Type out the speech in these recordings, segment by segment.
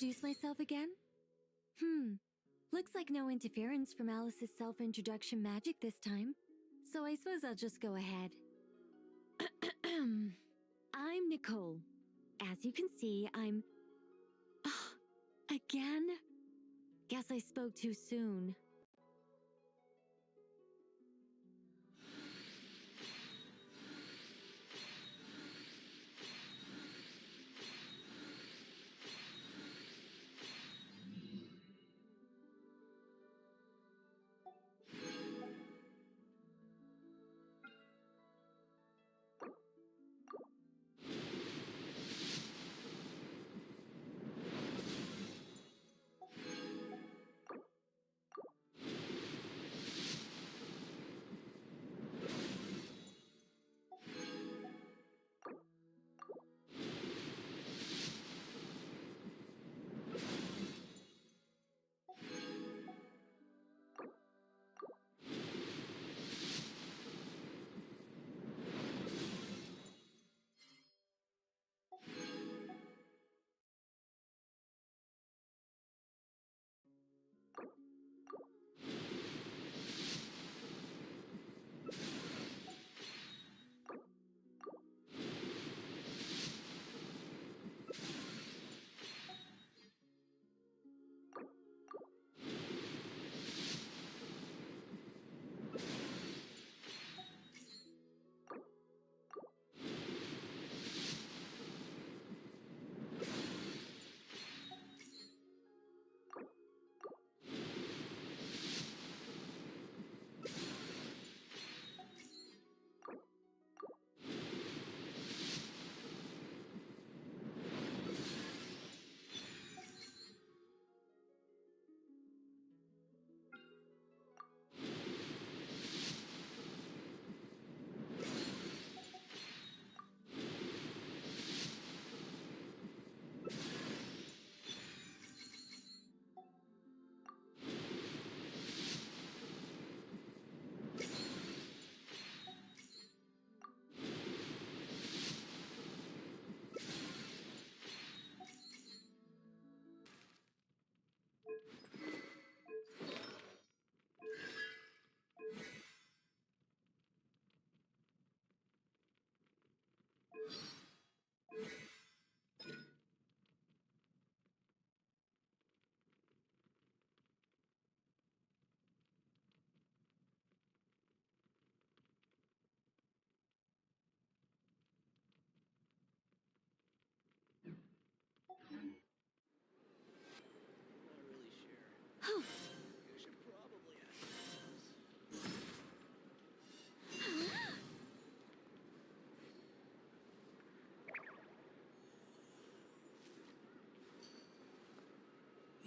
introduce myself again? Looks like no interference from Alice's self-introduction magic this time. So I suppose I'll just go ahead. I'm Nicole. As you can see, I'm... again? Guess I spoke too soon.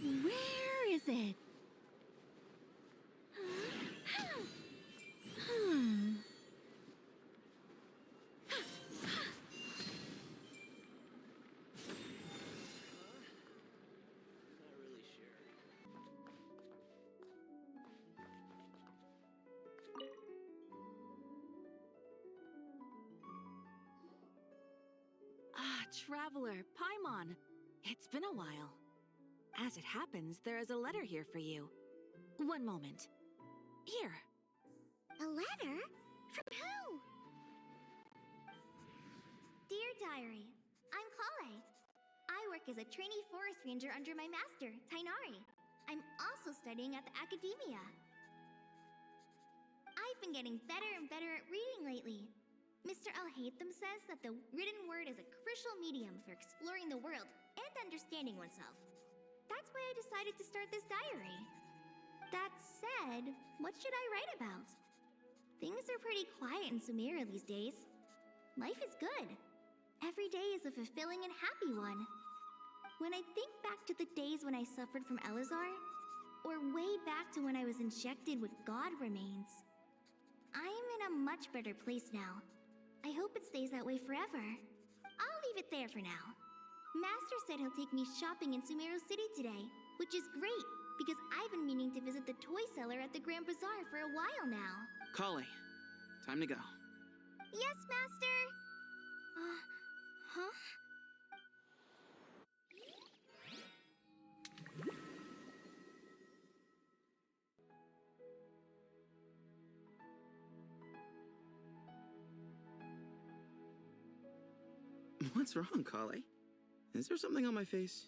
Where is it? Traveler, Paimon. It's been a while. As it happens, there is a letter here for you. One moment. Here. A letter? From who? Dear Diary, I'm Collei. I work as a trainee forest ranger under my master, Tighnari. I'm also studying at the academia. I've been getting better and better at reading lately. Mr. Alhaitham says that the written word is a crucial medium for exploring the world and understanding oneself. That's why I decided to start this diary. That said, what should I write about? Things are pretty quiet in Sumeru these days. Life is good. Every day is a fulfilling and happy one. When I think back to the days when I suffered from Elazar, or way back to when I was injected with God remains, I'm in a much better place now. I hope it stays that way forever. I'll leave it there for now. Master said he'll take me shopping in Sumeru City today, which is great, because I've been meaning to visit the toy seller at the Grand Bazaar for a while now. Collei, time to go. Yes, Master! Huh? What's wrong, Collei? Is there something on my face?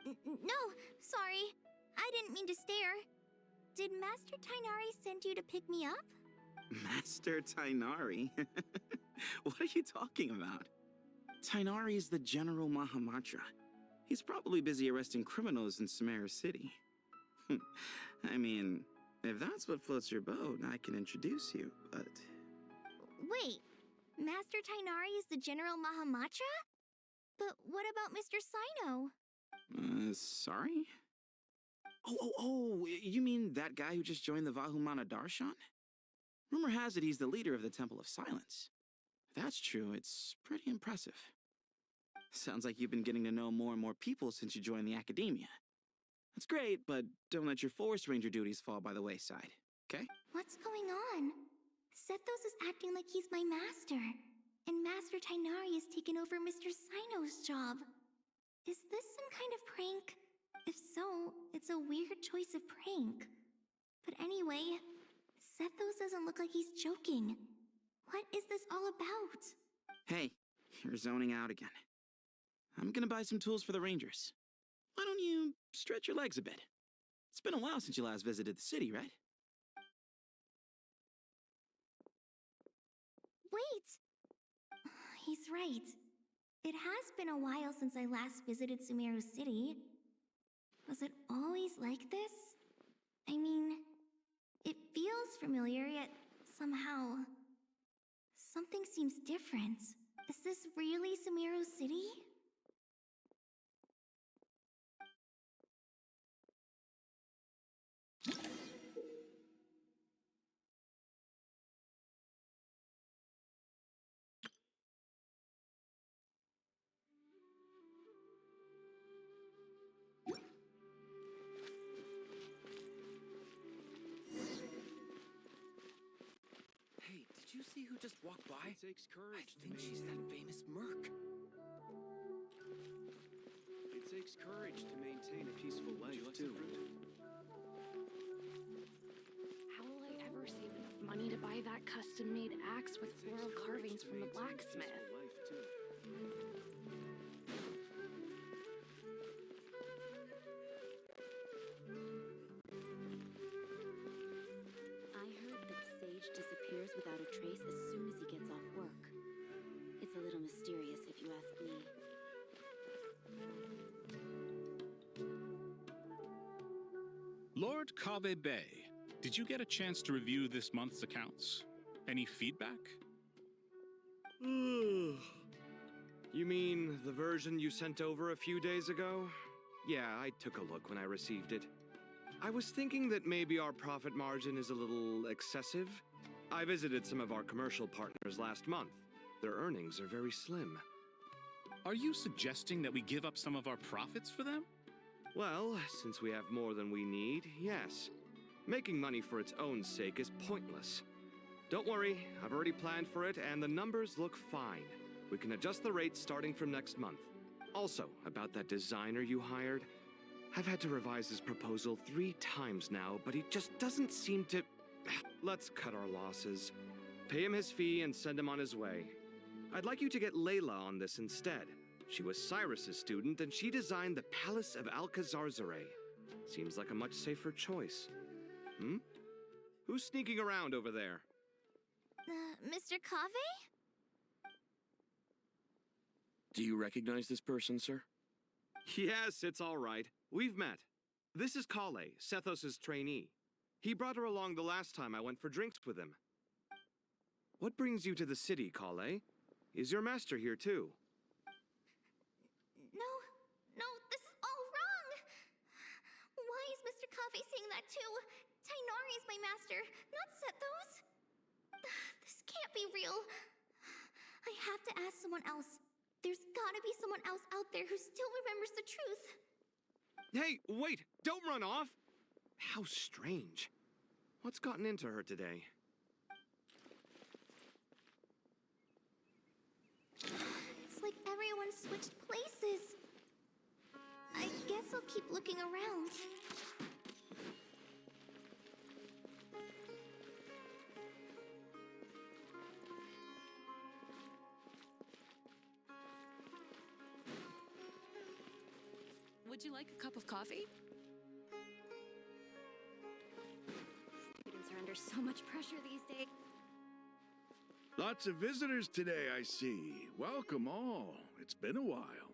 No, sorry. I didn't mean to stare. Did Master Tainari send you to pick me up? Master Tainari? What are you talking about? Tainari is the General Mahamatra. He's probably busy arresting criminals in Sumeru City. I mean, if that's what floats your boat, I can introduce you, but... Wait, Master Tainari is the General Mahamatra? But what about Mr. Sino? Sorry? Oh, you mean that guy who just joined the Vahumana Darshan? Rumor has it he's the leader of the Temple of Silence. If that's true, it's pretty impressive. Sounds like you've been getting to know more and more people since you joined the academia. That's great, but don't let your Forest Ranger duties fall by the wayside, okay? What's going on? Sethos is acting like he's my master, and Master Tainari has taken over Mr. Sino's job. Is this some kind of prank? If so, it's a weird choice of prank. But anyway, Sethos doesn't look like he's joking. What is this all about? Hey, you're zoning out again. I'm gonna buy some tools for the Rangers. Why don't you stretch your legs a bit? It's been a while since you last visited the city, right? Wait! He's right. It has been a while since I last visited Sumeru City. Was it always like this? I mean, it feels familiar, yet somehow... something seems different. Is this really Sumeru City? Hey, did you see who just walked by? It takes courage. I think she's that famous merc. It takes courage to maintain a peaceful life, too. How will I ever save enough money to buy that custom-made axe with floral carvings from the blacksmith? I heard that Sage disappears without a trace as soon as he gets off work. It's a little mysterious if you ask me. Lord Kave Bay, did you get a chance to review this month's accounts? Any feedback? You mean the version you sent over a few days ago? Yeah, I took a look when I received it. I was thinking that maybe our profit margin is a little excessive. I visited some of our commercial partners last month. Their earnings are very slim. Are you suggesting that we give up some of our profits for them? Well, since we have more than we need, yes. Making money for its own sake is pointless. Don't worry, I've already planned for it, and the numbers look fine. We can adjust the rates starting from next month. Also, about that designer you hired, I've had to revise his proposal 3 times now, but he just doesn't seem to... Let's cut our losses. Pay him his fee and send him on his way. I'd like you to get Layla on this instead. She was Cyrus's student, and she designed the Palace of Alcazarzare. Seems like a much safer choice. Who's sneaking around over there? Mr. Kave? Do you recognize this person, sir? Yes, it's all right. We've met. This is Collei, Sethos' trainee. He brought her along the last time I went for drinks with him. What brings you to the city, Collei? Is your master here too? No, this is all wrong! Why is Mr. Kave saying that too? Tainari is my master, not Sethos. This can't be real. I have to ask someone else. There's gotta be someone else out there who still remembers the truth. Hey, wait! Don't run off! How strange. What's gotten into her today? It's like everyone switched places. I guess I'll keep looking around. would you like a cup of coffee? Students are under so much pressure these days. Lots of visitors today, I see. Welcome all. It's been a while.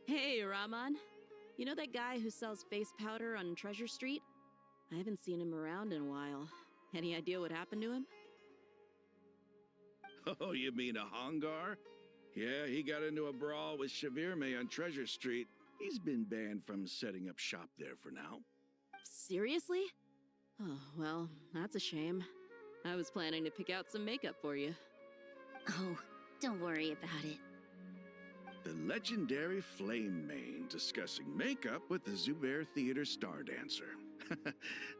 Hey, Rahman. You know that guy who sells face powder on Treasure Street? I haven't seen him around in a while. Any idea what happened to him? Oh, you mean a Hongar? Yeah, he got into a brawl with Shavirme on Treasure Street. He's been banned from setting up shop there for now. Seriously? Oh, well, that's a shame. I was planning to pick out some makeup for you. Oh, don't worry about it. The legendary Flame Mane discussing makeup with the Zubair Theater star dancer.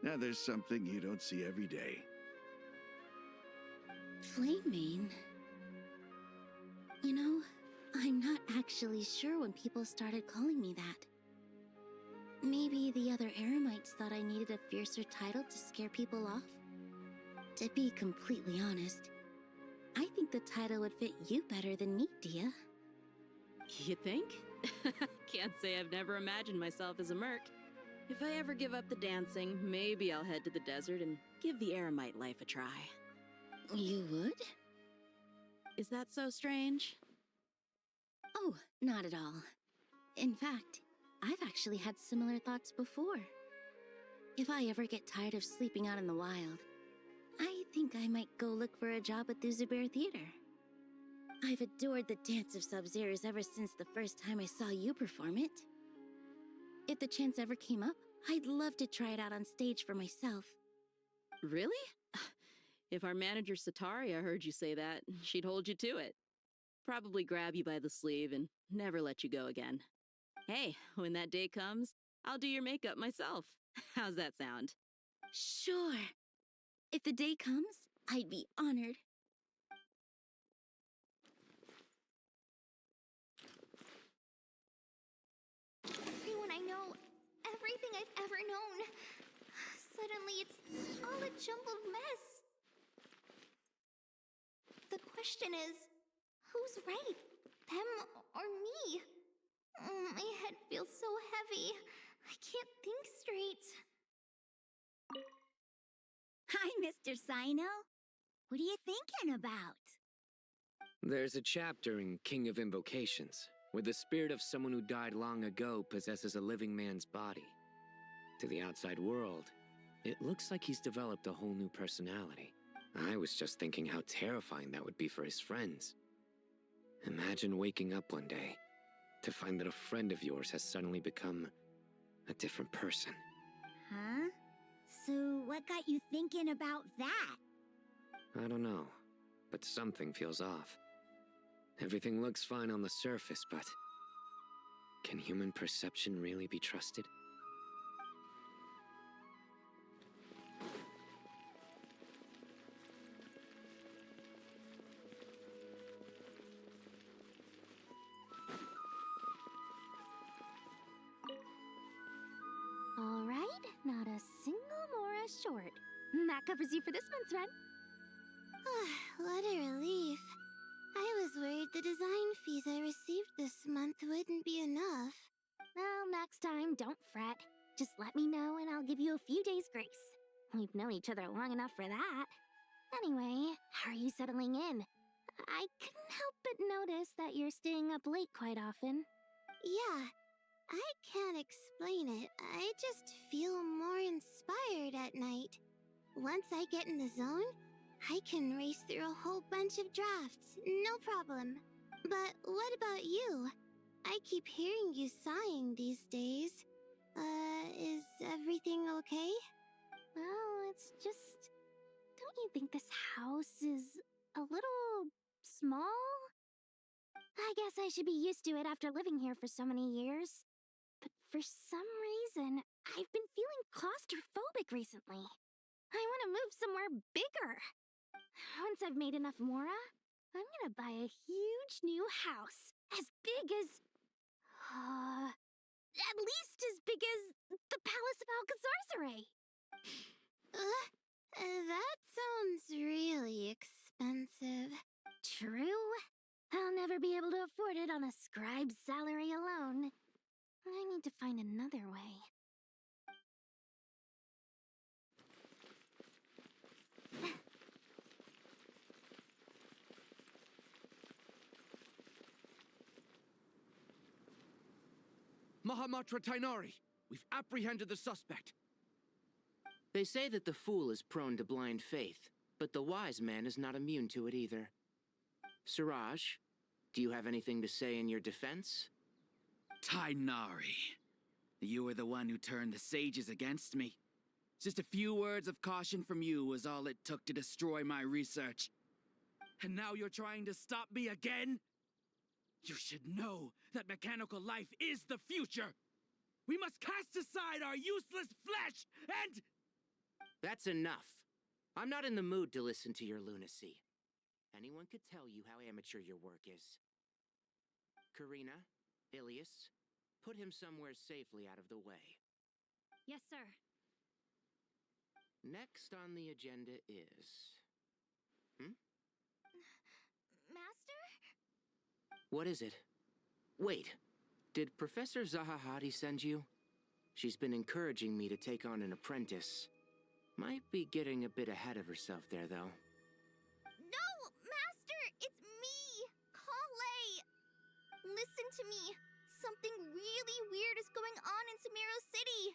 Now there's something you don't see every day. Flame Mane? You know, I'm not actually sure when people started calling me that. Maybe the other Eremites thought I needed a fiercer title to scare people off? To be completely honest, I think the title would fit you better than me, Dia. You think? Can't say I've never imagined myself as a merc. If I ever give up the dancing, maybe I'll head to the desert and give the Eremite life a try. You would? Is that so strange? Oh, not at all. In fact, I've actually had similar thoughts before. If I ever get tired of sleeping out in the wild, I think I might go look for a job at the Zubair Theater. I've adored the dance of Sub-Zeros ever since the first time I saw you perform it. If the chance ever came up, I'd love to try it out on stage for myself. Really? If our manager Sataria heard you say that, she'd hold you to it. Probably grab you by the sleeve and never let you go again. Hey, when that day comes, I'll do your makeup myself. How's that sound? Sure. If the day comes, I'd be honored. Everyone I know, everything I've ever known. Suddenly it's all a jumbled mess. The question is, who's right? Them or me? My head feels so heavy. I can't think straight. Hi, Mr. Sino. What are you thinking about? There's a chapter in King of Invocations where the spirit of someone who died long ago possesses a living man's body. To the outside world, it looks like he's developed a whole new personality. I was just thinking how terrifying that would be for his friends. Imagine waking up one day to find that a friend of yours has suddenly become a different person. Huh? So what got you thinking about that? I don't know, but something feels off. Everything looks fine on the surface, but can human perception really be trusted? All right, not a single Mora short. That covers you for this month's run. What a relief. I was worried the design fees I received this month wouldn't be enough. Well, next time, don't fret. Just let me know and I'll give you a few days' grace. We've known each other long enough for that. Anyway, how are you settling in? I couldn't help but notice that you're staying up late quite often. Yeah, I can't explain it. I just feel more inspired at night. Once I get in the zone, I can race through a whole bunch of drafts, no problem. But what about you? I keep hearing you sighing these days. Is everything okay? Well, it's just... Don't you think this house is a little small? I guess I should be used to it after living here for so many years. But for some reason, I've been feeling claustrophobic recently. I want to move somewhere bigger. Once I've made enough Mora, I'm gonna buy a huge new house. As big as... at least as big as the Palace of Alcazarzaray. That sounds really expensive. True. I'll never be able to afford it on a scribe's salary alone. I need to find another way. Mahamatra Tainari! We've apprehended the suspect! They say that the fool is prone to blind faith, but the wise man is not immune to it either. Siraj, do you have anything to say in your defense? Tainari, you were the one who turned the sages against me. Just a few words of caution from you was all it took to destroy my research. And now you're trying to stop me again? You should know that mechanical life is the future! We must cast aside our useless flesh and... That's enough. I'm not in the mood to listen to your lunacy. Anyone could tell you how amateur your work is. Karina, Ilias, put him somewhere safely out of the way. Yes, sir. Next on the agenda is... Master? What is it? Wait, did Professor Zahahati send you? She's been encouraging me to take on an apprentice. Might be getting a bit ahead of herself there, though. No, Master! It's me, Collei! Listen to me. Something really weird is going on in Sumeru City.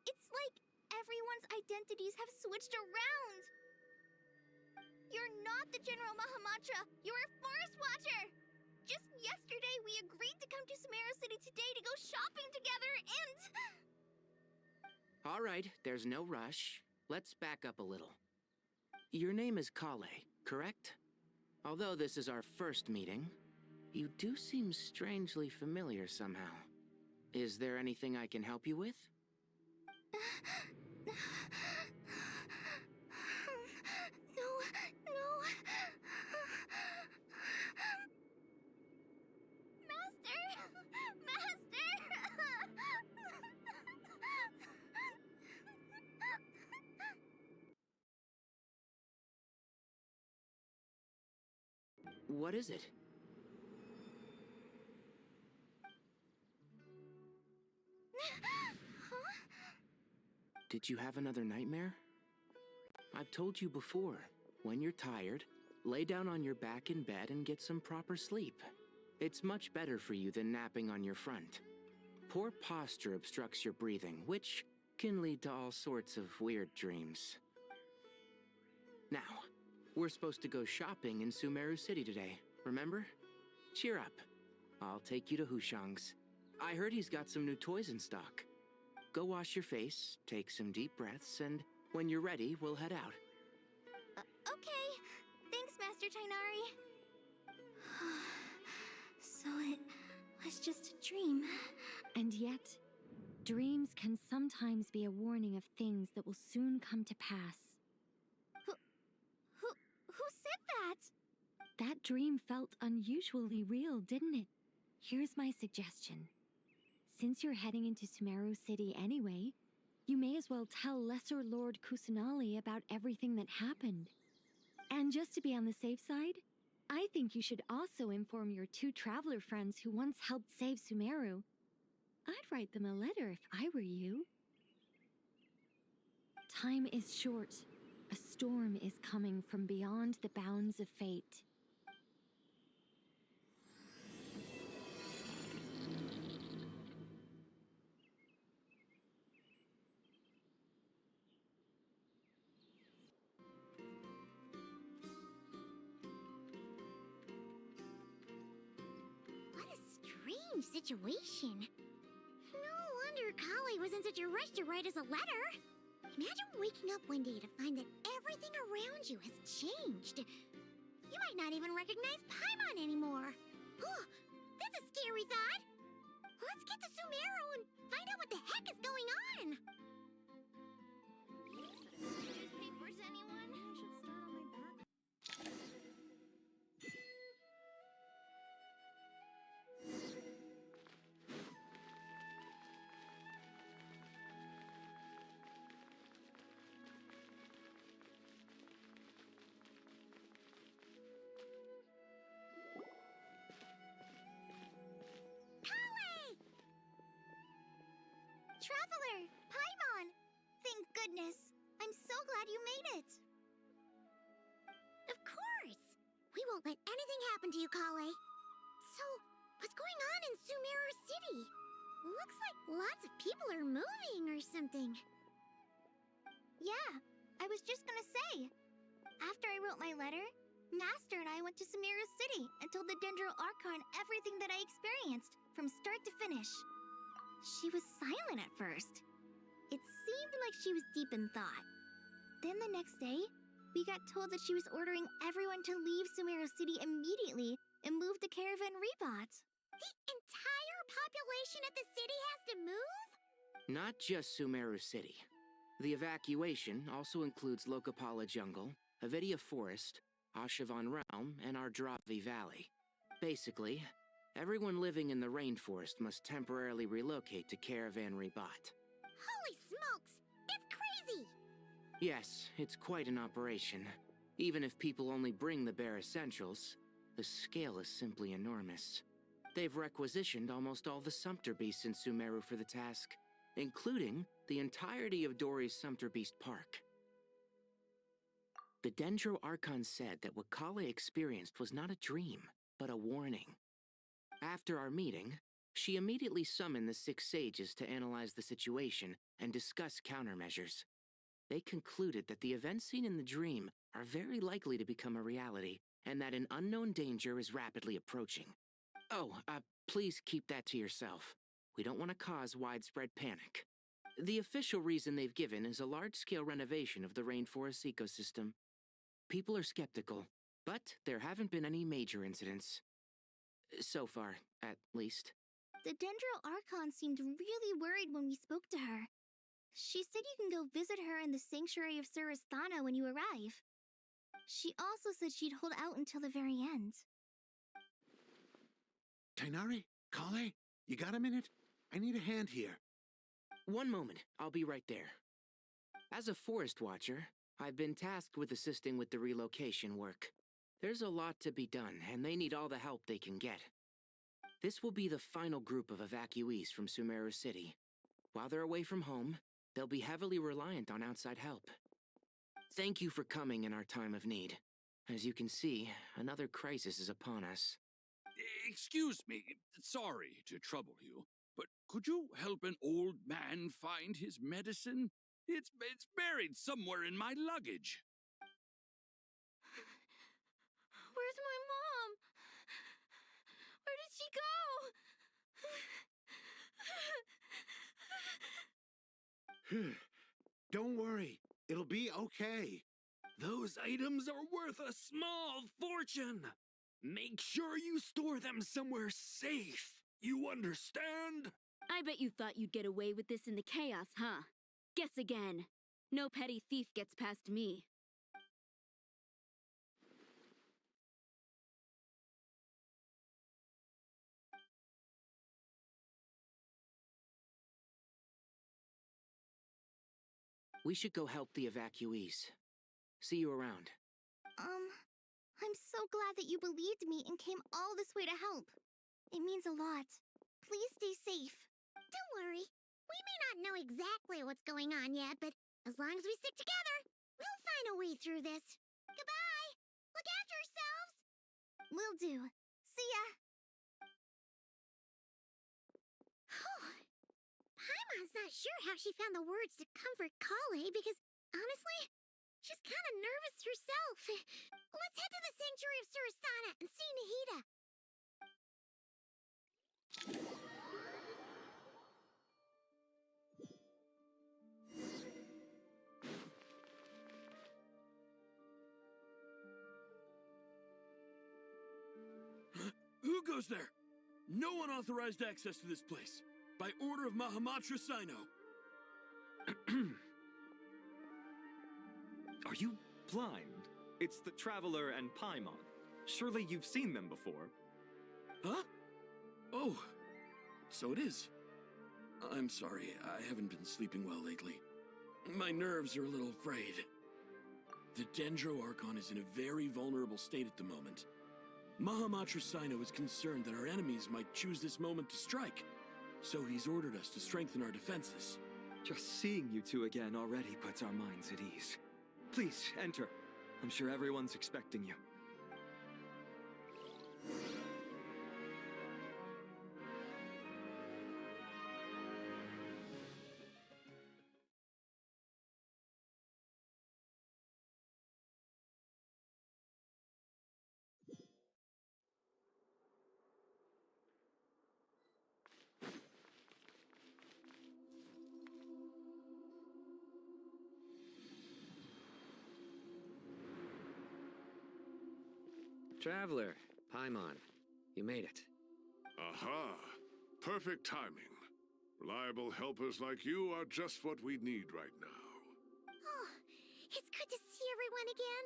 It's like everyone's identities have switched around. You're not the General Mahamatra. You're a Forest Watcher. Just yesterday, we agreed to come to Sumeru City today to go shopping together and... All right, there's no rush. Let's back up a little. Your name is Collei, correct? Although this is our first meeting, you do seem strangely familiar somehow. Is there anything I can help you with? No. Master! What is it? Did you have another nightmare? I've told you before, when you're tired, lay down on your back in bed and get some proper sleep. It's much better for you than napping on your front. Poor posture obstructs your breathing, which can lead to all sorts of weird dreams. Now, we're supposed to go shopping in Sumeru City today, remember? Cheer up. I'll take you to Hushang's. I heard he's got some new toys in stock. Go wash your face, take some deep breaths, and when you're ready, we'll head out. Okay. Thanks, Master Tainari. So it was just a dream. And yet, dreams can sometimes be a warning of things that will soon come to pass. Who said that? That dream felt unusually real, didn't it? Here's my suggestion. Since you're heading into Sumeru City anyway, you may as well tell Lesser Lord Kusanali about everything that happened. And just to be on the safe side, I think you should also inform your 2 traveler friends who once helped save Sumeru. I'd write them a letter if I were you. Time is short. A storm is coming from beyond the bounds of fate. Situation. No wonder Collei was in such a rush to write us a letter. Imagine waking up one day to find that everything around you has changed. You might not even recognize Paimon anymore. Oh, that's a scary thought. Let's get to Sumeru and find out what the heck is going on. Newspapers, anyone? I should start on my back. Traveler! Paimon! Thank goodness! I'm so glad you made it! Of course! We won't let anything happen to you, Collei. So, what's going on in Sumeru City? Looks like lots of people are moving or something. Yeah, I was just gonna say. After I wrote my letter, Master and I went to Sumeru City and told the Dendro Archon everything that I experienced, from start to finish. She was silent at first. It seemed like she was deep in thought. Then the next day, we got told that she was ordering everyone to leave Sumeru City immediately and move to Caravan Rebot. The entire population of the city has to move? Not just Sumeru City. The evacuation also includes Lokapala Jungle, Avidia Forest, Ashavan Realm, and Ardravi Valley. Basically, everyone living in the rainforest must temporarily relocate to Caravan Rebot. Holy smokes! That's crazy! Yes, it's quite an operation. Even if people only bring the bare essentials, the scale is simply enormous. They've requisitioned almost all the Sumpter Beasts in Sumeru for the task, including the entirety of Dori's Sumpter Beast Park. The Dendro Archon said that what Collei experienced was not a dream, but a warning. After our meeting, she immediately summoned the 6 sages to analyze the situation and discuss countermeasures. They concluded that the events seen in the dream are very likely to become a reality, and that an unknown danger is rapidly approaching. Oh, please keep that to yourself. We don't want to cause widespread panic. The official reason they've given is a large-scale renovation of the rainforest ecosystem. People are skeptical, but there haven't been any major incidents. So far, at least. The Dendro Archon seemed really worried when we spoke to her. She said you can go visit her in the Sanctuary of Surasthana when you arrive. She also said she'd hold out until the very end. Tighnari? Collei? You got a minute? I need a hand here. One moment, I'll be right there. As a forest watcher, I've been tasked with assisting with the relocation work. There's a lot to be done, and they need all the help they can get. This will be the final group of evacuees from Sumeru City. While they're away from home, they'll be heavily reliant on outside help. Thank you for coming in our time of need. As you can see, another crisis is upon us. Excuse me, sorry to trouble you, but could you help an old man find his medicine? It's buried somewhere in my luggage. Where's my mom? Where did she go? Don't worry, it'll be okay. Those items are worth a small fortune. Make sure you store them somewhere safe. You understand? I bet you thought you'd get away with this in the chaos, huh? Guess again. No petty thief gets past me. We should go help the evacuees. See you around. I'm so glad that you believed me and came all this way to help. It means a lot. Please stay safe. Don't worry. We may not know exactly what's going on yet, but as long as we stick together, we'll find a way through this. Goodbye! Look after yourselves! Will do. See ya! Paimon's not sure how she found the words to comfort Collei because, honestly, she's kind of nervous herself. Let's head to the Sanctuary of Surasthana and see Nahida. Who goes there? No unauthorized access to this place. By order of Mahamatra Sino. Are you blind? It's the Traveler and Paimon. Surely you've seen them before. Huh? Oh, so it is. I'm sorry, I haven't been sleeping well lately. My nerves are a little frayed. The Dendro Archon is in a very vulnerable state at the moment. Mahamatra Sino is concerned that our enemies might choose this moment to strike, so he's ordered us to strengthen our defenses. Just seeing you two again already puts our minds at ease. Please, enter. I'm sure everyone's expecting you. Traveler, Paimon, you made it. Aha! Perfect timing. Reliable helpers like you are just what we need right now. Oh, it's good to see everyone again.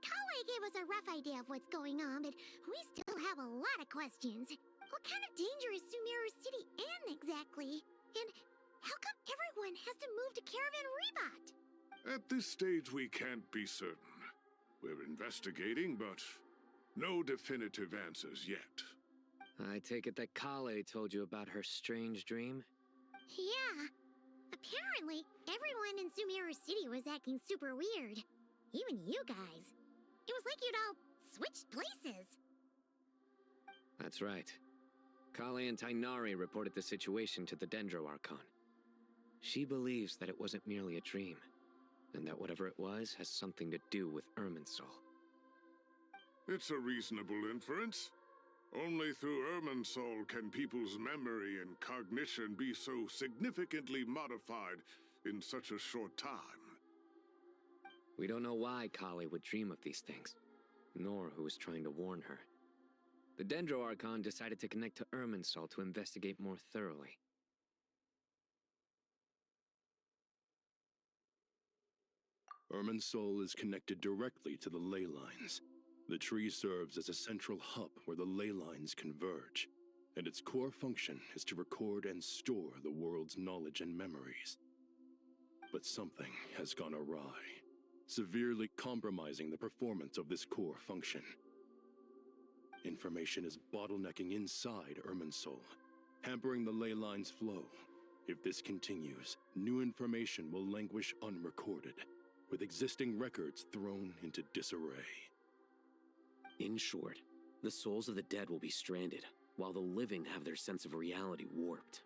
Collei gave us a rough idea of what's going on, but we still have a lot of questions. What kind of danger is Sumeru City in exactly? And how come everyone has to move to Caravan Rebot? At this stage, we can't be certain. We're investigating, but no definitive answers yet. I take it that Collei told you about her strange dream? Yeah. Apparently, everyone in Sumeru City was acting super weird. Even you guys. It was like you'd all switched places. That's right. Collei and Tighnari reported the situation to the Dendro Archon. She believes that it wasn't merely a dream, and that whatever it was has something to do with Irminsul. It's a reasonable inference. Only through Irminsul can people's memory and cognition be so significantly modified in such a short time. We don't know why Collei would dream of these things, nor who was trying to warn her. The Dendro Archon decided to connect to Irminsul to investigate more thoroughly. Irminsul is connected directly to the ley lines. The tree serves as a central hub where the ley lines converge, and its core function is to record and store the world's knowledge and memories. But something has gone awry, severely compromising the performance of this core function. Information is bottlenecking inside Irminsul, hampering the ley lines' flow. If this continues, new information will languish unrecorded, with existing records thrown into disarray. In short, the souls of the dead will be stranded, while the living have their sense of reality warped.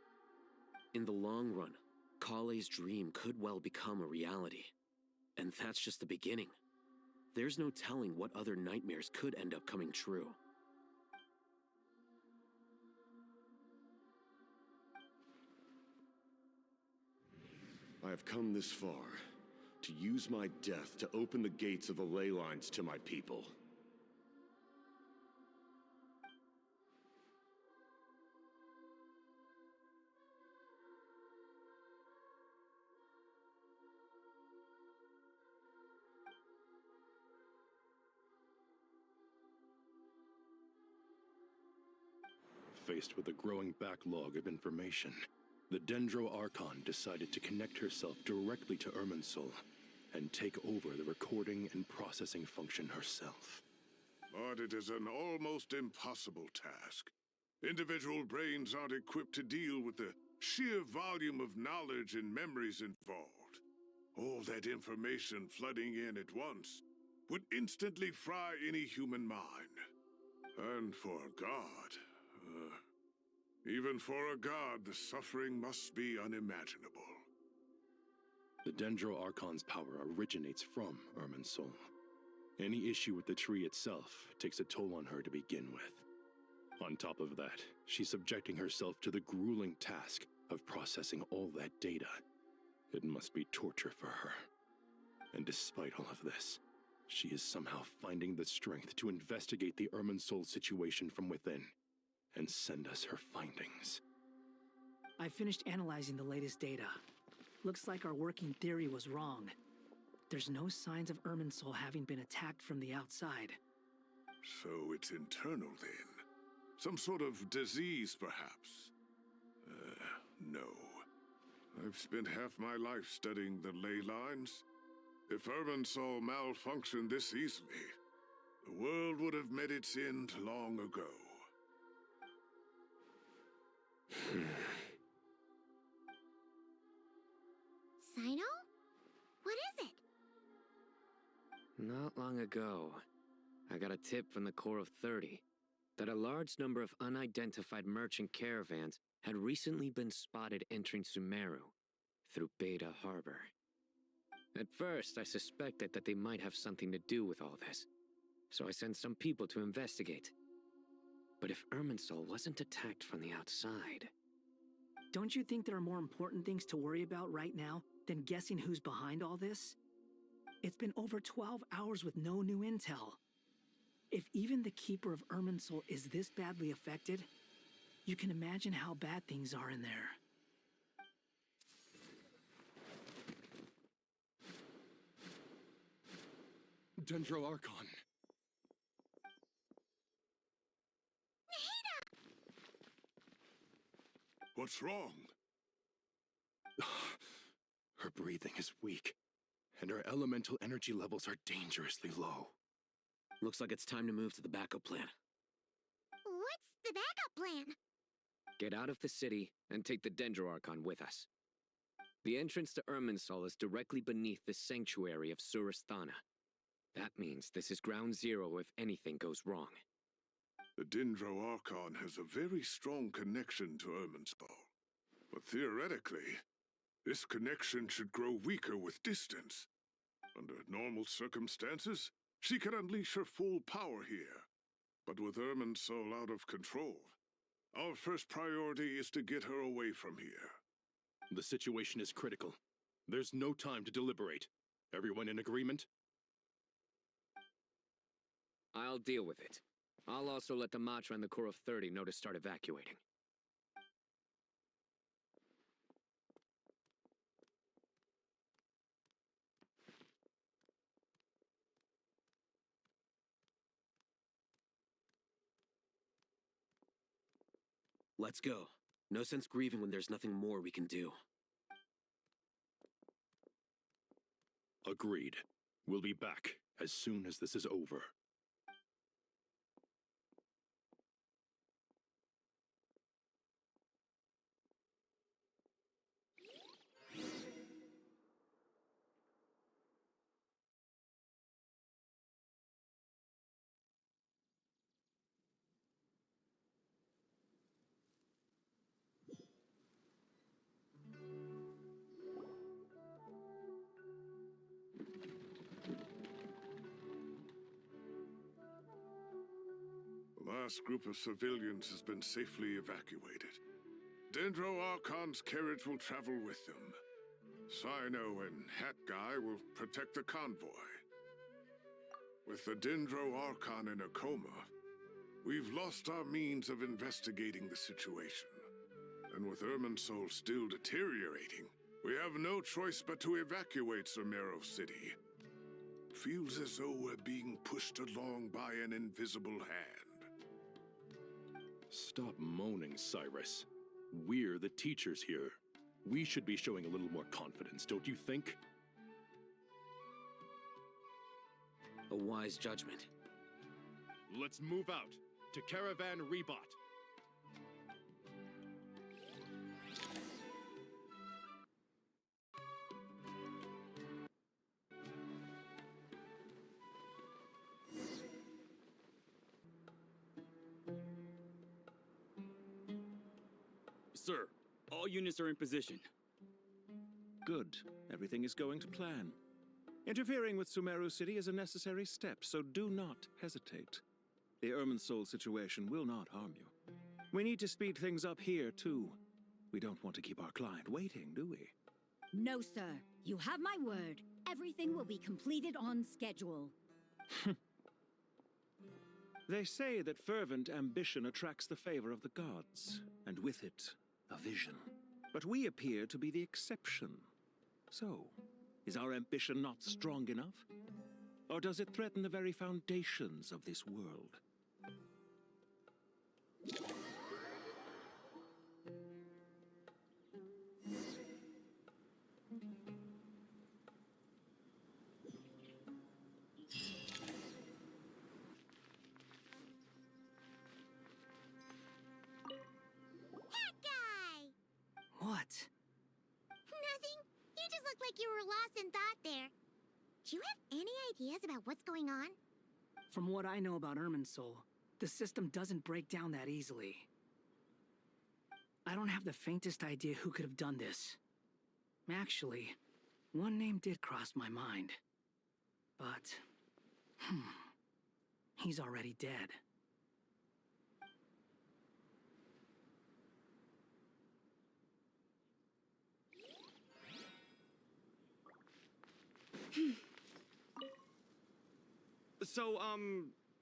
In the long run, Collei's dream could well become a reality. And that's just the beginning. There's no telling what other nightmares could end up coming true. I have come this far, to use my death to open the gates of the ley lines to my people. Faced with a growing backlog of information, the Dendro Archon decided to connect herself directly to Irminsul and take over the recording and processing function herself. But it is an almost impossible task. Individual brains aren't equipped to deal with the sheer volume of knowledge and memories involved. All that information flooding in at once would instantly fry any human mind. And for a god, even for a god, the suffering must be unimaginable. The Dendro Archon's power originates from Irminsul. Any issue with the tree itself takes a toll on her to begin with. On top of that, she's subjecting herself to the grueling task of processing all that data. It must be torture for her. And despite all of this, she is somehow finding the strength to investigate the Irminsul situation from within and send us her findings. I finished analyzing the latest data. Looks like our working theory was wrong. There's no signs of Irminsul having been attacked from the outside. So it's internal then? Some sort of disease, perhaps? No. I've spent half my life studying the ley lines. If Irminsul malfunctioned this easily, the world would have met its end long ago. long ago, I got a tip from the Core of 30 that a large number of unidentified merchant caravans had recently been spotted entering Sumeru through Beta Harbor. At first, I suspected that they might have something to do with all this, so I sent some people to investigate. But if Irminsul wasn't attacked from the outside... Don't you think there are more important things to worry about right now than guessing who's behind all this? It's been over 12 hours with no new intel. If even the Keeper of Irminsul is this badly affected, you can imagine how bad things are in there. Dendro Archon. What's wrong? Her breathing is weak, and her elemental energy levels are dangerously low. Looks like it's time to move to the backup plan. What's the backup plan? Get out of the city and take the Dendro Archon with us. The entrance to Irminsul is directly beneath the sanctuary of Surasthana. That means this is ground zero if anything goes wrong. The Dendro Archon has a very strong connection to Irminsul. But theoretically, this connection should grow weaker with distance. Under normal circumstances, she can unleash her full power here. But with Irminsul out of control, our first priority is to get her away from here. The situation is critical. There's no time to deliberate. Everyone in agreement? I'll deal with it. I'll also let the Matra and the Core of 30 know to start evacuating. Let's go. No sense grieving when there's nothing more we can do. Agreed. We'll be back as soon as this is over. The last group of civilians has been safely evacuated. Dendro Archon's carriage will travel with them. Sino and Hat Guy will protect the convoy. With the Dendro Archon in a coma, we've lost our means of investigating the situation. And with Irminsul still deteriorating, we have no choice but to evacuate Sumeru City. Feels as though we're being pushed along by an invisible hand. Stop moaning, Cyrus. We're the teachers here. We should be showing a little more confidence, don't you think? A wise judgment. Let's move out to Caravan Rebot. Sir, all units are in position. Good. Everything is going to plan. Interfering with Sumeru City is a necessary step, so do not hesitate. The Irminsul situation will not harm you. We need to speed things up here, too. We don't want to keep our client waiting, do we? No, sir. You have my word. Everything will be completed on schedule. They say that fervent ambition attracts the favor of the gods, and with it, a vision. But we appear to be the exception. So, is our ambition not strong enough? Or does it threaten the very foundations of this world? What? Nothing. You just look like you were lost in thought there. Do you have any ideas about what's going on? From what I know about Irminsul, the system doesn't break down that easily. I don't have the faintest idea who could have done this. Actually, one name did cross my mind. But, he's already dead. So,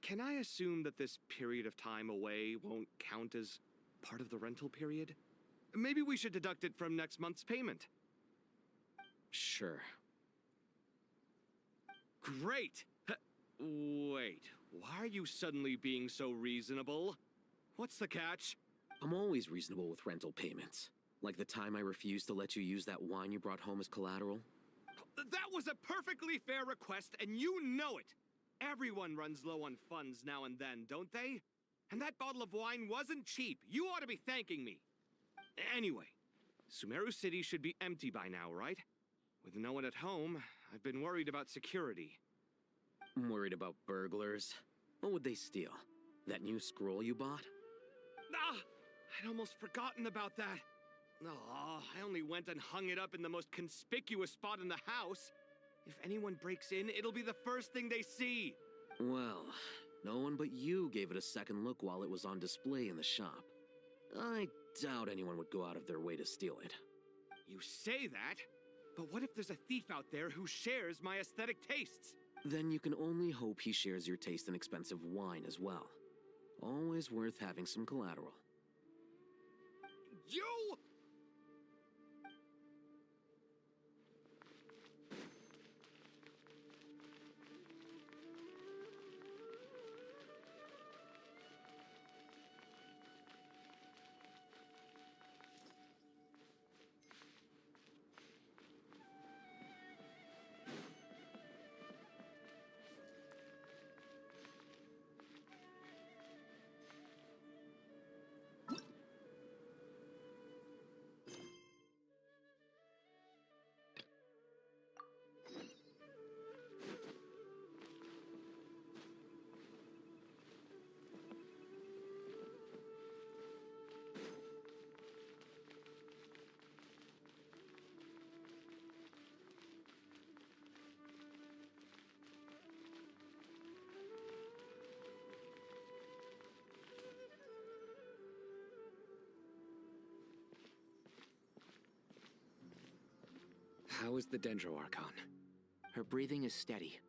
can I assume that this period of time away won't count as part of the rental period? Maybe we should deduct it from next month's payment. Sure. Great! Wait, why are you suddenly being so reasonable? What's the catch? I'm always reasonable with rental payments. Like the time I refused to let you use that wine you brought home as collateral. That was a perfectly fair request, and you know it! Everyone runs low on funds now and then, don't they? And that bottle of wine wasn't cheap. You ought to be thanking me. Anyway, Sumeru City should be empty by now, right? With no one at home, I've been worried about security. I'm worried about burglars. What would they steal? That new scroll you bought? Ah! I'd almost forgotten about that. Oh, I only went and hung it up in the most conspicuous spot in the house. If anyone breaks in, it'll be the first thing they see. Well, no one but you gave it a second look while it was on display in the shop. I doubt anyone would go out of their way to steal it. You say that, but what if there's a thief out there who shares my aesthetic tastes? Then you can only hope he shares your taste in expensive wine as well. Always worth having some collateral. You! How is the Dendro Archon? Her breathing is steady.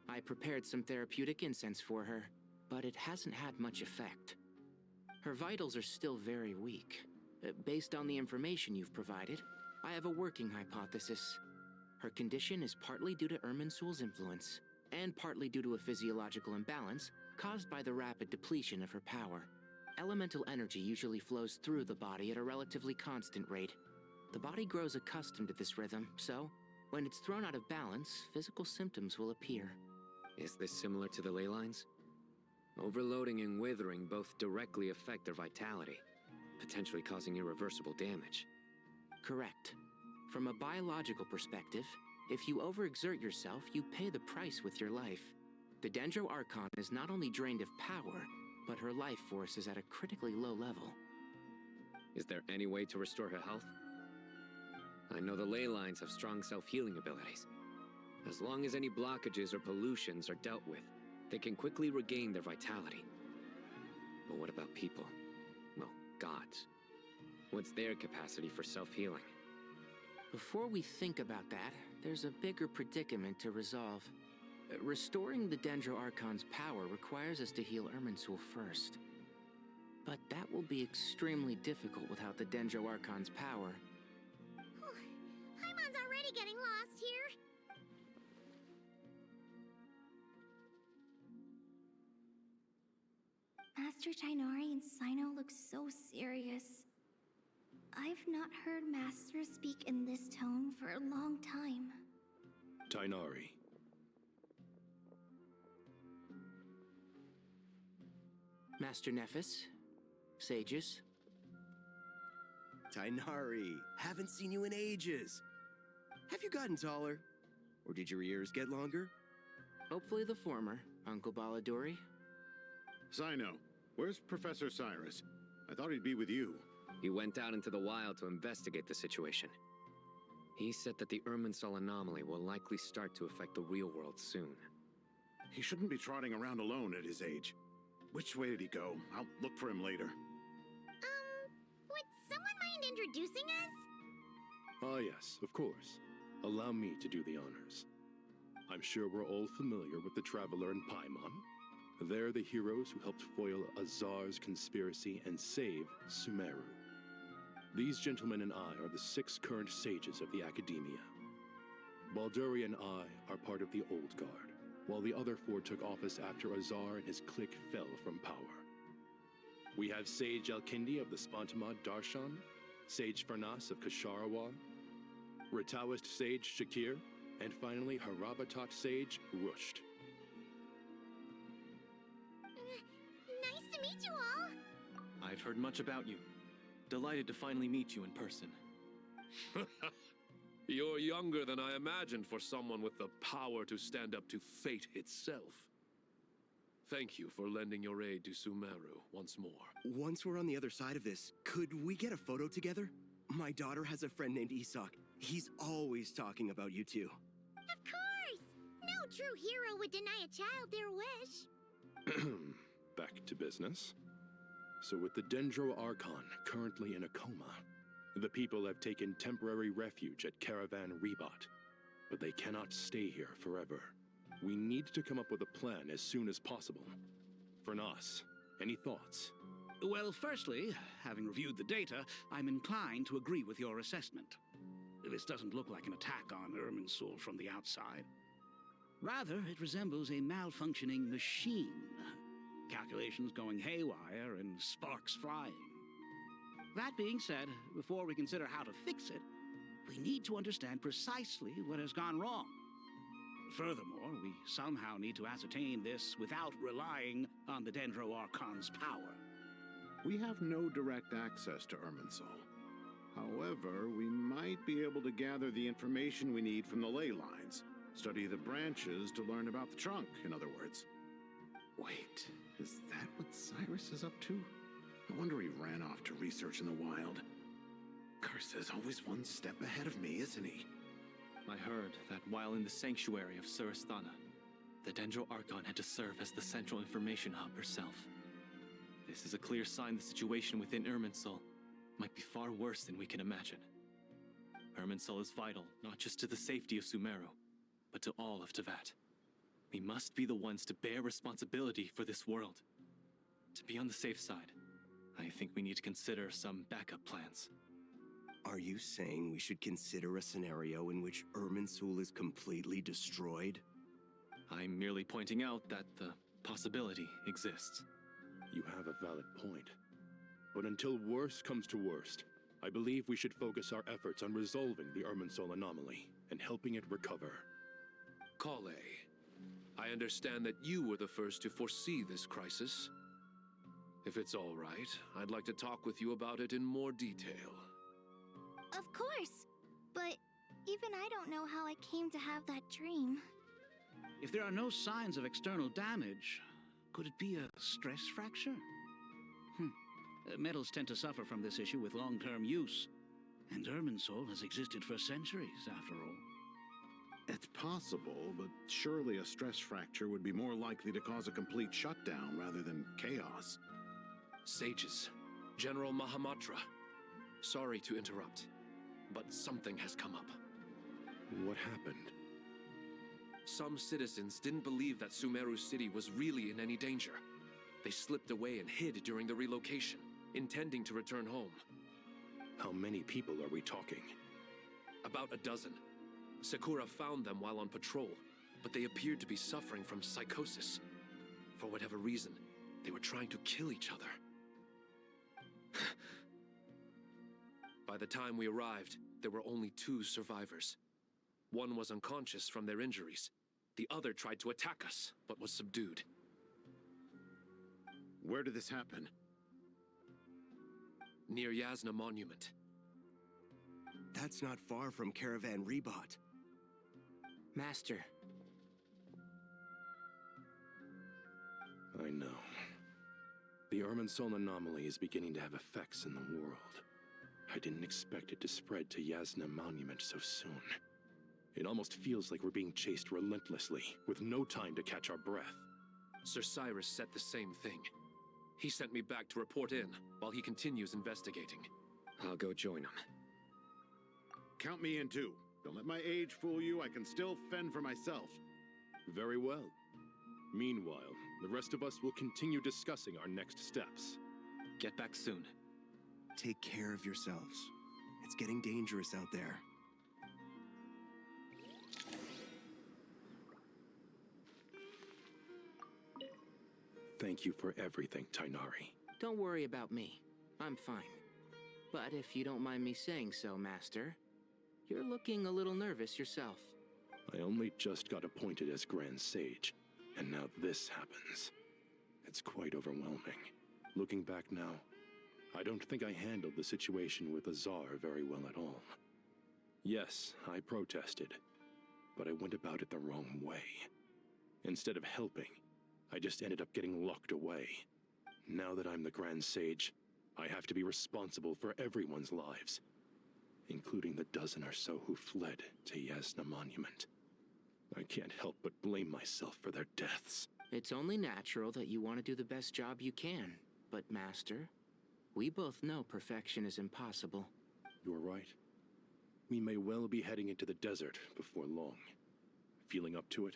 I prepared some therapeutic incense for her, but it hasn't had much effect. Her vitals are still very weak. Based on the information you've provided, I have a working hypothesis. Her condition is partly due to Irminsul's influence, and partly due to a physiological imbalance caused by the rapid depletion of her power. Elemental energy usually flows through the body at a relatively constant rate. The body grows accustomed to this rhythm, so when it's thrown out of balance, physical symptoms will appear. Is this similar to the ley lines? Overloading and withering both directly affect their vitality, potentially causing irreversible damage. Correct. From a biological perspective, if you overexert yourself, you pay the price with your life. The Dendro Archon is not only drained of power, but her life force is at a critically low level. Is there any way to restore her health? I know the ley lines have strong self-healing abilities. As long as any blockages or pollutions are dealt with, they can quickly regain their vitality. But what about people? Well, gods. What's their capacity for self-healing? Before we think about that, there's a bigger predicament to resolve. Restoring the Dendro Archon's power requires us to heal Irminsul first. But that will be extremely difficult without the Dendro Archon's power. Paimon's already getting lost here. Master Tighnari and Sino look so serious. I've not heard Master speak in this tone for a long time. Tighnari. Master Nephis, sages. Tighnari, haven't seen you in ages. Have you gotten taller? Or did your ears get longer? Hopefully the former, Uncle Baladori. Cyno, where's Professor Cyrus? I thought he'd be with you. He went out into the wild to investigate the situation. He said that the Irminsul anomaly will likely start to affect the real world soon. He shouldn't be trotting around alone at his age. Which way did he go? I'll look for him later. Would someone mind introducing us? Ah, yes, of course. Allow me to do the honors. I'm sure we're all familiar with the Traveler and Paimon. They're the heroes who helped foil Azar's conspiracy and save Sumeru. These gentlemen and I are the 6 current sages of the Academia. Balduri and I are part of the Old Guard, while the other 4 took office after Azar and his clique fell from power. We have Sage Elkindi of the Spontamad Darshan, Sage Farnas of Kasharawan, Rataoist Sage Shakir, and finally Harabatot Sage Rusht. Nice to meet you all! I've heard much about you. Delighted to finally meet you in person. You're younger than I imagined for someone with the power to stand up to fate itself. Thank you for lending your aid to Sumeru once more. Once we're on the other side of this, could we get a photo together? My daughter has a friend named Isak. He's always talking about you two. Of course! No true hero would deny a child their wish. Back to business. So with the Dendro Archon currently in a coma, the people have taken temporary refuge at Caravan Rebot. But they cannot stay here forever. We need to come up with a plan as soon as possible. Fernas, any thoughts? Well, firstly, having reviewed the data, I'm inclined to agree with your assessment. This doesn't look like an attack on Irminsul from the outside. Rather, it resembles a malfunctioning machine. Calculations going haywire and sparks flying. That being said, before we consider how to fix it, we need to understand precisely what has gone wrong. Furthermore, we somehow need to ascertain this without relying on the Dendro Archon's power. We have no direct access to Irminsul. However, we might be able to gather the information we need from the ley lines. Study the branches to learn about the trunk, in other words. Wait, is that what Cyrus is up to? No wonder he ran off to research in the wild. Curse's always one step ahead of me, isn't he? I heard that while in the sanctuary of Surasthana, the Dendro Archon had to serve as the central information hub herself. This is a clear sign the situation within Irminsul might be far worse than we can imagine. Irminsul is vital not just to the safety of Sumeru, but to all of Teyvat. We must be the ones to bear responsibility for this world. To be on the safe side, I think we need to consider some backup plans. Are you saying we should consider a scenario in which Irminsul is completely destroyed? I'm merely pointing out that the possibility exists. You have a valid point. But until worst comes to worst, I believe we should focus our efforts on resolving the Irminsul anomaly and helping it recover. Collei, I understand that you were the first to foresee this crisis. If it's all right, I'd like to talk with you about it in more detail. Of course, but even I don't know how I came to have that dream. If there are no signs of external damage, could it be a stress fracture? Metals tend to suffer from this issue with long-term use, and Irminsul has existed for centuries, after all. It's possible, but surely a stress fracture would be more likely to cause a complete shutdown rather than chaos. Sages, General Mahamatra, sorry to interrupt, but something has come up. What happened? Some citizens didn't believe that Sumeru City was really in any danger. They slipped away and hid during the relocation, intending to return home. How many people are we talking? About a dozen. Sakura found them while on patrol, but they appeared to be suffering from psychosis. For whatever reason, they were trying to kill each other. By the time we arrived, there were only 2 survivors. One was unconscious from their injuries. The other tried to attack us, but was subdued. Where did this happen? Near Yasna Monument. That's not far from Caravan Rebot. Master. I know. The Irminsul anomaly is beginning to have effects in the world. I didn't expect it to spread to Yasna Monument so soon. It almost feels like we're being chased relentlessly, with no time to catch our breath. Sir Cyrus said the same thing. He sent me back to report in, while he continues investigating. I'll go join him. Count me in too. Don't let my age fool you. I can still fend for myself. Very well. Meanwhile, the rest of us will continue discussing our next steps. Get back soon. Take care of yourselves. It's getting dangerous out there. Thank you for everything, Tainari. Don't worry about me. I'm fine. But if you don't mind me saying so, Master, you're looking a little nervous yourself. I only just got appointed as Grand Sage, and now this happens. It's quite overwhelming. Looking back now, I don't think I handled the situation with Azar very well at all. Yes, I protested, but I went about it the wrong way. Instead of helping, I just ended up getting locked away. Now that I'm the Grand Sage, I have to be responsible for everyone's lives, including the dozen or so who fled to Yasna Monument. I can't help but blame myself for their deaths. It's only natural that you want to do the best job you can, but Master, we both know perfection is impossible. You're right. We may well be heading into the desert before long. Feeling up to it?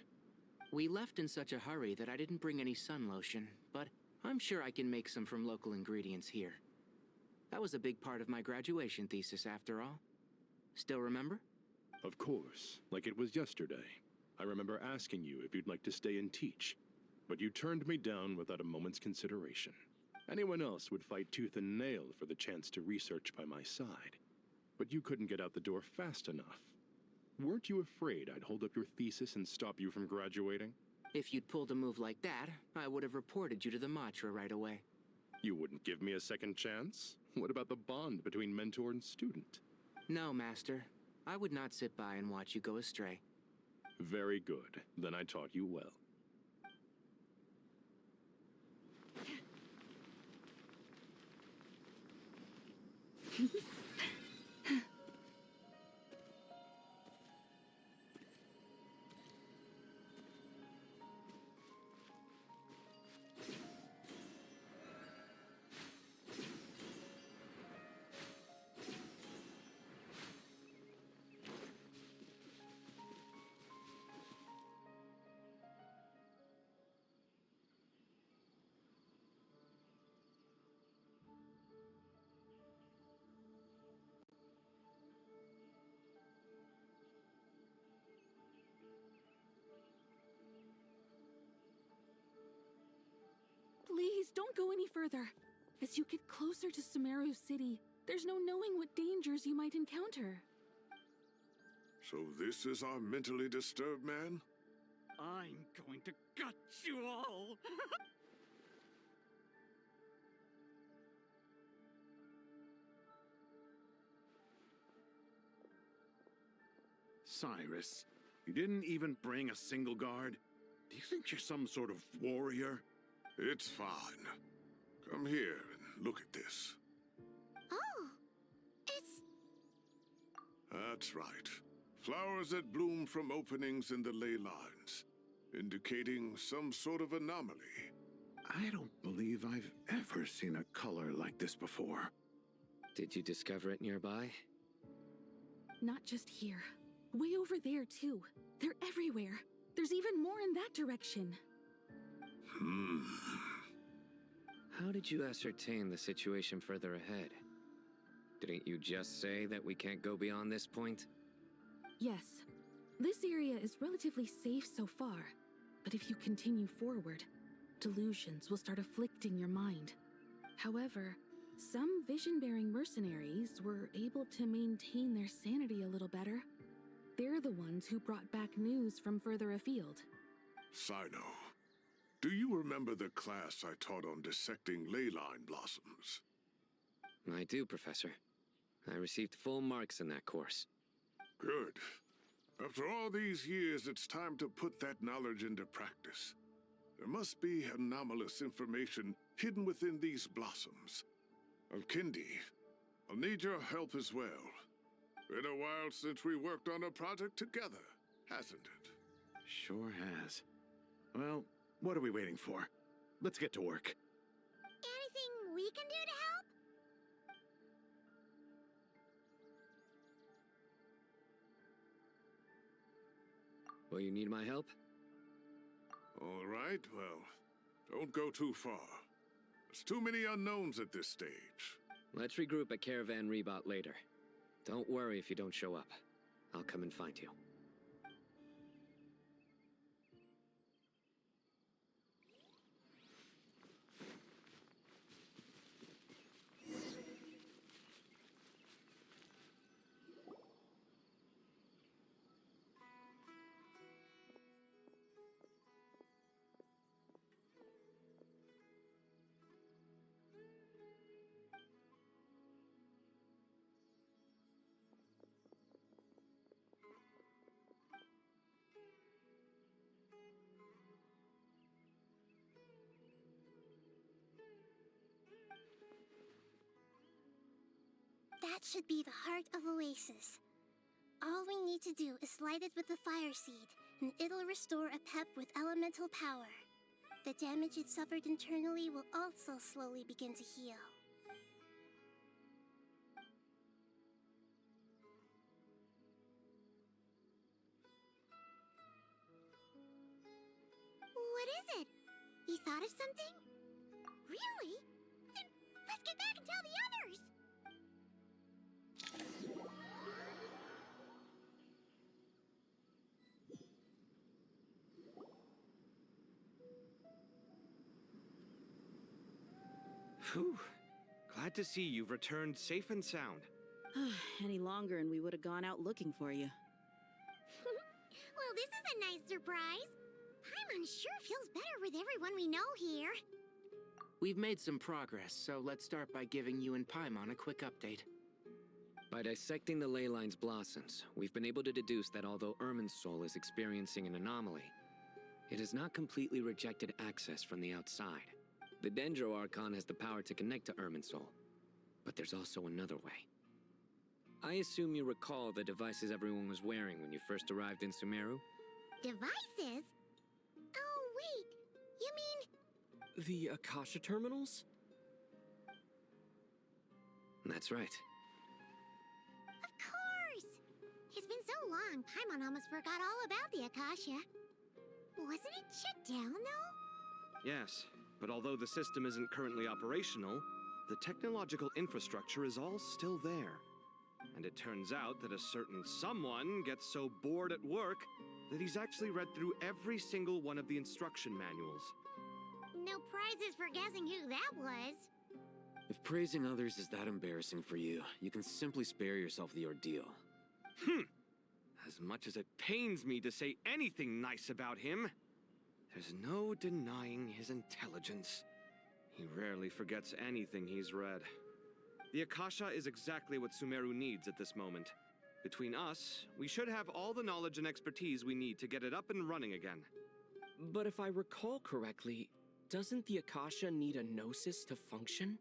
We left in such a hurry that I didn't bring any sun lotion, but I'm sure I can make some from local ingredients here. That was a big part of my graduation thesis, after all. Still remember? Of course, like it was yesterday. I remember asking you if you'd like to stay and teach, but you turned me down without a moment's consideration. Anyone else would fight tooth and nail for the chance to research by my side, but you couldn't get out the door fast enough. Weren't you afraid I'd hold up your thesis and stop you from graduating? If you'd pulled a move like that, I would have reported you to the Matra right away. You wouldn't give me a second chance? What about the bond between mentor and student? No, Master. I would not sit by and watch you go astray. Very good. Then I taught you well. Please, don't go any further. As you get closer to Sumeru City, there's no knowing what dangers you might encounter. So this is our mentally disturbed man? I'm going to gut you all! Cyrus, you didn't even bring a single guard? Do you think you're some sort of warrior? It's fine. Come here and look at this. Oh, it's... That's right. Flowers that bloom from openings in the ley lines, indicating some sort of anomaly. I don't believe I've ever seen a color like this before. Did you discover it nearby? Not just here. Way over there, too. They're everywhere. There's even more in that direction. How did you ascertain the situation further ahead? Didn't you just say that we can't go beyond this point? Yes. This area is relatively safe so far. But if you continue forward, delusions will start afflicting your mind. However, some vision-bearing mercenaries were able to maintain their sanity a little better. They're the ones who brought back news from further afield. Sino, do you remember the class I taught on dissecting ley line blossoms? I do, Professor. I received full marks in that course. Good. After all these years, it's time to put that knowledge into practice. There must be anomalous information hidden within these blossoms. Alkindi, I'll need your help as well. Been a while since we worked on a project together, hasn't it? Sure has. Well, what are we waiting for? Let's get to work. Anything we can do to help? Will you need my help? All right, well, don't go too far. There's too many unknowns at this stage. Let's regroup at Caravan Rebot later. Don't worry if you don't show up. I'll come and find you. That should be the heart of Oasis. All we need to do is light it with the fire seed, and it'll restore a pep with elemental power. The damage it suffered internally will also slowly begin to heal. What is it? You thought of something? Really? Then let's get back and tell the others! Whew. Glad to see you've returned safe and sound. Any longer and we would have gone out looking for you. Well, this is a nice surprise. Paimon sure feels better with everyone we know here. We've made some progress, so let's start by giving you and Paimon a quick update. By dissecting the ley line's blossoms, we've been able to deduce that although Irminsul is experiencing an anomaly, it has not completely rejected access from the outside. The Dendro Archon has the power to connect to Irminsul, but there's also another way. I assume you recall the devices everyone was wearing when you first arrived in Sumeru? Devices? Oh, wait. You mean... The Akasha terminals? That's right. Of course! It's been so long, Paimon almost forgot all about the Akasha. Wasn't it shut down, though? Yes, but although the system isn't currently operational, the technological infrastructure is all still there. And it turns out that a certain someone gets so bored at work that he's actually read through every single one of the instruction manuals. No prizes for guessing who that was. If praising others is that embarrassing for you, you can simply spare yourself the ordeal. As much as it pains me to say anything nice about him, there's no denying his intelligence. He rarely forgets anything he's read. The Akasha is exactly what Sumeru needs at this moment. Between us, we should have all the knowledge and expertise we need to get it up and running again. But if I recall correctly, doesn't the Akasha need a gnosis to function?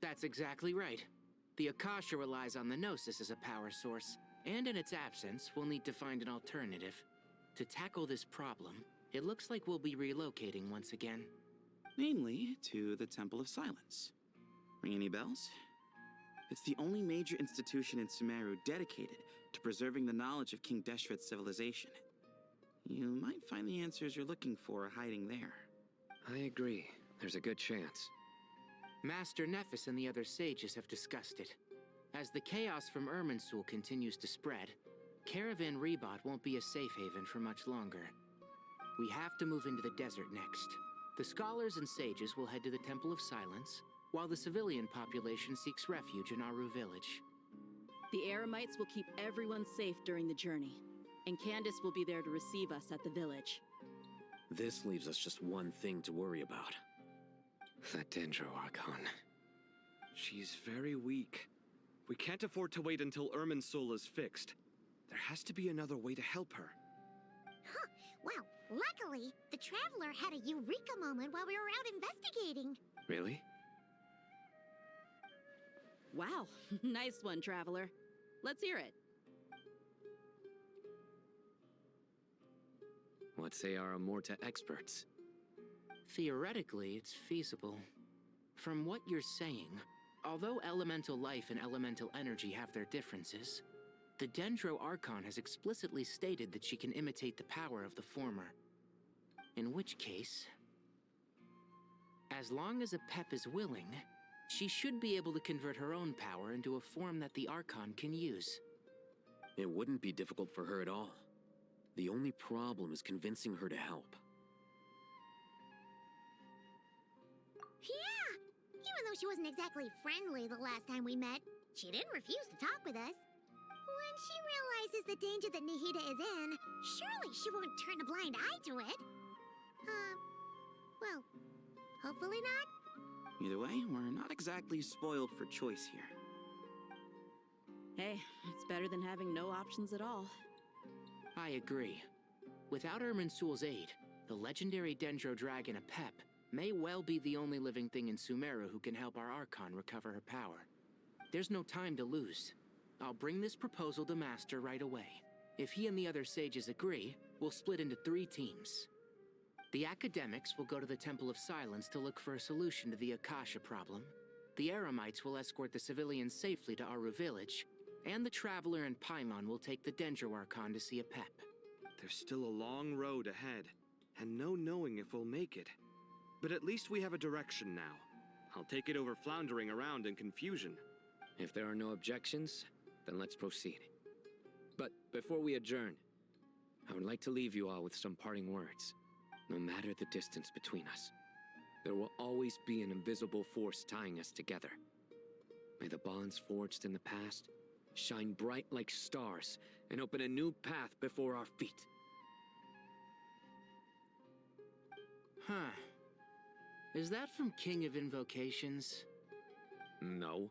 That's exactly right. The Akasha relies on the Gnosis as a power source, and in its absence, we'll need to find an alternative. To tackle this problem, it looks like we'll be relocating once again. Namely, to the Temple of Silence. Ring any bells? It's the only major institution in Sumeru dedicated to preserving the knowledge of King Deshret's civilization. You might find the answers you're looking for hiding there. I agree. There's a good chance. Master Nephis and the other sages have discussed it. As the chaos from Irminsul continues to spread, Caravan Rebot won't be a safe haven for much longer. We have to move into the desert next. The scholars and sages will head to the Temple of Silence, while the civilian population seeks refuge in Aru village. The Eremites will keep everyone safe during the journey, and Candace will be there to receive us at the village. This leaves us just one thing to worry about. That Dendro Archon. She's very weak. We can't afford to wait until Irminsul is fixed. There has to be another way to help her. Huh. Wow. Luckily, the Traveler had a eureka moment while we were out investigating. Really? Wow, nice one, Traveler. Let's hear it. What say our Amorta experts? Theoretically, it's feasible. From what you're saying, although elemental life and elemental energy have their differences, the Dendro Archon has explicitly stated that she can imitate the power of the former. In which case, as long as a Pep is willing, she should be able to convert her own power into a form that the Archon can use. It wouldn't be difficult for her at all. The only problem is convincing her to help. Yeah! Even though she wasn't exactly friendly the last time we met, she didn't refuse to talk with us. When she realizes the danger that Nihida is in, surely she won't turn a blind eye to it. Well, hopefully not. Either way, we're not exactly spoiled for choice here. Hey, it's better than having no options at all. I agree. Without Irminsul's aid, the legendary Dendro Dragon Apep may well be the only living thing in Sumeru who can help our Archon recover her power. There's no time to lose. I'll bring this proposal to Master right away. If he and the other sages agree, we'll split into 3 teams. The academics will go to the Temple of Silence to look for a solution to the Akasha problem. The Eremites will escort the civilians safely to Aru village, and the Traveler and Paimon will take the Dendro Archon to see Apep. There's still a long road ahead, and no knowing if we'll make it. But at least we have a direction now. I'll take it over floundering around in confusion. If there are no objections, then let's proceed. But before we adjourn, I would like to leave you all with some parting words. No matter the distance between us, there will always be an invisible force tying us together. May the bonds forged in the past shine bright like stars and open a new path before our feet. Huh. Is that from King of Invocations? No.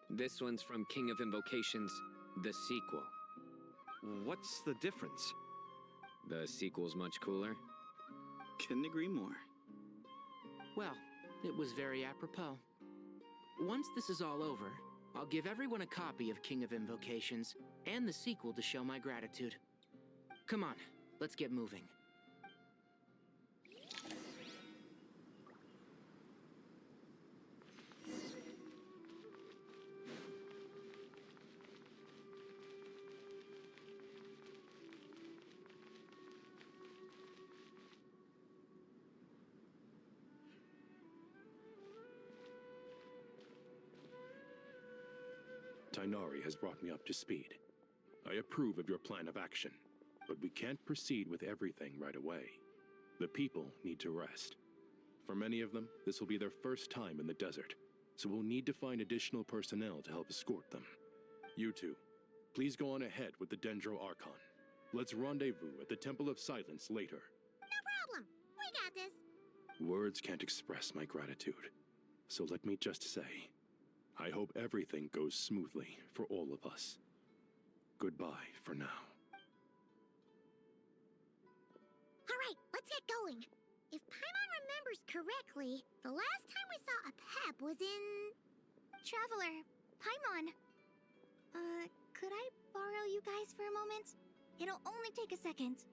This one's from King of Invocations, the sequel. What's the difference? The sequel's much cooler. Couldn't agree more. Well, it was very apropos. Once this is all over, I'll give everyone a copy of King of Invocations and the sequel to show my gratitude. Come on, let's get moving. Tighnari has brought me up to speed. I approve of your plan of action, but we can't proceed with everything right away. The people need to rest. For many of them, this will be their first time in the desert, so we'll need to find additional personnel to help escort them. You two, please go on ahead with the Dendro Archon. Let's rendezvous at the Temple of Silence later. No problem. We got this. Words can't express my gratitude, so let me just say, I hope everything goes smoothly for all of us. Goodbye for now. Alright, let's get going. If Paimon remembers correctly, the last time we saw a Pep was in... Traveler, Paimon. Could I borrow you guys for a moment? It'll only take a second.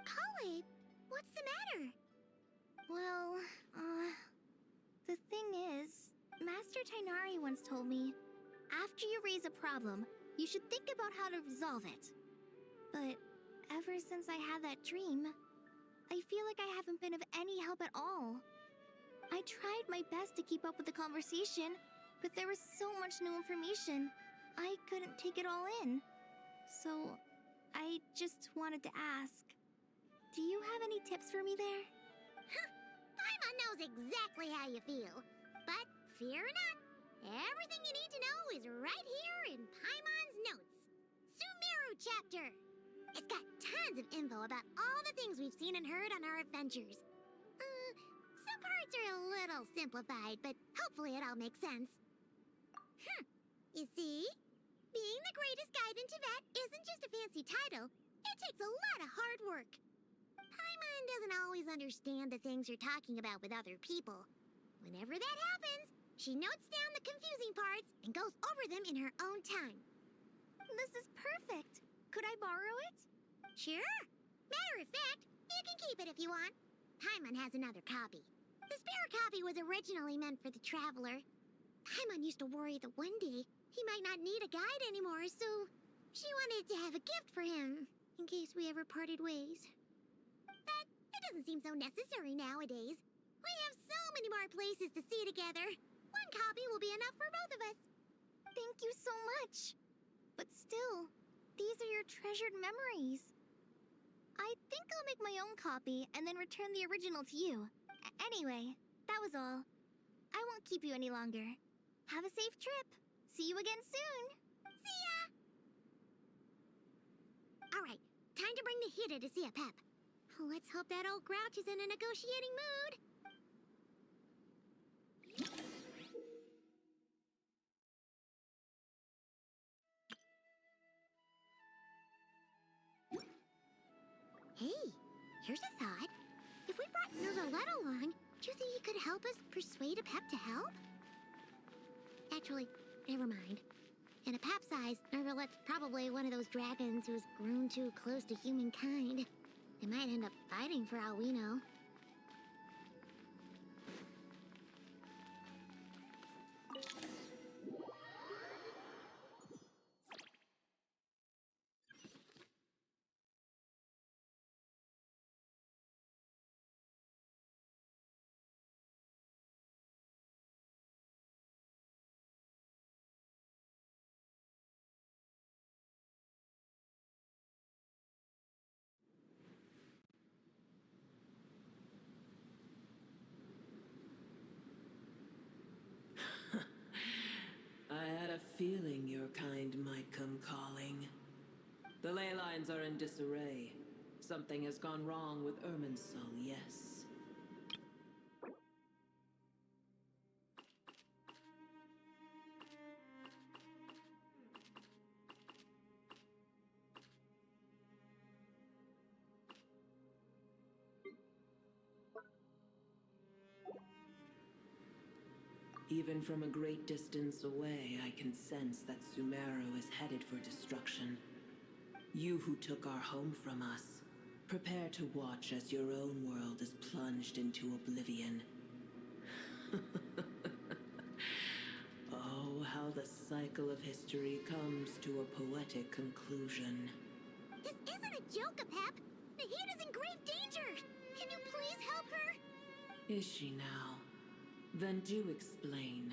Collei, what's the matter? Well, the thing is, Master Tighnari once told me, after you raise a problem, you should think about how to resolve it. But ever since I had that dream, I feel like I haven't been of any help at all. I tried my best to keep up with the conversation, but there was so much new information, I couldn't take it all in. So, I just wanted to ask, do you have any tips for me there? Huh, Paimon knows exactly how you feel. But fear not, everything you need to know is right here in Paimon's notes. Sumeru chapter. It's got tons of info about all the things we've seen and heard on our adventures. Some parts are a little simplified, but hopefully it all makes sense. You see? Being the greatest guide in Tibet isn't just a fancy title. It takes a lot of hard work. Paimon doesn't always understand the things you're talking about with other people. Whenever that happens, she notes down the confusing parts and goes over them in her own time. This is perfect. Could I borrow it? Sure. Matter of fact, you can keep it if you want. Paimon has another copy. The spare copy was originally meant for the Traveler. Paimon used to worry that one day he might not need a guide anymore, so she wanted to have a gift for him, in case we ever parted ways. But it doesn't seem so necessary nowadays. We have so many more places to see together. One copy will be enough for both of us. Thank you so much. But still, these are your treasured memories. I think I'll make my own copy and then return the original to you. Anyway, that was all. I won't keep you any longer. Have a safe trip. See you again soon. See ya! Alright, time to bring the Hida to see a Pep. Let's hope that old grouch is in a negotiating mood. Hey, here's a thought. If we brought Nervalette along, do you think he could help us persuade a Pep to help? Actually, never mind. In a Pep's eyes, Nervalette's probably one of those dragons who's grown too close to humankind. They might end up fighting for all we know. I had a feeling your kind might come calling. The ley lines are in disarray. Something has gone wrong with Irminsul, yes. Even from a great distance away, I can sense that Sumeru is headed for destruction. You who took our home from us, prepare to watch as your own world is plunged into oblivion. Oh, how the cycle of history comes to a poetic conclusion. This isn't a joke, Pep! Nahida's in grave danger! Can you please help her? Is she now? Then do explain.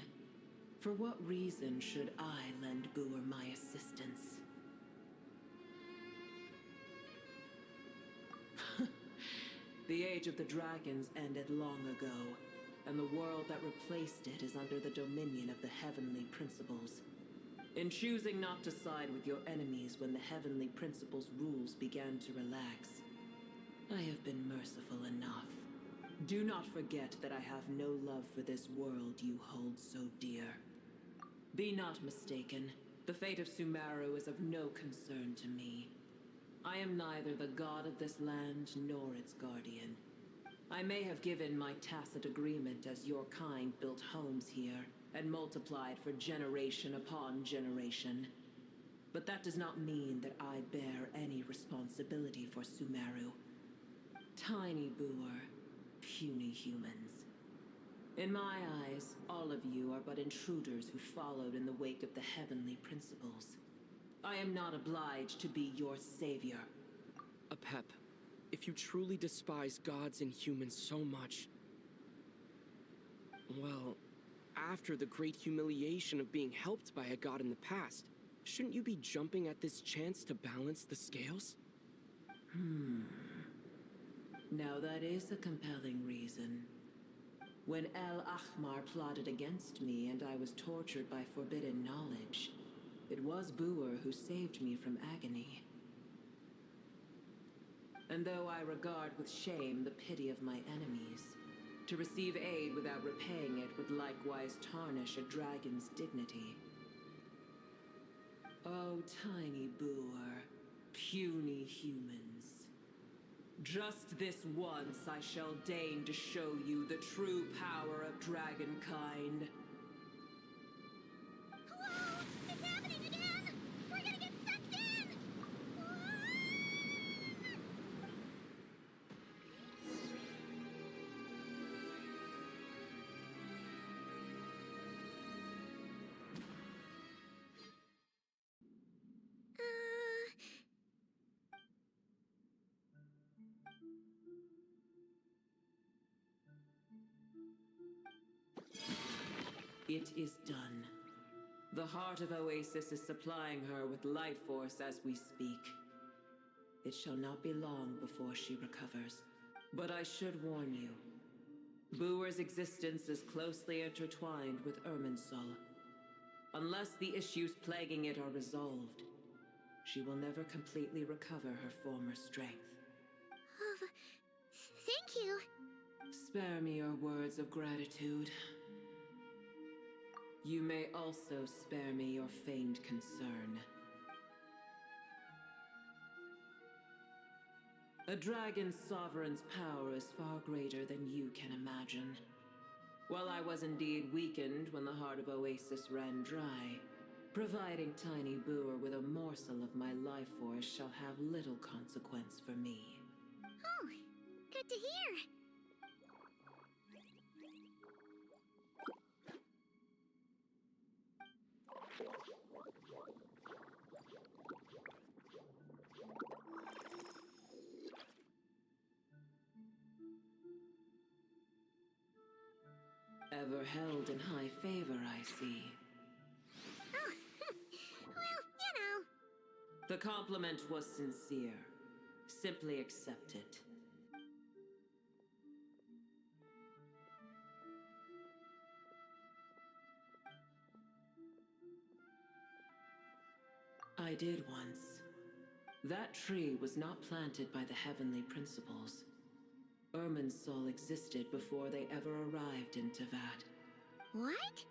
For what reason should I lend Booer my assistance? The Age of the Dragons ended long ago, and the world that replaced it is under the dominion of the Heavenly Principles. In choosing not to side with your enemies when the Heavenly Principles' rules began to relax, I have been merciful enough. Do not forget that I have no love for this world you hold so dear. Be not mistaken. The fate of Sumeru is of no concern to me. I am neither the god of this land nor its guardian. I may have given my tacit agreement as your kind built homes here and multiplied for generation upon generation. But that does not mean that I bear any responsibility for Sumeru. Tiny Booer, puny humans. In my eyes, all of you are but intruders who followed in the wake of the Heavenly Principles. I am not obliged to be your savior. Apep, if you truly despise gods and humans so much, well, after the great humiliation of being helped by a god in the past, shouldn't you be jumping at this chance to balance the scales? Now that is a compelling reason. When El Ahmar plotted against me and I was tortured by forbidden knowledge, it was Booer who saved me from agony. And though I regard with shame the pity of my enemies, to receive aid without repaying it would likewise tarnish a dragon's dignity. Oh, tiny boor, puny humans. Just this once I shall deign to show you the true power of dragonkind. Whoa! It's happening again! We're gonna get sucked in! It is done. The heart of Oasis is supplying her with life force as we speak. It shall not be long before she recovers. But I should warn you. Boor's existence is closely intertwined with Irminsul. Unless the issues plaguing it are resolved, she will never completely recover her former strength. Thank you. Spare me your words of gratitude. You may also spare me your feigned concern. A dragon's sovereign's power is far greater than you can imagine. While I was indeed weakened when the heart of Oasis ran dry, providing Tiny Boor with a morsel of my life force shall have little consequence for me. Oh, good to hear. Ever held in high favor, I see. Oh, well, you know. The compliment was sincere. Simply accept it. I did once. That tree was not planted by the heavenly principles. Irminsul existed before they ever arrived in Teyvat. What?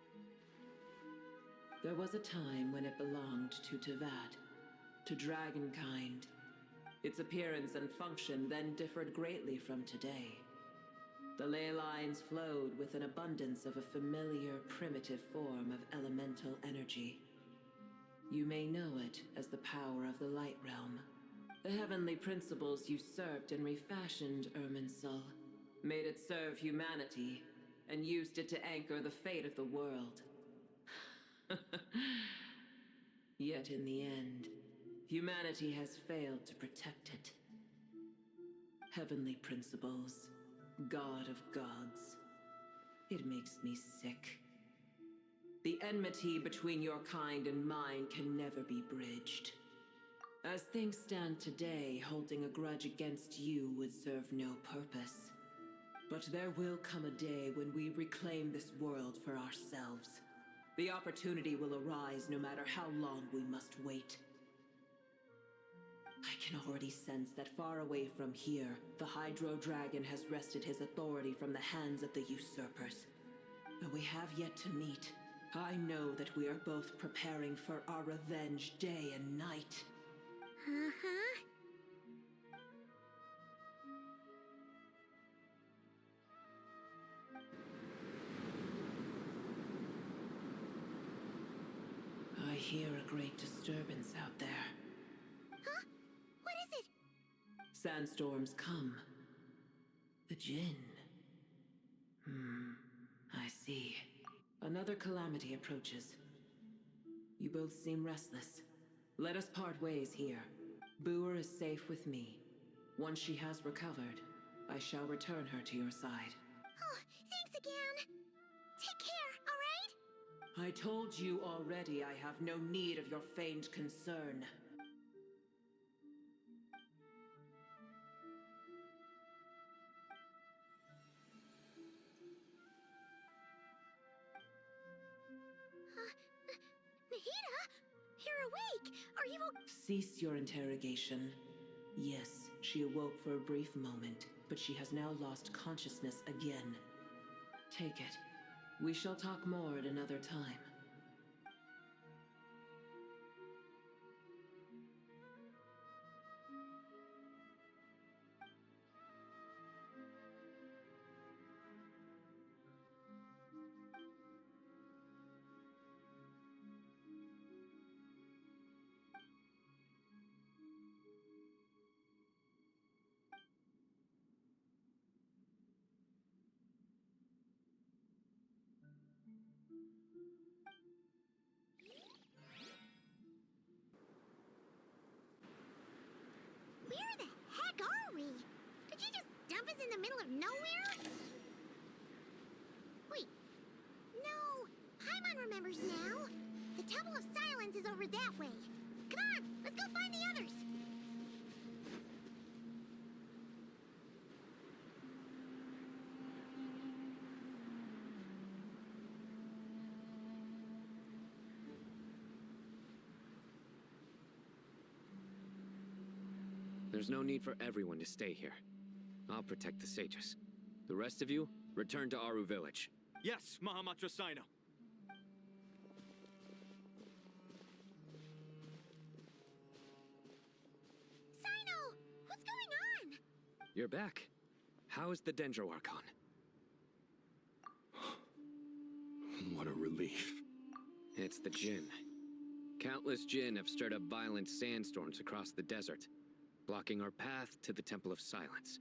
There was a time when it belonged to Teyvat, to dragonkind. Its appearance and function then differed greatly from today. The ley lines flowed with an abundance of a familiar, primitive form of elemental energy. You may know it as the power of the Light Realm. The heavenly principles usurped and refashioned Irminsul, made it serve humanity, and used it to anchor the fate of the world. Yet in the end, humanity has failed to protect it. Heavenly principles, God of gods. It makes me sick. The enmity between your kind and mine can never be bridged. As things stand today, holding a grudge against you would serve no purpose. But there will come a day when we reclaim this world for ourselves. The opportunity will arise no matter how long we must wait. I can already sense that far away from here, the Hydro Dragon has wrested his authority from the hands of the usurpers. But we have yet to meet. I know that we are both preparing for our revenge day and night. Uh-huh. I hear a great disturbance out there. Huh? What is it? Sandstorms come. The Jinn. I see. Another calamity approaches. You both seem restless. Let us part ways here. Boor is safe with me. Once she has recovered, I shall return her to your side. Oh, thanks again. Take care, all right? I told you already I have no need of your feigned concern. Nahida? You're awake! Are you Cease your interrogation. Yes, she awoke for a brief moment, but she has now lost consciousness again. Take it. We shall talk more at another time. Where the heck are we? Did you just dump us in the middle of nowhere? Wait. No. Paimon remembers now. The Temple of Silence is over that way. Come on, let's go find the others. There's no need for everyone to stay here. I'll protect the sages. The rest of you, return to Aru village. Yes, Mahamatra Sino. Sino! What's going on? You're back. How is the Dendro Archon? What a relief. It's the Jinn. Countless Jinn have stirred up violent sandstorms across the desert, blocking our path to the Temple of Silence.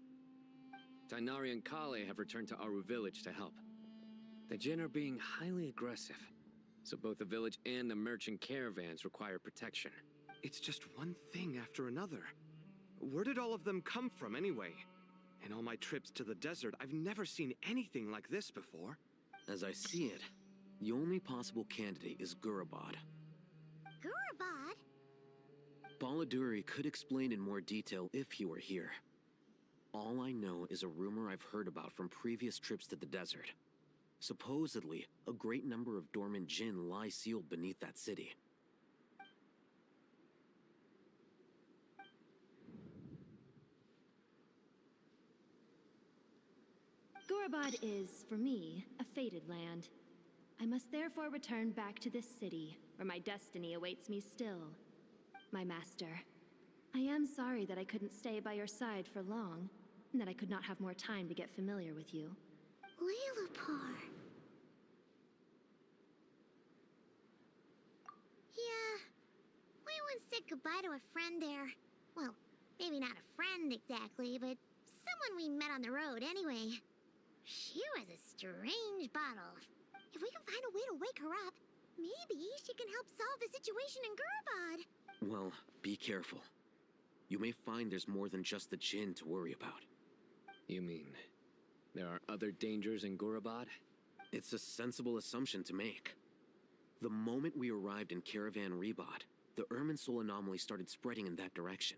Tighnari and Collei have returned to Aru village to help. The Jinn are being highly aggressive, so both the village and the merchant caravans require protection. It's just one thing after another. Where did all of them come from anyway? In all my trips to the desert, I've never seen anything like this before. As I see it, the only possible candidate is Gurabad. Gurabad? Baladuri could explain in more detail if he were here. All I know is a rumor I've heard about from previous trips to the desert. Supposedly, a great number of dormant Jinn lie sealed beneath that city. Gurabad is, for me, a fated land. I must therefore return back to this city, where my destiny awaits me still. My master, I am sorry that I couldn't stay by your side for long, and that I could not have more time to get familiar with you. Leilapar. Yeah, we once said goodbye to a friend there. Well, maybe not a friend exactly, but someone we met on the road anyway. She was a strange bottle. If we can find a way to wake her up, maybe she can help solve the situation in Gurabad. Well, be careful. You may find there's more than just the Jinn to worry about. You mean, there are other dangers in Gurabad? It's a sensible assumption to make. The moment we arrived in Caravan Rebod, the Irminsul anomaly started spreading in that direction.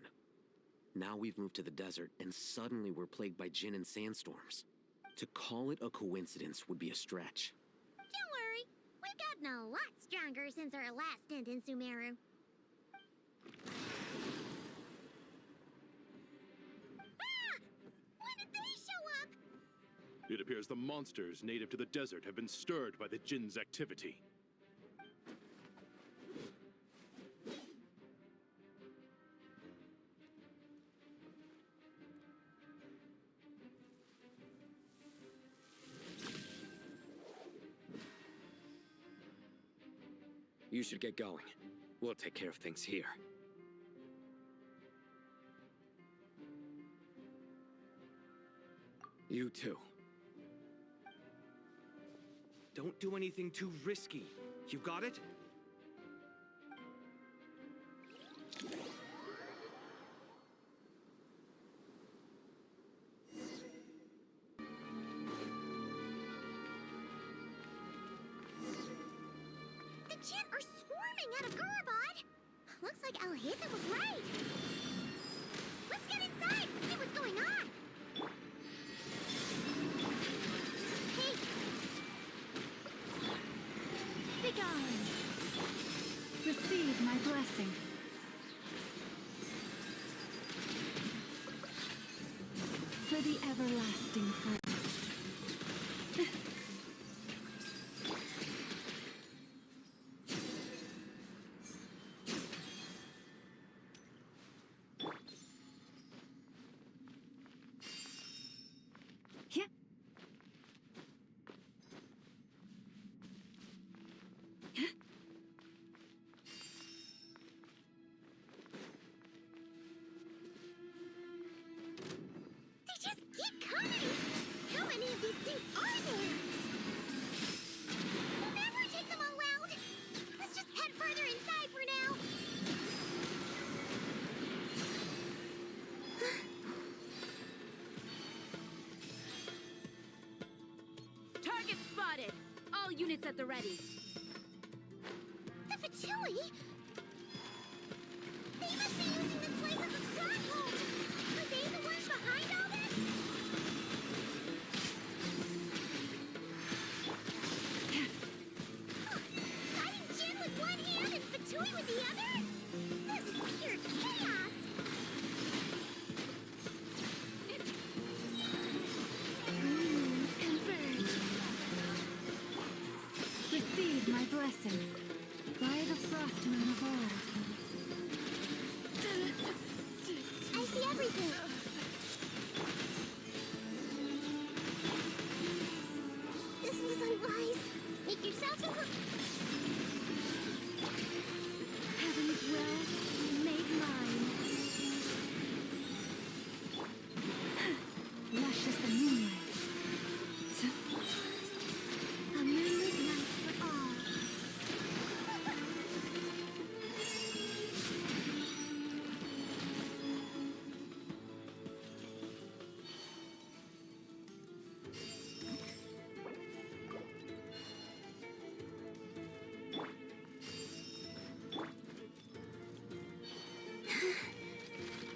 Now we've moved to the desert, and suddenly we're plagued by Jinn and sandstorms. To call it a coincidence would be a stretch. Don't worry, we've gotten a lot stronger since our last stint in Sumeru. Ah! When did they show up? It appears the monsters native to the desert have been stirred by the Jinn's activity. You should get going. We'll take care of things here. You too. Don't do anything too risky. You got it? The Jinn are swarming out of Gurabad! Looks like Alhaitha was right! Let's get inside and see what's going on! Hey! Begone! Receive my blessing. For the everlasting friend. They just keep coming! units at the ready. The Fatui? They must be using this place as a stronghold! Are they the ones behind all this? Fighting Jin with one hand and Fatui with the other? This is pure chaos! Converge. Receive my blessing. By the frost moon of old. I see everything. This is unwise. Make yourself some... Heaven's will made mine. Lush as the moonlight. A moonlit night for all.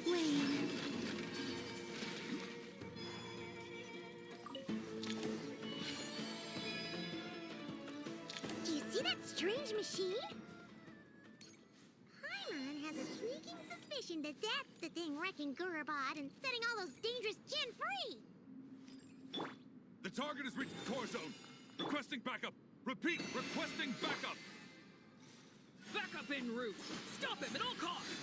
Wayne. Do you see that strange machine? Paimon has a sneaking suspicion that that's the thing wrecking Gurubad and setting all those dangerous Jinn free. The target has reached the core zone. Requesting backup. Repeat, requesting backup. Backup en route! Stop him at all costs!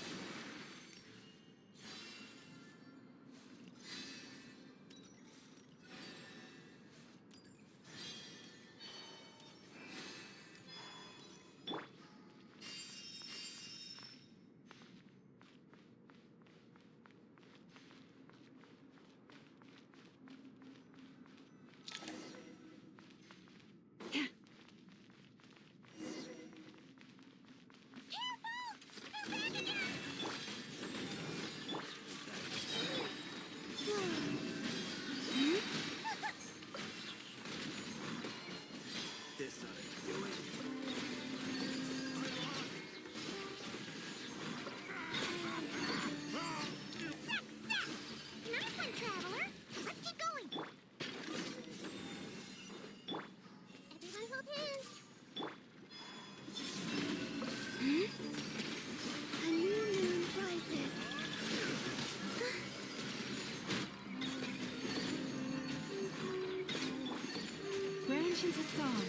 This ought to do it. Success! Nice one, Traveler. Let's keep going. Everyone hold hands. A new moon rises. Branch into song.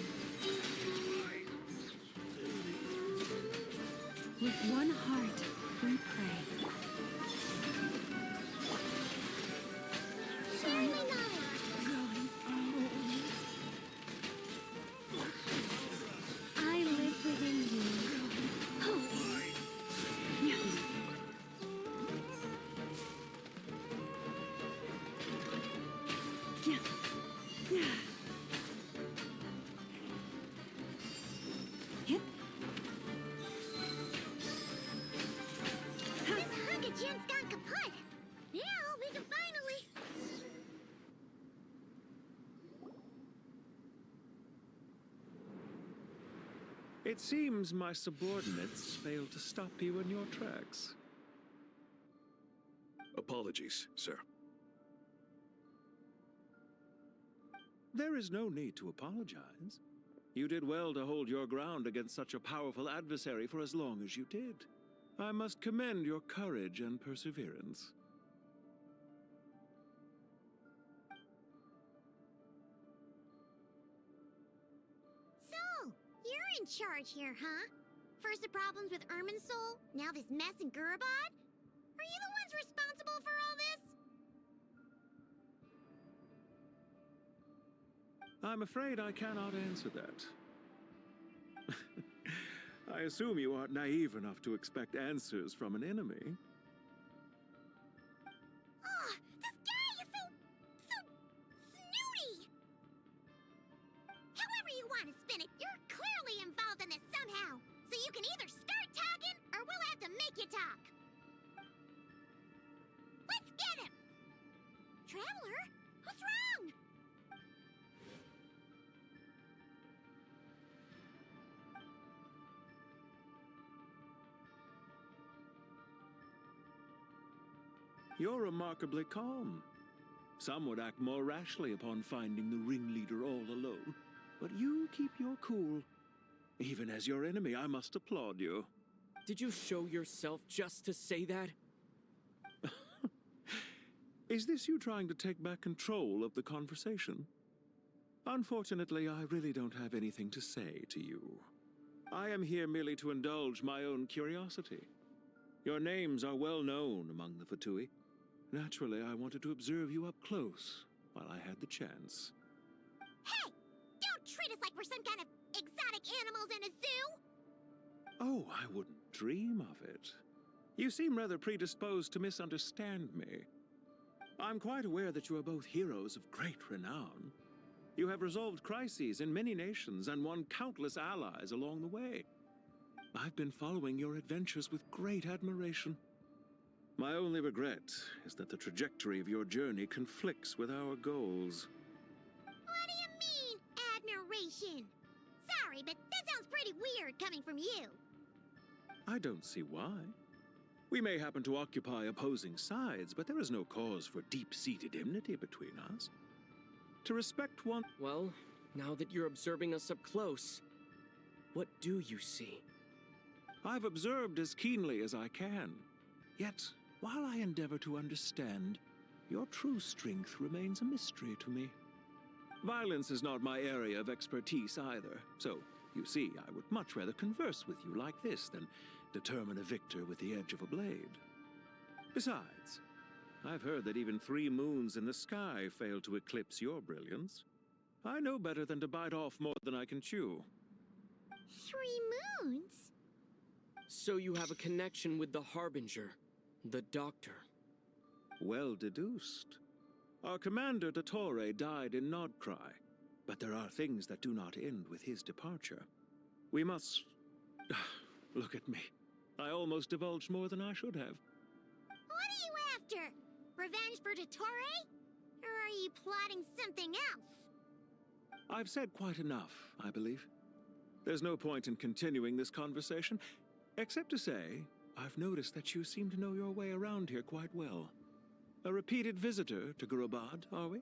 With one heart, we pray. Shine my knowledge. I live within you. Oh. Yeah. Yeah. Yeah. Hip. This hunk of Jin's gone kaput. Now we can finally... It seems my subordinates failed to stop you in your tracks. Apologies, sir. There is no need to apologize. You did well to hold your ground against such a powerful adversary for as long as you did. I must commend your courage and perseverance. So, you're in charge here, huh? First the problems with Irminsul, now this mess in Gurubad? Are you the ones responsible for all this? I'm afraid I cannot answer that. I assume you aren't naive enough to expect answers from an enemy. Oh, this guy is so snooty! However you want to spin it, you're clearly involved in this somehow. So you can either start talking, or we'll have to make you talk. Let's get him! Traveler, what's wrong? You're remarkably calm. Some would act more rashly upon finding the ringleader all alone. But you keep your cool. Even as your enemy, I must applaud you. Did you show yourself just to say that? Is this you trying to take back control of the conversation? Unfortunately, I really don't have anything to say to you. I am here merely to indulge my own curiosity. Your names are well known among the Fatui. Naturally, I wanted to observe you up close while I had the chance. Hey! Don't treat us like we're some kind of exotic animals in a zoo! Oh, I wouldn't dream of it. You seem rather predisposed to misunderstand me. I'm quite aware that you are both heroes of great renown. You have resolved crises in many nations and won countless allies along the way. I've been following your adventures with great admiration. My only regret is that the trajectory of your journey conflicts with our goals. What do you mean, admiration? Sorry, but that sounds pretty weird coming from you. I don't see why. We may happen to occupy opposing sides, but there is no cause for deep-seated enmity between us. To respect one... Well, now that you're observing us up close, what do you see? I've observed as keenly as I can. Yet, while I endeavor to understand, your true strength remains a mystery to me. Violence is not my area of expertise either, so, you see, I would much rather converse with you like this than determine a victor with the edge of a blade. Besides, I've heard that even 3 moons in the sky fail to eclipse your brilliance. I know better than to bite off more than I can chew. 3 moons? So you have a connection with the Harbinger, the Doctor. Well deduced. Our commander, Dottore, died in Nodcry, but there are things that do not end with his departure. We must... Look at me. I almost divulged more than I should have. What are you after? Revenge for Dottore? Or are you plotting something else? I've said quite enough, I believe. There's no point in continuing this conversation, except to say, I've noticed that you seem to know your way around here quite well. A repeated visitor to Gurubad, are we?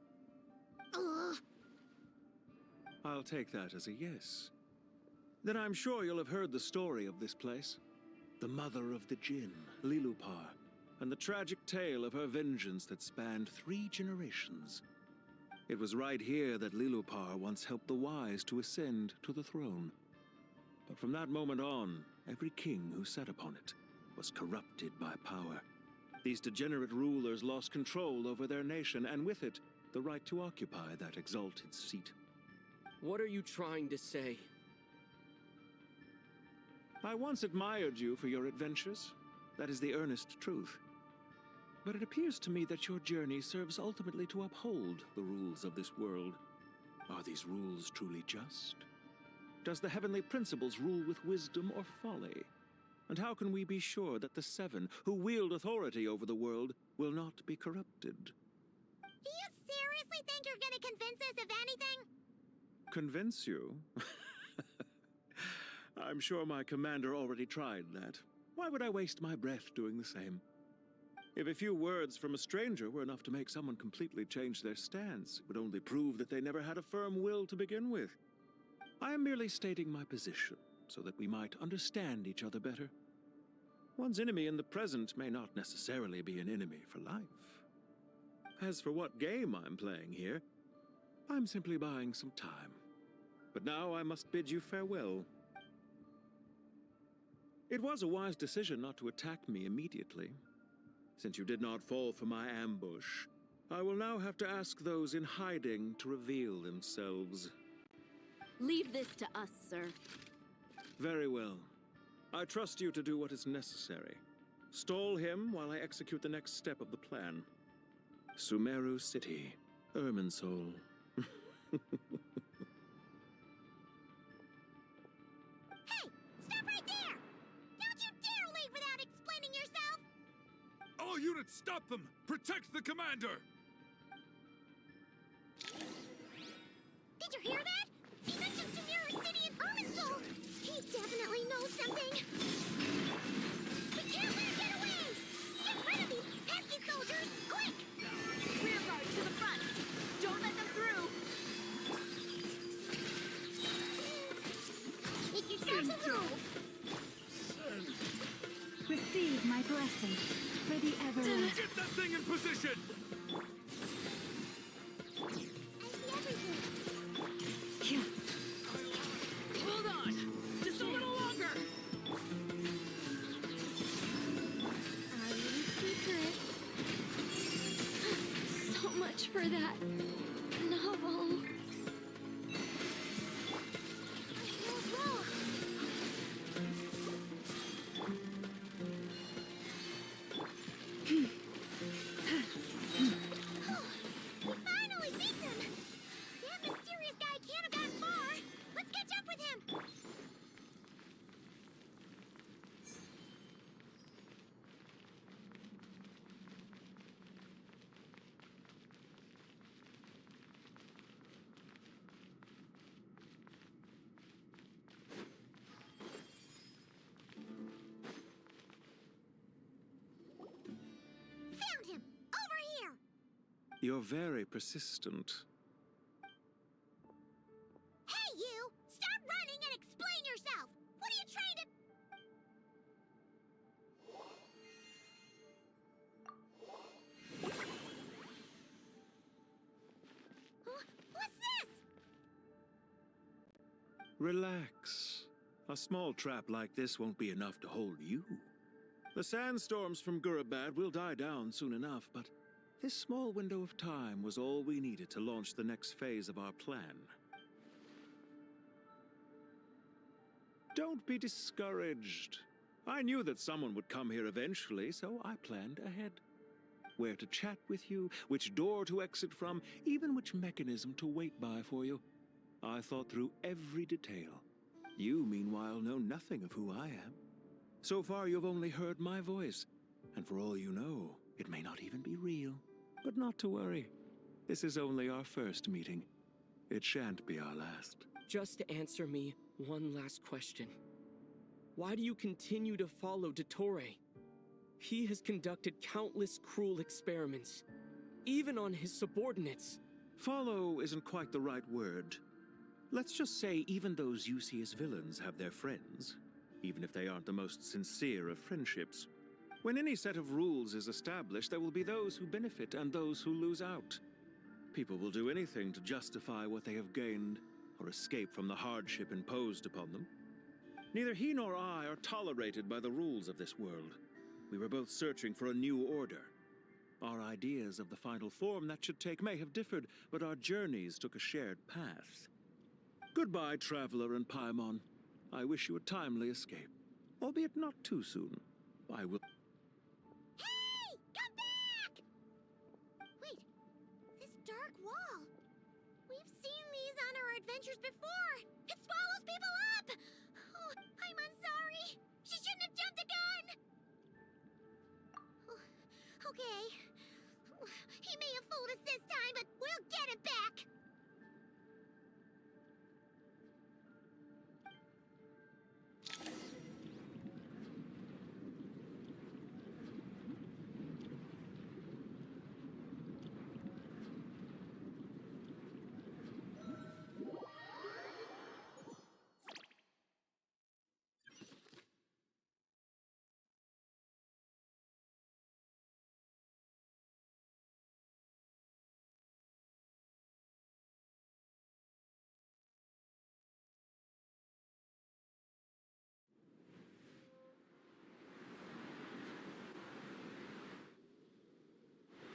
Ugh. I'll take that as a yes. Then I'm sure you'll have heard the story of this place. The mother of the Jinn, Lilupar, and the tragic tale of her vengeance that spanned 3 generations. It was right here that Lilupar once helped the wise to ascend to the throne. But from that moment on, every king who sat upon it was corrupted by power. These degenerate rulers lost control over their nation, and with it, the right to occupy that exalted seat. What are you trying to say? I once admired you for your adventures. That is the earnest truth. But it appears to me that your journey serves ultimately to uphold the rules of this world. Are these rules truly just? Does the heavenly principles rule with wisdom or folly? And how can we be sure that the 7 who wield authority over the world will not be corrupted? Do you seriously think you're gonna convince us of anything? Convince you? I'm sure my commander already tried that. Why would I waste my breath doing the same? If a few words from a stranger were enough to make someone completely change their stance, it would only prove that they never had a firm will to begin with. I am merely stating my position, so that we might understand each other better. One's enemy in the present may not necessarily be an enemy for life. As for what game I'm playing here, I'm simply buying some time. But now I must bid you farewell. It was a wise decision not to attack me immediately. Since you did not fall for my ambush, I will now have to ask those in hiding to reveal themselves. Leave this to us, sir. Very well. I trust you to do what is necessary. Stall him while I execute the next step of the plan. Sumeru City, Irminsul. Hey! Stop right there! Don't you dare leave without explaining yourself! All units, stop them! Protect the commander! Did you hear that? He mentioned Sumeru City and Irminsul! He definitely knows something! We can't let him get away! Get rid of these pesky soldiers! my blessing for the everlasting. Get that thing in position! Yeah. Hold on! Just a little longer! Our little secret. So much for that novel. You're very persistent. Hey, you! Stop running and explain yourself! What are you trying to... What's this? Relax. A small trap like this won't be enough to hold you. The sandstorms from Gurabad will die down soon enough, but this small window of time was all we needed to launch the next phase of our plan. Don't be discouraged. I knew that someone would come here eventually, so I planned ahead. Where to chat with you, which door to exit from, even which mechanism to wait by for you. I thought through every detail. You, meanwhile, know nothing of who I am. So far, you've only heard my voice, and for all you know, it may not even be real. But not to worry. This is only our first meeting. It shan't be our last. Just answer me one last question. Why do you continue to follow Dottore? He has conducted countless cruel experiments, even on his subordinates. Follow isn't quite the right word. Let's just say even those you see as villains have their friends, even if they aren't the most sincere of friendships. When any set of rules is established, there will be those who benefit and those who lose out. People will do anything to justify what they have gained or escape from the hardship imposed upon them. Neither he nor I are tolerated by the rules of this world. We were both searching for a new order. Our ideas of the final form that should take may have differed, but our journeys took a shared path. Goodbye, Traveler and Paimon. I wish you a timely escape, albeit not too soon. I will... Hey! Come back! Wait, this dark wall. We've seen these on our adventures before. It swallows people up! Oh, Paimon's sorry. She shouldn't have jumped the gun! Oh, okay. He may have fooled us this time, but we'll get him back!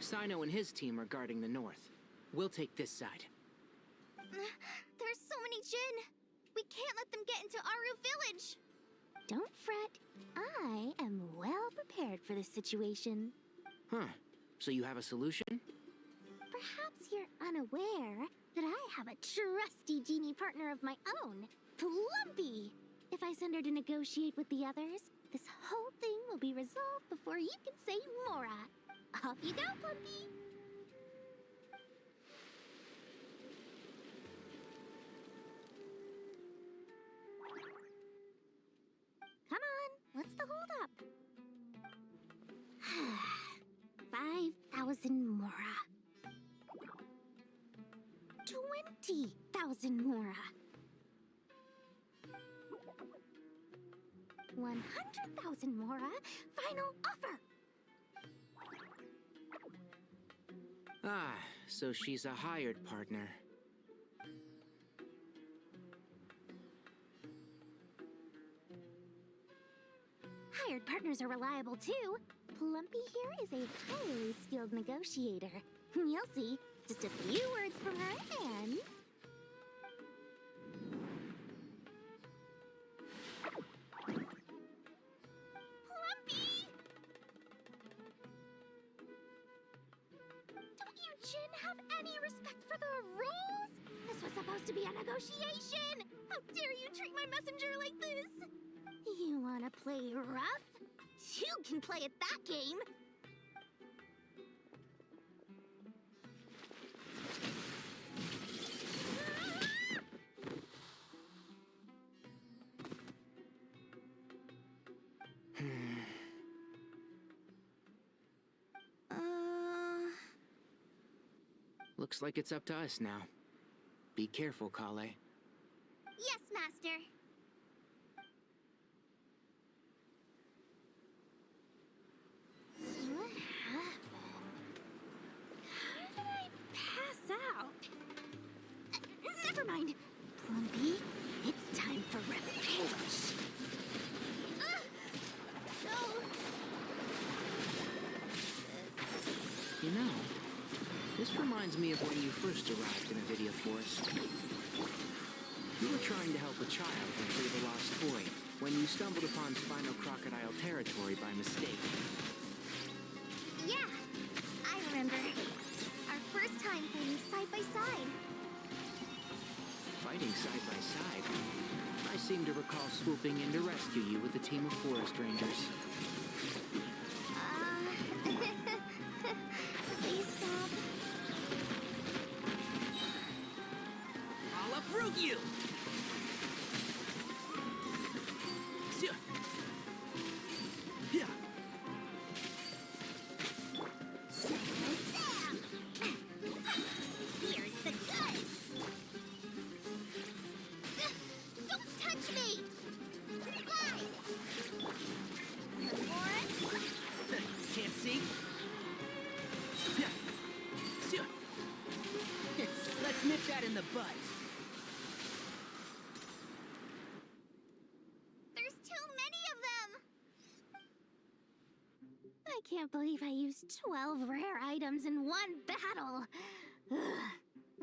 Sino and his team are guarding the north. We'll take this side. There's so many Jin. We can't let them get into Aru village. Don't fret. I am well prepared for this situation. Huh. So you have a solution? Perhaps you're unaware that I have a trusty genie partner of my own, Plumpy. If I send her to negotiate with the others, this whole thing will be resolved before you can say Mora. Off you go, Plumpy! Come on, what's the holdup? 5,000 Mora. 20,000 Mora. 100,000 Mora. Final offer. Ah, so she's a hired partner. Hired partners are reliable too. Plumpy here is a highly skilled negotiator. You'll see. Just a few words from her and... Plumpy! Don't you, Jin, have any respect for the rules? This was supposed to be a negotiation! How dare you treat my messenger like this? You wanna play rough? You can play at that game! Looks like it's up to us now. Be careful, Collei. Yes, Master. What happened? How did I pass out? Never mind. Plumpy, it's time for revenge. No. You know, this reminds me of when you first arrived in a video forest. You were trying to help a child retrieve a lost toy when you stumbled upon Spino Crocodile territory by mistake. Yeah, I remember. Our first time fighting side by side. Fighting side by side? I seem to recall swooping in to rescue you with a team of forest rangers. Please stop. I'll uproot you! Yeah. Here's the goods! Don't touch me! Fly! Can't see? Let's nip that in the bud. There's too many of them! I can't believe I used 12 rare items in one battle. Ugh.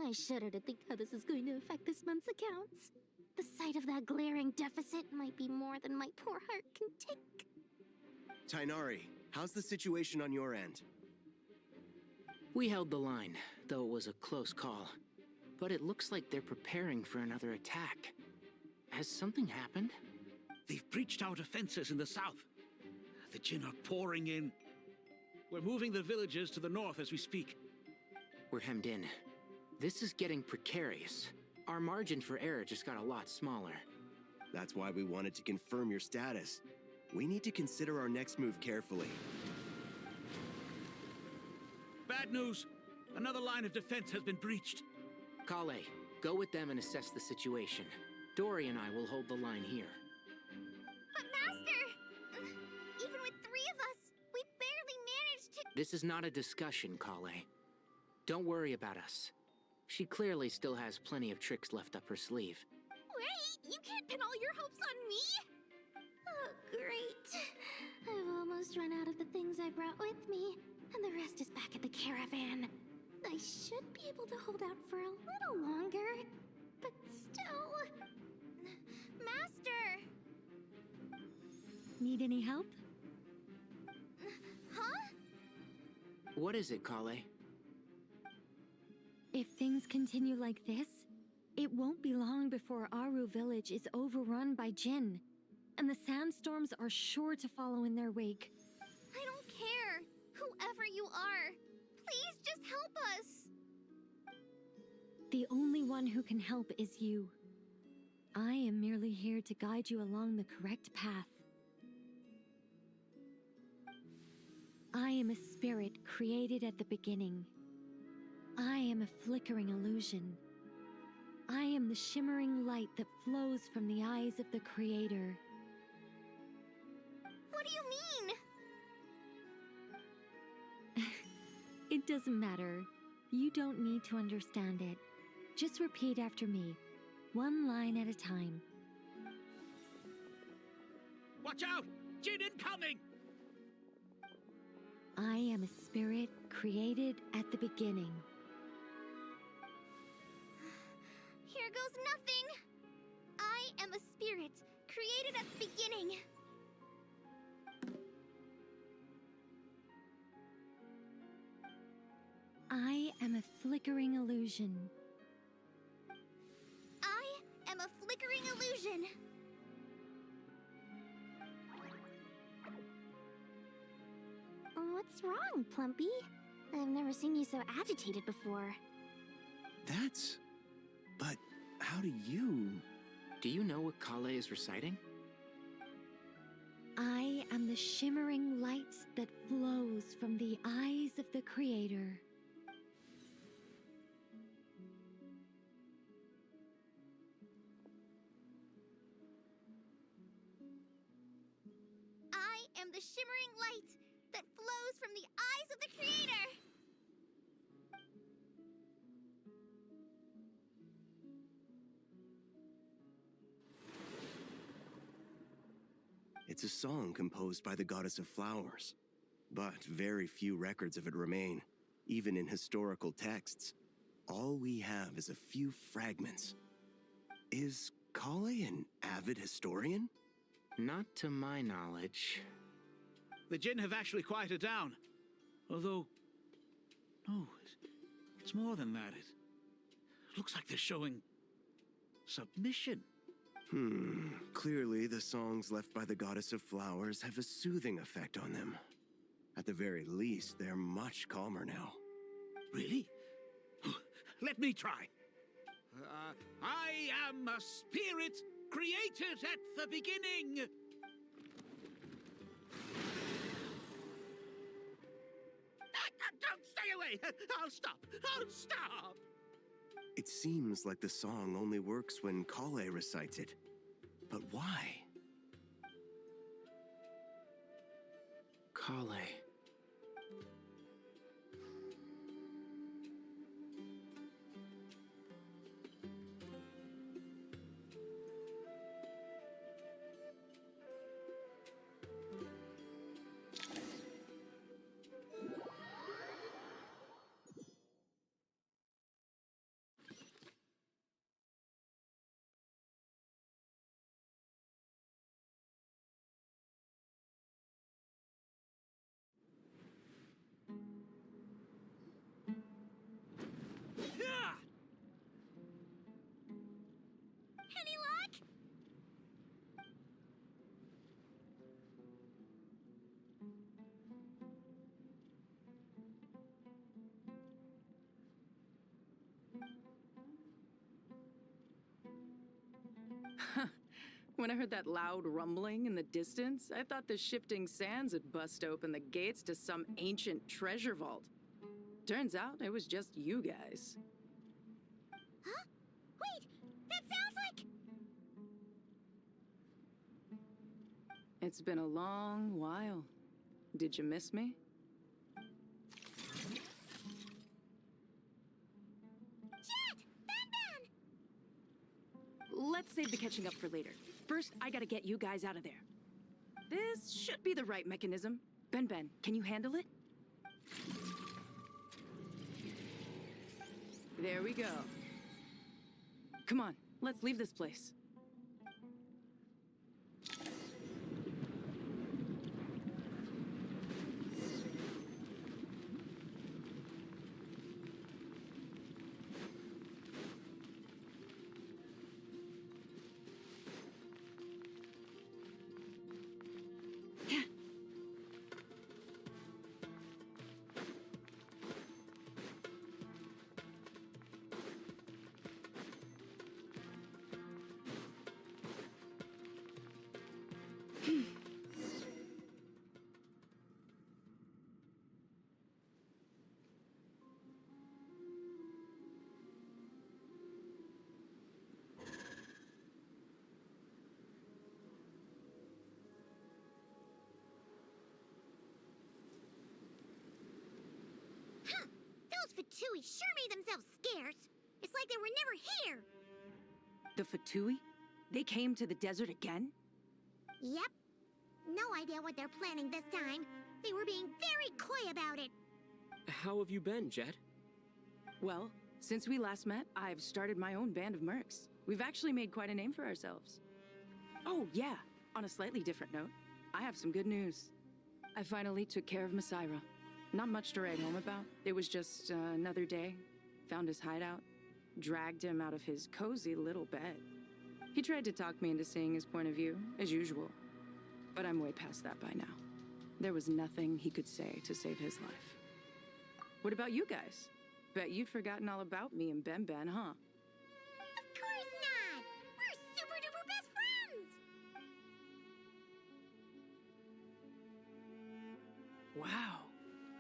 I shudder to think how this is going to affect this month's accounts. The sight of that glaring deficit might be more than my poor heart can take. Tainari, how's the situation on your end? We held the line, though it was a close call. But it looks like they're preparing for another attack. Has something happened? They've breached our defenses in the south. The Jin are pouring in. We're moving the villagers to the north as we speak. We're hemmed in. This is getting precarious. Our margin for error just got a lot smaller. That's why we wanted to confirm your status. We need to consider our next move carefully. Bad news! Another line of defense has been breached. Collei, go with them and assess the situation. Dory and I will hold the line here. But Master! Even with 3 of us, we barely managed to— This is not a discussion, Collei. Don't worry about us. She clearly still has plenty of tricks left up her sleeve. Wait, you can't pin all your hopes on me? Oh, great. I've almost run out of the things I brought with me, and the rest is back at the caravan. I should be able to hold out for a little longer, but still... Master! Need any help? Huh? What is it, Collei? If things continue like this, it won't be long before Aru village is overrun by Jin, and the sandstorms are sure to follow in their wake. I don't care. Whoever you are, please just help us. The only one who can help is you. I am merely here to guide you along the correct path. I am a spirit created at the beginning. I am a flickering illusion. I am the shimmering light that flows from the eyes of the Creator. What do you mean? It doesn't matter. You don't need to understand it. Just repeat after me, one line at a time. Watch out! Jin incoming! I am a spirit created at the beginning. Here goes nothing! I am a spirit, created at the beginning. I am a flickering illusion. I am a flickering illusion. What's wrong, Plumpy? I've never seen you so agitated before. But how do you... Do you know what Collei is reciting? I am the shimmering light that flows from the eyes of the Creator. I am the shimmering light that flows from the eyes of the Creator! It's a song composed by the goddess of flowers, but very few records of it remain, even in historical texts. All we have is a few fragments. Is Collei an avid historian? Not to my knowledge. The Jinn have actually quieted down. Although... No, it's more than that. It looks like they're showing... submission. Clearly the songs left by the goddess of flowers have a soothing effect on them. At the very least, they're much calmer now. Really? Let me try. I am a spirit created at the beginning. Don't stay away! I'll stop! I'll stop! It seems like the song only works when Collei recites it. But why? Collei. Any luck? When I heard that loud rumbling in the distance, I thought the shifting sands had bust open the gates to some ancient treasure vault. Turns out it was just you guys. Huh? Wait, that sounds like... It's been a long while. Did you miss me? Jet! Ben! Let's save the catching up for later. First, I gotta get you guys out of there. This should be the right mechanism. Ben, can you handle it? There we go. Come on, let's leave this place. Fatui sure made themselves scarce. It's like they were never here. The Fatui? They came to the desert again? Yep. No idea what they're planning this time. They were being very coy about it. How have you been, Jet? Well, since we last met, I've started my own band of mercs. We've actually made quite a name for ourselves. Oh, yeah. On a slightly different note, I have some good news. I finally took care of Masaira. Not much to write home about. It was just another day. Found his hideout. Dragged him out of his cozy little bed. He tried to talk me into seeing his point of view, as usual. But I'm way past that by now. There was nothing he could say to save his life. What about you guys? Bet you'd forgotten all about me and Ben, huh? Of course not! We're super duper best friends! Wow.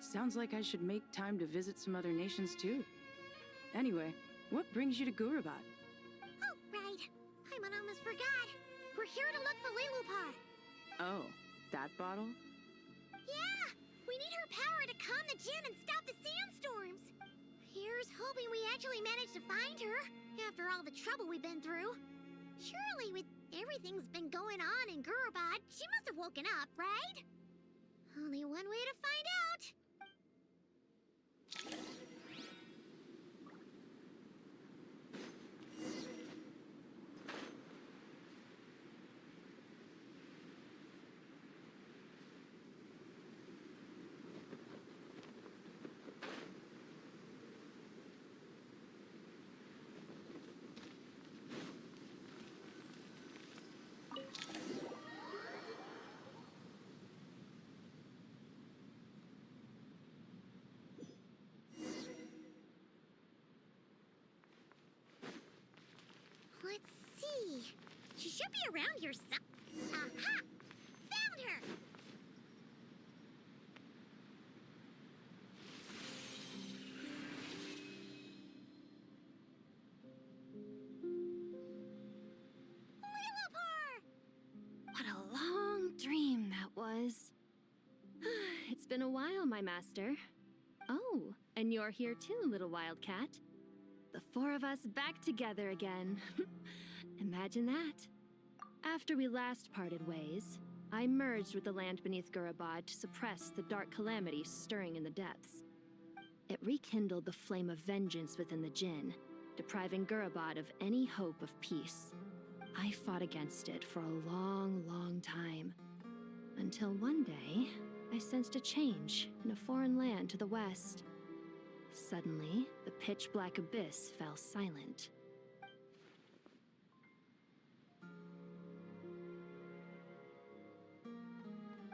Sounds like I should make time to visit some other nations too. Anyway, what brings you to Gurabad? Oh, right. I almost forgot. We're here to look for Lilupar. Oh, that bottle? Yeah! We need her power to calm the Jinn and stop the sandstorms. Here's hoping we actually manage to find her, after all the trouble we've been through. Surely, with everything's been going on in Gurabad, she must have woken up, right? Only one way to find out. Let's see. She should be around here Aha! Found her! Lilupar! What a long dream that was. It's been a while, my master. Oh, and you're here too, little wildcat. The four of us back together again. Imagine that. After we last parted ways, I merged with the land beneath Gurabad to suppress the dark calamity stirring in the depths. It rekindled the flame of vengeance within the Jinn, depriving Gurabad of any hope of peace. I fought against it for a long, long time. Until one day, I sensed a change in a foreign land to the west. Suddenly, the pitch-black abyss fell silent.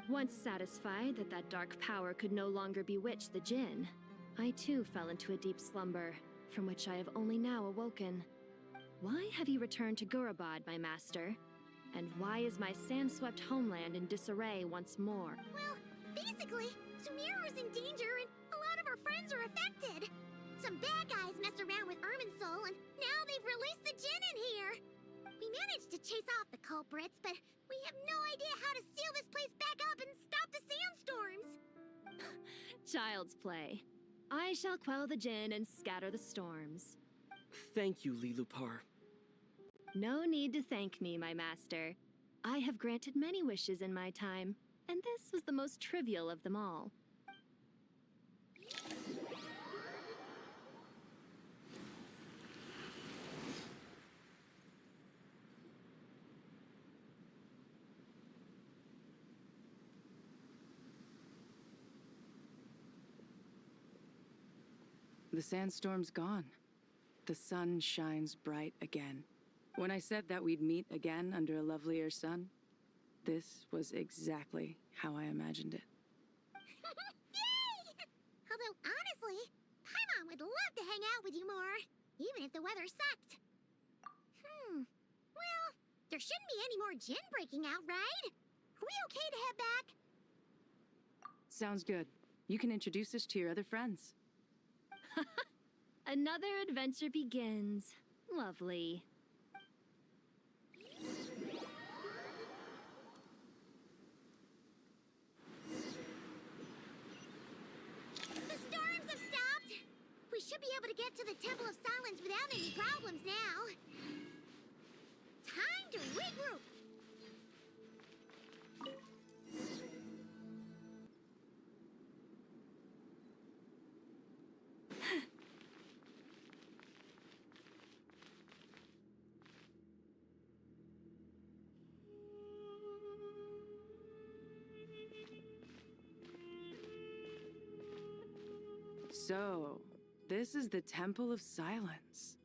Once satisfied that that dark power could no longer bewitch the Jinn, I too fell into a deep slumber, from which I have only now awoken. Why have you returned to Gurabad, my master? And why is my sand-swept homeland in disarray once more? Well, basically, Sumeru's in danger and a lot of our friends are affected. Some bad guys messed around with Irminsul and now they've released the Jinn in here. We managed to chase off the culprits, but we have no idea how to seal this place back up and stop the sandstorms. Child's play. I shall quell the Jinn and scatter the storms. Thank you, Lilupar. No need to thank me, my master. I have granted many wishes in my time, and this was the most trivial of them all. The sandstorm's gone. The sun shines bright again. When I said that we'd meet again under a lovelier sun, this was exactly how I imagined it. Yay! Although, honestly, Paimon would love to hang out with you more, even if the weather sucked. Well, there shouldn't be any more Jinn breaking out, right? Are we okay to head back? Sounds good. You can introduce us to your other friends. Another adventure begins. Lovely. The storms have stopped! We should be able able to get to the Temple of Silence without any problems now. Time to regroup. So, this is the Temple of Silence.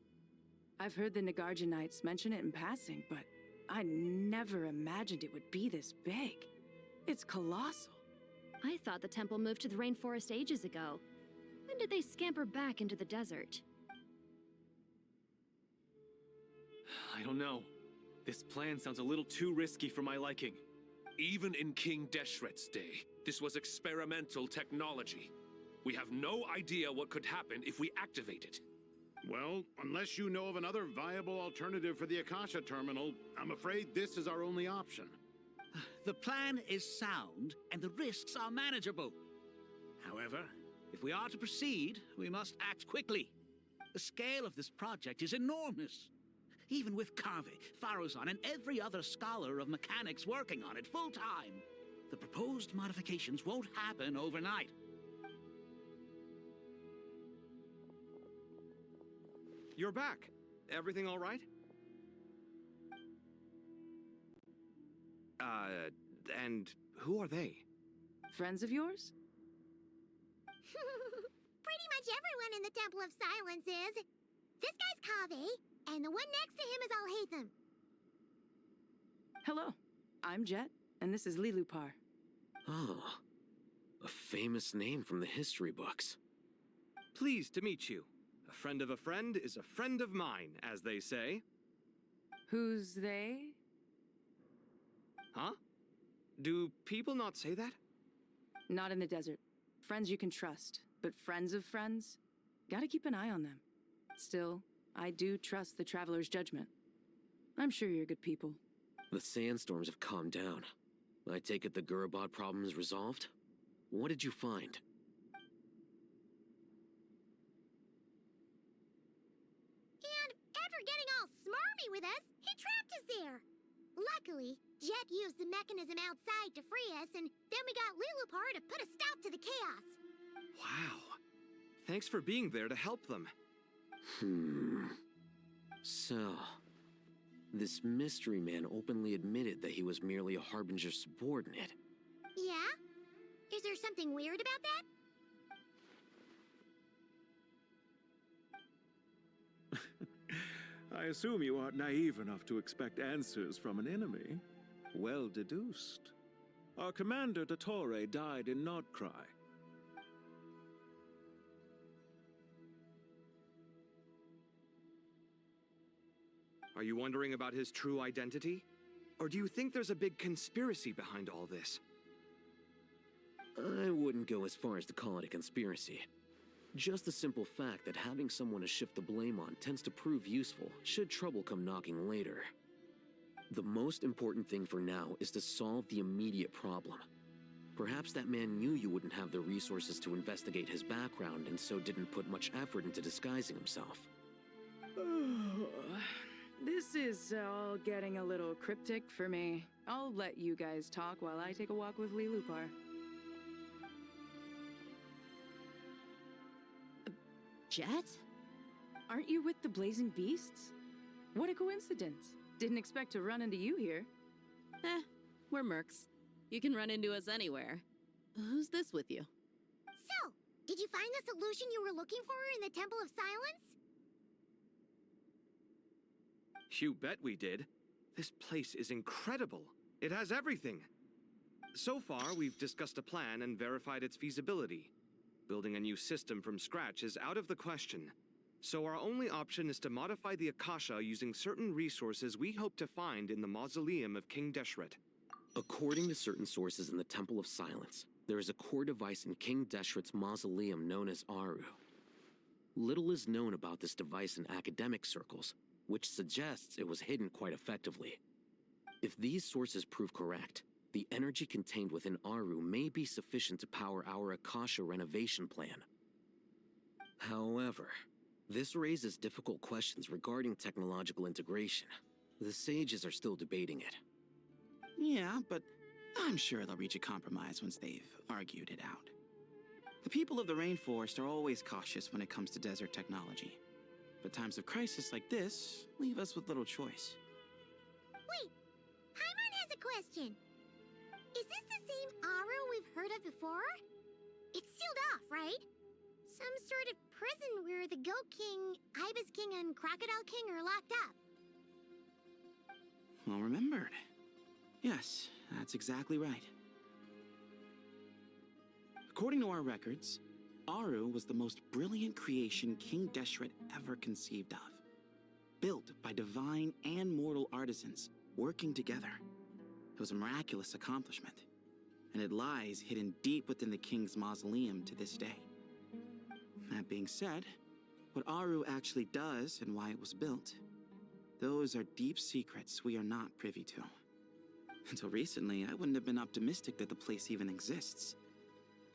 I've heard the Nagarjanites mention it in passing, but I never imagined it would be this big. It's colossal. I thought the temple moved to the rainforest ages ago. When did they scamper back into the desert? I don't know. This plan sounds a little too risky for my liking. Even in King Deshret's day, this was experimental technology. We have no idea what could happen if we activate it. Well, unless you know of another viable alternative for the Akasha terminal, I'm afraid this is our only option. The plan is sound, and the risks are manageable. However, if we are to proceed, we must act quickly. The scale of this project is enormous. Even with Kaveh, Faruzan, and every other scholar of mechanics working on it full-time, the proposed modifications won't happen overnight. You're back. Everything all right? And who are they? Friends of yours? Pretty much everyone in the Temple of Silence is. This guy's Kaveh, and the one next to him is Alhaitham. Hello, I'm Jet, and this is Lilupar. Oh, a famous name from the history books. Pleased to meet you. A friend of a friend is a friend of mine, as they say. Who's they? Huh? Do people not say that? Not in the desert. Friends you can trust, but friends of friends? Gotta keep an eye on them. Still, I do trust the Traveler's judgment. I'm sure you're good people. The sandstorms have calmed down. I take it the Gurabad problem is resolved? What did you find? And after getting all smarmy with us, he trapped us there. Luckily, Jet used the mechanism outside to free us, and then we got Lilupar to put a stop to the chaos. Wow. Thanks for being there to help them. So, this mystery man openly admitted that he was merely a Harbinger subordinate. Yeah? Is there something weird about that? I assume you aren't naive enough to expect answers from an enemy. Well deduced. Our commander, Dottore, died in Nordcry. Are you wondering about his true identity? Or do you think there's a big conspiracy behind all this? I wouldn't go as far as to call it a conspiracy. Just the simple fact that having someone to shift the blame on tends to prove useful should trouble come knocking later. The most important thing for now is to solve the immediate problem. Perhaps that man knew you wouldn't have the resources to investigate his background and so didn't put much effort into disguising himself. This is all getting a little cryptic for me. I'll let you guys talk while I take a walk with Lilupar. Jet? Aren't you with the Blazing Beasts? What a coincidence. Didn't expect to run into you here. We're mercs. You can run into us anywhere. Who's this with you? So, did you find the solution you were looking for in the Temple of Silence? You bet we did. This place is incredible. It has everything. So far, we've discussed a plan and verified its feasibility. Building a new system from scratch is out of the question. So our only option is to modify the Akasha using certain resources we hope to find in the mausoleum of King Deshret. According to certain sources in the Temple of Silence, there is a core device in King Deshret's mausoleum known as Aru. Little is known about this device in academic circles, which suggests it was hidden quite effectively. If these sources prove correct, the energy contained within Aru may be sufficient to power our Akasha renovation plan. However, This raises difficult questions regarding technological integration. The sages are still debating it. Yeah, but I'm sure they'll reach a compromise once they've argued it out. The people of the rainforest are always cautious when it comes to desert technology. But times of crisis like this leave us with little choice. Wait, Paimon has a question. Is this the same Aru we've heard of before? It's sealed off, right? Some sort of prison where the Goat King, Ibis King, and Crocodile King are locked up. Well remembered. Yes, that's exactly right. According to our records, Aru was the most brilliant creation King Deshret ever conceived of. Built by divine and mortal artisans working together. It was a miraculous accomplishment, and it lies hidden deep within the king's mausoleum to this day. That being said, what Aru actually does and why it was built, those are deep secrets we are not privy to. Until recently, I wouldn't have been optimistic that the place even exists.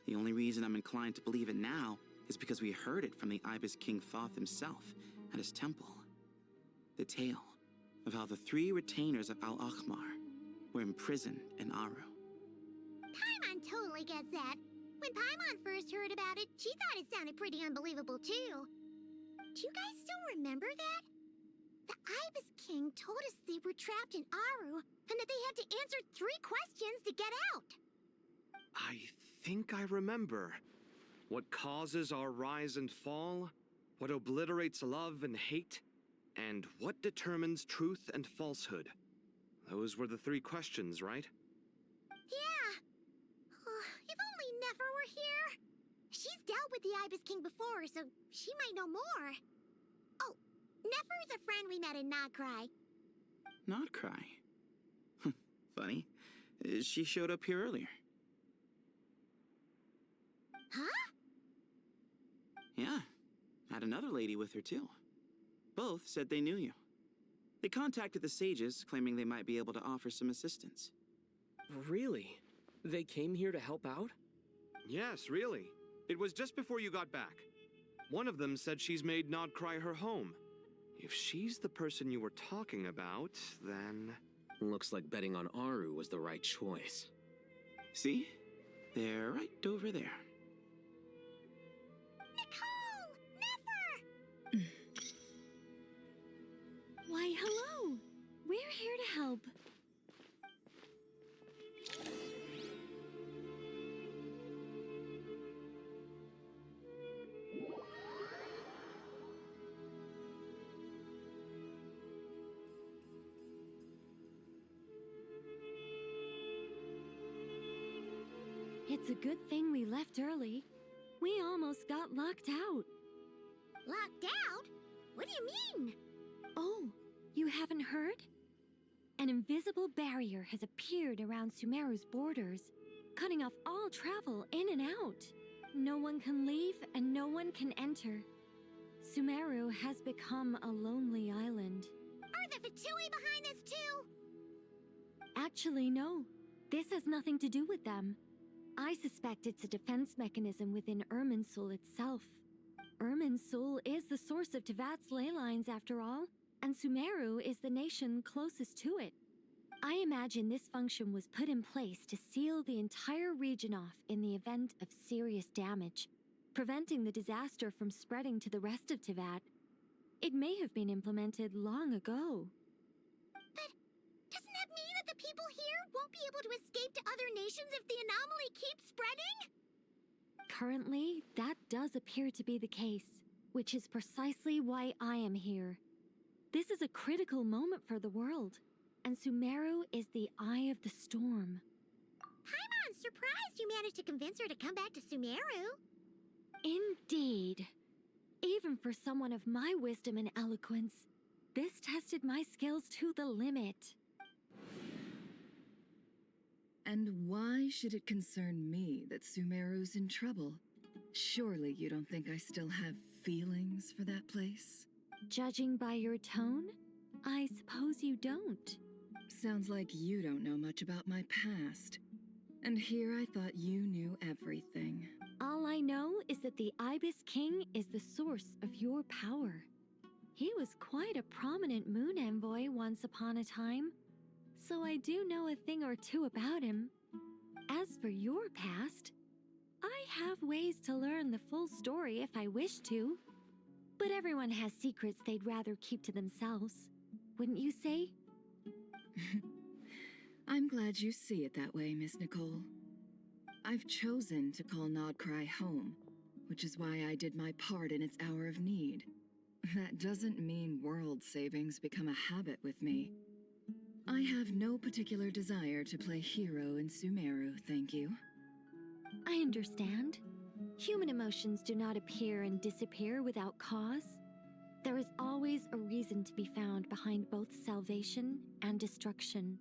The only reason I'm inclined to believe it now is because we heard it from the Ibis King Thoth himself at his temple. The tale of how the 3 retainers of Al-Akhmar were imprisoned in Aru. Paimon totally gets that. When Paimon first heard about it, she thought it sounded pretty unbelievable too. Do you guys still remember that? The Ibis King told us they were trapped in Aru and that they had to answer 3 questions to get out. I think I remember. What causes our rise and fall? What obliterates love and hate? And what determines truth and falsehood? Those were the 3 questions, right? Yeah. Oh, if only Nefer were here. She's dealt with the Ibis King before, so she might know more. Oh, Nefer's a friend we met in Notcry. Notcry? Funny. She showed up here earlier. Huh? Yeah. Had another lady with her too. Both said they knew you. They contacted the sages, claiming they might be able to offer some assistance. Really? They came here to help out? Yes, really. It was just before you got back. One of them said she's made Nodcry her home. If she's the person you were talking about, then... Looks like betting on Aru was the right choice. See? They're right over there. Nicole! Nefer! Why, hello! We're here to help. It's a good thing we left early. We almost got locked out. Locked out? What do you mean? Oh, you haven't heard? An invisible barrier has appeared around Sumeru's borders, cutting off all travel in and out. No one can leave and no one can enter. Sumeru has become a lonely island. Are the Fatui behind this too? Actually, no. This has nothing to do with them. I suspect it's a defense mechanism within Irminsul itself. Irminsul is the source of Teyvat's ley lines, after all, and Sumeru is the nation closest to it. I imagine this function was put in place to seal the entire region off in the event of serious damage, preventing the disaster from spreading to the rest of Teyvat. It may have been implemented long ago. But doesn't that mean that the people here won't be able to escape to other nations if the anomaly keeps spreading? Currently, that does appear to be the case, which is precisely why I am here. This is a critical moment for the world, and Sumeru is the eye of the storm. Paimon's surprised you managed to convince her to come back to Sumeru. Indeed. Even for someone of my wisdom and eloquence, this tested my skills to the limit. And why should it concern me that Sumeru's in trouble? Surely you don't think I still have feelings for that place? Judging by your tone, I suppose you don't. Sounds like you don't know much about my past. And here I thought you knew everything. All I know is that the Ibis King is the source of your power. He was quite a prominent moon envoy once upon a time, so I do know a thing or two about him. As for your past, I have ways to learn the full story if I wish to. But everyone has secrets they'd rather keep to themselves, wouldn't you say? I'm glad you see it that way, Miss Nicole. I've chosen to call Nodcry home, which is why I did my part in its hour of need. That doesn't mean world savings become a habit with me. I have no particular desire to play hero in Sumeru, thank you. I understand. Human emotions do not appear and disappear without cause. There is always a reason to be found behind both salvation and destruction.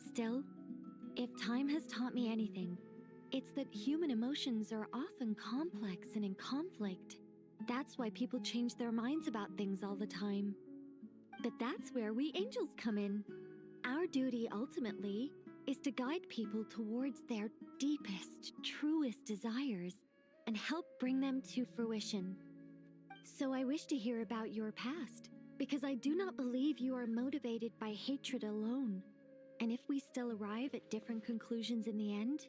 Still, if time has taught me anything, it's that human emotions are often complex and in conflict. That's why people change their minds about things all the time. But that's where we angels come in. Our duty, ultimately, is to guide people towards their deepest, truest desires and help bring them to fruition. So I wish to hear about your past, because I do not believe you are motivated by hatred alone. And if we still arrive at different conclusions in the end,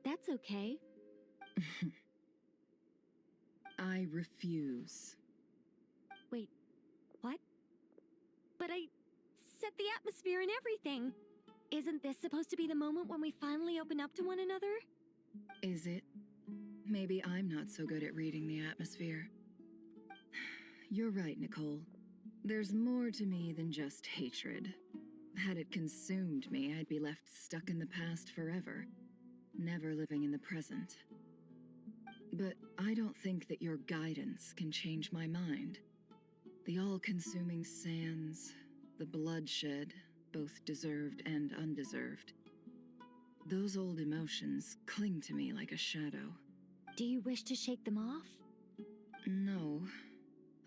that's okay. I refuse. Wait, what? But I set the atmosphere and everything. Isn't this supposed to be the moment when we finally open up to one another? Is it? Maybe I'm not so good at reading the atmosphere. You're right, Nicole. There's more to me than just hatred. Had it consumed me, I'd be left stuck in the past forever, never living in the present. But I don't think that your guidance can change my mind. The all-consuming sands, the bloodshed, both deserved and undeserved. Those old emotions cling to me like a shadow. Do you wish to shake them off? No.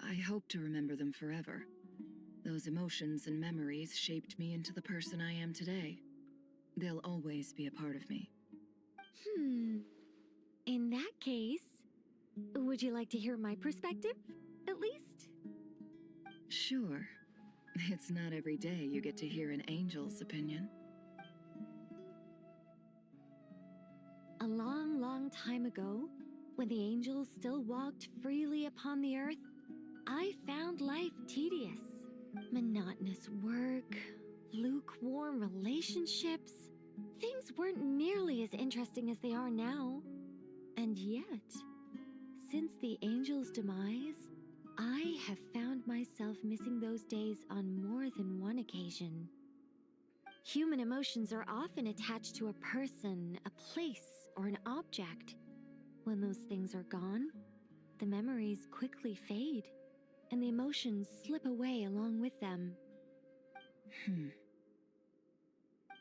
I hope to remember them forever. Those emotions and memories shaped me into the person I am today. They'll always be a part of me. In that case, would you like to hear my perspective, at least? Sure. It's not every day you get to hear an angel's opinion. A long, long time ago, when the angels still walked freely upon the earth, I found life tedious. Monotonous work, lukewarm relationships. Things weren't nearly as interesting as they are now. And yet, since the angel's demise, I have found myself missing those days on more than one occasion. Human emotions are often attached to a person, a place, or an object. When those things are gone, the memories quickly fade, and the emotions slip away along with them.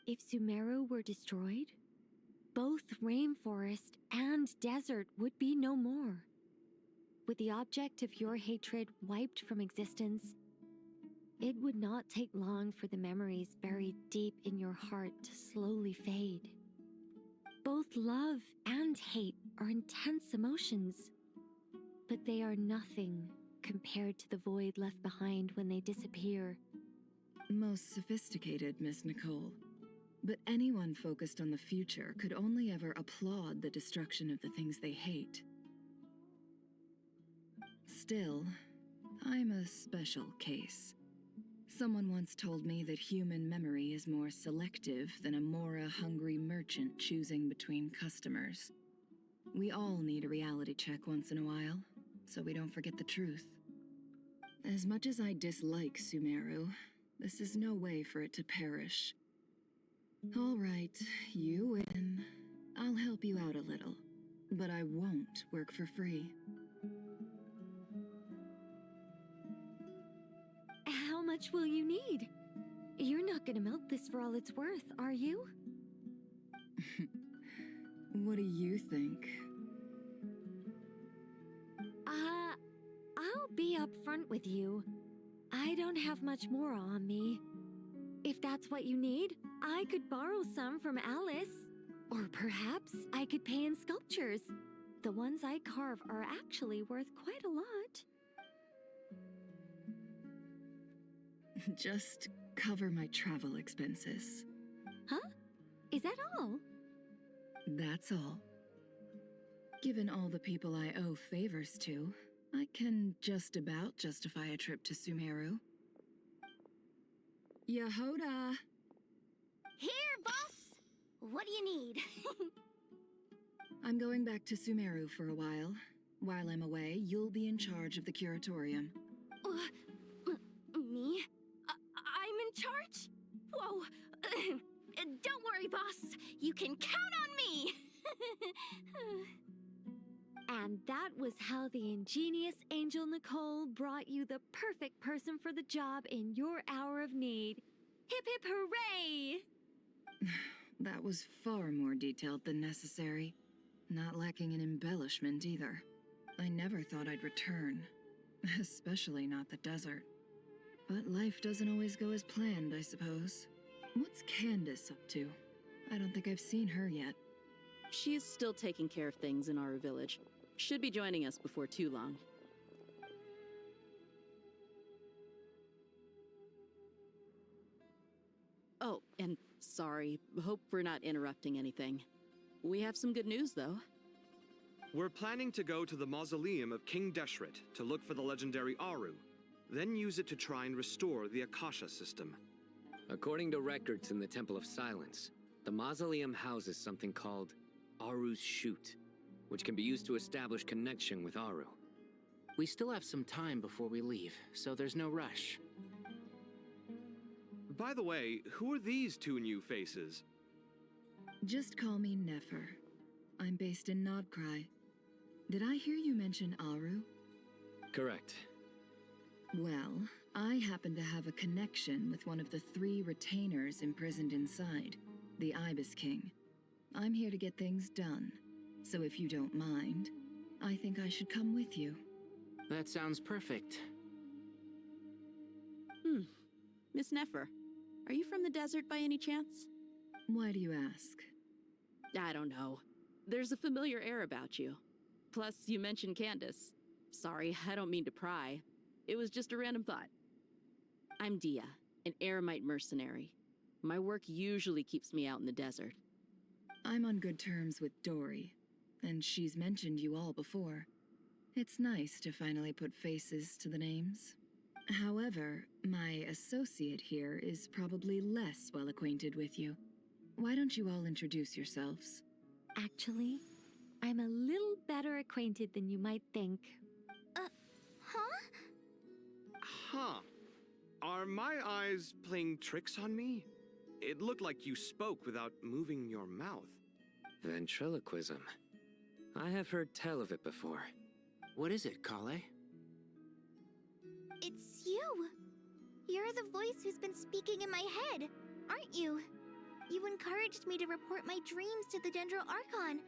If Sumeru were destroyed, both rainforest and desert would be no more. With the object of your hatred wiped from existence, it would not take long for the memories buried deep in your heart to slowly fade. Both love and hate are intense emotions, but they are nothing compared to the void left behind when they disappear. Most sophisticated, Miss Nicole. But anyone focused on the future could only ever applaud the destruction of the things they hate. Still, I'm a special case. Someone once told me that human memory is more selective than a Mora-hungry merchant choosing between customers. We all need a reality check once in a while, so we don't forget the truth. As much as I dislike Sumeru, this is no way for it to perish. All right, you win. I'll help you out a little, but I won't work for free. How much will you need? You're not gonna milk this for all it's worth, are you? What do you think? I'll be upfront with you. I don't have much more on me. If that's what you need, I could borrow some from Alice. Or perhaps I could pay in sculptures. the ones I carve are actually worth quite a lot. Just cover my travel expenses. Huh? Is that all? That's all. Given all the people I owe favors to, I can just about justify a trip to Sumeru. Yehoda! Here, boss! What do you need? I'm going back to Sumeru for a while. While I'm away, you'll be in charge of the curatorium. Me? I'm in charge? Whoa. Don't worry, boss. You can count on me! And that was how the ingenious angel Nicole brought you the perfect person for the job in your hour of need. Hip hip hooray! That was far more detailed than necessary. Not lacking in embellishment either. I never thought I'd return. Especially not the desert. But life doesn't always go as planned, I suppose. What's Candace up to? I don't think I've seen her yet. She's still taking care of things in our village. Should be joining us before too long. Oh, and sorry. Hope we're not interrupting anything. We have some good news, though. We're planning to go to the mausoleum of King Deshret to look for the legendary Aru, then use it to try and restore the Akasha system. According to records in the Temple of Silence, the mausoleum houses something called Aru's Chute, which can be used to establish connection with Aru. We still have some time before we leave, so there's no rush. By the way, who are these two new faces? Just call me Nefer. I'm based in Nodcry. Did I hear you mention Aru? Correct. Well, I happen to have a connection with one of the 3 retainers imprisoned inside, the Ibis King. I'm here to get things done, so if you don't mind, I think I should come with you. That sounds perfect. Miss Nefer, are you from the desert by any chance? Why do you ask? I don't know. There's a familiar air about you. Plus, you mentioned Candace. Sorry, I don't mean to pry. It was just a random thought. I'm Dia, an eremite mercenary. My work usually keeps me out in the desert. I'm on good terms with Dory, and she's mentioned you all before. It's nice to finally put faces to the names. However, my associate here is probably less well acquainted with you. Why don't you all introduce yourselves? Actually, I'm a little better acquainted than you might think. Huh. Are my eyes playing tricks on me? It looked like you spoke without moving your mouth. Ventriloquism. I have heard tell of it before. What is it, Collei? It's you! You're the voice who's been speaking in my head, aren't you? You encouraged me to report my dreams to the Dendro Archon,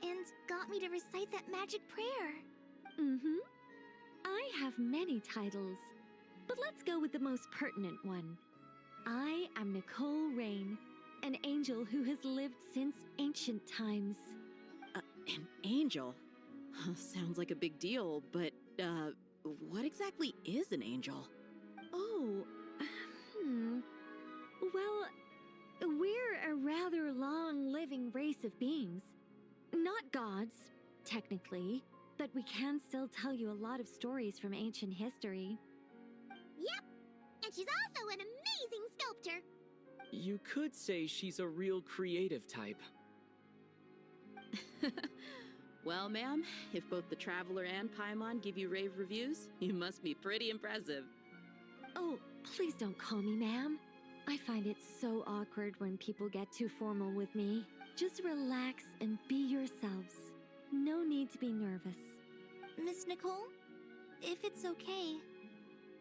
and got me to recite that magic prayer. Mm-hmm. I have many titles, but let's go with the most pertinent one. I am Nicole Rain, an angel who has lived since ancient times. An angel? Sounds like a big deal, but, what exactly is an angel? Oh, Well, we're a rather long-living race of beings. Not gods, technically, but we can still tell you a lot of stories from ancient history. Yep, and she's also an amazing sculptor. You could say she's a real creative type. Well, ma'am, if both the Traveler and Paimon give you rave reviews, you must be pretty impressive. Oh, please don't call me ma'am. I find it so awkward when people get too formal with me. Just relax and be yourselves. No need to be nervous. Miss Nicole, if it's okay,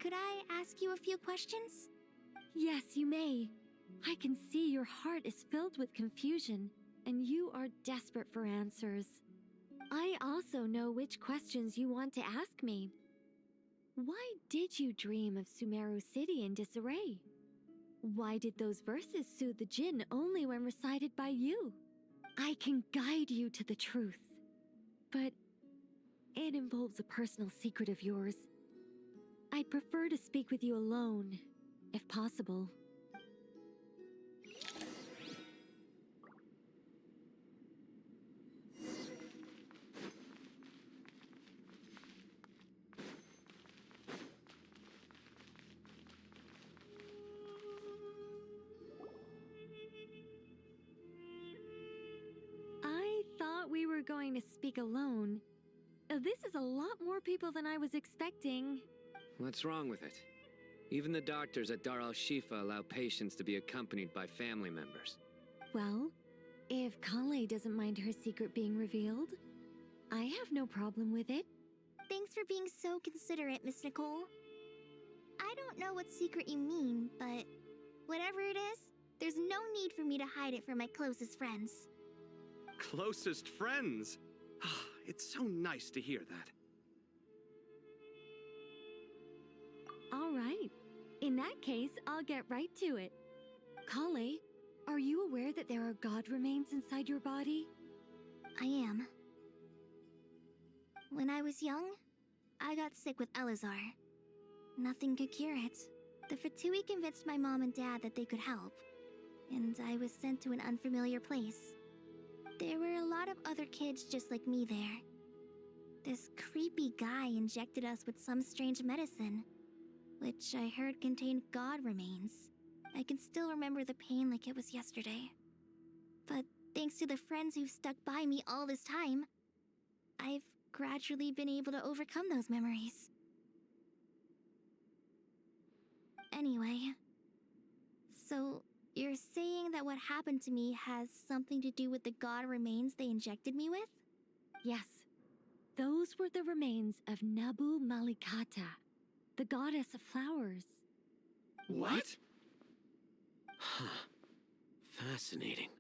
could I ask you a few questions? Yes, you may. I can see your heart is filled with confusion, and you are desperate for answers. I also know which questions you want to ask me. Why did you dream of Sumeru City in disarray? Why did those verses soothe the Jinn only when recited by you? I can guide you to the truth. but it involves a personal secret of yours. I'd prefer to speak with you alone, if possible. I thought we were going to speak alone. This is a lot more people than I was expecting. What's wrong with it? Even the doctors at Dar al-Shifa allow patients to be accompanied by family members. Well, if Collei doesn't mind her secret being revealed, I have no problem with it. Thanks for being so considerate, Miss Nicole. I don't know what secret you mean, but whatever it is, there's no need for me to hide it from my closest friends. Closest friends? It's so nice to hear that. All right. In that case, I'll get right to it. Collei, are you aware that there are god remains inside your body? I am. When I was young, I got sick with Elazar. Nothing could cure it. The Fatui convinced my mom and dad that they could help, and I was sent to an unfamiliar place. There were a lot of other kids just like me there. This creepy guy injected us with some strange medicine, which I heard contained god remains. I can still remember the pain like it was yesterday. But thanks to the friends who've stuck by me all this time, I've gradually been able to overcome those memories. Anyway, so you're saying that what happened to me has something to do with the god remains they injected me with? Yes. Those were the remains of Nabu Malikata, the goddess of flowers. What? Huh. Fascinating.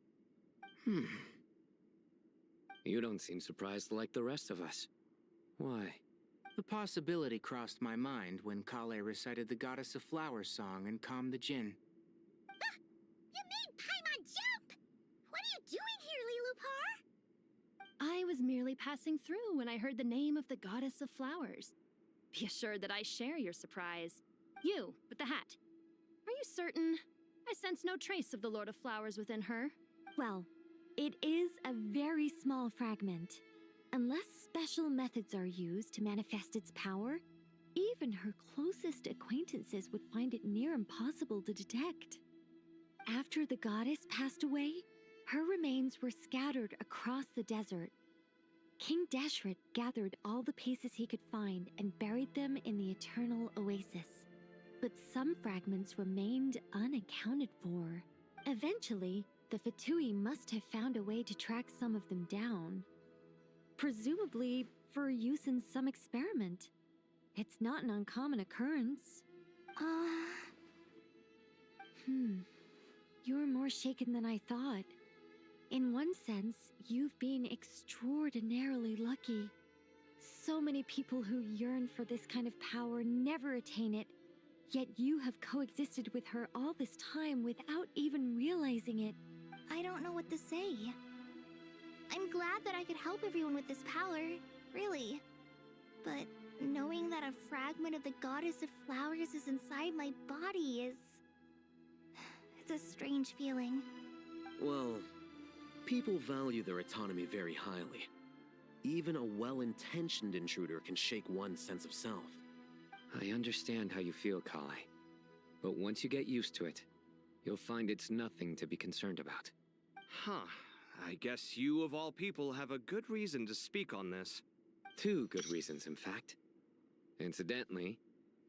You don't seem surprised like the rest of us. Why? The possibility crossed my mind when Collei recited the Goddess of Flowers song and calmed the djinn. You made Paimon jump! What are you doing here, Lilupar? I was merely passing through when I heard the name of the goddess of flowers. Be assured that I share your surprise. You, with the hat. Are you certain? I sense no trace of the Lord of Flowers within her. Well, it is a very small fragment. Unless special methods are used to manifest its power, even her closest acquaintances would find it near impossible to detect. After the goddess passed away, her remains were scattered across the desert. King Deshret gathered all the pieces he could find and buried them in the eternal oasis. But some fragments remained unaccounted for. Eventually, the Fatui must have found a way to track some of them down. Presumably for use in some experiment. It's not an uncommon occurrence. You're more shaken than I thought. In one sense, you've been extraordinarily lucky. So many people who yearn for this kind of power never attain it, yet you have coexisted with her all this time without even realizing it. I don't know what to say. I'm glad that I could help everyone with this power, really. But knowing that a fragment of the Goddess of Flowers is inside my body is... it's a strange feeling. Well, people value their autonomy very highly. Even a well-intentioned intruder can shake one's sense of self. I understand how you feel, Collei. But once you get used to it, you'll find it's nothing to be concerned about. Huh. I guess you, of all people, have a good reason to speak on this. 2 good reasons, in fact. Incidentally,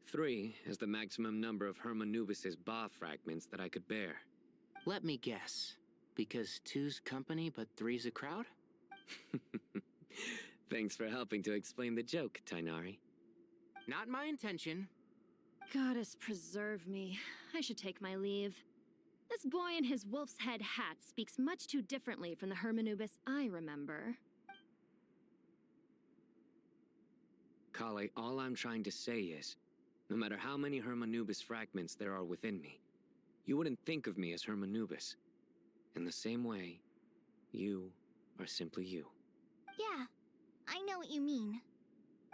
3 is the maximum number of Hermanubis's Ba fragments that I could bear. Let me guess. Because 2's company, but 3's a crowd? Thanks for helping to explain the joke, Tighnari. Not my intention. Goddess preserve me. I should take my leave. This boy in his wolf's head hat speaks much too differently from the Hermanubis I remember. Collei, all I'm trying to say is, no matter how many Hermanubis fragments there are within me, you wouldn't think of me as Hermanubis. In the same way, you are simply you. Yeah, I know what you mean.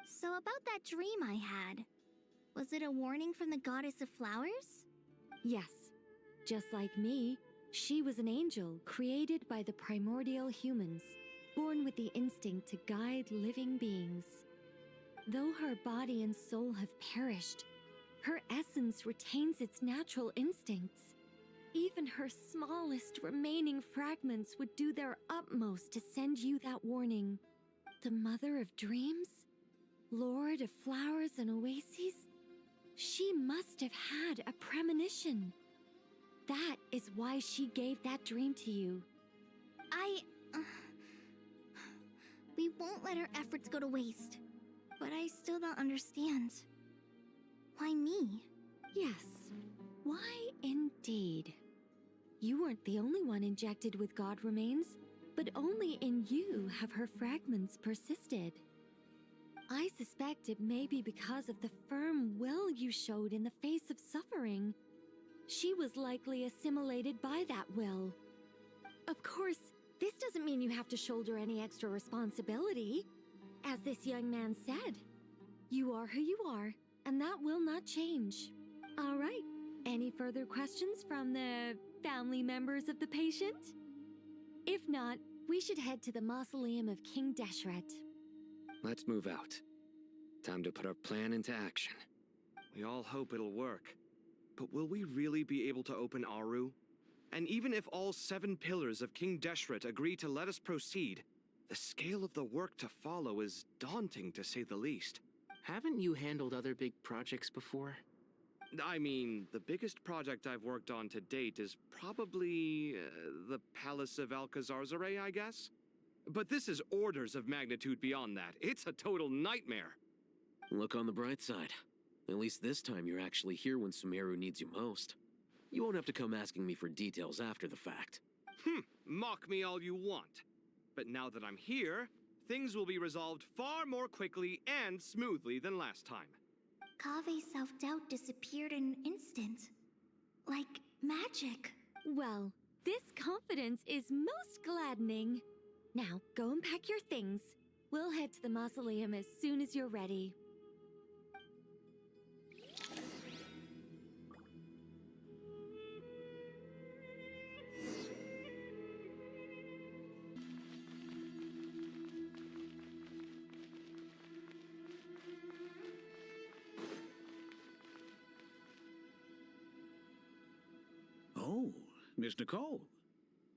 So about that dream I had, was it a warning from the goddess of flowers? Yes. Just like me, she was an angel created by the primordial humans, born with the instinct to guide living beings. Though her body and soul have perished, her essence retains its natural instincts. Even her smallest remaining fragments would do their utmost to send you that warning. The Mother of Dreams? Lord of Flowers and Oases? She must have had a premonition. That is why she gave that dream to you. We won't let our efforts go to waste. But I still don't understand. Why me? Yes. Why indeed? You weren't the only one injected with god remains, but only in you have her fragments persisted. I suspect it may be because of the firm will you showed in the face of suffering. She was likely assimilated by that will. Of course, this doesn't mean you have to shoulder any extra responsibility. As this young man said, you are who you are, and that will not change. All right, any further questions from the family members of the patient? If not, we should head to the mausoleum of King Deshret. Let's move out. Time to put our plan into action. We all hope it'll work. But will we really be able to open Aru? And even if all 7 pillars of King Deshret agree to let us proceed, the scale of the work to follow is daunting, to say the least. Haven't you handled other big projects before? I mean, the biggest project I've worked on to date is probably the Palace of Alcazarzaray, I guess? But this is orders of magnitude beyond that. It's a total nightmare. Look on the bright side. At least this time you're actually here when Sumeru needs you most. You won't have to come asking me for details after the fact. Mock me all you want. But now that I'm here, things will be resolved far more quickly and smoothly than last time. Kave's self-doubt disappeared in an instant. Like magic. Well, this confidence is most gladdening. Now, go and pack your things. We'll head to the mausoleum as soon as you're ready. Oh, Miss Nicole.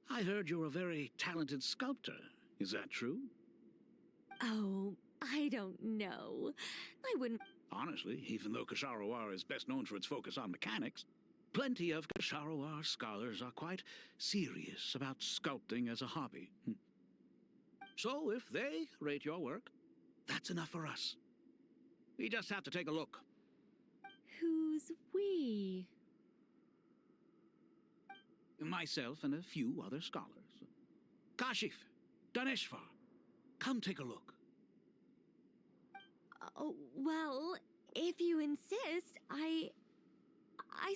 I heard you're a very talented sculptor. Is that true? Oh, I don't know. I wouldn't... Honestly, even though Ksharoar is best known for its focus on mechanics, plenty of Ksharoar scholars are quite serious about sculpting as a hobby. So if they rate your work, that's enough for us. We just have to take a look. Who's we? Myself and a few other scholars. Kashif, Daneshvar, come take a look. Oh, well, if you insist, I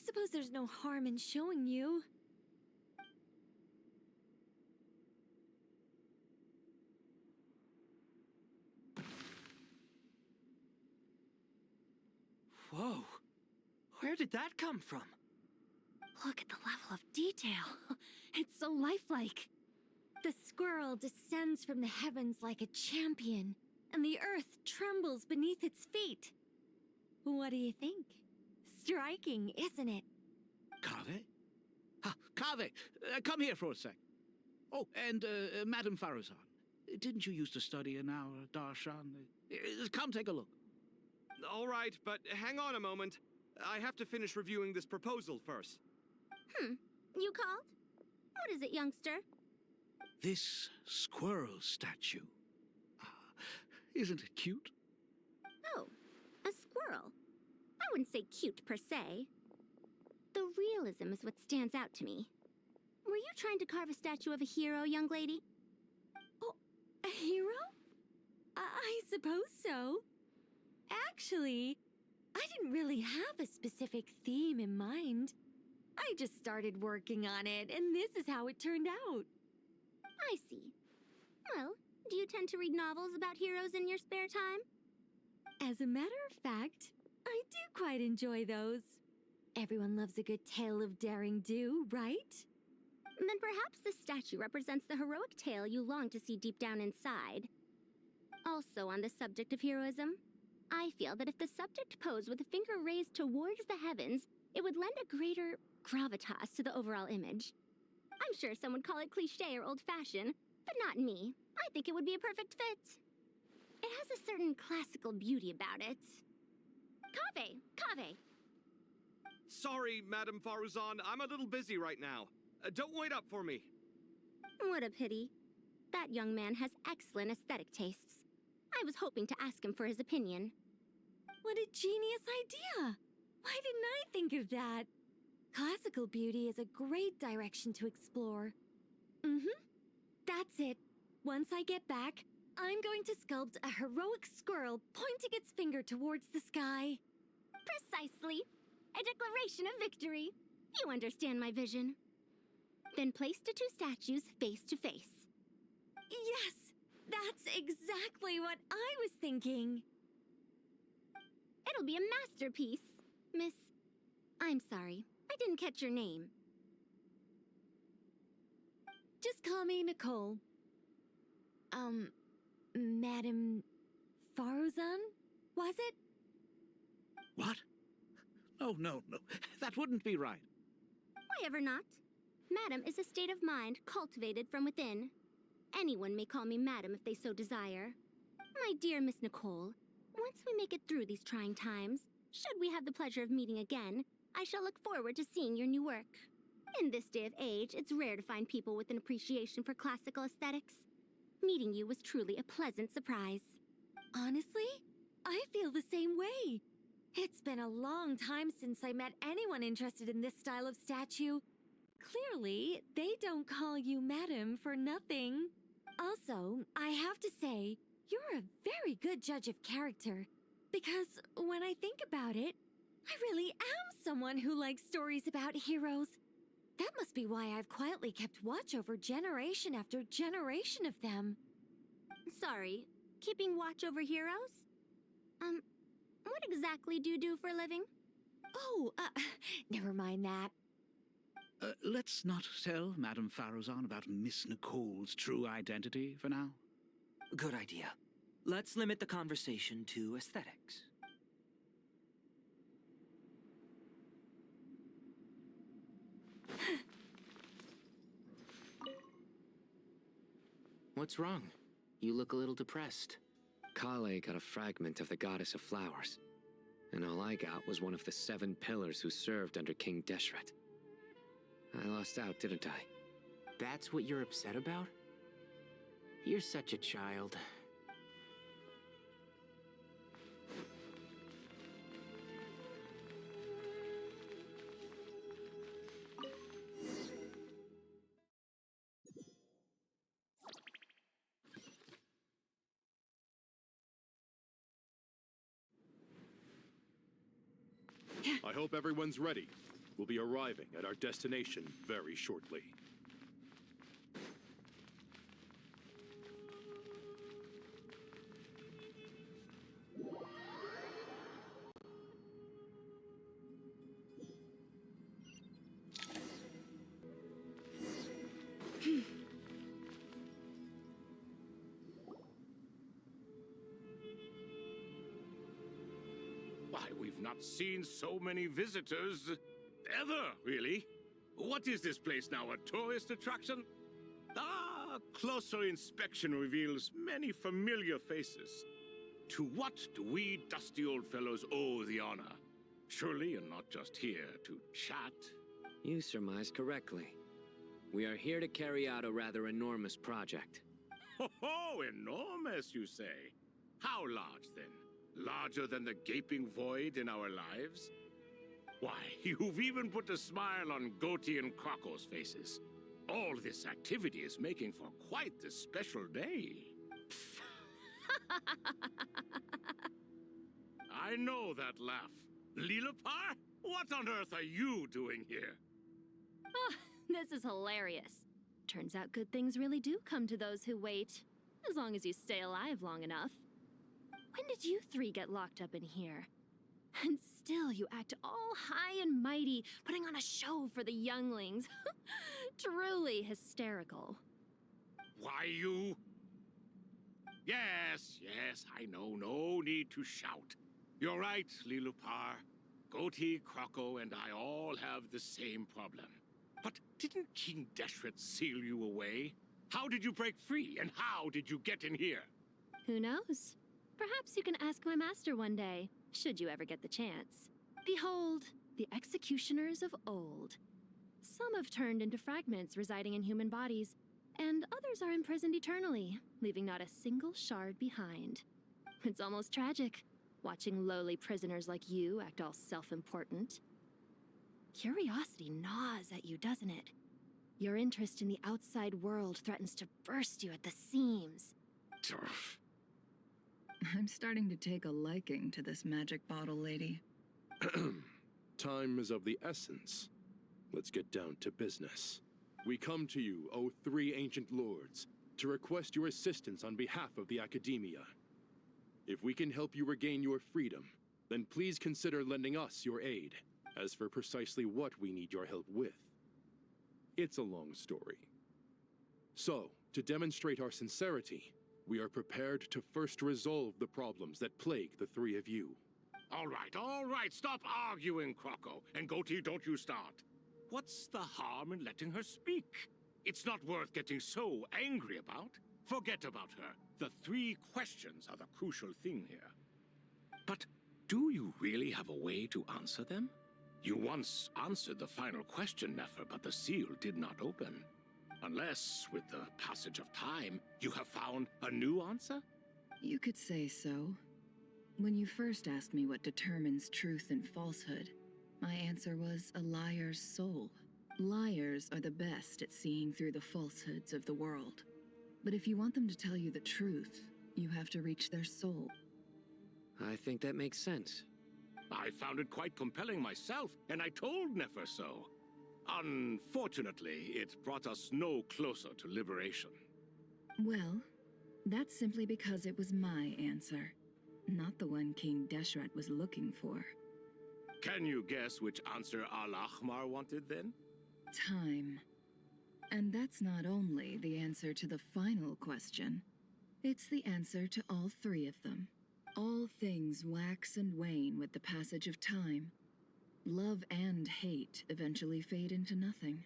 suppose there's no harm in showing you. Whoa! Where did that come from? Look at the level of detail. It's so lifelike. The squirrel descends from the heavens like a champion, and the earth trembles beneath its feet. What do you think? Striking, isn't it? Kave? Kave, come here for a sec. Oh, and Madame Faruzan, didn't you used to study in our darshan? Come take a look. All right, but hang on a moment. I have to finish reviewing this proposal first. You called? What is it, youngster? This squirrel statue. Isn't it cute? Oh, a squirrel. I wouldn't say cute per se. The realism is what stands out to me. Were you trying to carve a statue of a hero, young lady? Oh, a hero? I suppose so. Actually, I didn't really have a specific theme in mind. I just started working on it, and this is how it turned out. I see. Well, Do you tend to read novels about heroes in your spare time? As a matter of fact, I do quite enjoy those. Everyone loves a good tale of daring do, right? Then perhaps this statue represents the heroic tale you long to see deep down inside. Also on the subject of heroism, I feel that if the subject posed with a finger raised towards the heavens, it would lend a greater gravitas to the overall image. I'm sure some would call it cliché or old-fashioned, but not me. I think it would be a perfect fit. It has a certain classical beauty about it. Kaveh! Sorry, Madame Faruzan, I'm a little busy right now. Don't wait up for me. What a pity. That young man has excellent aesthetic tastes. I was hoping to ask him for his opinion. What a genius idea! Why didn't I think of that? Classical beauty is a great direction to explore. That's it. Once I get back, I'm going to sculpt a heroic squirrel pointing its finger towards the sky. Precisely. A declaration of victory. You understand my vision. Then place the two statues face to face. Yes! That's exactly what I was thinking. It'll be a masterpiece, Miss... I'm sorry, I didn't catch your name. Just call me Nicole. Madame Faruzan? Was it? What? Oh, no. That wouldn't be right. Why ever not? Madam is a state of mind cultivated from within. Anyone may call me Madam if they so desire. My dear Miss Nicole, once we make it through these trying times, should we have the pleasure of meeting again, I shall look forward to seeing your new work. In this day of age, it's rare to find people with an appreciation for classical aesthetics. Meeting you was truly a pleasant surprise. Honestly, I feel the same way. It's been a long time since I met anyone interested in this style of statue. Clearly, they don't call you Madam for nothing. Also, I have to say, you're a very good judge of character. Because when I think about it, I really am someone who likes stories about heroes. That must be why I've quietly kept watch over generation after generation of them. Sorry, keeping watch over heroes? What exactly do you do for a living? Oh, never mind that. Let's not tell Madame Faruzan about Miss Nicole's true identity for now. Good idea. Let's limit the conversation to aesthetics. What's wrong? You look a little depressed. Collei got a fragment of the Goddess of Flowers, and all I got was one of the 7 pillars who served under King Deshret. I lost out, didn't I? That's what you're upset about? You're such a child. I hope everyone's ready. We'll be arriving at our destination very shortly. Why, we've not seen so many visitors ever, really. What is this place now, a tourist attraction? Closer inspection reveals many familiar faces. To what do we dusty old fellows owe the honor? Surely you're not just here to chat. You surmised correctly. We are here to carry out a rather enormous project. Ho, enormous, you say? How large, then? Larger than the gaping void in our lives? Why, you've even put a smile on Goatee and Krako's faces. All this activity is making for quite the special day. I know that laugh. Lilapar, what on earth are you doing here? Oh, this is hilarious. Turns out good things really do come to those who wait. As long as you stay alive long enough. When did you three get locked up in here? And still you act all high and mighty, putting on a show for the younglings. Truly hysterical. Why, you... Yes, I know. No need to shout. You're right, Lilupar. Goatee, Croco, and I all have the same problem. But didn't King Deshret seal you away? How did you break free, and how did you get in here? Who knows? Perhaps you can ask my master one day, should you ever get the chance. Behold, the executioners of old. Some have turned into fragments residing in human bodies, and others are imprisoned eternally, leaving not a single shard behind. It's almost tragic, watching lowly prisoners like you act all self-important. Curiosity gnaws at you, doesn't it? Your interest in the outside world threatens to burst you at the seams. I'm starting to take a liking to this magic bottle lady. Time is of the essence. Let's get down to business. We come to you, O three ancient lords, to request your assistance on behalf of the Academia. If we can help you regain your freedom, then please consider lending us your aid. As for precisely what we need your help with, it's a long story. So, to demonstrate our sincerity, we are prepared to first resolve the problems that plague the three of you. All right, stop arguing, Croco. And Goatee, don't you start. What's the harm in letting her speak? It's not worth getting so angry about. Forget about her. The three questions are the crucial thing here. But do you really have a way to answer them? You once answered the final question, Nefer, but the seal did not open. Unless, with the passage of time, you have found a new answer? You could say so. When you first asked me what determines truth and falsehood, my answer was a liar's soul. Liars are the best at seeing through the falsehoods of the world. But if you want them to tell you the truth, you have to reach their soul. I think that makes sense. I found it quite compelling myself, and I told Nefer so. Unfortunately, it brought us no closer to liberation. Well, that's simply because it was my answer, not the one King Deshret was looking for. Can you guess which answer Al-Ahmar wanted then? Time. And that's not only the answer to the final question, it's the answer to all three of them. All things wax and wane with the passage of time. Love and hate eventually fade into nothing.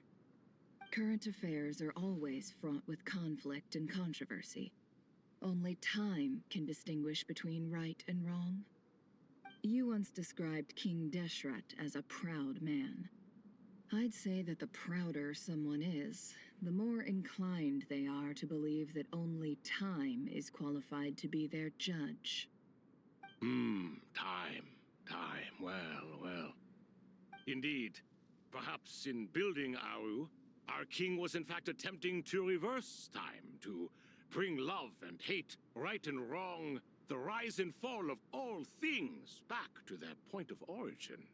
Current affairs are always fraught with conflict and controversy. Only time can distinguish between right and wrong. You once described King Deshret as a proud man. I'd say that the prouder someone is, the more inclined they are to believe that only time is qualified to be their judge. Time. Well. Indeed. Perhaps in building Aru, our king was in fact attempting to reverse time, to bring love and hate, right and wrong, the rise and fall of all things back to their point of origin.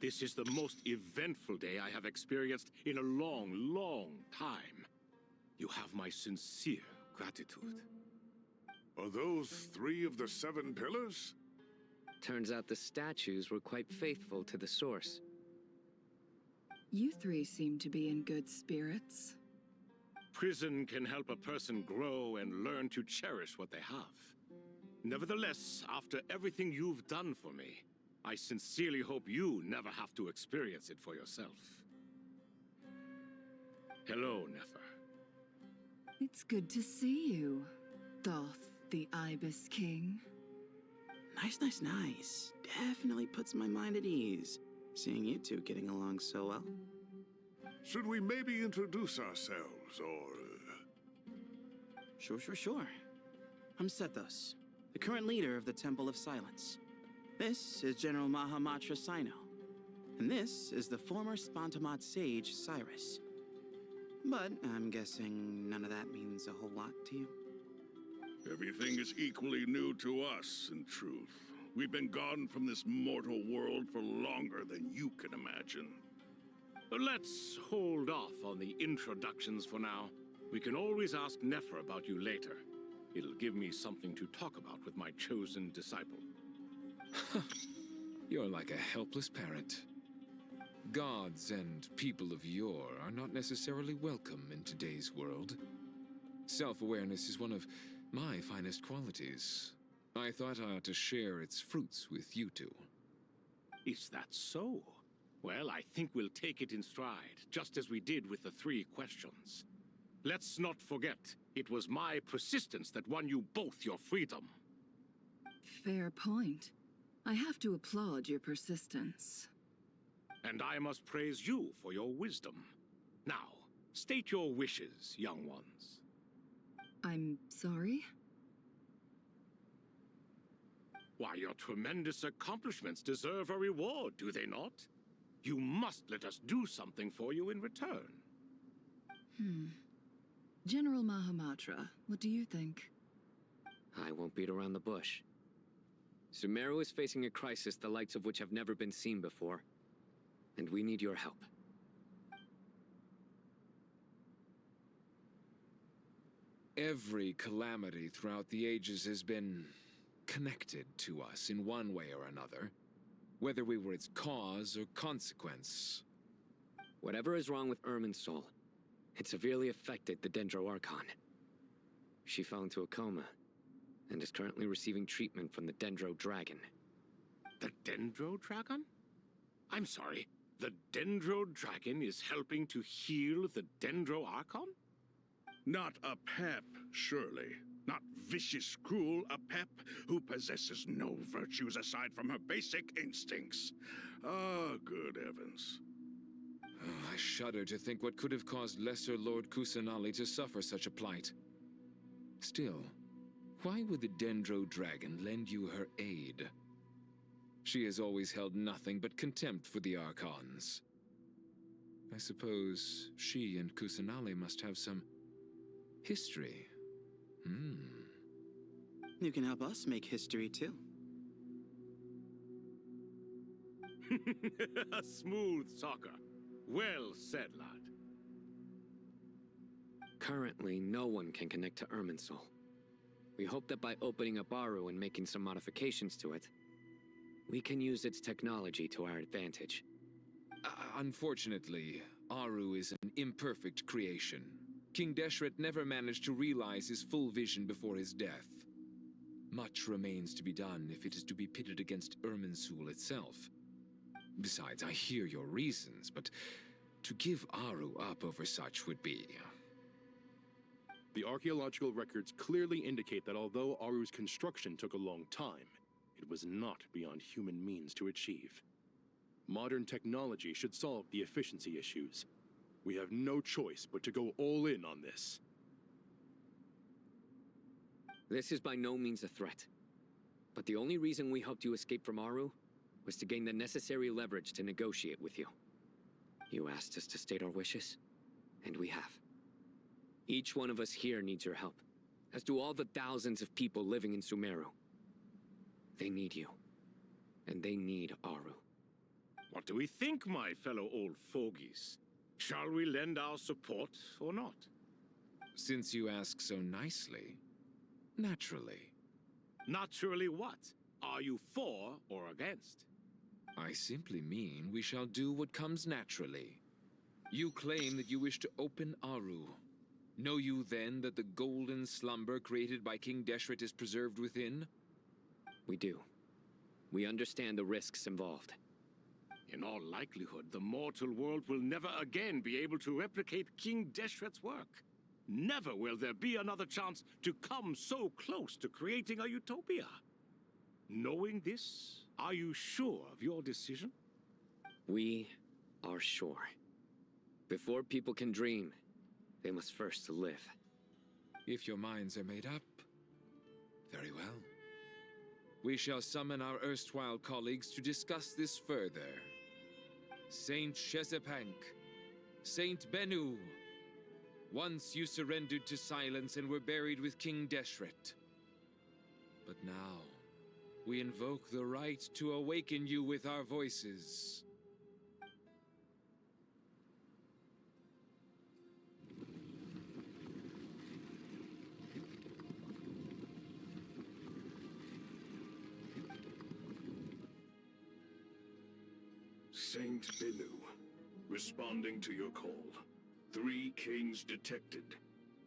This is the most eventful day I have experienced in a long time. You have my sincere gratitude. Are those 3 of the 7 pillars? Turns out the statues were quite faithful to the source. You 3 seem to be in good spirits. Prison can help a person grow and learn to cherish what they have. Nevertheless, after everything you've done for me, I sincerely hope you never have to experience it for yourself. Hello, Nefer. It's good to see you, Thoth the Ibis King. Nice. Definitely puts my mind at ease, seeing you two getting along so well. Should we maybe introduce ourselves, or... Sure. I'm Sethos, the current leader of the Temple of Silence. This is General Mahamatra Sino, and this is the former Spantamot sage, Cyrus. But I'm guessing none of that means a whole lot to you. Everything is equally new to us, in truth. We've been gone from this mortal world for longer than you can imagine. Let's hold off on the introductions for now. We can always ask Nefer about you later. It'll give me something to talk about with my chosen disciple. You're like a helpless parent. Gods and people of yore are not necessarily welcome in today's world. Self-awareness is one of my finest qualities. I thought I ought to share its fruits with you two. Is that so? Well, I think we'll take it in stride, just as we did with the 3 questions. Let's not forget, it was my persistence that won you both your freedom. Fair point. I have to applaud your persistence. And I must praise you for your wisdom. Now, state your wishes, young ones. I'm sorry? Why, your tremendous accomplishments deserve a reward, do they not? You must let us do something for you in return. General Mahamatra, what do you think? I won't beat around the bush. Sumeru is facing a crisis the likes of which have never been seen before, and we need your help. Every calamity throughout the ages has been connected to us in one way or another, whether we were its cause or consequence. Whatever is wrong with Irminsul, it severely affected the Dendro Archon. She fell into a coma, and is currently receiving treatment from the Dendro Dragon. The Dendro Dragon? I'm sorry, the Dendro Dragon is helping to heal the Dendro Archon? Not a pep, surely. Not vicious, cruel, a pep who possesses no virtues aside from her basic instincts. Ah, good heavens. Oh, I shudder to think what could have caused Lesser Lord Kusanali to suffer such a plight. Still, why would the Dendro Dragon lend you her aid? She has always held nothing but contempt for the Archons. I suppose she and Kusanali must have some history. You can help us make history, too. A smooth talker. Well said, lad. Currently, no one can connect to Irminsul. We hope that by opening up Aru and making some modifications to it, we can use its technology to our advantage. Unfortunately, Aru is an imperfect creation. King Deshret never managed to realize his full vision before his death. Much remains to be done if it is to be pitted against Irminsul itself. Besides, I hear your reasons, but to give Aru up over such would be... The archaeological records clearly indicate that although Aru's construction took a long time, it was not beyond human means to achieve. Modern technology should solve the efficiency issues. We have no choice but to go all in on this. This is by no means a threat. But the only reason we helped you escape from Aru was to gain the necessary leverage to negotiate with you. You asked us to state our wishes, and we have. Each one of us here needs your help, as do all the thousands of people living in Sumeru. They need you, and they need Aru. What do we think, my fellow old fogies? Shall we lend our support or not? Since you ask so nicely, naturally. Naturally what? Are you for or against? I simply mean we shall do what comes naturally. You claim that you wish to open Aru. Know you then that the golden slumber created by King Deshret is preserved within? We do. We understand the risks involved. In all likelihood, the mortal world will never again be able to replicate King Deshret's work. Never will there be another chance to come so close to creating a utopia. Knowing this, are you sure of your decision? We are sure. Before people can dream, they must first live. If your minds are made up, we shall summon our erstwhile colleagues to discuss this further. Saint Chesapank, Saint Bennu, once you surrendered to silence and were buried with King Deshret. But now, we invoke the right to awaken you with our voices. Saint Bennu, responding to your call. 3 kings detected.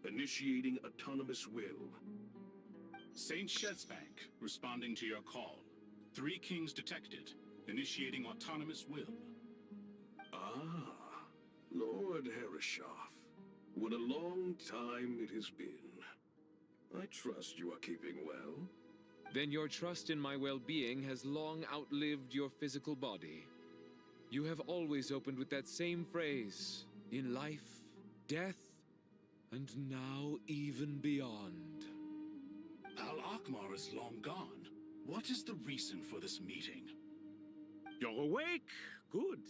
Initiating autonomous will. Saint Shesbank, responding to your call. 3 kings detected. Initiating autonomous will. Ah, Lord Herreshoff. What a long time it has been. I trust you are keeping well. Then your trust in my well-being has long outlived your physical body. You have always opened with that same phrase, in life, death, and now even beyond. Al-Akmar is long gone. What is the reason for this meeting? You're awake? Good.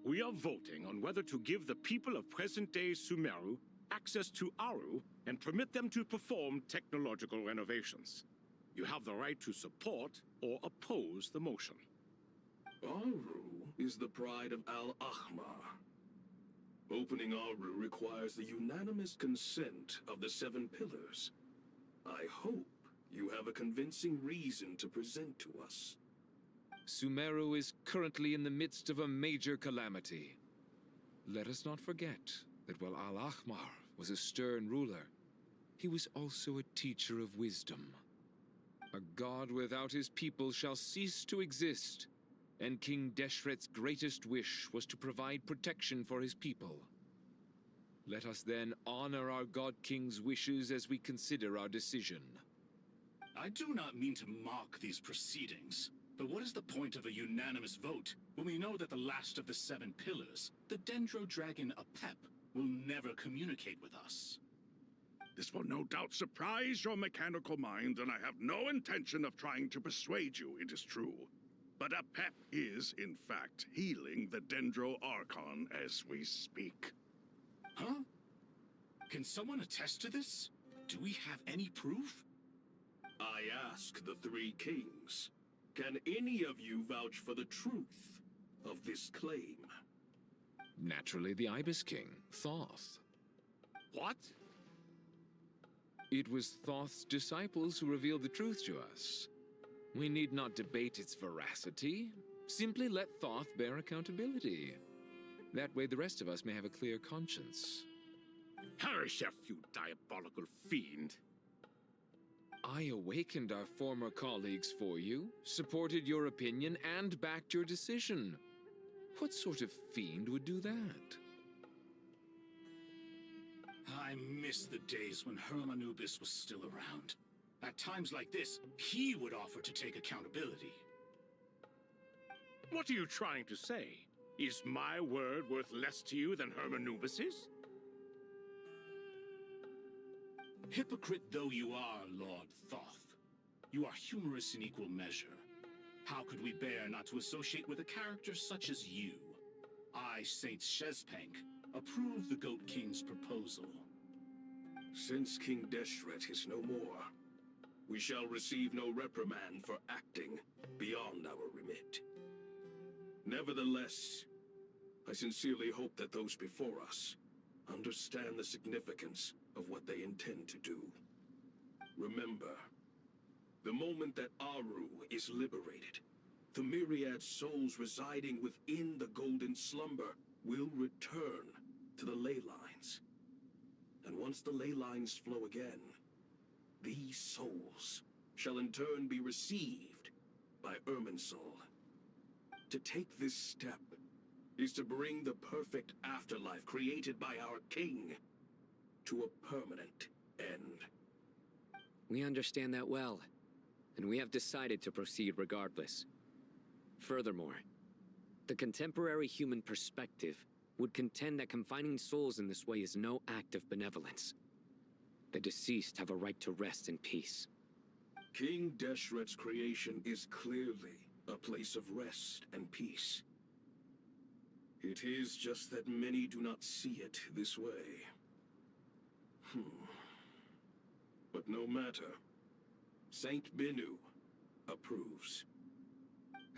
We are voting on whether to give the people of present-day Sumeru access to Aru and permit them to perform technological renovations. You have the right to support or oppose the motion. Aru is the pride of Al-Ahmar. Opening Aru requires the unanimous consent of the 7 pillars. I hope you have a convincing reason to present to us. Sumeru is currently in the midst of a major calamity. Let us not forget that while Al-Ahmar was a stern ruler, he was also a teacher of wisdom. A god without his people shall cease to exist, and King Deshret's greatest wish was to provide protection for his people. Let us then honor our God King's wishes as we consider our decision. I do not mean to mock these proceedings, but what is the point of a unanimous vote when we know that the last of the 7 pillars, the Dendro Dragon Apep, will never communicate with us? This will no doubt surprise your mechanical mind, and I have no intention of trying to persuade you it is true. But Apep is, in fact, healing the Dendro Archon as we speak. Huh? Can someone attest to this? Do we have any proof? I ask the 3 kings, can any of you vouch for the truth of this claim? Naturally, the Ibis King, Thoth. What? It was Thoth's disciples who revealed the truth to us. We need not debate its veracity. Simply let Thoth bear accountability. That way the rest of us may have a clear conscience. Herreshoff, you diabolical fiend! I awakened our former colleagues for you, supported your opinion, and backed your decision. What sort of fiend would do that? I miss the days when Hermanubis was still around. At times like this, he would offer to take accountability. What are you trying to say? Is my word worth less to you than Hermanubis's? Hypocrite though you are, Lord Thoth, you are humorous in equal measure. How could we bear not to associate with a character such as you? I, Saint Shespank, approve the Goat King's proposal. Since King Deshret is no more, we shall receive no reprimand for acting beyond our remit. Nevertheless, I sincerely hope that those before us understand the significance of what they intend to do. Remember, the moment that Aru is liberated, the myriad souls residing within the Golden Slumber will return to the ley lines. And once the ley lines flow again, these souls shall in turn be received by Irminsul. To take this step is to bring the perfect afterlife created by our king to a permanent end. We understand that well, and we have decided to proceed regardless. Furthermore, the contemporary human perspective would contend that confining souls in this way is no act of benevolence. The deceased have a right to rest in peace. King Deshret's creation is clearly a place of rest and peace. It is just that many do not see it this way. But no matter. Saint Benu approves.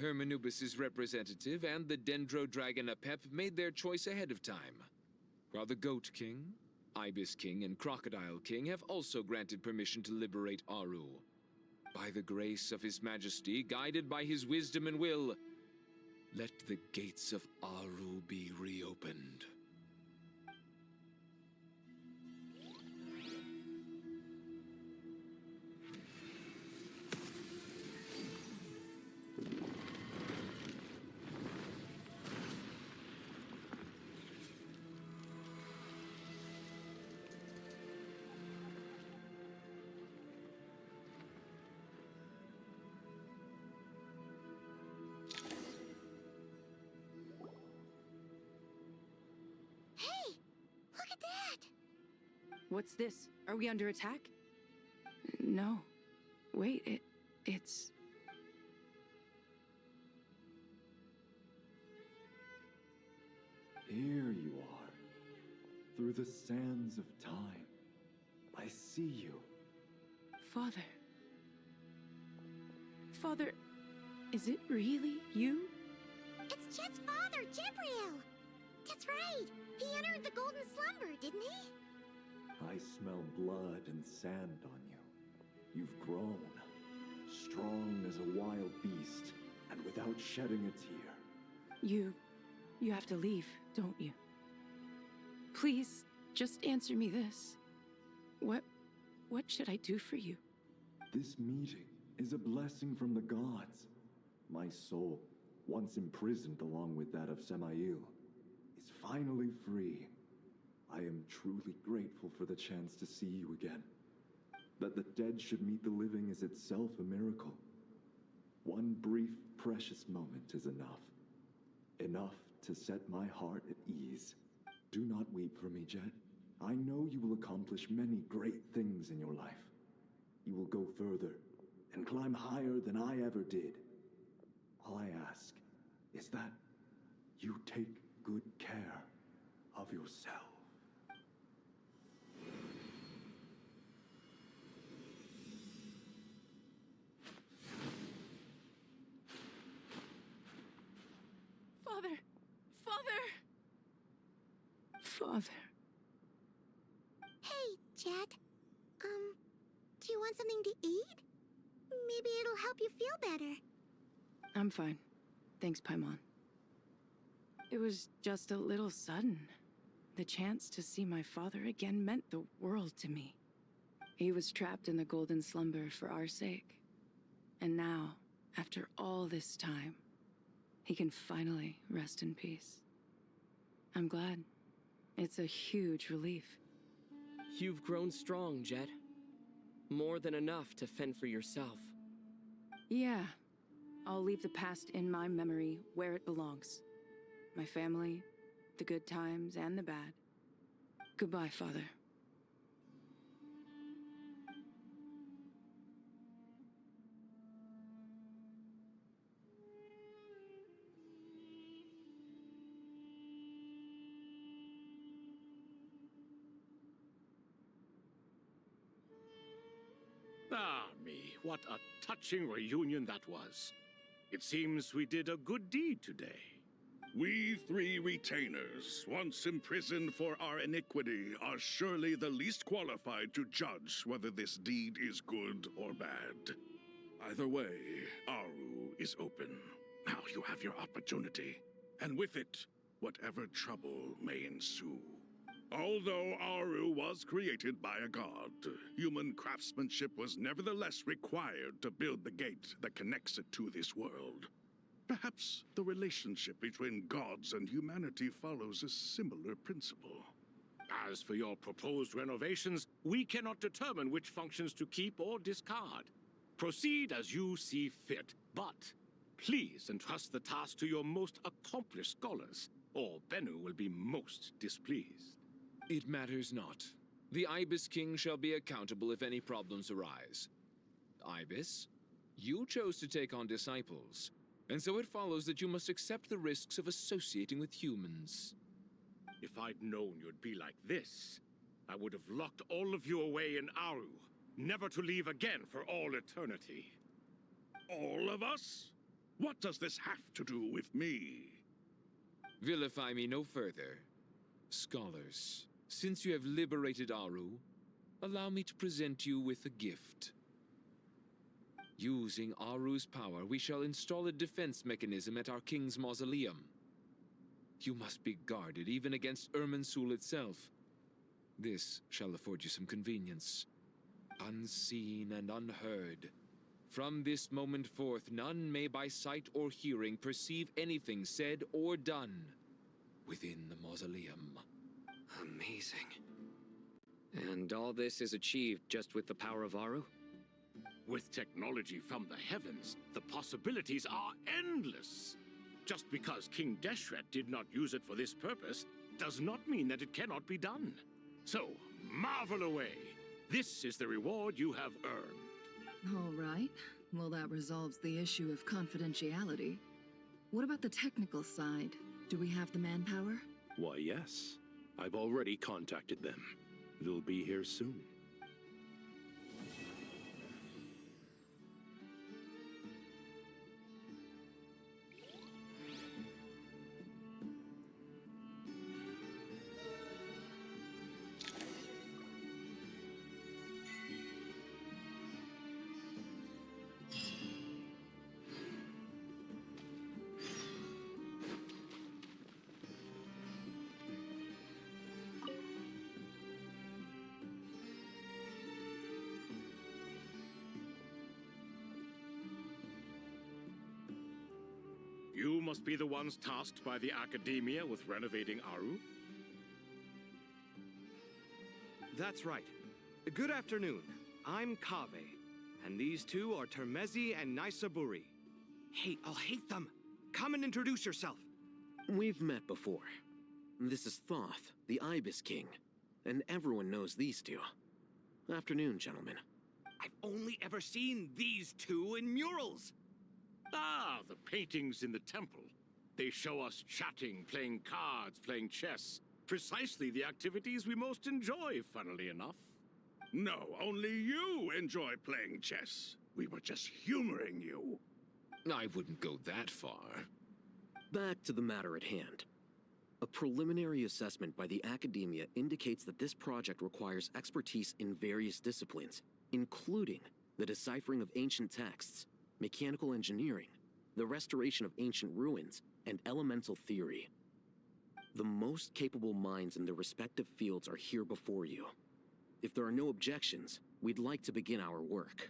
Hermanubis' representative and the Dendro Dragon Apep made their choice ahead of time, while the Goat King, Ibis King, and Crocodile King have also granted permission to liberate Aru. By the grace of His Majesty, guided by his wisdom and will, let the gates of Aru be reopened. What's this? Are we under attack? No. Wait, it's... Here you are. Through the sands of time. I see you. Father. Father, is it really you? It's Jet's father, Jibril! That's right! He entered the Golden Slumber, didn't he? I smell blood and sand on you. You've grown. Strong as a wild beast, and without shedding a tear. You have to leave, don't you? Please, just answer me this. What should I do for you? This meeting is a blessing from the gods. My soul, once imprisoned along with that of Semail, is finally free. I am truly grateful for the chance to see you again. That the dead should meet the living is itself a miracle. One brief, precious moment is enough. Enough to set my heart at ease. Do not weep for me, Jet. I know you will accomplish many great things in your life. You will go further and climb higher than I ever did. All I ask is that you take good care of yourself. Father. Hey, Jet. Do you want something to eat? Maybe it'll help you feel better. I'm fine. Thanks, Paimon. It was just a little sudden. The chance to see my father again meant the world to me. He was trapped in the Golden Slumber for our sake. And now, after all this time, he can finally rest in peace. I'm glad. It's a huge relief. You've grown strong, Jet. More than enough to fend for yourself. Yeah. I'll leave the past in my memory where it belongs. My family, the good times and the bad. Goodbye, Father. Ah, me, what a touching reunion that was. It seems we did a good deed today. We three retainers, once imprisoned for our iniquity, are surely the least qualified to judge whether this deed is good or bad. Either way, Aru is open. Now you have your opportunity, and with it, whatever trouble may ensue. Although Aru was created by a god, human craftsmanship was nevertheless required to build the gate that connects it to this world. Perhaps the relationship between gods and humanity follows a similar principle. As for your proposed renovations, we cannot determine which functions to keep or discard. Proceed as you see fit, but please entrust the task to your most accomplished scholars, or Benu will be most displeased. It matters not. The Ibis King shall be accountable if any problems arise. Ibis. You chose to take on disciples, and so it follows that you must accept the risks of associating with humans. If I'd known you'd be like this, I would have locked all of you away in Aru, never to leave again for all eternity. All of us? What does this have to do with me? Vilify me no further. Scholars, since you have liberated Aru, allow me to present you with a gift. Using Aru's power, we shall install a defense mechanism at our king's mausoleum. You must be guarded even against Irminsul itself. This shall afford you some convenience. Unseen and unheard. From this moment forth, none may by sight or hearing perceive anything said or done within the mausoleum. Amazing. And all this is achieved just with the power of Aru? With technology from the heavens, the possibilities are endless. Just because King Deshret did not use it for this purpose does not mean that it cannot be done. So, marvel away. This is the reward you have earned. All right. Well, that resolves the issue of confidentiality. What about the technical side? Do we have the manpower? Why, yes. I've already contacted them. They'll be here soon. You must be the ones tasked by the Academia with renovating Aru? That's right. Good afternoon. I'm Kaveh, and these two are Termezi and Naisaburi. Hey, I'll hate them. Come and introduce yourself. We've met before. This is Thoth, the Ibis King, and everyone knows these two. Afternoon, gentlemen. I've only ever seen these two in murals. Ah, the paintings in the temple. They show us chatting, playing cards, playing chess. Precisely the activities we most enjoy, funnily enough. No, only you enjoy playing chess. We were just humoring you. I wouldn't go that far. Back to the matter at hand. A preliminary assessment by the Academia indicates that this project requires expertise in various disciplines, including the deciphering of ancient texts, mechanical engineering, the restoration of ancient ruins, and elemental theory. The most capable minds in their respective fields are here before you. If there are no objections, we'd like to begin our work.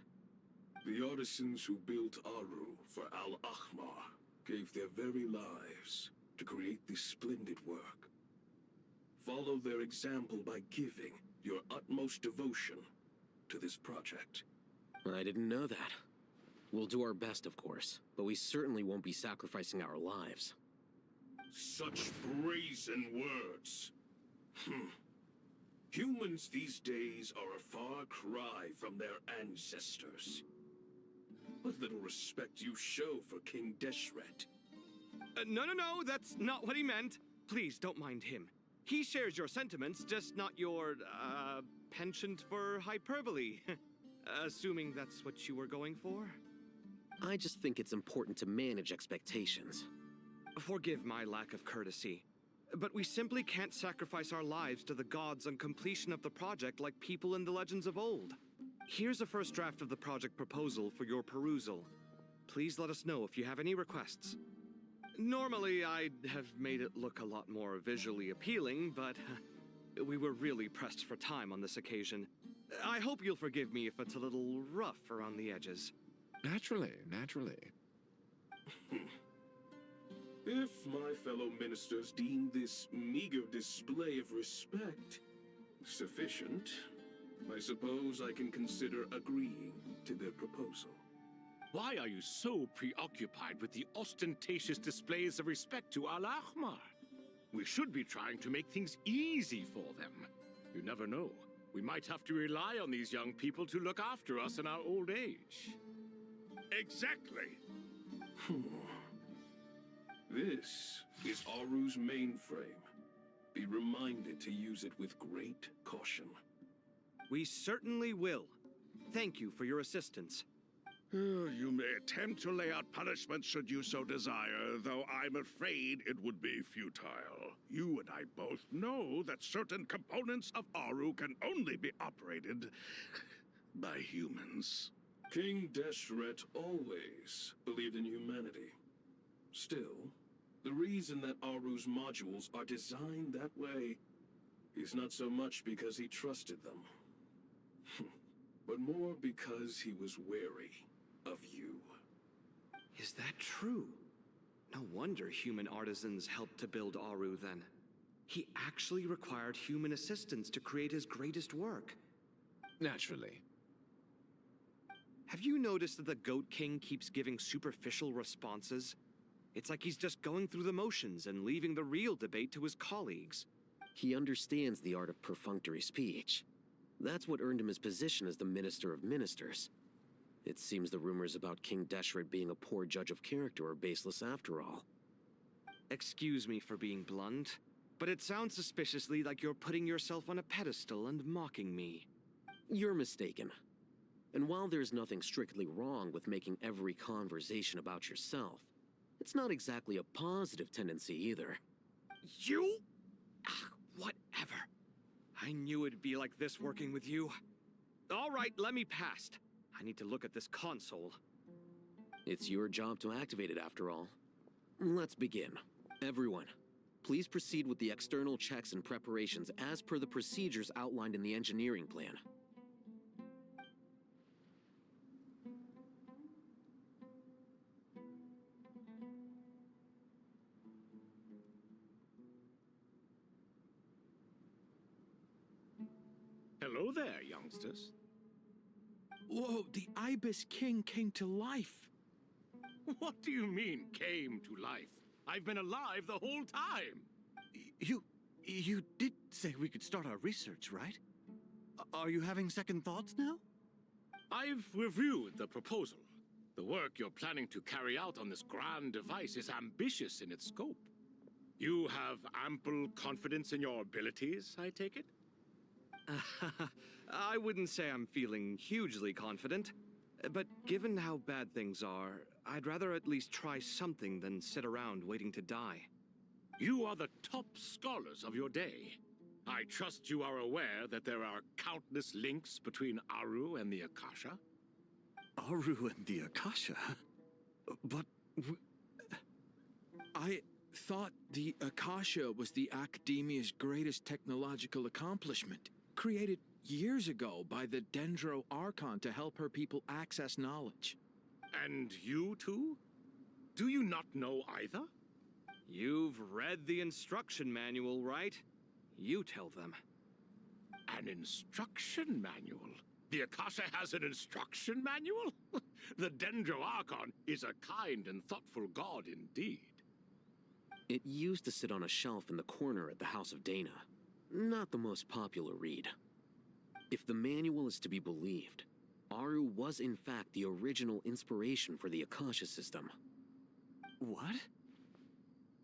The artisans who built Aru for Al-Ahmar gave their very lives to create this splendid work. Follow their example by giving your utmost devotion to this project. I didn't know that. We'll do our best, of course, but we certainly won't be sacrificing our lives. Such brazen words. Humans these days are a far cry from their ancestors. What little respect you show for King Deshret. No, that's not what he meant. Please, don't mind him. He shares your sentiments, just not your, penchant for hyperbole. Assuming that's what you were going for? I just think it's important to manage expectations. Forgive my lack of courtesy, but we simply can't sacrifice our lives to the gods on completion of the project like people in the legends of old. Here's a first draft of the project proposal for your perusal. Please let us know if you have any requests. Normally, I'd have made it look a lot more visually appealing, but we were really pressed for time on this occasion. I hope you'll forgive me if it's a little rough around the edges. Naturally. If my fellow ministers deem this meager display of respect sufficient, I suppose I can consider agreeing to their proposal. Why are you so preoccupied with the ostentatious displays of respect to Al-Ahmar? We should be trying to make things easy for them. You never know. We might have to rely on these young people to look after us in our old age. Exactly. This is Aru's mainframe. Be reminded to use it with great caution. We certainly will. Thank you for your assistance. You may attempt to lay out punishment should you so desire, though I'm afraid it would be futile. You and I both know that certain components of Aru can only be operated by humans. King Deshret always believed in humanity. Still, the reason that Aru's modules are designed that way is not so much because he trusted them, but more because he was wary of you. Is that true? No wonder human artisans helped to build Aru then. He actually required human assistance to create his greatest work. Naturally. Have you noticed that the Goat King keeps giving superficial responses? It's like he's just going through the motions and leaving the real debate to his colleagues. He understands the art of perfunctory speech. That's what earned him his position as the Minister of Ministers. It seems the rumors about King Deshret being a poor judge of character are baseless after all. Excuse me for being blunt, but it sounds suspiciously like you're putting yourself on a pedestal and mocking me. You're mistaken. And while there's nothing strictly wrong with making every conversation about yourself, it's not exactly a positive tendency either. You? Whatever. I knew it'd be like this working with you. All right, let me past. I need to look at this console. It's your job to activate it after all. Let's begin. Everyone, please proceed with the external checks and preparations as per the procedures outlined in the engineering plan. Hello there, youngsters. Whoa, the Ibis King came to life. What do you mean, came to life? I've been alive the whole time. You did say we could start our research, right? Are you having second thoughts now? I've reviewed the proposal. The work you're planning to carry out on this grand device is ambitious in its scope. You have ample confidence in your abilities, I take it? I wouldn't say I'm feeling hugely confident, but given how bad things are, I'd rather at least try something than sit around waiting to die. You are the top scholars of your day. I trust you are aware that there are countless links between Aru and the Akasha? Aru and the Akasha? But... I thought the Akasha was the Academia's greatest technological accomplishment, created years ago by the Dendro Archon to help her people access knowledge. And you too? Do you not know either? You've read the instruction manual, right? You tell them. An instruction manual? The Akasha has an instruction manual? The Dendro Archon is a kind and thoughtful god indeed. It used to sit on a shelf in the corner at the House of Dana. Not the most popular read. If the manual is to be believed, Aru was in fact the original inspiration for the Akasha system. What?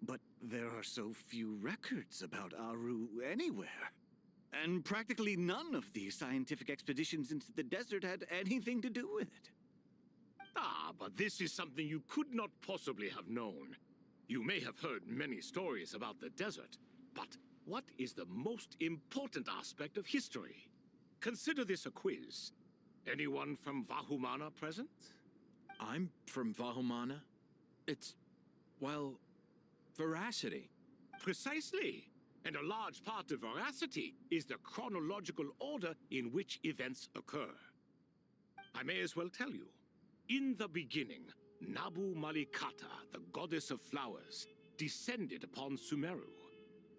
But there are so few records about Aru anywhere. And practically none of the scientific expeditions into the desert had anything to do with it. Ah, but this is something you could not possibly have known. You may have heard many stories about the desert, but what is the most important aspect of history? Consider this a quiz. Anyone from Vahumana present? I'm from Vahumana. It's, well, veracity. Precisely. And a large part of veracity is the chronological order in which events occur. I may as well tell you. In the beginning, Nabu Malikata, the goddess of flowers, descended upon Sumeru.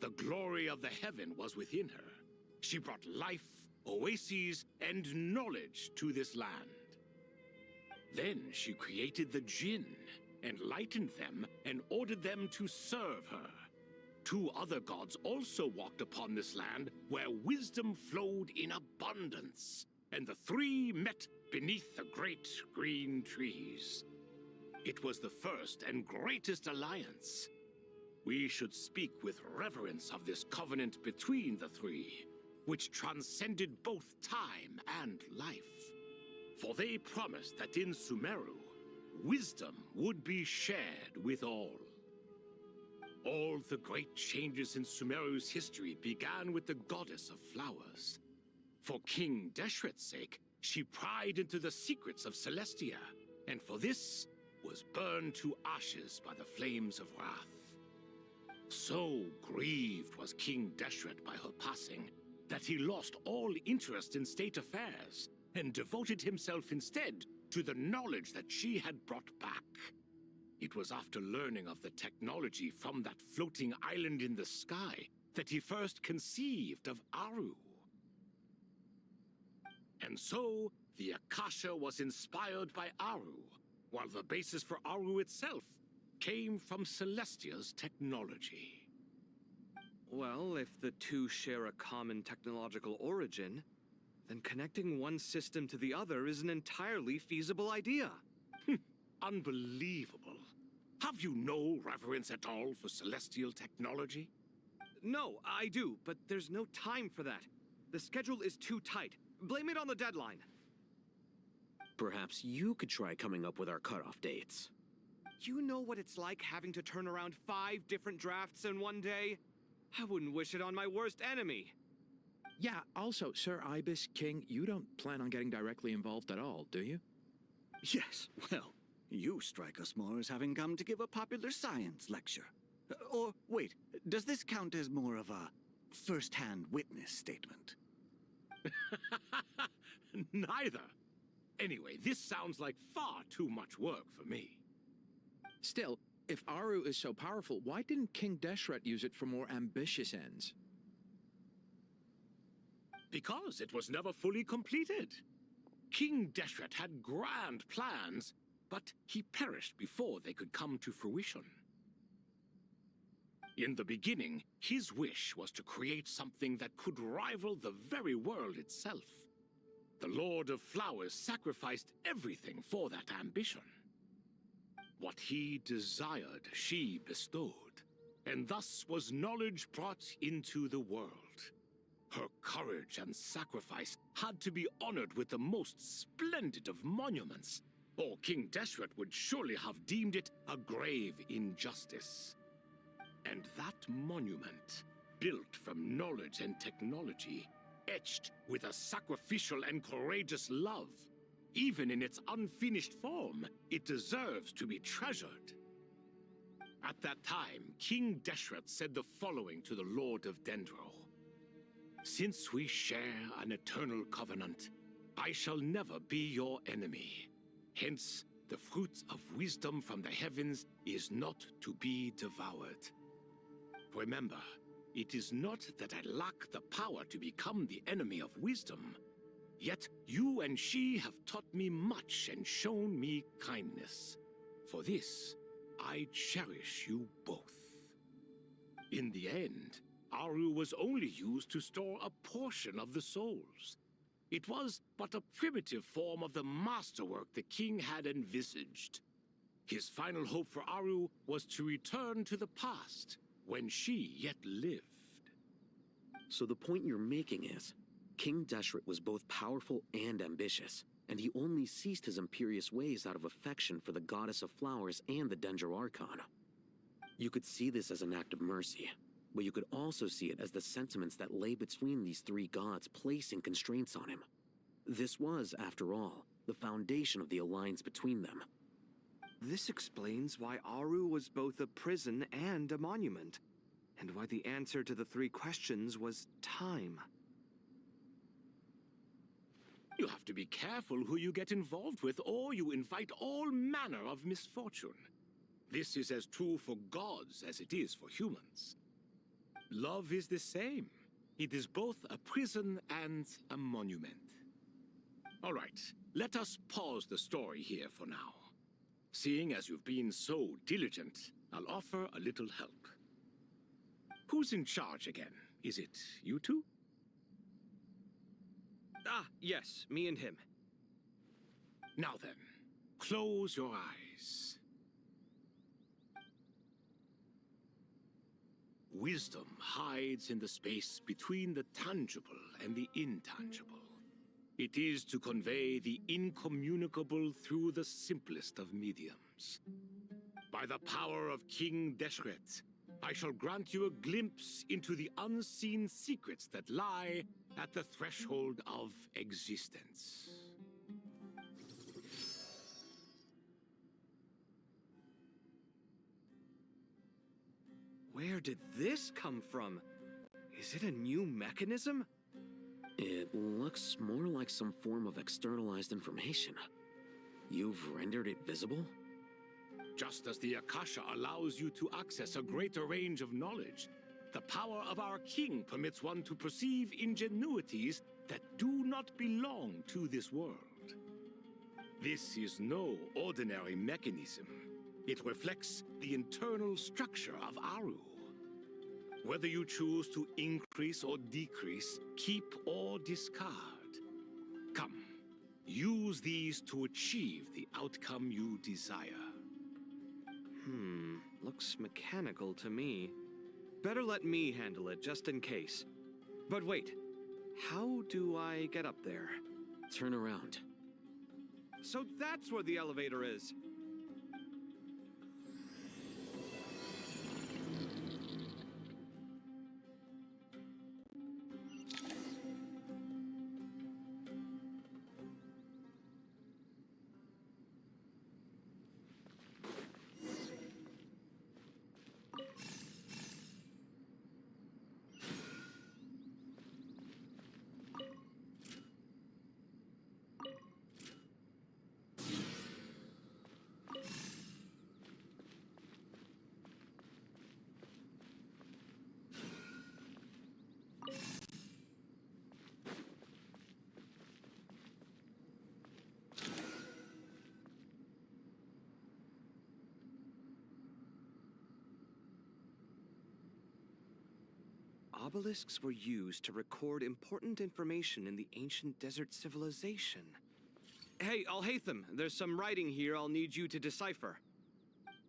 The glory of the heaven was within her. She brought life, oases, and knowledge to this land. Then she created the Jinn, enlightened them, and ordered them to serve her. 2 other gods also walked upon this land where wisdom flowed in abundance, and the 3 met beneath the great green trees. It was the first and greatest alliance. We should speak with reverence of this covenant between the 3, which transcended both time and life. For they promised that in Sumeru, wisdom would be shared with all. All the great changes in Sumeru's history began with the goddess of flowers. For King Deshret's sake, she pried into the secrets of Celestia, and for this was burned to ashes by the flames of wrath. So grieved was King Deshret by her passing that he lost all interest in state affairs and devoted himself instead to the knowledge that she had brought back. It was after learning of the technology from that floating island in the sky that he first conceived of Aru. And so, the Akasha was inspired by Aru, while the basis for Aru itself came from Celestia's technology. Well, if the 2 share a common technological origin, then connecting one system to the other is an entirely feasible idea. Unbelievable. Have you no reverence at all for celestial technology? No, I do, but there's no time for that. The schedule is too tight. Blame it on the deadline. Perhaps you could try coming up with our cutoff dates. You know what it's like having to turn around 5 different drafts in one day? I wouldn't wish it on my worst enemy. Yeah, also, Sir Ibis, King, you don't plan on getting directly involved at all, do you? Yes, well, you strike us more as having come to give a popular science lecture. Or, wait, does this count as more of a first-hand witness statement? Neither. Anyway, this sounds like far too much work for me. Still, if Aru is so powerful, why didn't King Deshret use it for more ambitious ends? Because it was never fully completed. King Deshret had grand plans, but he perished before they could come to fruition. In the beginning, his wish was to create something that could rival the very world itself. The Lord of Flowers sacrificed everything for that ambition. What he desired, she bestowed, and thus was knowledge brought into the world. Her courage and sacrifice had to be honored with the most splendid of monuments, or King Deshret would surely have deemed it a grave injustice. And that monument, built from knowledge and technology, etched with a sacrificial and courageous love, even in its unfinished form, it deserves to be treasured. At that time, King Deshret said the following to the Lord of Dendro. Since we share an eternal covenant, I shall never be your enemy. Hence, the fruit of wisdom from the heavens is not to be devoured. Remember, it is not that I lack the power to become the enemy of wisdom. Yet you and she have taught me much and shown me kindness. For this, I cherish you both. In the end, Aru was only used to store a portion of the souls. It was but a primitive form of the masterwork the king had envisaged. His final hope for Aru was to return to the past, when she yet lived. So the point you're making is, King Deshret was both powerful and ambitious, and he only ceased his imperious ways out of affection for the Goddess of Flowers and the Dendro Archon. You could see this as an act of mercy, but you could also see it as the sentiments that lay between these 3 gods placing constraints on him. This was, after all, the foundation of the alliance between them. This explains why Aru was both a prison and a monument, and why the answer to the 3 questions was time. You have to be careful who you get involved with, or you invite all manner of misfortune. This is as true for gods as it is for humans. Love is the same. It is both a prison and a monument. All right, let us pause the story here for now. Seeing as you've been so diligent, I'll offer a little help. Who's in charge again? Is it you two? Ah, yes, me and him. Now then, close your eyes. Wisdom hides in the space between the tangible and the intangible. It is to convey the incommunicable through the simplest of mediums. By the power of King Deshret, I shall grant you a glimpse into the unseen secrets that lie at the threshold of existence. Where did this come from? Is it a new mechanism? It looks more like some form of externalized information. You've rendered it visible? Just as the Akasha allows you to access a greater range of knowledge, the power of our king permits one to perceive ingenuities that do not belong to this world. This is no ordinary mechanism. It reflects the internal structure of Aru. Whether you choose to increase or decrease, keep or discard. Come, use these to achieve the outcome you desire. Looks mechanical to me. Better let me handle it, just in case. But wait, how do I get up there? Turn around. So that's where the elevator is. Obelisks were used to record important information in the ancient desert civilization. Hey, Alhaitham, there's some writing here I'll need you to decipher.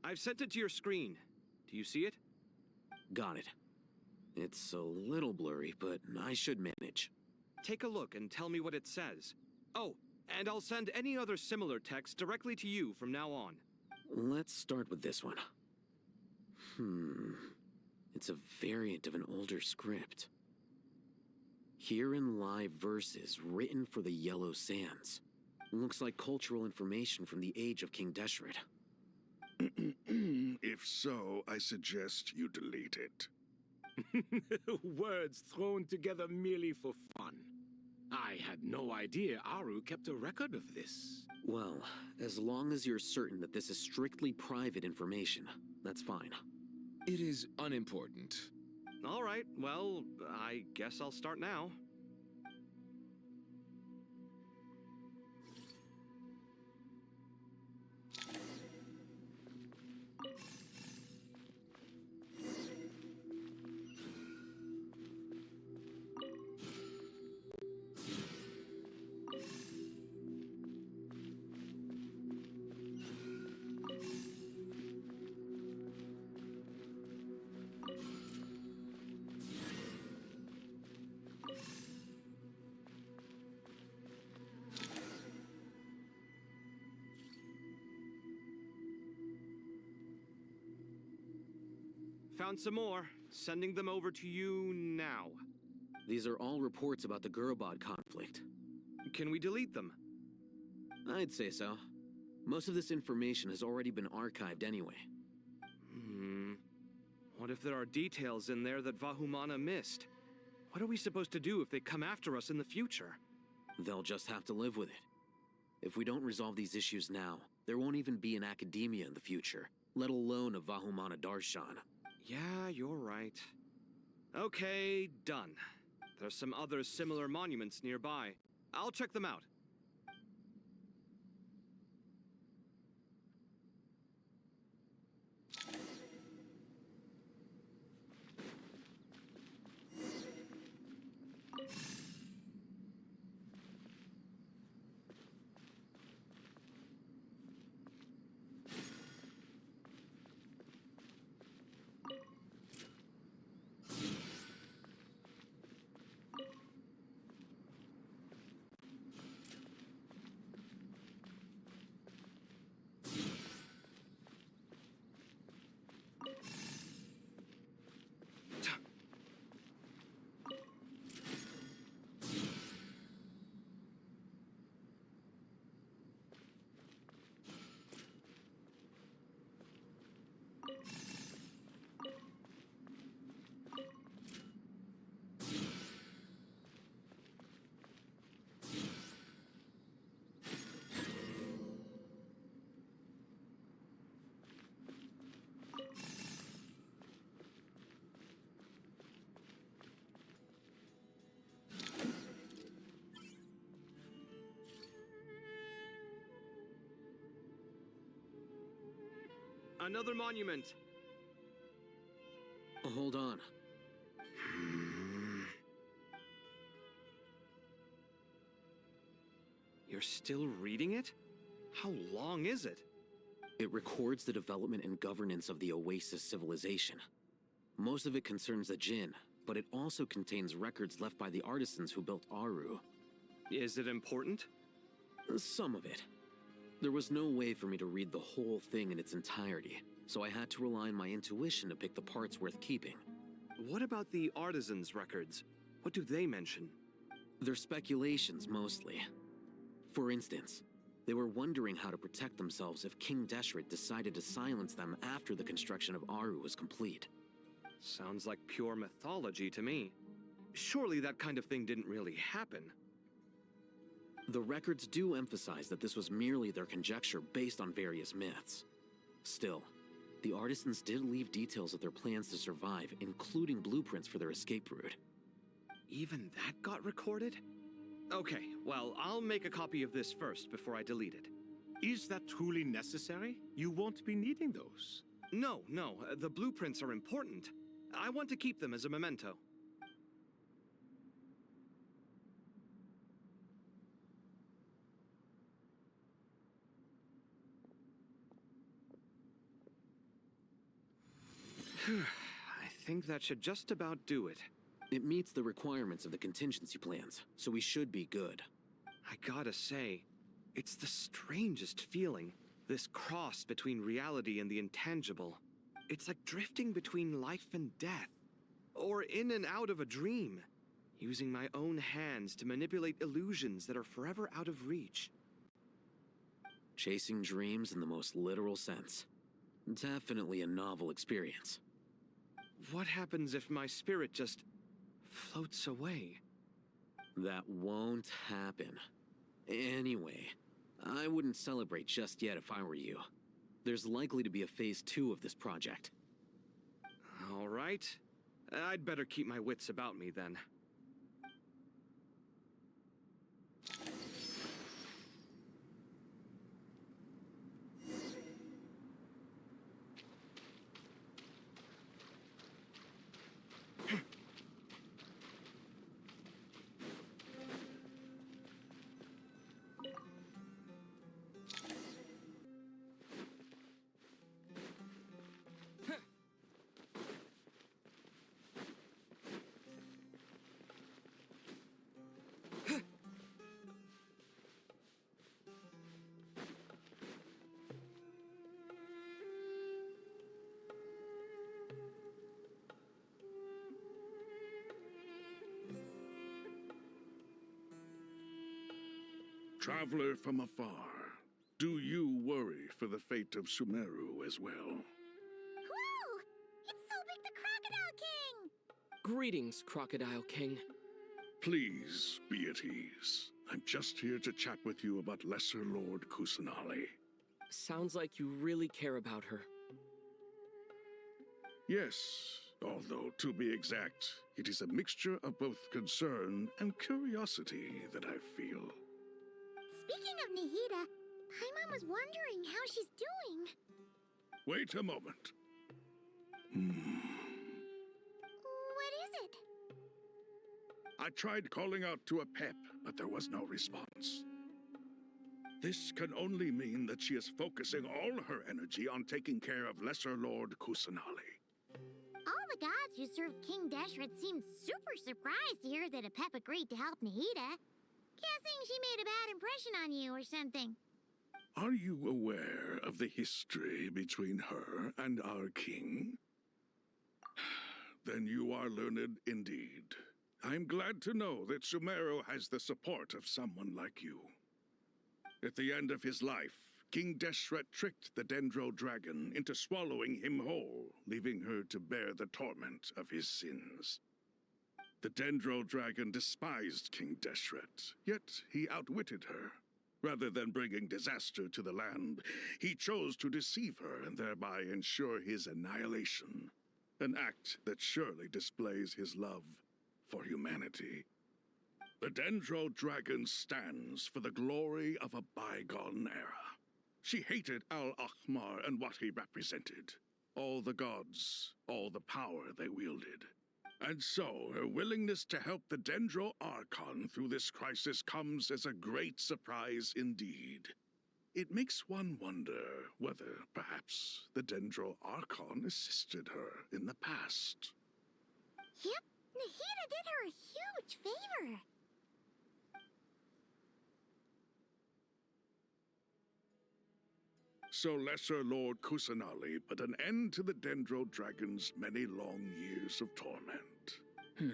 I've sent it to your screen. Do you see it? Got it. It's a little blurry, but I should manage. Take a look and tell me what it says. Oh, and I'll send any other similar text directly to you from now on. Let's start with this one. It's a variant of an older script. Herein lie verses written for the Yellow Sands. Looks like cultural information from the age of King Deshret. If so, I suggest you delete it. Words thrown together merely for fun. I had no idea Aru kept a record of this. Well, as long as you're certain that this is strictly private information, that's fine. It is unimportant. All right, well, I guess I'll start now. Found some more. Sending them over to you now. These are all reports about the Gurubad conflict. Can we delete them? I'd say so. Most of this information has already been archived anyway. What if there are details in there that Vahumana missed? What are we supposed to do if they come after us in the future? They'll just have to live with it. If we don't resolve these issues now, there won't even be an academia in the future, let alone a Vahumana Darshan. Yeah, you're right. Okay, done. There's some other similar monuments nearby. I'll check them out. Another monument. Hold on. You're still reading it? How long is it? It records the development and governance of the Oasis civilization. Most of it concerns the Jinn, but it also contains records left by the artisans who built Aru. Is it important? Some of it. There was no way for me to read the whole thing in its entirety, so I had to rely on my intuition to pick the parts worth keeping. What about the artisans' records? What do they mention? They're speculations, mostly. For instance, they were wondering how to protect themselves if King Deshret decided to silence them after the construction of Aru was complete. Sounds like pure mythology to me. Surely that kind of thing didn't really happen. The records do emphasize that this was merely their conjecture based on various myths. Still, the artisans did leave details of their plans to survive, including blueprints for their escape route. Even that got recorded? Okay, well, I'll make a copy of this first before I delete it. Is that truly necessary? You won't be needing those. No, the blueprints are important. I want to keep them as a memento. I think that should just about do it. It meets the requirements of the contingency plans, so we should be good. I gotta say, it's the strangest feeling. This cross between reality and the intangible. It's like drifting between life and death. Or in and out of a dream. Using my own hands to manipulate illusions that are forever out of reach. Chasing dreams in the most literal sense. Definitely a novel experience. What happens if my spirit just floats away? That won't happen. Anyway, I wouldn't celebrate just yet if I were you. There's likely to be a phase 2 of this project. All right. I'd better keep my wits about me then. Traveler from afar, do you worry for the fate of Sumeru as well? Whoa! It's Sobek the Crocodile King! Greetings, Crocodile King. Please be at ease. I'm just here to chat with you about Lesser Lord Kusanali. Sounds like you really care about her. Yes, although to be exact, it is a mixture of both concern and curiosity that I feel. Speaking of Nihida, Paimon was wondering how she's doing. Wait a moment. What is it? I tried calling out to a pep, but there was no response. This can only mean that she is focusing all her energy on taking care of Lesser Lord Kusanali. All the gods who served King Deshret seemed super surprised to hear that a pep agreed to help Nihida. Guessing she made a bad impression on you or something. Are you aware of the history between her and our king? Then you are learned indeed. I'm glad to know that Sumeru has the support of someone like you. At the end of his life, King Deshret tricked the Dendro Dragon into swallowing him whole, leaving her to bear the torment of his sins. The Dendro Dragon despised King Deshret, yet he outwitted her. Rather than bringing disaster to the land, he chose to deceive her and thereby ensure his annihilation. An act that surely displays his love for humanity. The Dendro Dragon stands for the glory of a bygone era. She hated Al-Ahmar and what he represented. All the gods, all the power they wielded. And so, her willingness to help the Dendro Archon through this crisis comes as a great surprise indeed. It makes one wonder whether, perhaps, the Dendro Archon assisted her in the past. Yep, Nahida did her a huge favor. So Lesser Lord Kusanali put an end to the Dendro Dragon's many long years of torment.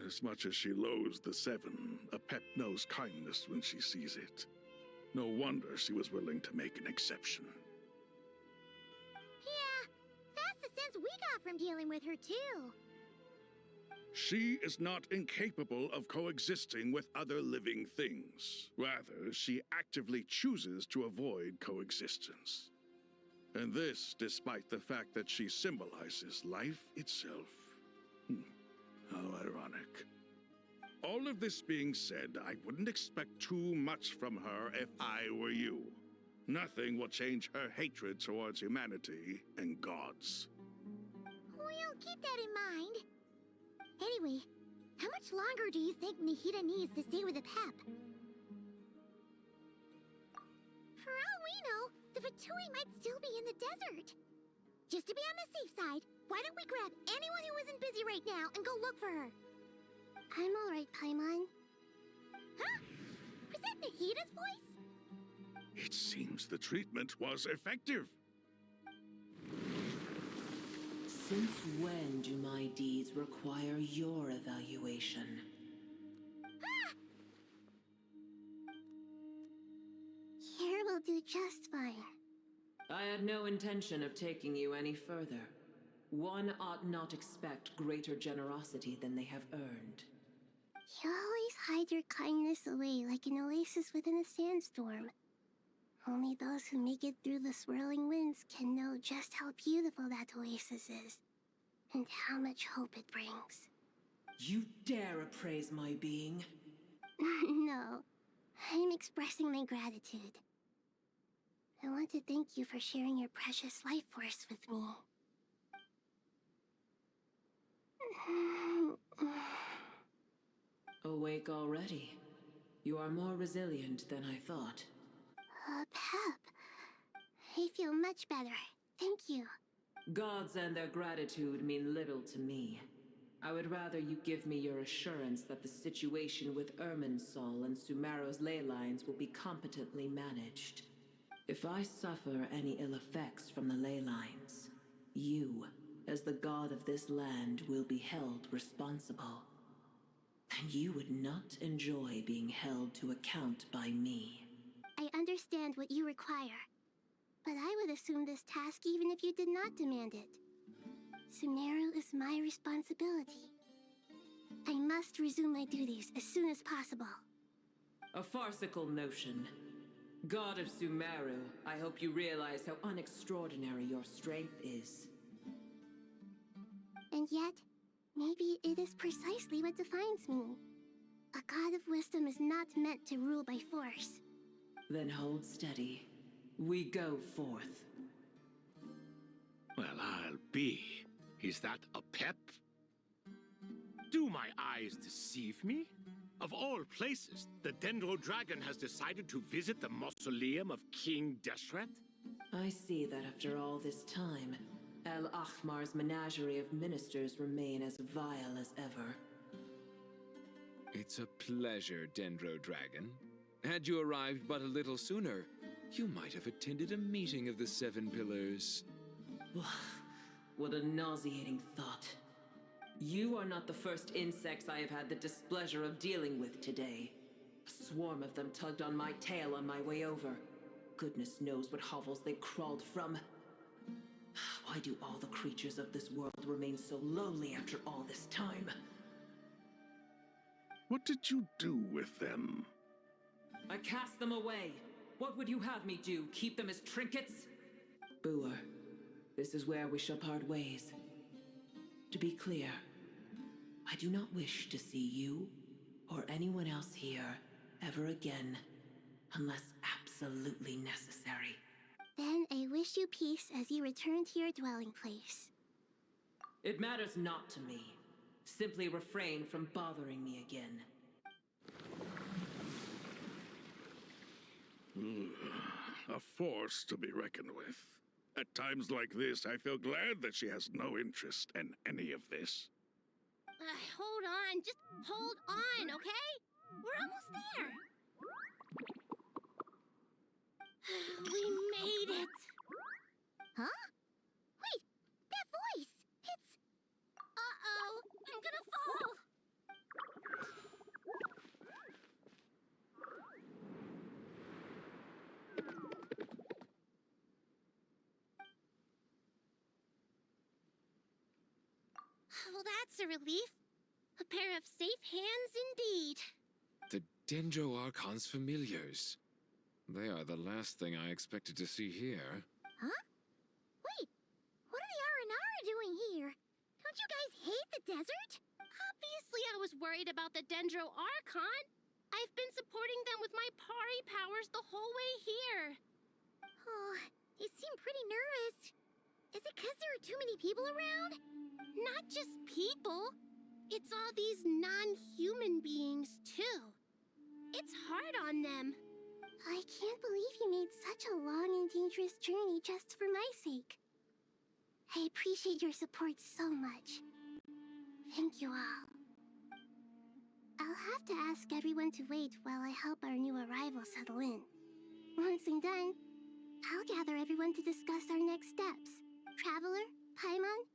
As much as she loathes the Seven, Apep knows kindness when she sees it. No wonder she was willing to make an exception. Yeah, that's the sense we got from dealing with her too. She is not incapable of coexisting with other living things. Rather, she actively chooses to avoid coexistence. And this despite the fact that she symbolizes life itself. How ironic. All of this being said, I wouldn't expect too much from her if I were you. Nothing will change her hatred towards humanity and gods. We'll keep that in mind. Anyway, how much longer do you think Nahida needs to stay with Apep? For all we know, the Fatui might still be in the desert. Just to be on the safe side, why don't we grab anyone who isn't busy right now and go look for her? I'm alright, Paimon. Huh? Was that Nahida's voice? It seems the treatment was effective. Since when do my deeds require your evaluation? Ah! Here will do just fine. I had no intention of taking you any further. One ought not expect greater generosity than they have earned. You always hide your kindness away like an oasis within a sandstorm. Only those who make it through the swirling winds can know just how beautiful that oasis is, and how much hope it brings. You dare appraise my being? No, I'm expressing my gratitude. I want to thank you for sharing your precious life force with me. Awake already? You are more resilient than I thought. Pep. I feel much better. Thank you. Gods and their gratitude mean little to me. I would rather you give me your assurance that the situation with Irminsul and Sumeru's ley lines will be competently managed. If I suffer any ill effects from the ley lines, you, as the god of this land, will be held responsible. And you would not enjoy being held to account by me. I understand what you require, but I would assume this task even if you did not demand it. Sumeru is my responsibility. I must resume my duties as soon as possible. A farcical notion. God of Sumeru, I hope you realize how unextraordinary your strength is. And yet, maybe it is precisely what defines me. A god of wisdom is not meant to rule by force. Then hold steady. We go forth. Well, I'll be. Is that a pep? Do my eyes deceive me? Of all places, the Dendro Dragon has decided to visit the mausoleum of King Deshret? I see that after all this time, Al-Ahmar's menagerie of ministers remain as vile as ever. It's a pleasure, Dendro Dragon. Had you arrived but a little sooner, you might have attended a meeting of the Seven Pillars. What a nauseating thought. You are not the first insects I have had the displeasure of dealing with today. A swarm of them tugged on my tail on my way over. Goodness knows what hovels they crawled from. Why do all the creatures of this world remain so lowly after all this time? What did you do with them? I cast them away. What would you have me do? Keep them as trinkets? Boer, this is where we shall part ways. To be clear, I do not wish to see you or anyone else here ever again, unless absolutely necessary. Then wish you peace as you return to your dwelling place. It matters not to me. Simply refrain from bothering me again. A force to be reckoned with. At times like this, I feel glad that she has no interest in any of this. Hold on, just hold on, okay? We're almost there. We made it. Huh? Wait, that voice. It's... Uh-oh, I'm gonna fall. Well, that's a relief. A pair of safe hands indeed. The Dendro Archon's familiars. They are the last thing I expected to see here. Huh? Wait, what are the Aranara doing here? Don't you guys hate the desert? Obviously I was worried about the Dendro Archon. I've been supporting them with my Pari powers the whole way here. Oh, they seem pretty nervous. Is it because there are too many people around? Not just people. It's all these non-human beings, too. It's hard on them. I can't believe you made such a long and dangerous journey just for my sake. I appreciate your support so much. Thank you all. I'll have to ask everyone to wait while I help our new arrival settle in. Once I'm done, I'll gather everyone to discuss our next steps. Traveler, Paimon,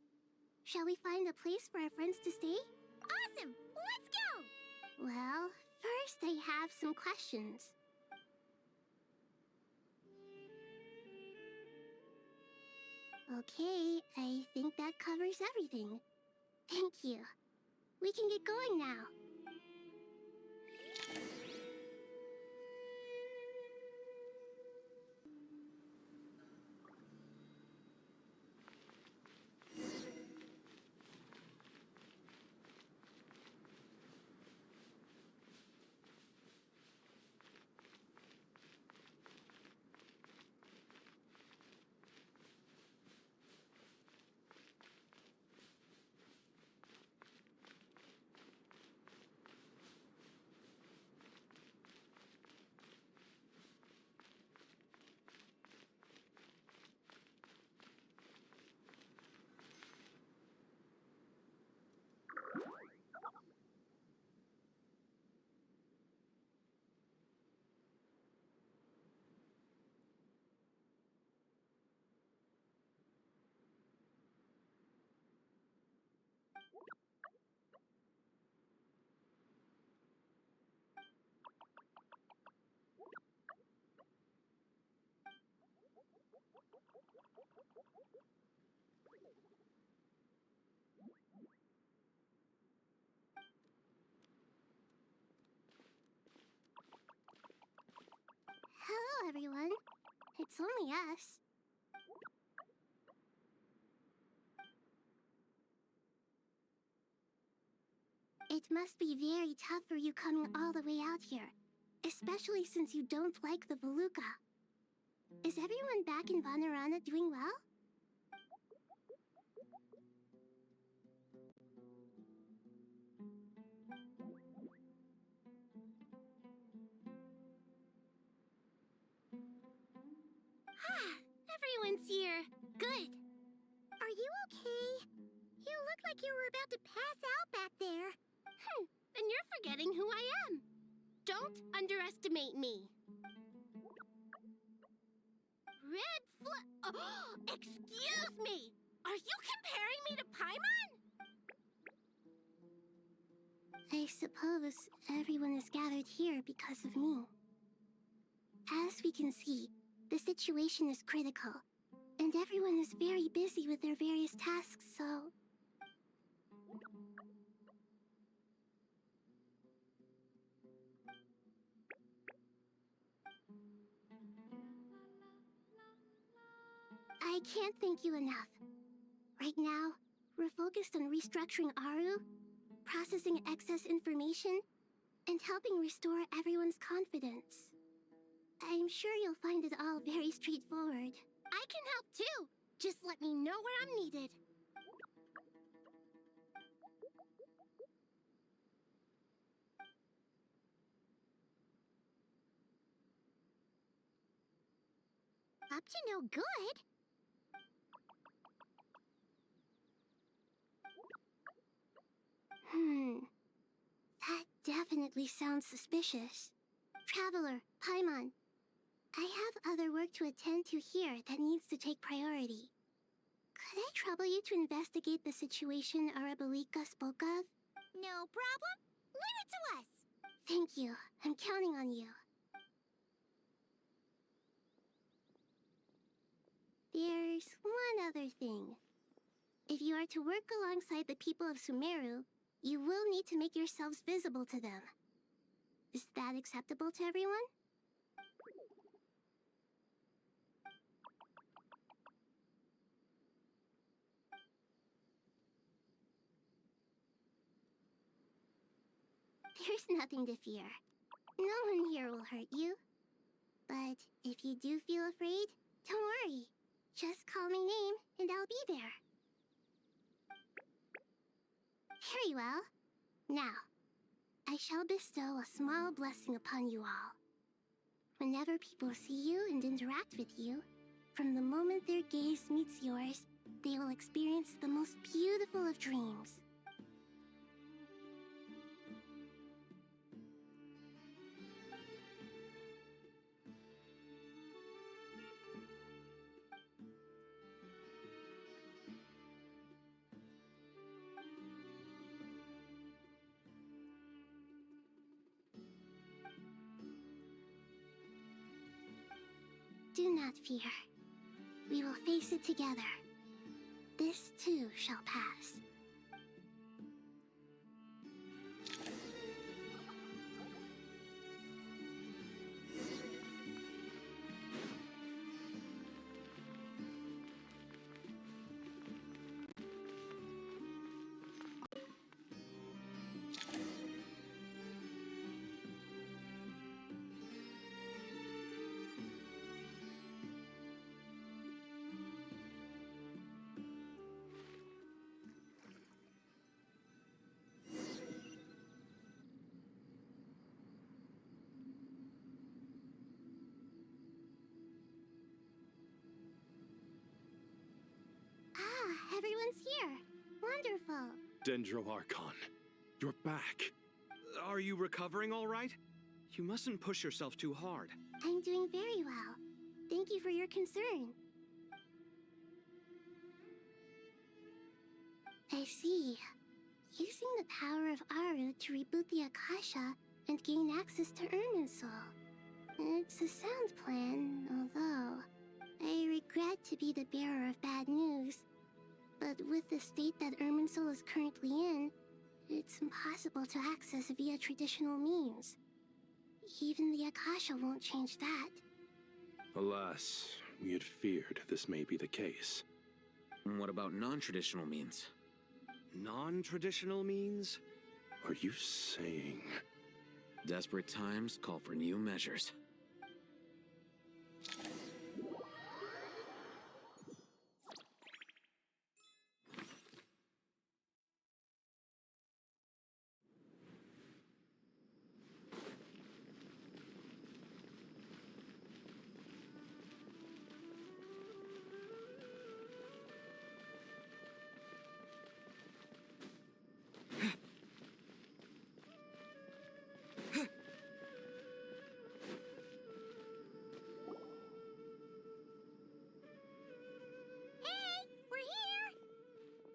shall we find a place for our friends to stay? Awesome! Let's go! Well, first I have some questions. Okay, I think that covers everything. Thank you. We can get going now. Hello, everyone. It's only us. It must be very tough for you coming all the way out here, especially since you don't like the Voluka. Is everyone back in Vanarana doing well? Everyone's here. Good. Are you okay? You look like you were about to pass out back there. Then you're forgetting who I am. Don't underestimate me. Red Oh, excuse me! Are you comparing me to Paimon? I suppose everyone is gathered here because of me. As we can see, the situation is critical, and everyone is very busy with their various tasks, so... I can't thank you enough. Right now, we're focused on restructuring Aru, processing excess information, and helping restore everyone's confidence. I'm sure you'll find it all very straightforward. I can help too. Just let me know where I'm needed. Up to no good. That definitely sounds suspicious. Traveler, Paimon, I have other work to attend to here that needs to take priority. Could I trouble you to investigate the situation Arabalika spoke of? No problem. Leave it to us. Thank you. I'm counting on you. There's one other thing. If you are to work alongside the people of Sumeru, you will need to make yourselves visible to them. Is that acceptable to everyone? There's nothing to fear. No one here will hurt you. But if you do feel afraid, don't worry. Just call my name and I'll be there. Very well. Now, I shall bestow a small blessing upon you all. Whenever people see you and interact with you, from the moment their gaze meets yours, they will experience the most beautiful of dreams. Do not fear. We will face it together. This too shall pass. Everyone's here. Wonderful. Dendro Archon, you're back. Are you recovering all right? You mustn't push yourself too hard. I'm doing very well. Thank you for your concern. I see. Using the power of Aru to reboot the Akasha and gain access to Irminsul. It's a sound plan, although I regret to be the bearer of bad news. But with the state that Irminsul is currently in, it's impossible to access via traditional means. Even the Akasha won't change that. Alas, we had feared this may be the case. And what about non-traditional means? Non-traditional means? Are you saying... Desperate times call for new measures.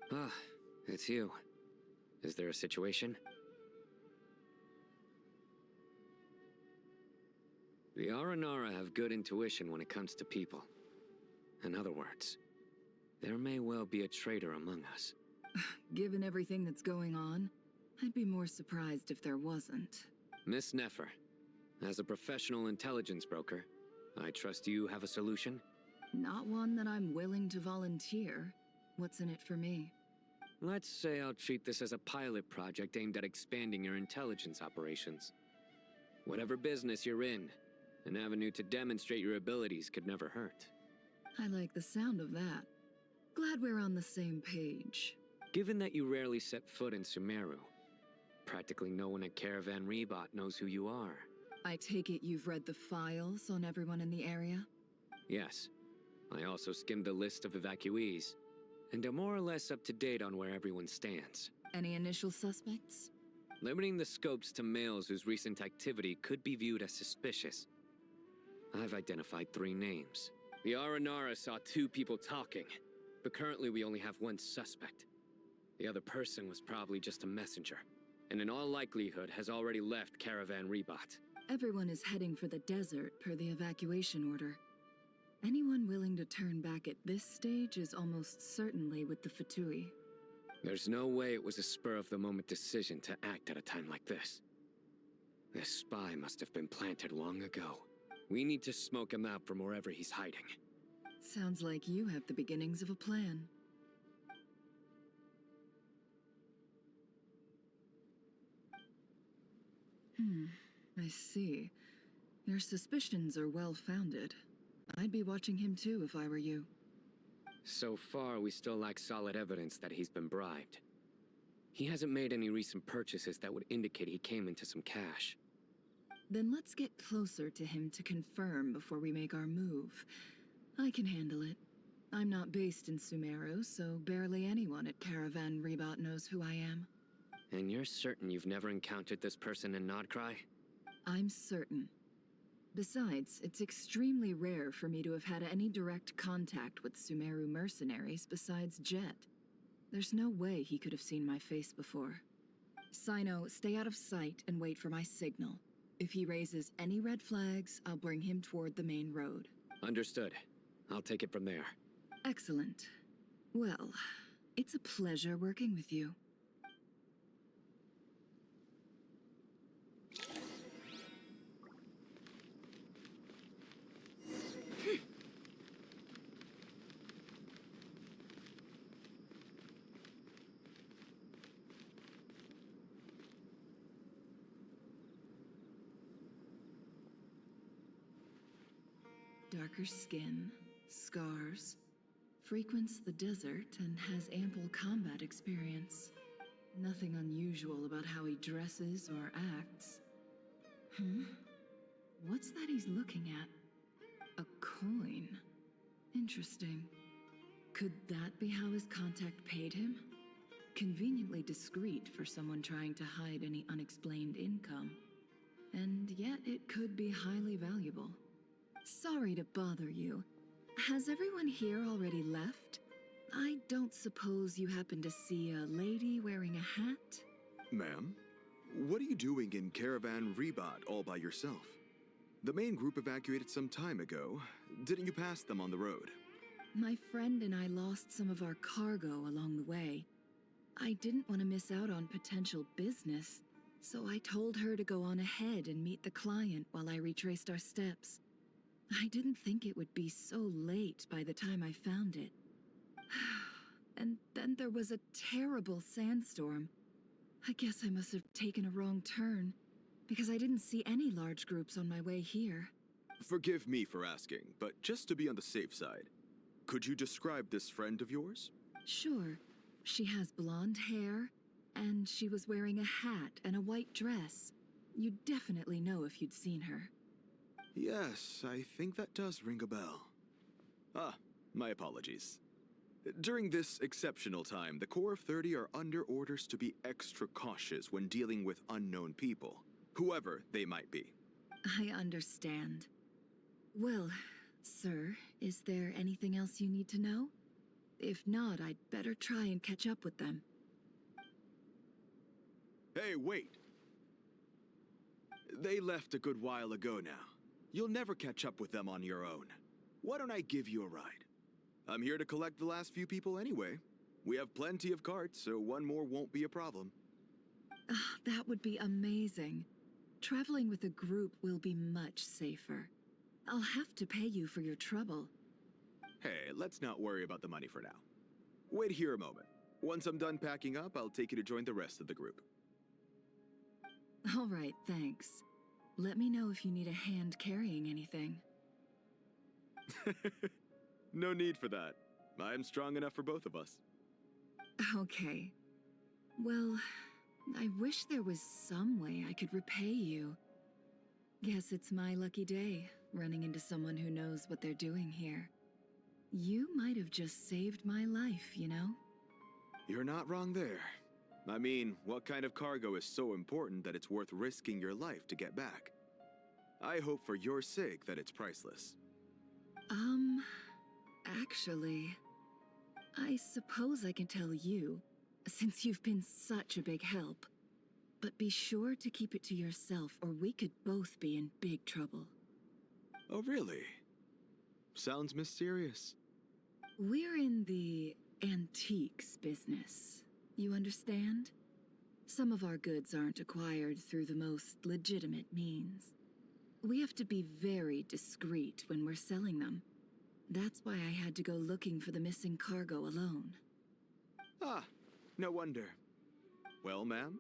Ah, it's you. Is there a situation? The Aranara have good intuition when it comes to people. In other words, there may well be a traitor among us. Given everything that's going on, I'd be more surprised if there wasn't. Miss Nefer, as a professional intelligence broker, I trust you have a solution? Not one that I'm willing to volunteer. What's in it for me? Let's say I'll treat this as a pilot project aimed at expanding your intelligence operations. Whatever business you're in, an avenue to demonstrate your abilities could never hurt. I like the sound of that. Glad we're on the same page. Given that you rarely set foot in Sumeru, practically no one at Caravan Rebot knows who you are. I take it you've read the files on everyone in the area? Yes. I also skimmed the list of evacuees, and am more or less up to date on where everyone stands. Any initial suspects? Limiting the scopes to males whose recent activity could be viewed as suspicious. I've identified 3 names. The Aranara saw 2 people talking, but currently we only have 1 suspect. The other person was probably just a messenger, and in all likelihood has already left Caravan Rebot. Everyone is heading for the desert per the evacuation order. Anyone willing to turn back at this stage is almost certainly with the Fatui. There's no way it was a spur-of-the-moment decision to act at a time like this. This spy must have been planted long ago. We need to smoke him out from wherever he's hiding. Sounds like you have the beginnings of a plan. I see. Your suspicions are well-founded. I'd be watching him too if I were you. So far, we still lack solid evidence that he's been bribed. He hasn't made any recent purchases that would indicate he came into some cash. Then let's get closer to him to confirm before we make our move. I can handle it. I'm not based in Sumeru, so barely anyone at Caravan Rebot knows who I am. And you're certain you've never encountered this person in Nodcry? I'm certain. Besides, it's extremely rare for me to have had any direct contact with Sumeru mercenaries besides Jet. There's no way he could have seen my face before. Sino, stay out of sight and wait for my signal. If he raises any red flags, I'll bring him toward the main road. Understood. I'll take it from there. Excellent. Well, it's a pleasure working with you. Darker skin, scars, frequents the desert and has ample combat experience. Nothing unusual about how he dresses or acts. What's that he's looking at? A coin. Interesting. Could that be how his contact paid him? Conveniently discreet for someone trying to hide any unexplained income. And yet it could be highly valuable. Sorry to bother you. Has everyone here already left? I don't suppose you happen to see a lady wearing a hat? Ma'am, what are you doing in Caravan Rebot all by yourself? The main group evacuated some time ago. Didn't you pass them on the road? My friend and I lost some of our cargo along the way. I didn't want to miss out on potential business, so I told her to go on ahead and meet the client while I retraced our steps. I didn't think it would be so late by the time I found it. And then there was a terrible sandstorm. I guess I must have taken a wrong turn, because I didn't see any large groups on my way here. Forgive me for asking, but just to be on the safe side, could you describe this friend of yours? Sure. She has blonde hair, and she was wearing a hat and a white dress. You'd definitely know if you'd seen her. Yes, I think that does ring a bell. My apologies. During this exceptional time, the Core of 30 are under orders to be extra cautious when dealing with unknown people, whoever they might be. I understand. Well, sir, is there anything else you need to know? If not, I'd better try and catch up with them. Hey, wait! They left a good while ago now. You'll never catch up with them on your own. Why don't I give you a ride? I'm here to collect the last few people anyway. We have plenty of carts, so one more won't be a problem. That would be amazing. Traveling with a group will be much safer. I'll have to pay you for your trouble. Hey, let's not worry about the money for now. Wait here a moment. Once I'm done packing up, I'll take you to join the rest of the group. All right, thanks. Let me know if you need a hand carrying anything. No need for that. I'm strong enough for both of us. Okay. Well, I wish there was some way I could repay you. Guess it's my lucky day, running into someone who knows what they're doing here. You might have just saved my life, you know? You're not wrong there. I mean, what kind of cargo is so important that it's worth risking your life to get back? I hope for your sake that it's priceless. Actually, I suppose I can tell you, since you've been such a big help. But be sure to keep it to yourself, or we could both be in big trouble. Oh, really? Sounds mysterious. We're in the antiques business. You understand? Some of our goods aren't acquired through the most legitimate means. We have to be very discreet when we're selling them. That's why I had to go looking for the missing cargo alone. Ah, no wonder. Well, ma'am,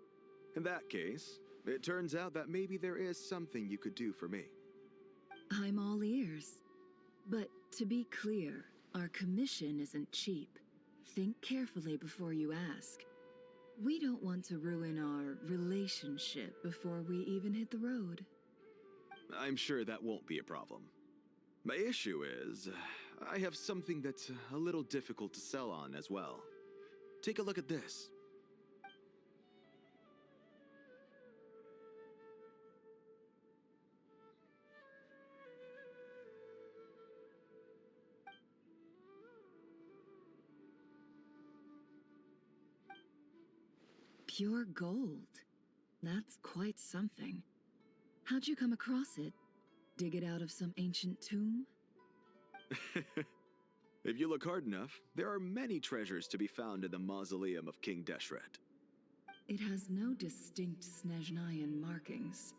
in that case, it turns out that maybe there is something you could do for me. I'm all ears. But to be clear, our commission isn't cheap. Think carefully before you ask. We don't want to ruin our relationship before we even hit the road. I'm sure that won't be a problem. My issue is, I have something that's a little difficult to sell on as well. Take a look at this. Pure gold. That's quite something. How'd you come across it? Dig it out of some ancient tomb? If you look hard enough, there are many treasures to be found in the mausoleum of King Deshret. It has no distinct Snezhnayan markings.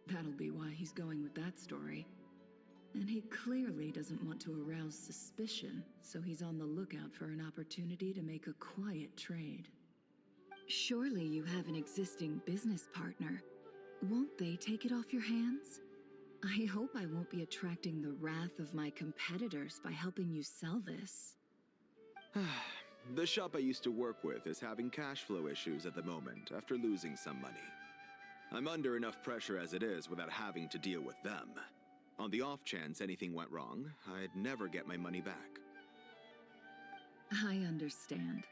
That'll be why he's going with that story. And he clearly doesn't want to arouse suspicion, so he's on the lookout for an opportunity to make a quiet trade. Surely you have an existing business partner. Won't they take it off your hands? I hope I won't be attracting the wrath of my competitors by helping you sell this. The shop I used to work with is having cash flow issues at the moment after losing some money. I'm under enough pressure as it is without having to deal with them. On the off chance anything went wrong, I'd never get my money back. I understand.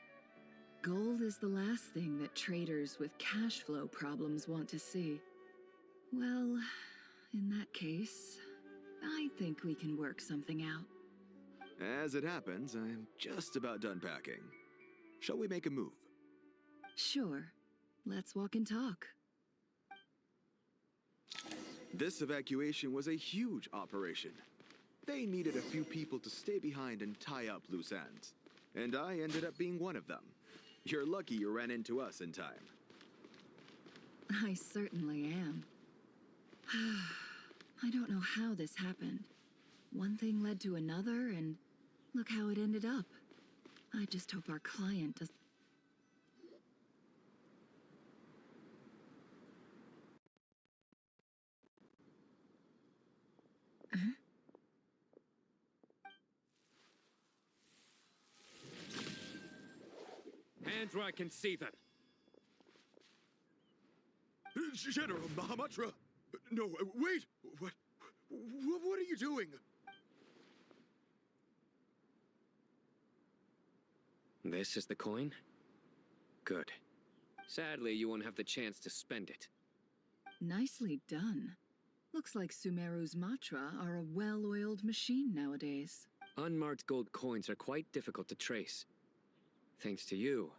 Gold is the last thing that traders with cash flow problems want to see. Well, in that case, I think we can work something out. As it happens, I'm just about done packing. Shall we make a move? Sure. Let's walk and talk. This evacuation was a huge operation. They needed a few people to stay behind and tie up loose ends. And I ended up being one of them. You're lucky you ran into us in time. I certainly am. I don't know how this happened. One thing led to another, and look how it ended up. I just hope our client does. Huh? Hands where I can see them. General Mahamatra! No, wait! What are you doing? This is the coin? Good. Sadly, you won't have the chance to spend it. Nicely done. Looks like Sumeru's Matra are a well-oiled machine nowadays. Unmarked gold coins are quite difficult to trace. Thanks to you,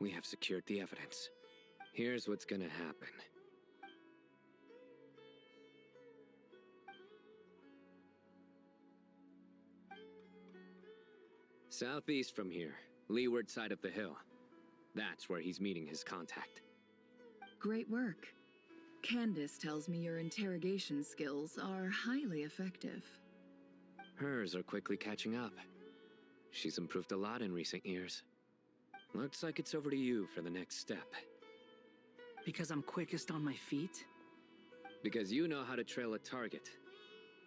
we have secured the evidence. Here's what's gonna happen. Southeast from here, leeward side of the hill. That's where he's meeting his contact. Great work. Candace tells me your interrogation skills are highly effective. Hers are quickly catching up. She's improved a lot in recent years. Looks like it's over to you for the next step. Because I'm quickest on my feet? Because you know how to trail a target.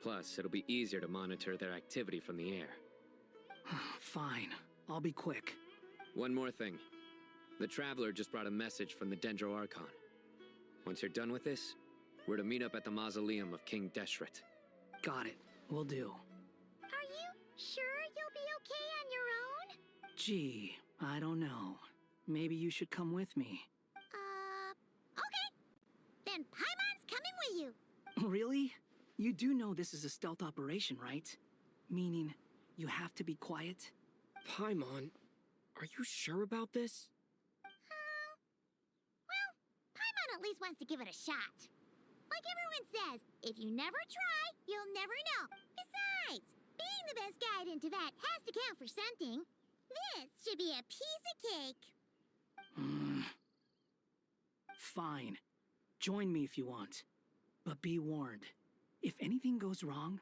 Plus, it'll be easier to monitor their activity from the air. Fine. I'll be quick. One more thing. The Traveler just brought a message from the Dendro Archon. Once you're done with this, we're to meet up at the mausoleum of King Deshret. Got it. Will do. Are you sure you'll be okay on your own? Gee, I don't know. Maybe you should come with me. Okay. Then Paimon's coming with you. Really? You do know this is a stealth operation, right? Meaning, you have to be quiet? Paimon, are you sure about this? Well, Paimon at least wants to give it a shot. Like everyone says, if you never try, you'll never know. Besides, being the best guide into that has to count for something. This should be a piece of cake. Fine. Join me if you want. But be warned. If anything goes wrong,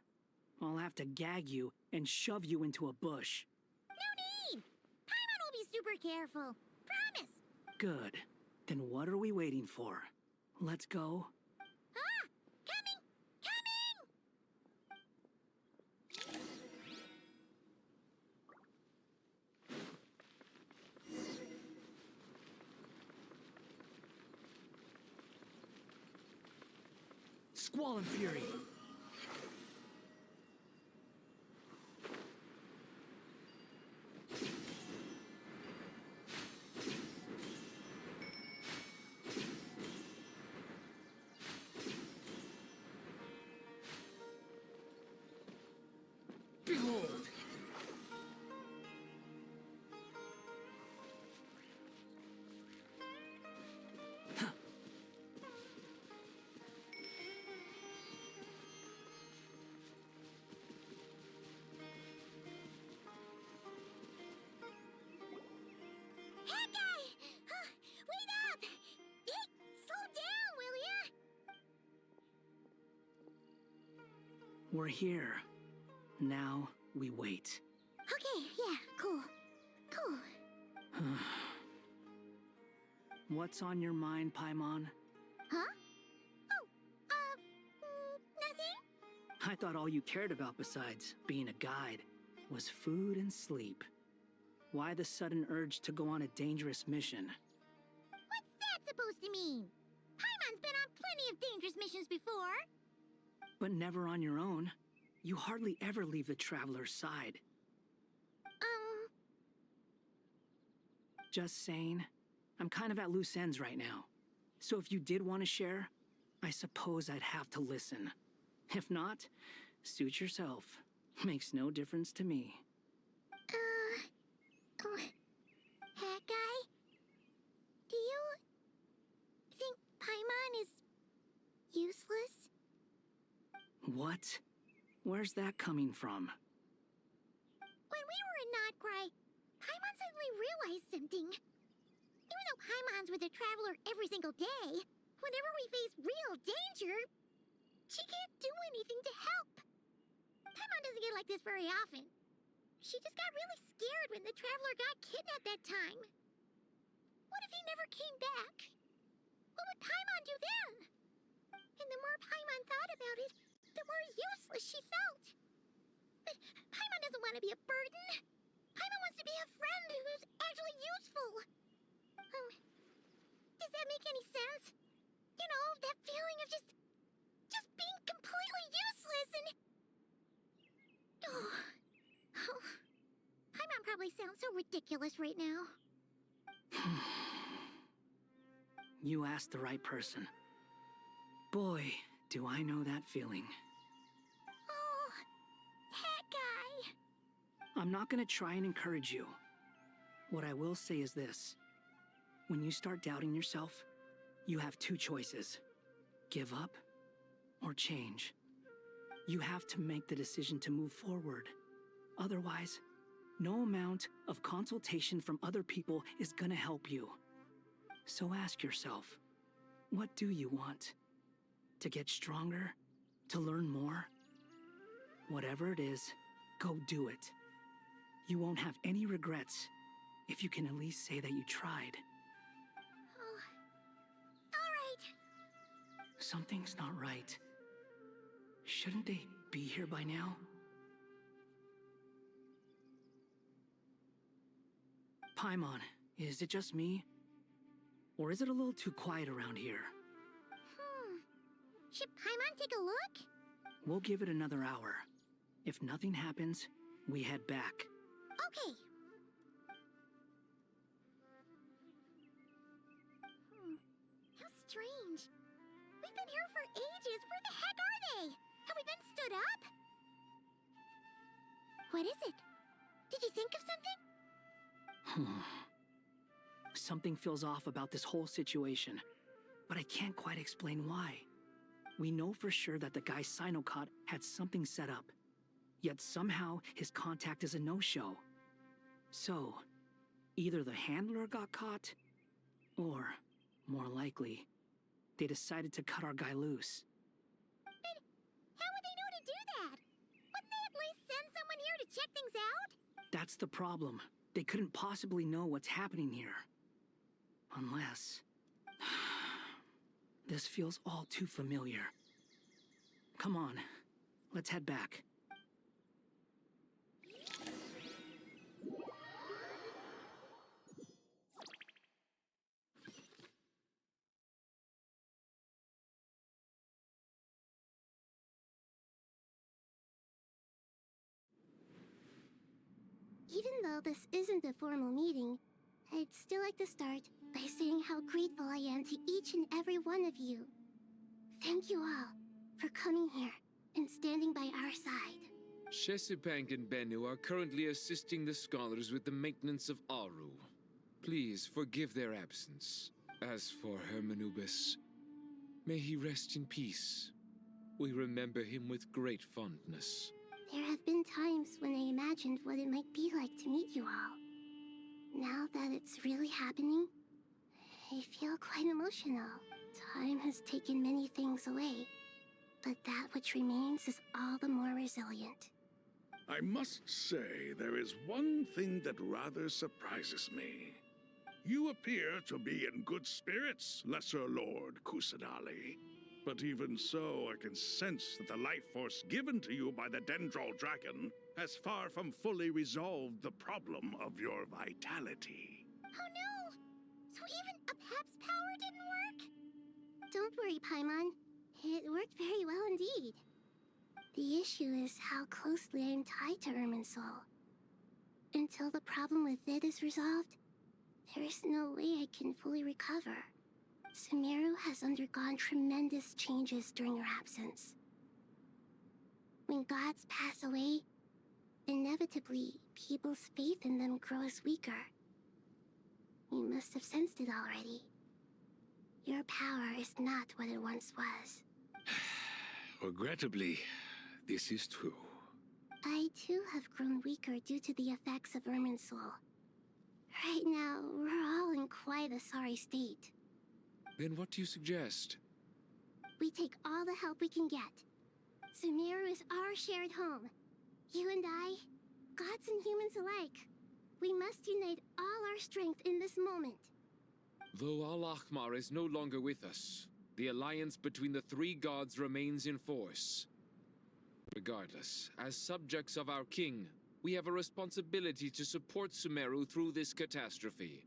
I'll have to gag you and shove you into a bush. No need! Paimon will be super careful. Promise! Good. Then what are we waiting for? Let's go. Ah! Coming! Squall and Fury. Behold! We're here. Now we wait. Okay, yeah, cool. What's on your mind, Paimon? Huh? Oh, nothing? I thought all you cared about besides being a guide was food and sleep. Why the sudden urge to go on a dangerous mission? What's that supposed to mean? Paimon's been on plenty of dangerous missions before. But never on your own. You hardly ever leave the Traveler's side. Just saying. I'm kind of at loose ends right now. So if you did want to share, I suppose I'd have to listen. If not, suit yourself. Makes no difference to me. That guy? Do you think Paimon is useless? What? Where's that coming from? When we were in Notcry, Paimon suddenly realized something. Even though Paimon's with the Traveler every single day, whenever we face real danger, she can't do anything to help. Paimon doesn't get like this very often. She just got really scared when the Traveler got kidnapped that time. What if he never came back? What would Paimon do then? And the more Paimon thought about it, the more useless she felt. But Paimon doesn't want to be a burden. Paimon wants to be a friend who's actually useful. Does that make any sense? You know, that feeling of just being completely useless and... Paimon probably sounds so ridiculous right now. You asked the right person. Boy, do I know that feeling. Oh, that guy. I'm not gonna try and encourage you. What I will say is this. When you start doubting yourself, you have two choices. Give up or change. You have to make the decision to move forward. Otherwise, no amount of consultation from other people is gonna help you. So ask yourself, what do you want? To get stronger? To learn more? Whatever it is, go do it. You won't have any regrets if you can at least say that you tried. All right. Something's not right. Shouldn't they be here by now? Paimon, is it just me? Or is it a little too quiet around here? Should Paimon take a look? We'll give it another hour. If nothing happens, we head back. Okay. How strange. We've been here for ages. Where the heck are they? Have we been stood up? What is it? Did you think of something? Something feels off about this whole situation, but I can't quite explain why. We know for sure that the guy Sinocot had something set up, yet somehow his contact is a no-show. So, either the handler got caught, or, more likely, they decided to cut our guy loose. But how would they know to do that? Wouldn't they at least send someone here to check things out? That's the problem. They couldn't possibly know what's happening here. Unless... This feels all too familiar. Come on, let's head back. Even though this isn't a formal meeting, I'd still like to start by saying how grateful I am to each and every one of you. Thank you all for coming here and standing by our side. Shesipank and Bennu are currently assisting the scholars with the maintenance of Aru. Please forgive their absence. As for Hermanubis, may he rest in peace. We remember him with great fondness. There have been times when I imagined what it might be like to meet you all. Now that it's really happening, I feel quite emotional. Time has taken many things away, but that which remains is all the more resilient. I must say, there is one thing that rather surprises me. You appear to be in good spirits, Lesser Lord Kusanali. But even so, I can sense that the life force given to you by the Dendral Dragon has far from fully resolved the problem of your vitality. Oh no! So even Apep's power didn't work? Don't worry, Paimon. It worked very well indeed. The issue is how closely I am tied to Irminsul. Until the problem with it is resolved, there is no way I can fully recover. Sumeru has undergone tremendous changes during your absence. When gods pass away, inevitably, people's faith in them grows weaker. You must have sensed it already. Your power is not what it once was. Regrettably, this is true. I too have grown weaker due to the effects of Irminsul. Right now, we're all in quite a sorry state. Then what do you suggest? We take all the help we can get. Sumeru is our shared home. You and I, gods and humans alike. We must unite all our strength in this moment. Though Al-Ahmar is no longer with us, the alliance between the three gods remains in force. Regardless, as subjects of our king, we have a responsibility to support Sumeru through this catastrophe.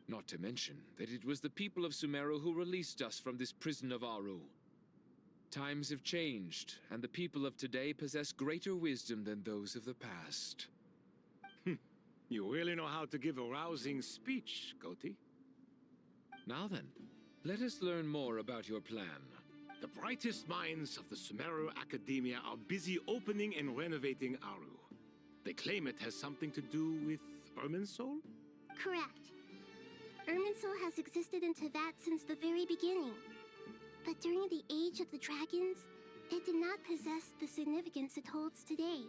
Not to mention that it was the people of Sumeru who released us from this prison of Aru. Times have changed, and the people of today possess greater wisdom than those of the past. You really know how to give a rousing speech, Goatee. Now then, let us learn more about your plan. The brightest minds of the Sumeru Academia are busy opening and renovating Aru. They claim it has something to do with Irminsul? Correct. Irminsul has existed in Teyvat since the very beginning. But during the Age of the Dragons, it did not possess the significance it holds today.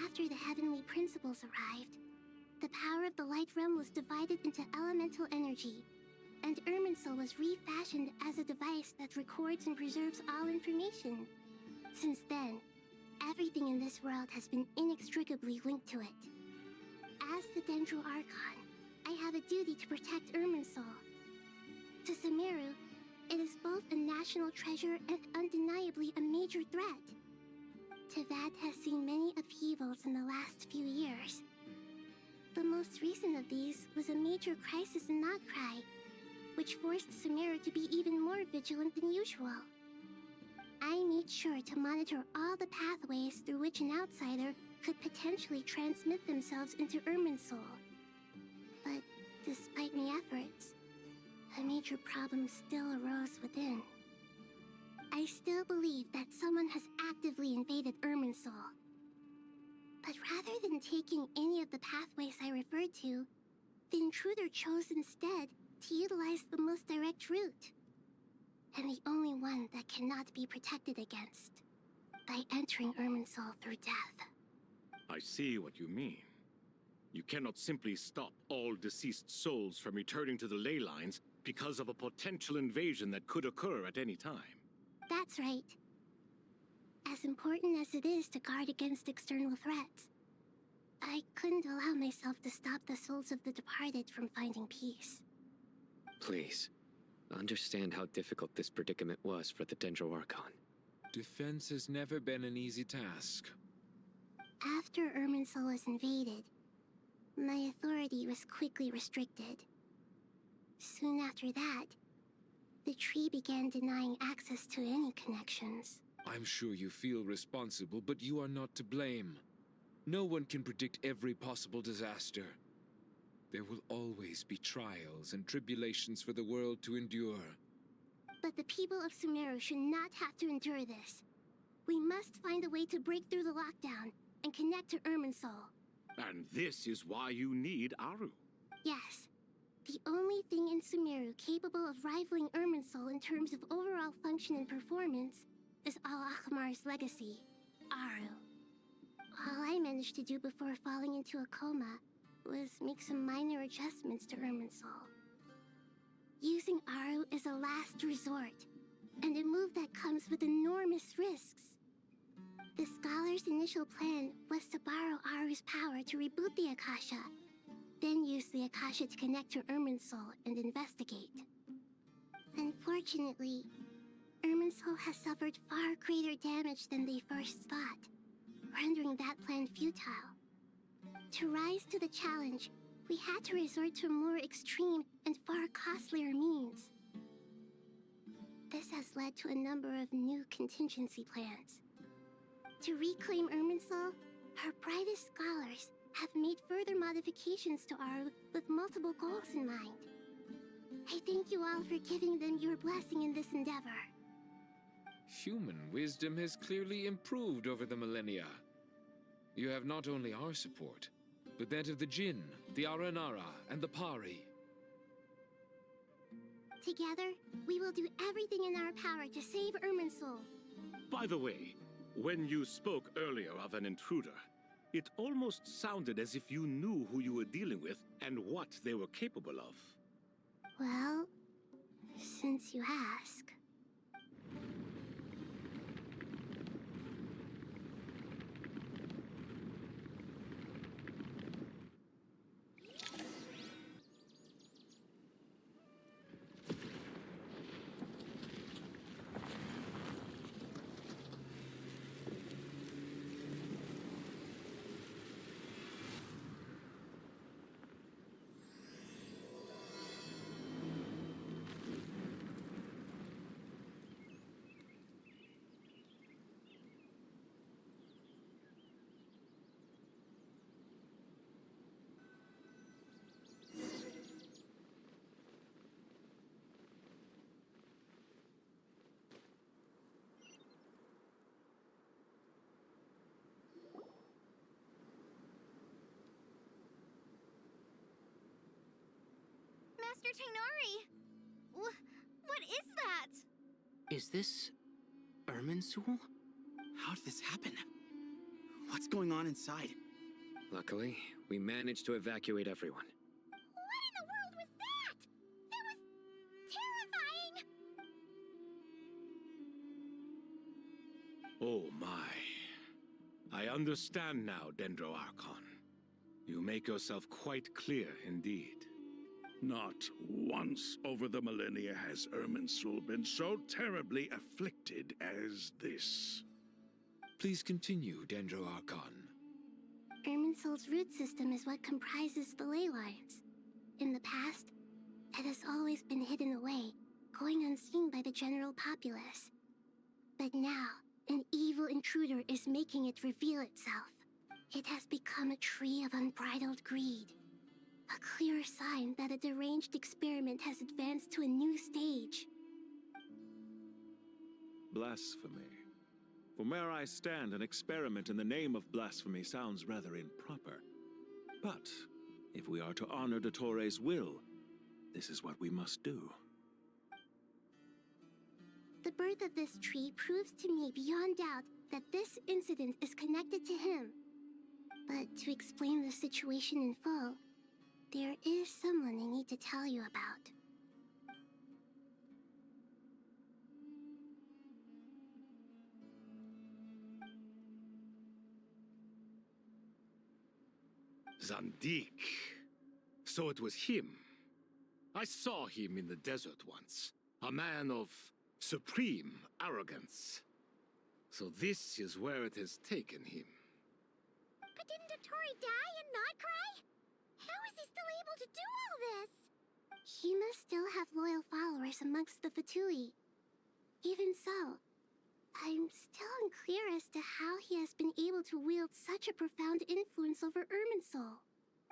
After the heavenly principles arrived, the power of the Light Realm was divided into elemental energy, and Irminsul was refashioned as a device that records and preserves all information. Since then, everything in this world has been inextricably linked to it. As the Dendral Archon, I have a duty to protect Irminsul. To Sumeru, it is both a national treasure and undeniably a major threat. Teyvat has seen many upheavals in the last few years. The most recent of these was a major crisis in Notcry, which forced Sumeru to be even more vigilant than usual. I made sure to monitor all the pathways through which an outsider could potentially transmit themselves into Irminsul. But despite my efforts, a major problem still arose within. I still believe that someone has actively invaded Irminsul. But rather than taking any of the pathways I referred to, the intruder chose instead to utilize the most direct route, and the only one that cannot be protected against, by entering Irminsul through death. I see what you mean. You cannot simply stop all deceased souls from returning to the ley lines because of a potential invasion that could occur at any time. That's right. As important as it is to guard against external threats, I couldn't allow myself to stop the souls of the departed from finding peace. Please, understand how difficult this predicament was for the Dendro Archon. Defense has never been an easy task. After Irminsul was invaded, my authority was quickly restricted. Soon after that, the tree began denying access to any connections. I'm sure you feel responsible, but you are not to blame. No one can predict every possible disaster. There will always be trials and tribulations for the world to endure. But the people of Sumeru should not have to endure this. We must find a way to break through the lockdown and connect to Irminsul. And this is why you need Aru. Yes. The only thing in Sumeru capable of rivaling Irminsul in terms of overall function and performance is Al-Akhmar's legacy, Aru. All I managed to do before falling into a coma was make some minor adjustments to Irminsul. Using Aru is a last resort, and a move that comes with enormous risks. The Scholar's initial plan was to borrow Aru's power to reboot the Akasha, then use the Akasha to connect to Irminsul and investigate. Unfortunately, Irminsul has suffered far greater damage than they first thought, rendering that plan futile. To rise to the challenge, we had to resort to more extreme and far costlier means. This has led to a number of new contingency plans. To reclaim Irminsul, our brightest scholars have made further modifications to Aru with multiple goals in mind. I thank you all for giving them your blessing in this endeavor. Human wisdom has clearly improved over the millennia. You have not only our support, but that of the Jinn, the Aranara, and the Pari. Together, we will do everything in our power to save Irminsul. By the way, when you spoke earlier of an intruder, it almost sounded as if you knew who you were dealing with and what they were capable of. Well, since you ask. Master Tainari! What is that? Is this Irminsul? How did this happen? What's going on inside? Luckily, we managed to evacuate everyone. What in the world was that? That was terrifying! Oh my. I understand now, Dendro Archon. You make yourself quite clear indeed. Not once over the millennia has Irminsul been so terribly afflicted as this. Please continue, Dendro Archon. Irminsul's root system is what comprises the ley lines. In the past, it has always been hidden away, going unseen by the general populace. But now, an evil intruder is making it reveal itself. It has become a tree of unbridled greed. A clear sign that a deranged experiment has advanced to a new stage. Blasphemy. From where I stand, an experiment in the name of blasphemy sounds rather improper. But if we are to honor Dottore will, this is what we must do. The birth of this tree proves to me beyond doubt that this incident is connected to him. But to explain the situation in full, there is someone I need to tell you about. Zandik. So it was him. I saw him in the desert once. A man of supreme arrogance. So this is where it has taken him. But didn't Dottore die and not cry? How is he still able to do all this? He must still have loyal followers amongst the Fatui. Even so, I'm still unclear as to how he has been able to wield such a profound influence over Irminsul.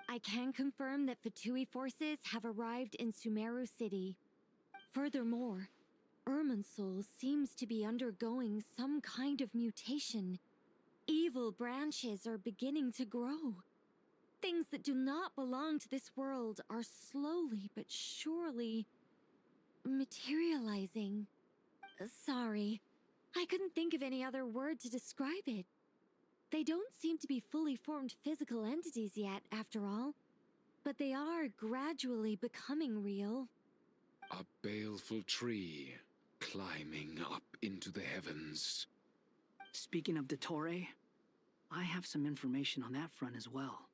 I can confirm that Fatui forces have arrived in Sumeru City. Furthermore, Irminsul seems to be undergoing some kind of mutation. Evil branches are beginning to grow. Things that do not belong to this world are slowly but surely materializing. Sorry, I couldn't think of any other word to describe it. They don't seem to be fully formed physical entities yet, after all. But they are gradually becoming real. A baleful tree, climbing up into the heavens. Speaking of Dottore, I have some information on that front as well.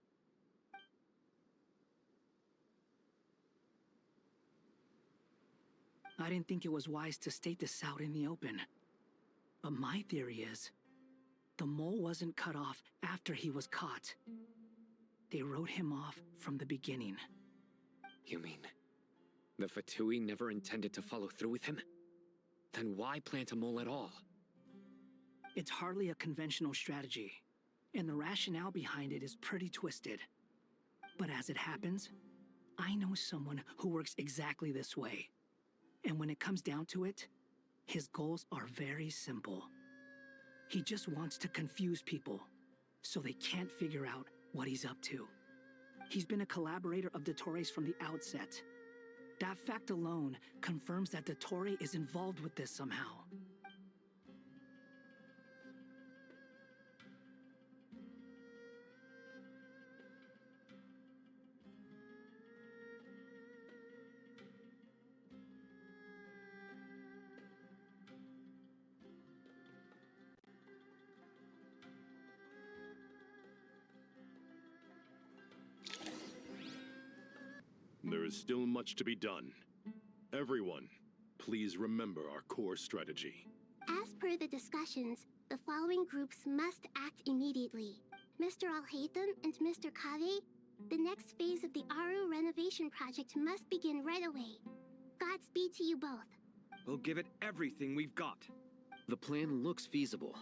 I didn't think it was wise to state this out in the open. But my theory is, the mole wasn't cut off after he was caught. They wrote him off from the beginning. You mean, the Fatui never intended to follow through with him? Then why plant a mole at all? It's hardly a conventional strategy, and the rationale behind it is pretty twisted. But as it happens, I know someone who works exactly this way. And when it comes down to it, his goals are very simple. He just wants to confuse people, so they can't figure out what he's up to. He's been a collaborator of Dottore's from the outset. That fact alone confirms that Dottore is involved with this somehow. There is still much to be done. Everyone, please remember our core strategy. As per the discussions, the following groups must act immediately. Mr. Alhaitham and Mr. Kave, the next phase of the Aru renovation project must begin right away. Godspeed to you both. We'll give it everything we've got. The plan looks feasible,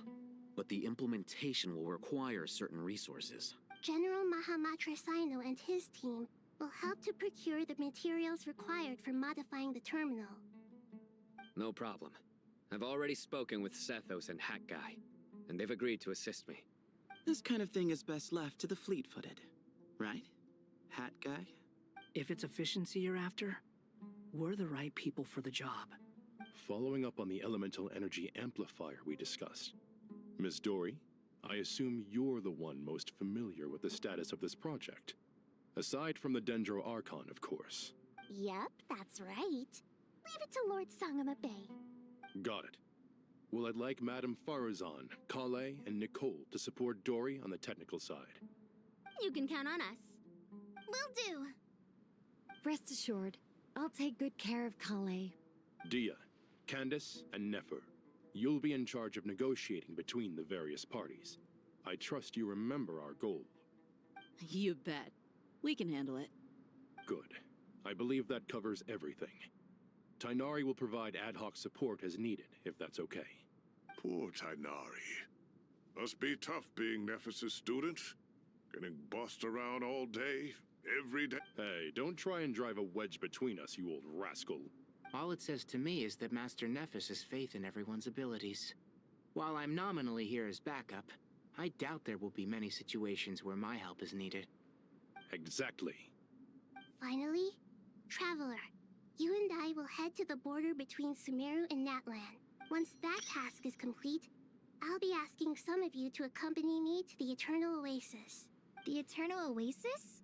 but the implementation will require certain resources. General Mahamatra Sino and his team will help to procure the materials required for modifying the terminal. No problem. I've already spoken with Sethos and Hat Guy, and they've agreed to assist me. This kind of thing is best left to the fleet-footed, right? Hat Guy? If it's efficiency you're after, we're the right people for the job. Following up on the elemental energy amplifier we discussed. Miss Dory, I assume you're the one most familiar with the status of this project. Aside from the Dendro Archon, of course. Yep, that's right. Leave it to Lord Sangama Bay. Got it. Well, I'd like Madame Farazan, Collei, and Nicole to support Dory on the technical side. You can count on us. Will do. Rest assured, I'll take good care of Collei. Dia, Candace, and Nefer, you'll be in charge of negotiating between the various parties. I trust you remember our goal. You bet. We can handle it. Good. I believe that covers everything. Tighnari will provide ad hoc support as needed, if that's okay. Poor Tighnari. Must be tough being Nephis' student. Getting bossed around all day, every day. Hey, don't try and drive a wedge between us, you old rascal. All it says to me is that Master Nephis has faith in everyone's abilities. While I'm nominally here as backup, I doubt there will be many situations where my help is needed. Exactly. Finally, Traveler, you and I will head to the border between Sumeru and Natlan. Once that task is complete, I'll be asking some of you to accompany me to the Eternal Oasis. The Eternal Oasis?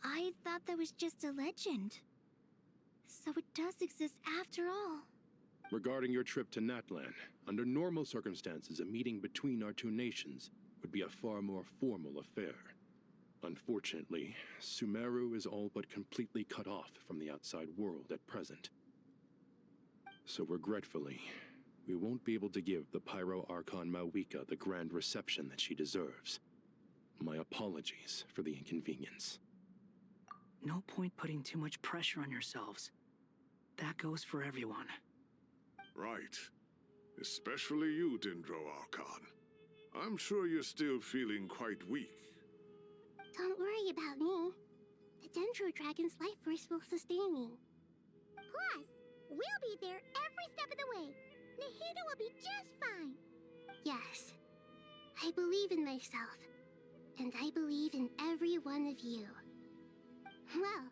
I thought that was just a legend. So it does exist after all. Regarding your trip to Natlan, under normal circumstances, a meeting between our two nations would be a far more formal affair. Unfortunately, Sumeru is all but completely cut off from the outside world at present. So regretfully, we won't be able to give the Pyro Archon Mawika the grand reception that she deserves. My apologies for the inconvenience. No point putting too much pressure on yourselves. That goes for everyone. Right. Especially you, Dendro Archon. I'm sure you're still feeling quite weak. Don't worry about me. The Dendro Dragon's life force will sustain me. Plus, we'll be there every step of the way. Nahida will be just fine. Yes, I believe in myself. And I believe in every one of you. Well,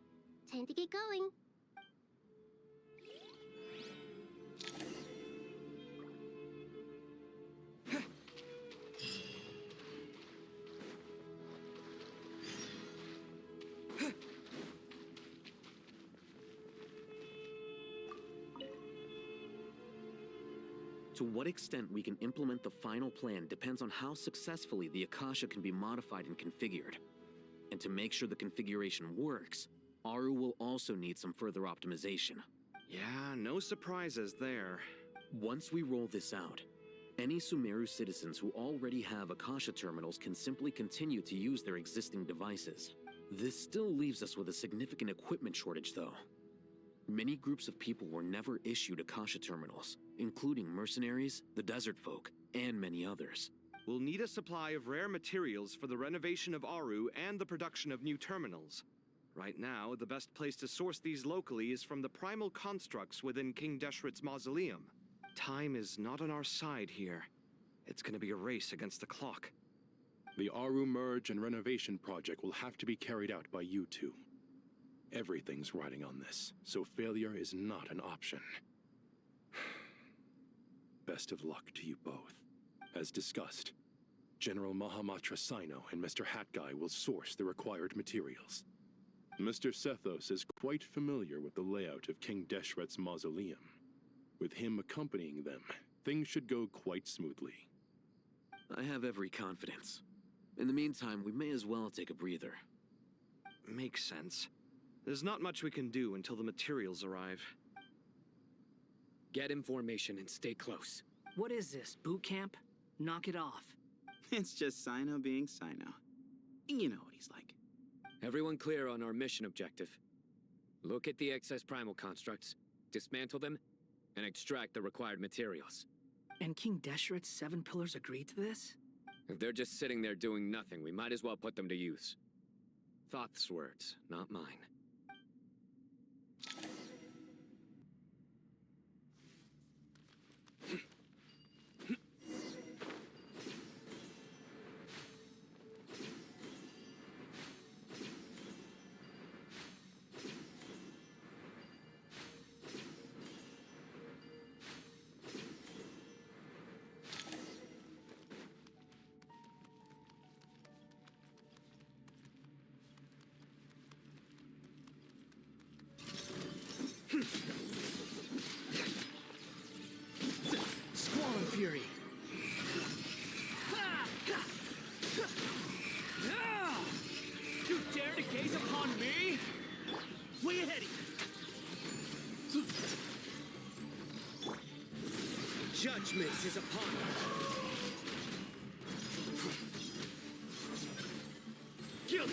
time to get going. To what extent we can implement the final plan depends on how successfully the Akasha can be modified and configured. And to make sure the configuration works, Aru will also need some further optimization. Yeah, no surprises there. Once we roll this out, any Sumeru citizens who already have Akasha terminals can simply continue to use their existing devices. This still leaves us with a significant equipment shortage, though. Many groups of people were never issued Akasha terminals, including mercenaries, the desert folk, and many others. We'll need a supply of rare materials for the renovation of Aru and the production of new terminals. Right now, the best place to source these locally is from the primal constructs within King Deshret's mausoleum. Time is not on our side here. It's gonna be a race against the clock. The Aru merge and renovation project will have to be carried out by you two. Everything's riding on this, so failure is not an option. Best of luck to you both. As discussed, General Mahamatra Sino and Mr. Hatguy will source the required materials. Mr. Sethos is quite familiar with the layout of King Deshret's mausoleum. With him accompanying them, things should go quite smoothly. I have every confidence. In the meantime, we may as well take a breather. Makes sense. There's not much we can do until the materials arrive. Get information and stay close. What is this, boot camp? Knock it off. It's just Sino being Sino. You know what he's like. Everyone clear on our mission objective. Look at the excess primal constructs, dismantle them, and extract the required materials. And King Deshret's 7 pillars agreed to this? If they're just sitting there doing nothing, we might as well put them to use. Thoth's words, not mine. Squall Fury! You dare to gaze upon me? Way ahead! Judgment is upon us. Guilty!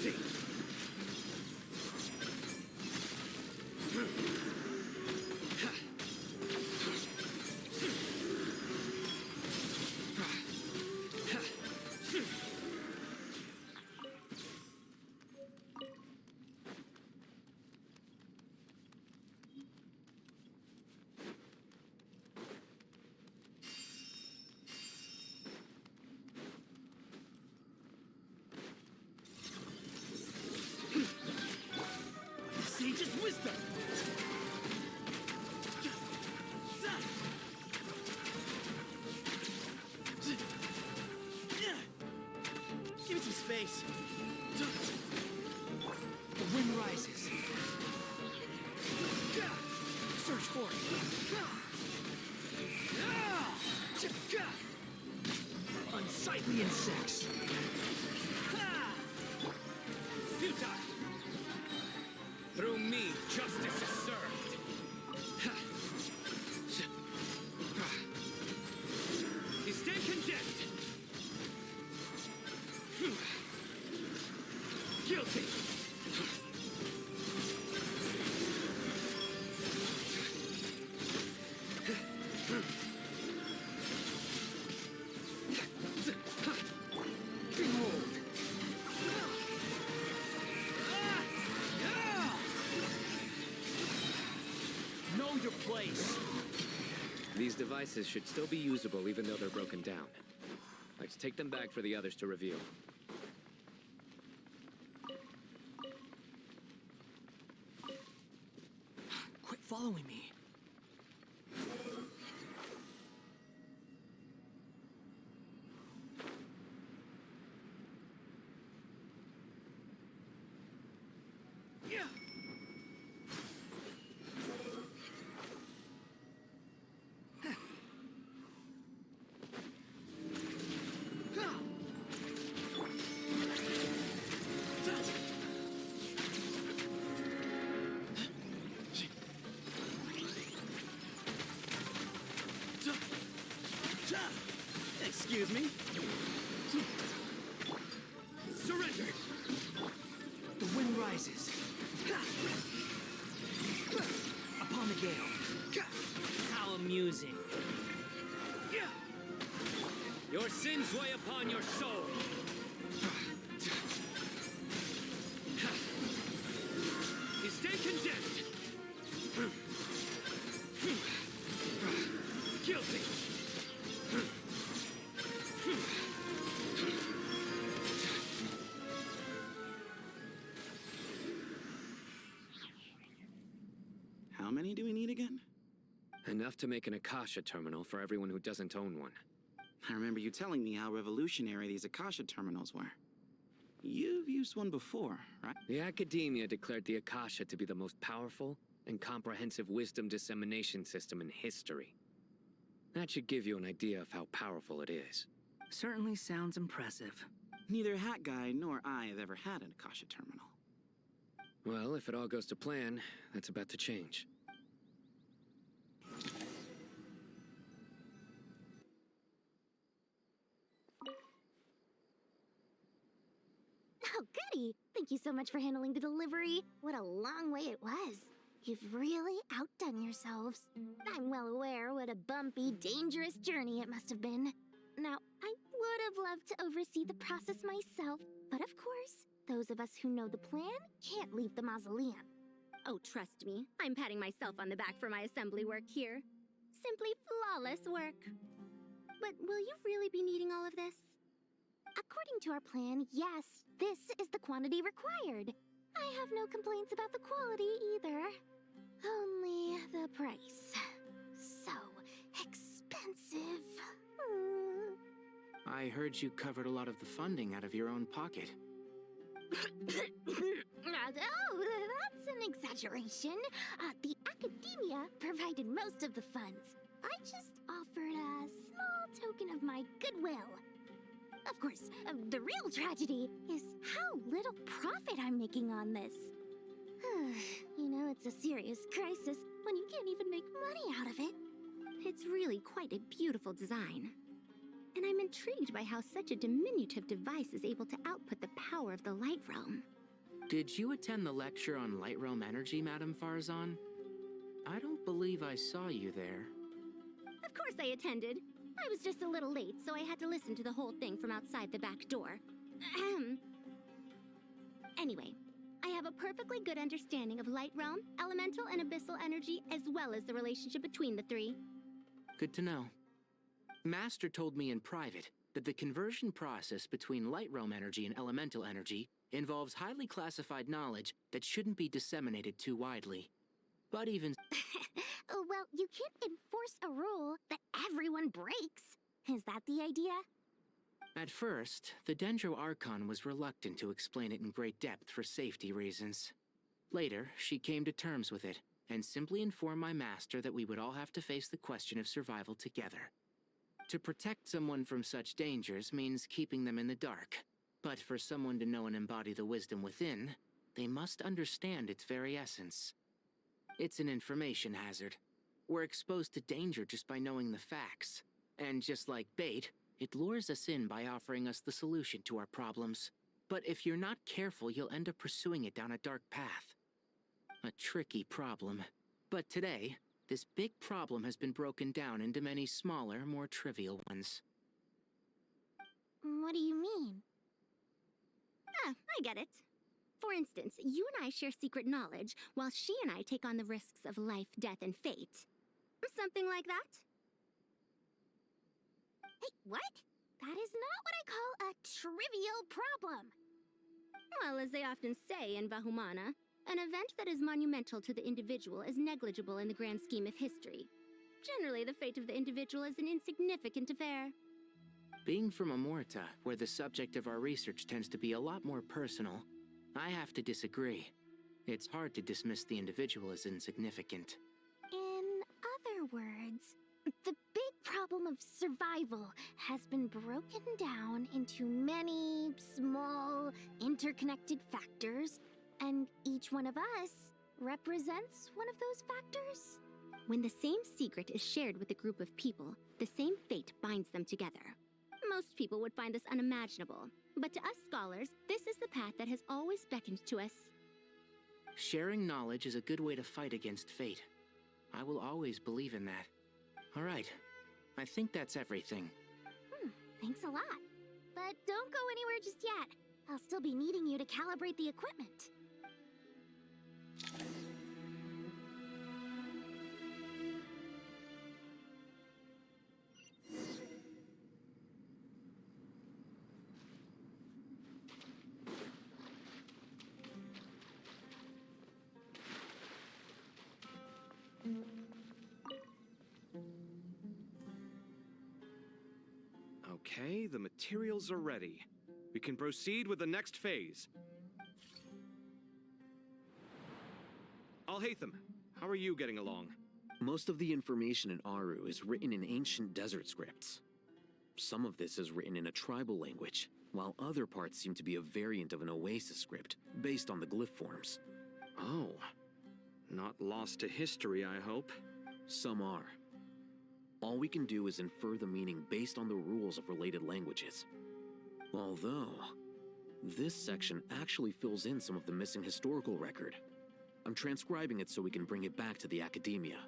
place! The wind rises. Search for it. Unsightly insects. Futile! Through me, justice is served. You stand condemned. Guilty. Behold. Know your place. These devices should still be usable even though they're broken down. Let's take them back for the others to review. Quit following me. Excuse me? Surrender! The wind rises. Upon the gale. How amusing. Your sins weigh upon your soul. You stay condemned. Guilty. How many do we need again? Enough to make an Akasha terminal for everyone who doesn't own one. I remember you telling me how revolutionary these Akasha terminals were. You've used one before, right? The Academia declared the Akasha to be the most powerful and comprehensive wisdom dissemination system in history. That should give you an idea of how powerful it is. Certainly sounds impressive. Neither Hat Guy nor I have ever had an Akasha terminal. Well, if it all goes to plan, that's about to change. Oh, goody! Thank you so much for handling the delivery. What a long way it was. You've really outdone yourselves. I'm well aware what a bumpy, dangerous journey it must have been. Now, I would have loved to oversee the process myself, but of course, those of us who know the plan can't leave the mausoleum. Oh, trust me, I'm patting myself on the back for my assembly work here. Simply flawless work. But will you really be needing all of this? According to our plan, yes, this is the quantity required. I have no complaints about the quality either. Only the price. So expensive. I heard you covered a lot of the funding out of your own pocket. Oh, that's an exaggeration. The Academia provided most of the funds. I just offered a small token of my goodwill. Of course, the real tragedy is how little profit I'm making on this. You know, it's a serious crisis when you can't even make money out of it. It's really quite a beautiful design. And I'm intrigued by how such a diminutive device is able to output the power of the Light Realm. Did you attend the lecture on Light Realm energy, Madame Farzan? I don't believe I saw you there. Of course I attended. I was just a little late, so I had to listen to the whole thing from outside the back door. Anyway, I have a perfectly good understanding of Light Realm, elemental and abyssal energy, as well as the relationship between the three. Good to know. Master told me in private that the conversion process between Light Realm energy and elemental energy involves highly classified knowledge that shouldn't be disseminated too widely. But even... Well, you can't enforce a rule that everyone breaks. Is that the idea? At first, the Dendro Archon was reluctant to explain it in great depth for safety reasons. Later, she came to terms with it, and simply informed my master that we would all have to face the question of survival together. To protect someone from such dangers means keeping them in the dark. But for someone to know and embody the wisdom within, they must understand its very essence. It's an information hazard. We're exposed to danger just by knowing the facts. And just like bait, it lures us in by offering us the solution to our problems. But if you're not careful, you'll end up pursuing it down a dark path. A tricky problem. But today, this big problem has been broken down into many smaller, more trivial ones. What do you mean? Ah, I get it. For instance, you and I share secret knowledge, while she and I take on the risks of life, death, and fate. Something like that? Hey, what? That is not what I call a trivial problem. Well, as they often say in Bahumana, an event that is monumental to the individual is negligible in the grand scheme of history. Generally, the fate of the individual is an insignificant affair. Being from Amorta, where the subject of our research tends to be a lot more personal, I have to disagree. It's hard to dismiss the individual as insignificant. In other words, the big problem of survival has been broken down into many small, interconnected factors, and each one of us represents one of those factors. When the same secret is shared with a group of people, the same fate binds them together. Most people would find this unimaginable, but to us scholars, this is the path that has always beckoned to us. Sharing knowledge is a good way to fight against fate. I will always believe in that. All right, I think that's everything. Thanks a lot. But don't go anywhere just yet. I'll still be needing you to calibrate the equipment. Okay, the materials are ready. We can proceed with the next phase. Alhaitham, how are you getting along? Most of the information in Aru is written in ancient desert scripts. Some of this is written in a tribal language, while other parts seem to be a variant of an Oasis script, based on the glyph forms. Oh. Not lost to history, I hope. Some are. All we can do is infer the meaning based on the rules of related languages. Although, this section actually fills in some of the missing historical record. I'm transcribing it so we can bring it back to the Academia.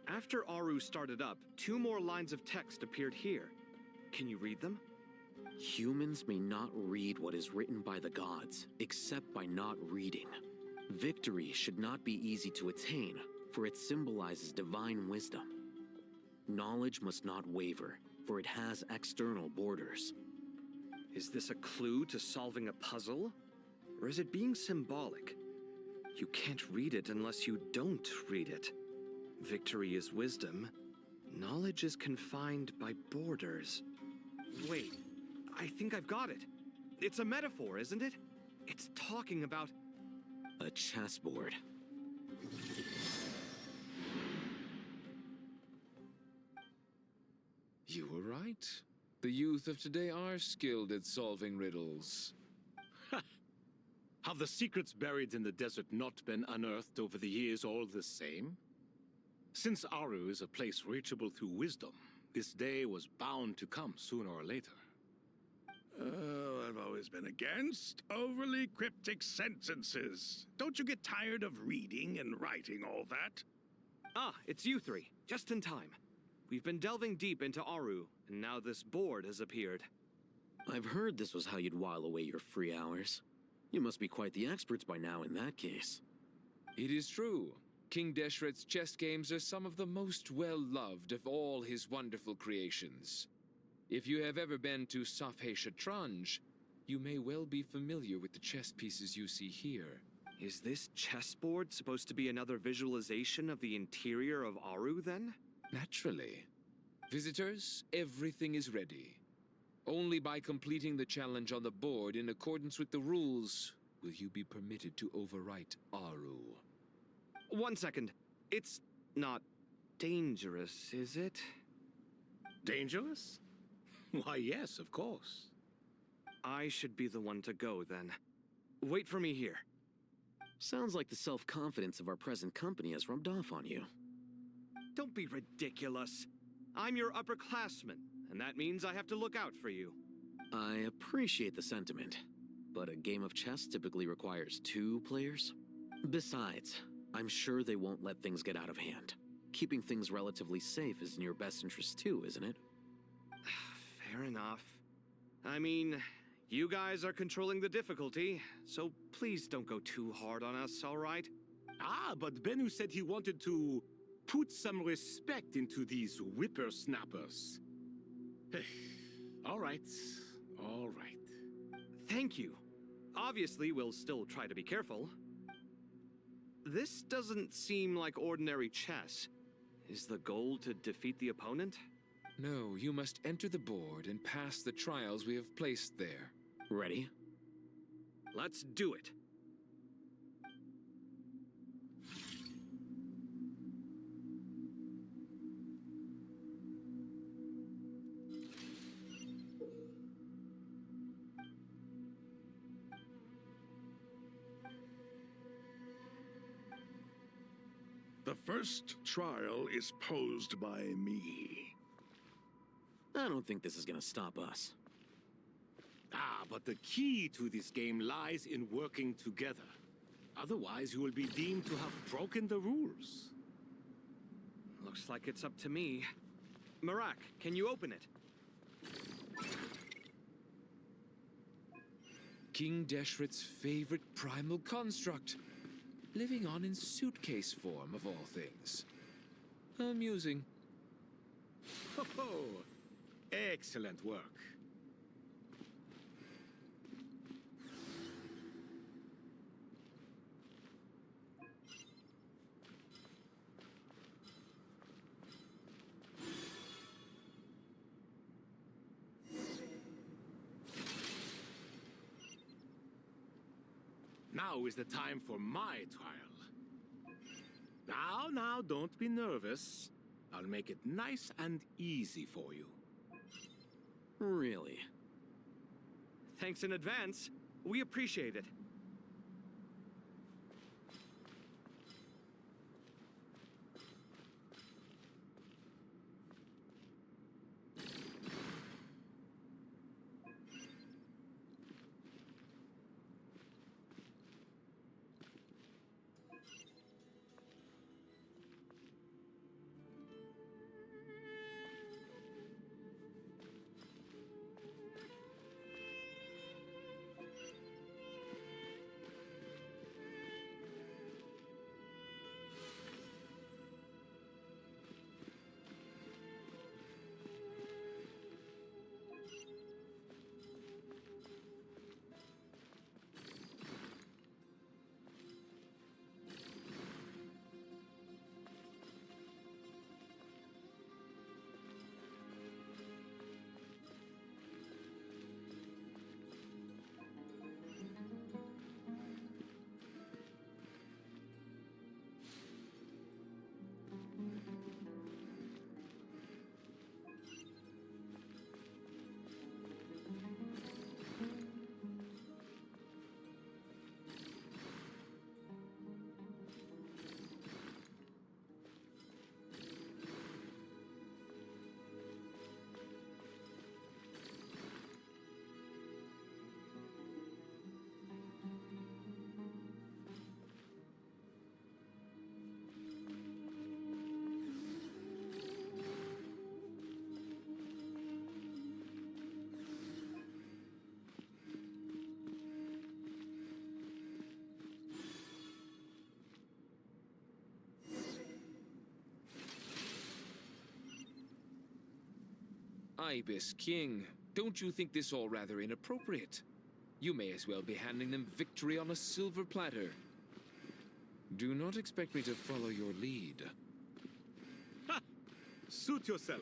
After Aru started up, 2 more lines of text appeared here. Can you read them? Humans may not read what is written by the gods, except by not reading. Victory should not be easy to attain, for it symbolizes divine wisdom. Knowledge must not waver, for it has external borders. Is this a clue to solving a puzzle? Or is it being symbolic? You can't read it unless you don't read it. Victory is wisdom. Knowledge is confined by borders. Wait, I think I've got it. It's a metaphor, isn't it? It's talking about... a chessboard. You were right. The youth of today are skilled at solving riddles. Have the secrets buried in the desert not been unearthed over the years all the same? Since Aru is a place reachable through wisdom, this day was bound to come sooner or later. Oh, I've always been against overly cryptic sentences. Don't you get tired of reading and writing all that? Ah, it's you 3. Just in time. We've been delving deep into Aru, and now this board has appeared. I've heard this was how you'd while away your free hours. You must be quite the experts by now in that case. It is true. King Deshret's chess games are some of the most well-loved of all his wonderful creations. If you have ever been to Safhe Shatranj, you may well be familiar with the chess pieces you see here. Is this chessboard supposed to be another visualization of the interior of Aru, then? Naturally. Visitors, everything is ready. Only by completing the challenge on the board in accordance with the rules will you be permitted to overwrite Aru. 1 second. It's not dangerous, is it? Dangerous? Why, yes, of course. I should be the one to go, then. Wait for me here. Sounds like the self-confidence of our present company has rubbed off on you. Don't be ridiculous. I'm your upperclassman, and that means I have to look out for you. I appreciate the sentiment, but a game of chess typically requires 2 players. Besides, I'm sure they won't let things get out of hand. Keeping things relatively safe is in your best interest too, isn't it? Fair enough. I mean, you guys are controlling the difficulty, so please don't go too hard on us, all right? Ah, but Bennu said he wanted to put some respect into these whippersnappers. All right, all right. Thank you. Obviously, we'll still try to be careful. This doesn't seem like ordinary chess. Is the goal to defeat the opponent? No, you must enter the board and pass the trials we have placed there. Ready? Let's do it. The first trial is posed by me. I don't think this is gonna stop us. Ah, but the key to this game lies in working together. Otherwise, you will be deemed to have broken the rules. Looks like it's up to me. Marak, can you open it? King Deshret's favorite primal construct. Living on in suitcase form, of all things. Amusing. Ho-ho! Excellent work. Now is the time for my trial. Now, don't be nervous. I'll make it nice and easy for you. Really? Thanks in advance. We appreciate it. Ibis King, don't you think this all rather inappropriate? You may as well be handing them victory on a silver platter. Do not expect me to follow your lead. Ha! Suit yourself.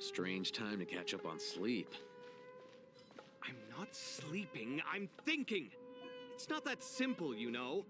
Strange time to catch up on sleep. I'm not sleeping, I'm thinking! It's not that simple, you know.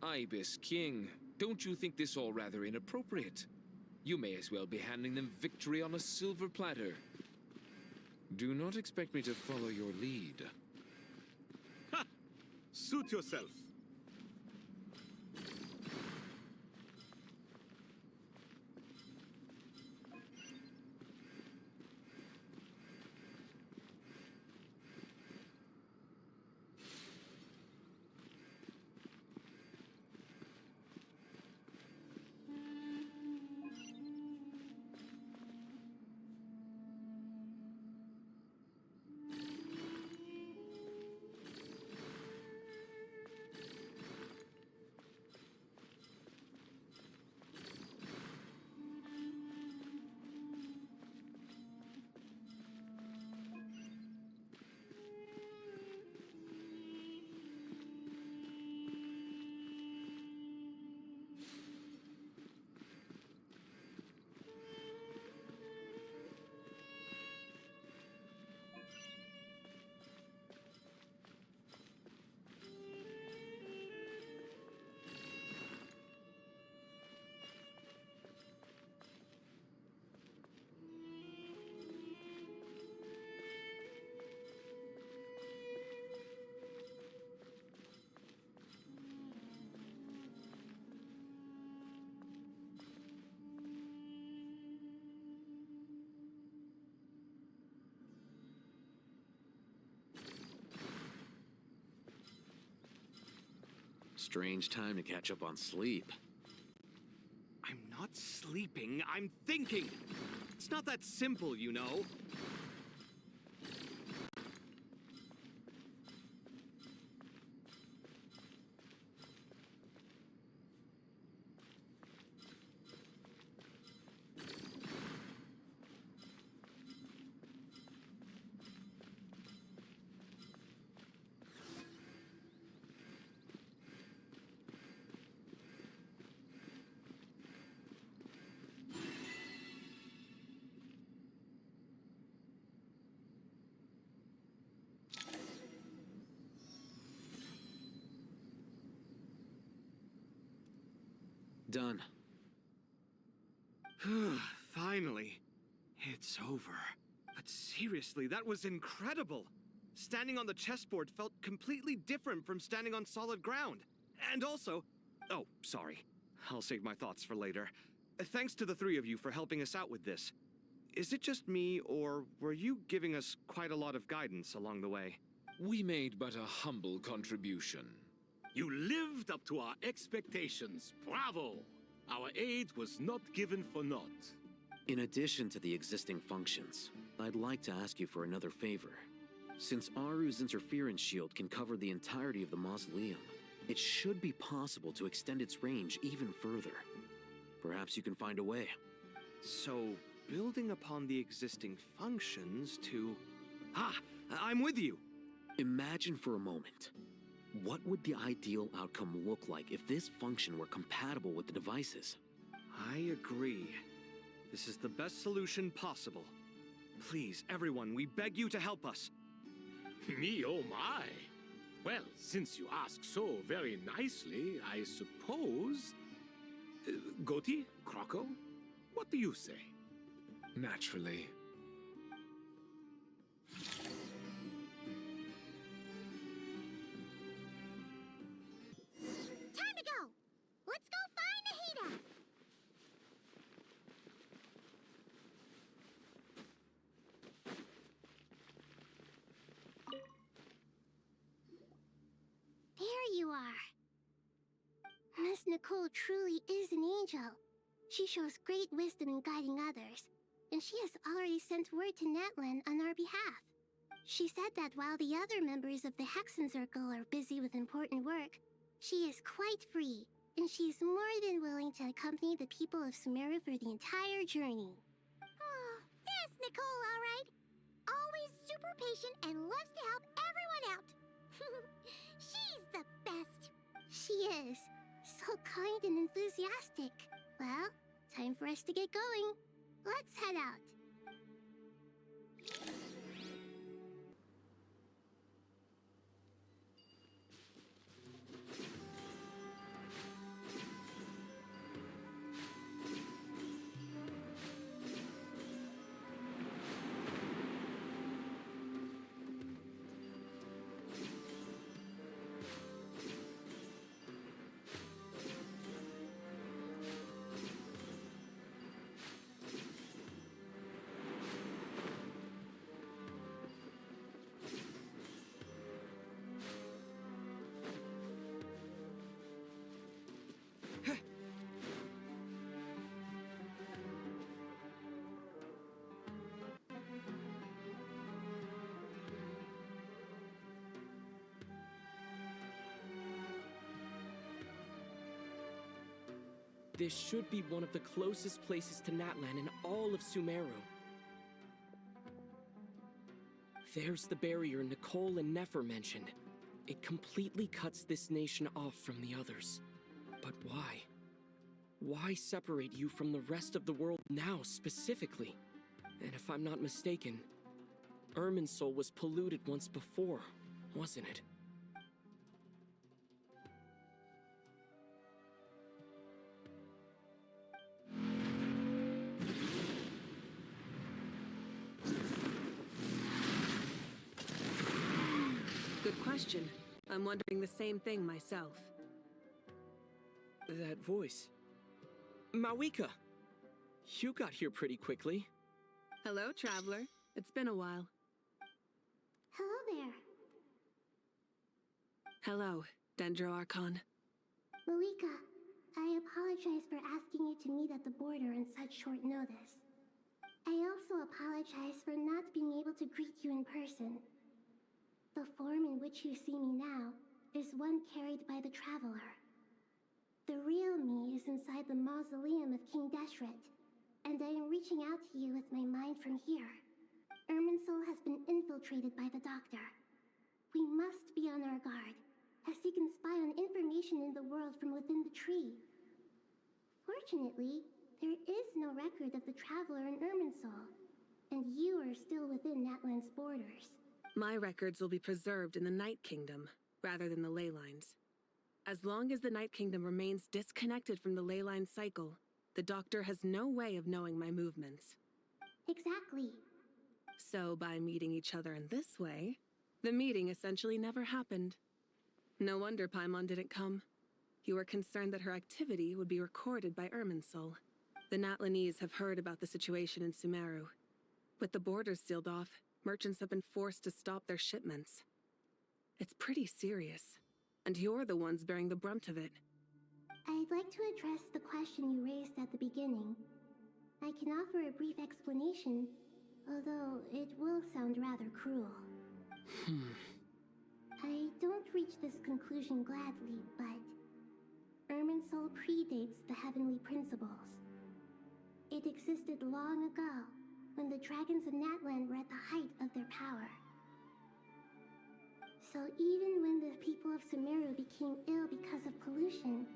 Ibis King, don't you think this all rather inappropriate? You may as well be handing them victory on a silver platter. Do not expect me to follow your lead. Ha! Suit yourself. Strange time to catch up on sleep. I'm not sleeping, I'm thinking! It's not that simple, you know. Done. Finally. It's over. But seriously, that was incredible. Standing on the chessboard felt completely different from standing on solid ground. And also... Oh, sorry. I'll save my thoughts for later. Thanks to the three of you for helping us out with this. Is it just me, or were you giving us quite a lot of guidance along the way? We made but a humble contribution. You lived up to our expectations. Bravo! Our aid was not given for naught. In addition to the existing functions, I'd like to ask you for another favor. Since Aru's interference shield can cover the entirety of the mausoleum, it should be possible to extend its range even further. Perhaps you can find a way. So, building upon the existing functions to... Ah! I'm with you! Imagine for a moment. What would the ideal outcome look like if this function were compatible with the devices? I agree. This is the best solution possible. Please, everyone, we beg you to help us. Me, oh my! Well, since you ask so very nicely, I suppose... Goti? Croco? What do you say? Naturally. Time to go! Let's go find Nahida! There you are. Miss Nicole truly is an angel. She shows great wisdom in guiding others, and she has already sent word to Natlan on our behalf. She said that while the other members of the Hexen Circle are busy with important work, She is quite free, and she is more than willing to accompany the people of Sumeru for the entire journey. Oh, there's Nicole, all right. Always super patient and loves to help everyone out. She's the best. She is. So kind and enthusiastic. Well, time for us to get going. Let's head out. This should be one of the closest places to Natlan in all of Sumeru. There's the barrier Nicole and Nefer mentioned. It completely cuts this nation off from the others. But why? Why separate you from the rest of the world now, specifically? And if I'm not mistaken, Irminsul was polluted once before, wasn't it? Good question. I'm wondering the same thing myself. That voice. Mawika! You got here pretty quickly. Hello, traveler. It's been a while. Hello there. Hello, Dendro Archon. Mawika, I apologize for asking you to meet at the border on such short notice. I also apologize for not being able to greet you in person. The form in which you see me now is one carried by the Traveler. The real me is inside the mausoleum of King Deshret, and I am reaching out to you with my mind from here. Irminsul has been infiltrated by the Doctor. We must be on our guard, as he can spy on information in the world from within the tree. Fortunately, there is no record of the Traveler in Irminsul, and you are still within Natlan's borders. My records will be preserved in the Night Kingdom, rather than the ley lines. As long as the Night Kingdom remains disconnected from the ley line cycle, the Doctor has no way of knowing my movements. Exactly. So by meeting each other in this way, the meeting essentially never happened. No wonder Paimon didn't come. You were concerned that her activity would be recorded by Irminsul. The Natlanese have heard about the situation in Sumeru. With the borders sealed off, merchants have been forced to stop their shipments. It's pretty serious, and you're the ones bearing the brunt of it. I'd like to address the question you raised at the beginning. I can offer a brief explanation, although it will sound rather cruel. I don't reach this conclusion gladly, but Irminsul predates the Heavenly Principles. It existed long ago, when the dragons of Natlan were at the height of their power. So even when the people of Sumeru became ill because of pollution,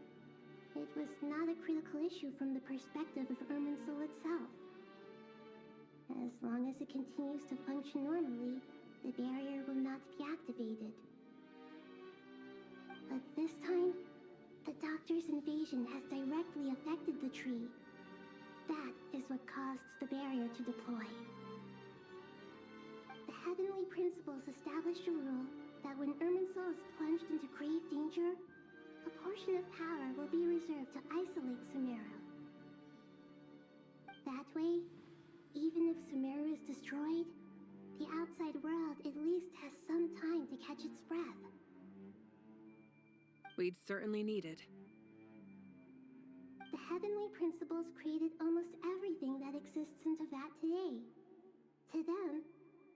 it was not a critical issue from the perspective of Irminsul itself. As long as it continues to function normally, the barrier will not be activated. But this time, the Doctor's invasion has directly affected the tree. That is what caused the barrier to deploy. The Heavenly Principles established a rule that when Irminsul is plunged into grave danger, a portion of power will be reserved to isolate Sumeru. That way, even if Sumeru is destroyed, the outside world at least has some time to catch its breath. We'd certainly need it. The Heavenly Principles created almost everything that exists in Teyvat today. To them,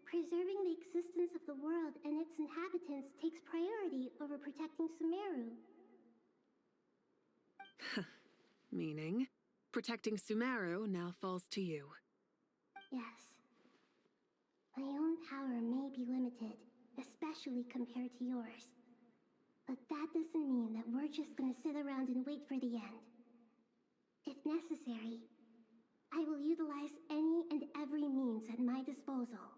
preserving the existence of the world and its inhabitants takes priority over protecting Sumeru. Meaning, protecting Sumeru now falls to you. Yes. My own power may be limited, especially compared to yours. But that doesn't mean that we're just gonna sit around and wait for the end. If necessary, I will utilize any and every means at my disposal.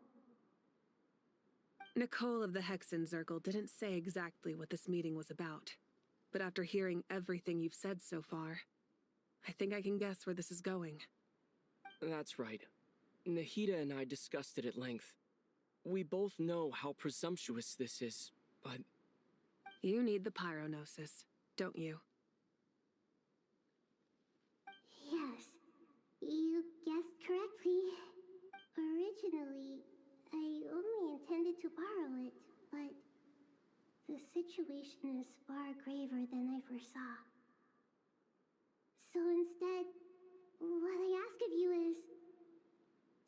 Nicole of the Hexen Circle didn't say exactly what this meeting was about. But after hearing everything you've said so far, I think I can guess where this is going. That's right. Nahida and I discussed it at length. We both know how presumptuous this is, but... You need the Pyronosis, don't you? Yes, you guessed correctly. Originally, I only intended to borrow it, but the situation is far graver than I foresaw. So instead, what I ask of you is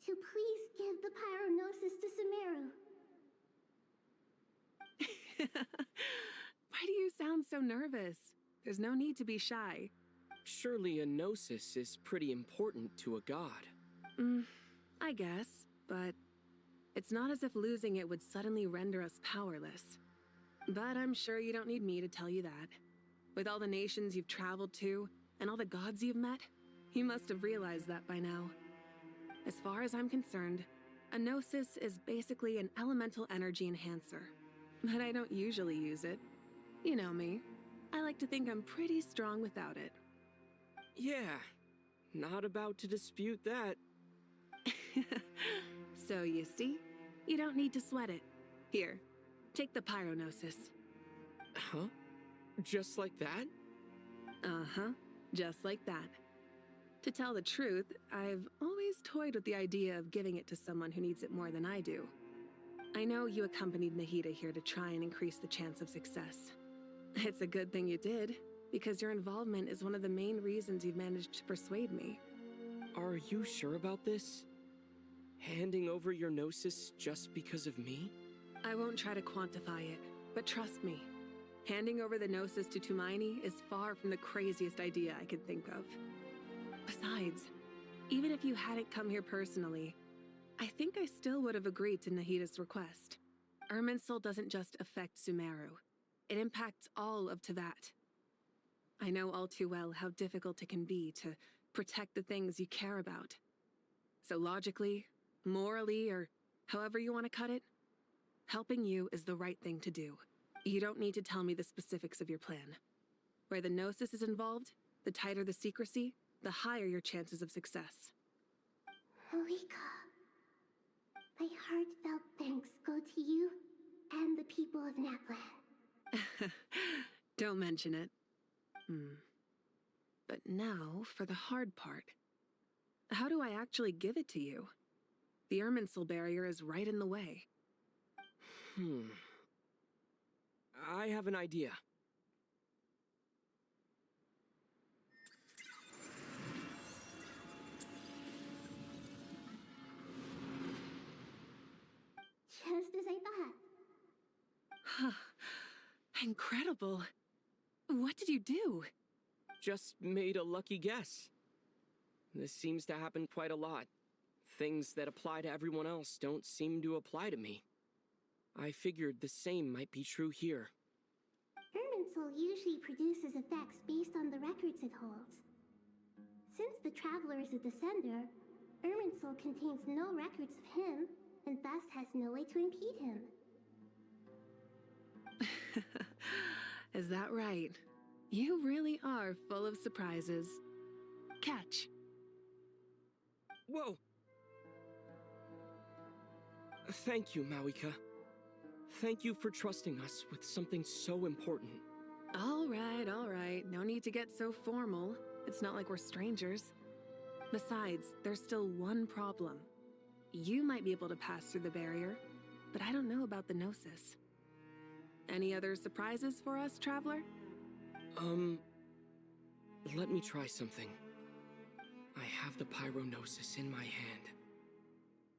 to please give the Pyronosis to Sumeru. Why do you sound so nervous? There's no need to be shy. Surely a Gnosis is pretty important to a god. I guess, but it's not as if losing it would suddenly render us powerless. But I'm sure you don't need me to tell you that. With all the nations you've traveled to, and all the gods you've met, you must have realized that by now. As far as I'm concerned, a Gnosis is basically an elemental energy enhancer. But I don't usually use it. You know me. I like to think I'm pretty strong without it. Yeah, not about to dispute that. So you see, you don't need to sweat it. Here, take the Pyronosis. Huh? Just like that? Uh-huh, just like that. To tell the truth, I've always toyed with the idea of giving it to someone who needs it more than I do. I know you accompanied Nahida here to try and increase the chance of success. It's a good thing you did, because your involvement is one of the main reasons you've managed to persuade me. Are you sure about this? Handing over your Gnosis just because of me? I won't try to quantify it, but trust me, handing over the Gnosis to Tumaini is far from the craziest idea I could think of. Besides, even if you hadn't come here personally, I think I still would have agreed to Nahida's request. Irminsul doesn't just affect Sumeru. It impacts all of Teyvat. I know all too well how difficult it can be to protect the things you care about. So logically, morally, or however you want to cut it, helping you is the right thing to do. You don't need to tell me the specifics of your plan. Where the Gnosis is involved, the tighter the secrecy, the higher your chances of success. Malika, my heartfelt thanks go to you and the people of Naplan. Don't mention it. But now, for the hard part. How do I actually give it to you? The Irminsul barrier is right in the way. I have an idea. Just as I thought. Incredible. What did you do? Just made a lucky guess. This seems to happen quite a lot. Things that apply to everyone else don't seem to apply to me. I figured the same might be true here. Irminsul usually produces effects based on the records it holds. Since the Traveler is a Descender, Irminsul contains no records of him, and thus has no way to impede him. Is that right? You really are full of surprises. Catch. Whoa! Thank you, Mawika. Thank you for trusting us with something so important. All right. No need to get so formal. It's not like we're strangers. Besides, there's still one problem. You might be able to pass through the barrier, but I don't know about the Gnosis. Any other surprises for us, Traveler? Let me try something. I have the Pyronosis in my hand.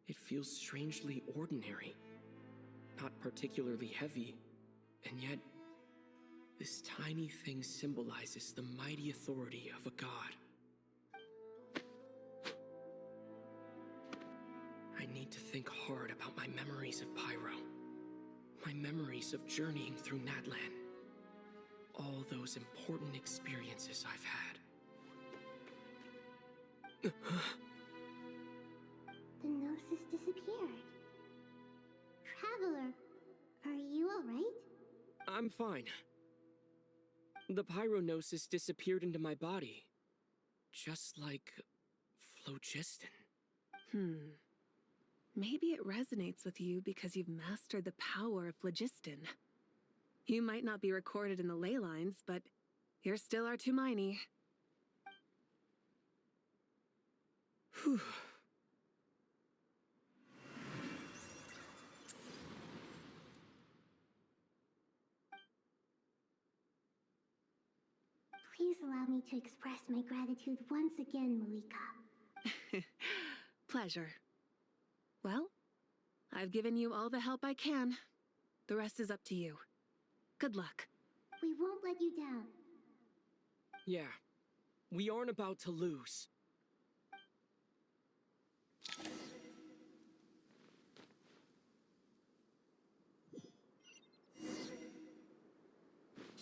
It feels strangely ordinary. Not particularly heavy, and yet This tiny thing symbolizes the mighty authority of a god. I need to think hard about my memories of Pyro. My memories of journeying through Natlan. All those important experiences I've had. The gnosis disappeared. Traveler, are you alright? I'm fine. The Pyronosis disappeared into my body. Just like phlogiston. Maybe it resonates with you because you've mastered the power of phlogiston. You might not be recorded in the ley lines, but you're still Artumini. Whew. Please allow me to express my gratitude once again, Malika. Pleasure. Well, I've given you all the help I can. The rest is up to you. Good luck. We won't let you down. Yeah, we aren't about to lose.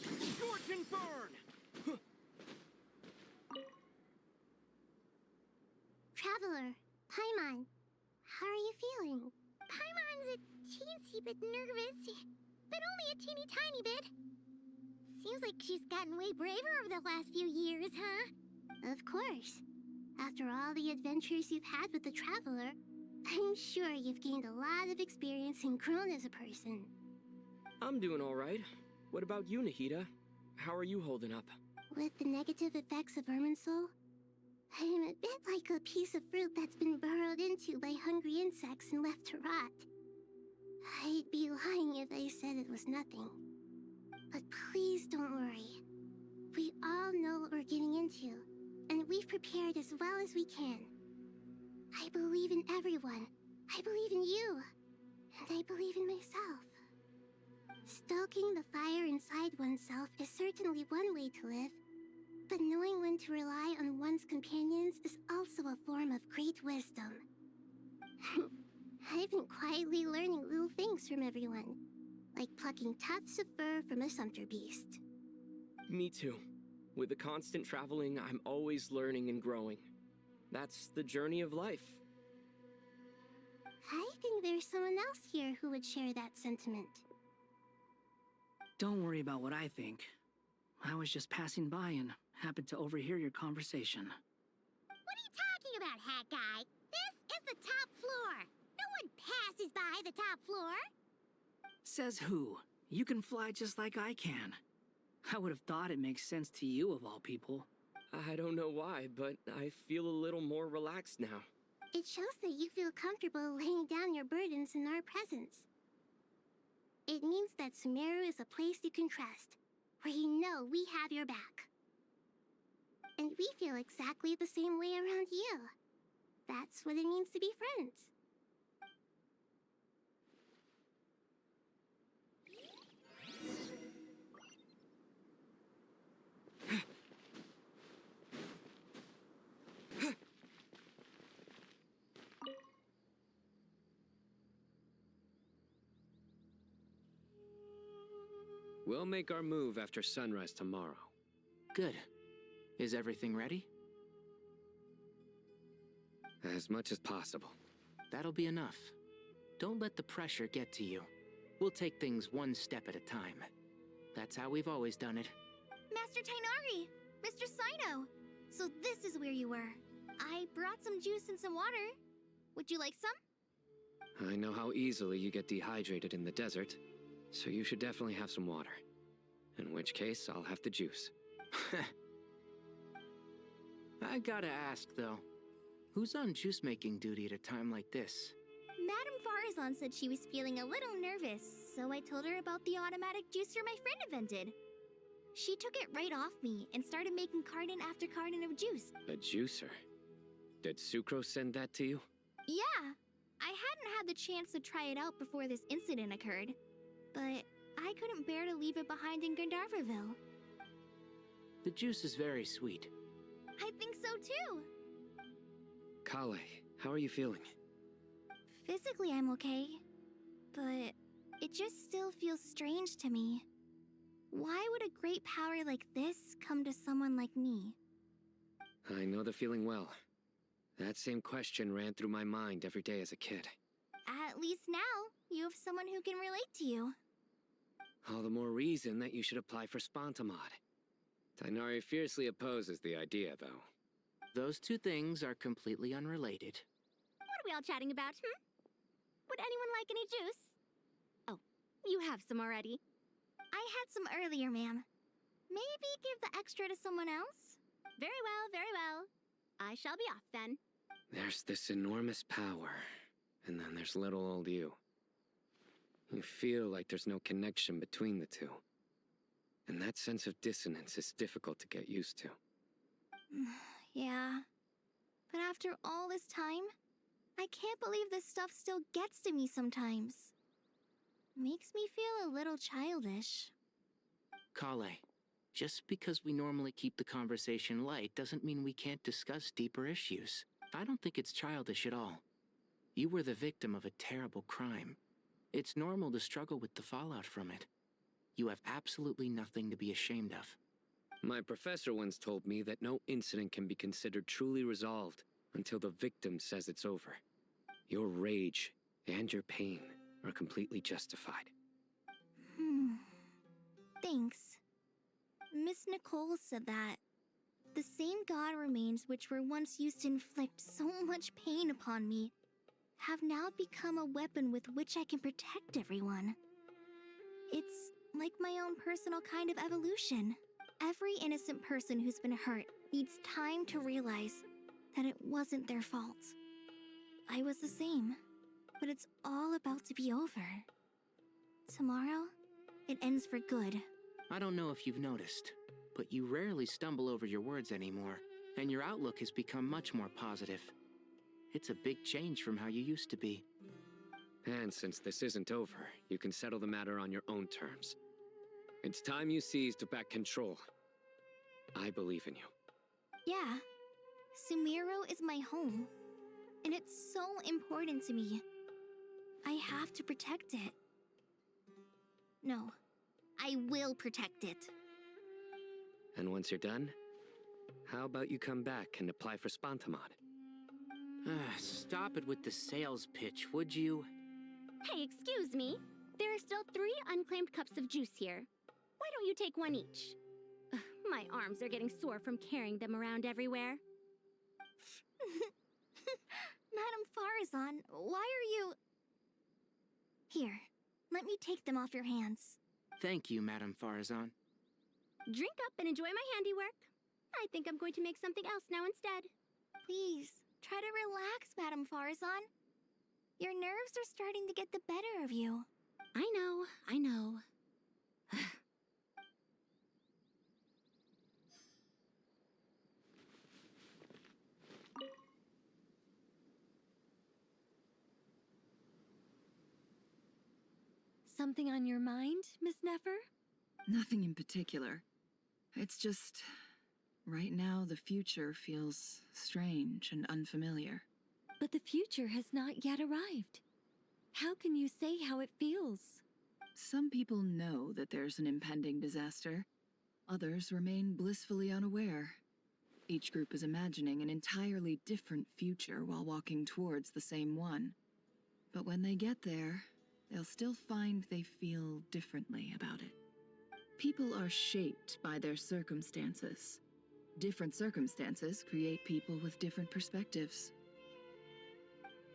Scorch and burn! Traveler, Paimon, how are you feeling? Paimon's a teensy bit nervous, but only a teeny tiny bit. Seems like she's gotten way braver over the last few years, huh? Of course. After all the adventures you've had with the Traveler, I'm sure you've gained a lot of experience and grown as a person. I'm doing all right. What about you, Nahida? How are you holding up? With the negative effects of Irminsul, I'm a bit like a piece of fruit that's been burrowed into by hungry insects and left to rot. I'd be lying if I said it was nothing. But please don't worry. We all know what we're getting into, and we've prepared as well as we can. I believe in everyone. I believe in you. And I believe in myself. Stoking the fire inside oneself is certainly one way to live, but knowing when to rely on one's companions is also a form of great wisdom. I've been quietly learning little things from everyone, like plucking tufts of fur from a sumpter beast. Me too. With the constant traveling, I'm always learning and growing. That's the journey of life. I think there's someone else here who would share that sentiment. Don't worry about what I think. I was just passing by and happened to overhear your conversation. What are you talking about, hat guy? This is the top floor. No one passes by the top floor. Says who? You can fly just like I can. I would have thought it makes sense to you of all people. I don't know why, but I feel a little more relaxed now. It shows that you feel comfortable laying down your burdens in our presence. It means that Sumeru is a place you can trust, where you know we have your back. And we feel exactly the same way around you. That's what it means to be friends. We'll make our move after sunrise tomorrow. Good. Is everything ready? As much as possible. That'll be enough. Don't let the pressure get to you. We'll take things one step at a time. That's how we've always done it. Master Tainari! Mr. Sino! So this is where you were. I brought some juice and some water. Would you like some? I know how easily you get dehydrated in the desert, so you should definitely have some water. In which case, I'll have the juice. I gotta ask, though. Who's on juice-making duty at a time like this? Madame Farazan said she was feeling a little nervous, so I told her about the automatic juicer my friend invented. She took it right off me and started making carton after carton of juice. A juicer? Did Sucrose send that to you? Yeah. I hadn't had the chance to try it out before this incident occurred, but I couldn't can't bear to leave it behind in Gandharvaville. The juice is very sweet. I think so too. Collei, how are you feeling? Physically, I'm okay. But it just still feels strange to me. Why would a great power like this come to someone like me? I know the feeling well. That same question ran through my mind every day as a kid. At least now, you have someone who can relate to you. All the more reason that you should apply for Spontamod. Tighnari fiercely opposes the idea, though. Those two things are completely unrelated. What are we all chatting about, Would anyone like any juice? Oh, you have some already. I had some earlier, ma'am. Maybe give the extra to someone else? Very well, very well. I shall be off then. There's this enormous power, and then there's little old you. You feel like there's no connection between the two. And that sense of dissonance is difficult to get used to. Yeah. But after all this time, I can't believe this stuff still gets to me sometimes. Makes me feel a little childish. Collei, just because we normally keep the conversation light doesn't mean we can't discuss deeper issues. I don't think it's childish at all. You were the victim of a terrible crime. It's normal to struggle with the fallout from it. You have absolutely nothing to be ashamed of. My professor once told me that no incident can be considered truly resolved until the victim says it's over. Your rage and your pain are completely justified. Thanks. Miss Nicole said that. The same god remains which were once used to inflict so much pain upon me have now become a weapon with which I can protect everyone. It's like my own personal kind of evolution. Every innocent person who's been hurt needs time to realize that it wasn't their fault. I was the same, but it's all about to be over. Tomorrow, it ends for good. I don't know if you've noticed, but you rarely stumble over your words anymore, and your outlook has become much more positive. It's a big change from how you used to be. And since this isn't over, you can settle the matter on your own terms. It's time you seized back control. I believe in you. Yeah. Sumeru is my home. And it's so important to me. I have to protect it. No. I will protect it. And once you're done, how about you come back and apply for Spontamod? Stop it with the sales pitch, would you? Hey, excuse me. There are still 3 unclaimed cups of juice here. Why don't you take one each? My arms are getting sore from carrying them around everywhere. Madame Farazan, why are you... Here, let me take them off your hands. Thank you, Madame Farazan. Drink up and enjoy my handiwork. I think I'm going to make something else now instead. Please, try to relax, Madame Farazan. Your nerves are starting to get the better of you. I know. Something on your mind, Miss Nefer? Nothing in particular. It's just... right now, the future feels strange and unfamiliar. But the future has not yet arrived. How can you say how it feels? Some people know that there's an impending disaster. Others remain blissfully unaware. Each group is imagining an entirely different future while walking towards the same one. But when they get there, they'll still find they feel differently about it. People are shaped by their circumstances. Different circumstances create people with different perspectives.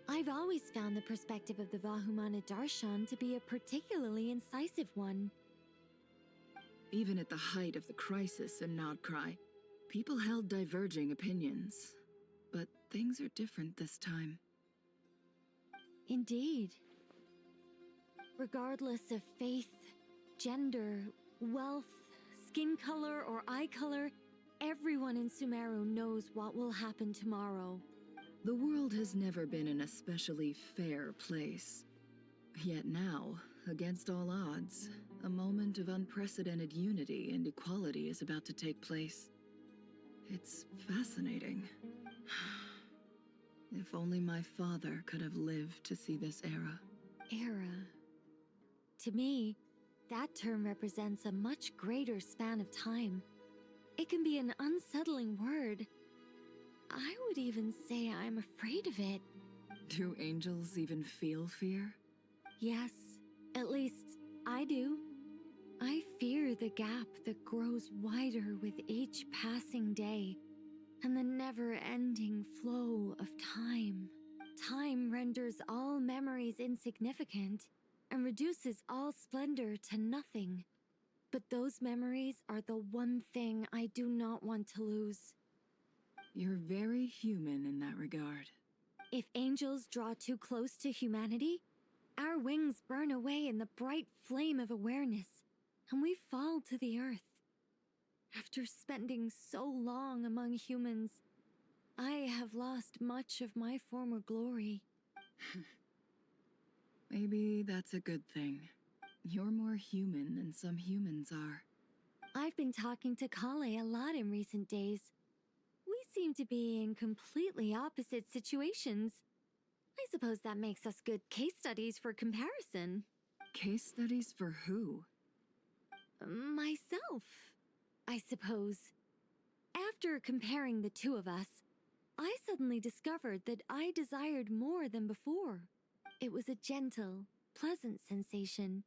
I've always found the perspective of the Vahumana Darshan to be a particularly incisive one. Even at the height of the crisis in Nodcry, people held diverging opinions. But things are different this time. Indeed. Regardless of faith, gender, wealth, skin color, or eye color, everyone in Sumeru knows what will happen tomorrow. The world has never been an especially fair place. Yet now, Against all odds, a moment of unprecedented unity and equality is about to take place. It's fascinating. If only my father could have lived to see this era. Era. To me, that term represents a much greater span of time. It can be an unsettling word. I would even say I'm afraid of it. Do angels even feel fear? Yes, at least I do. I fear the gap that grows wider with each passing day, and the never-ending flow of time. Time renders all memories insignificant, and reduces all splendor to nothing. But those memories are the one thing I do not want to lose. You're very human in that regard. If angels draw too close to humanity, our wings burn away in the bright flame of awareness, and we fall to the earth. After spending so long among humans, I have lost much of my former glory. Maybe that's a good thing. You're more human than some humans are. I've been talking to Collei a lot in recent days. We seem to be in completely opposite situations. I suppose that makes us good case studies for comparison. Case studies for who? Myself, I suppose. After comparing the two of us, I suddenly discovered that I desired more than before. It was a gentle, pleasant sensation.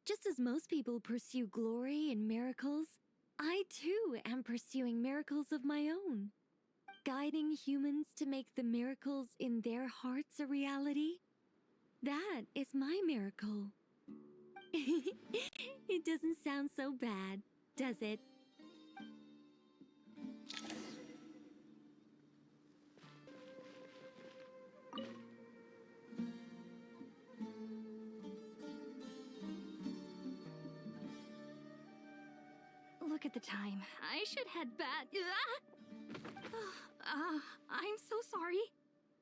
Just as most people pursue glory and miracles, I too am pursuing miracles of my own. Guiding humans to make the miracles in their hearts a reality. That is my miracle. It doesn't sound so bad, does it? Look at the time. I should head back. I'm so sorry.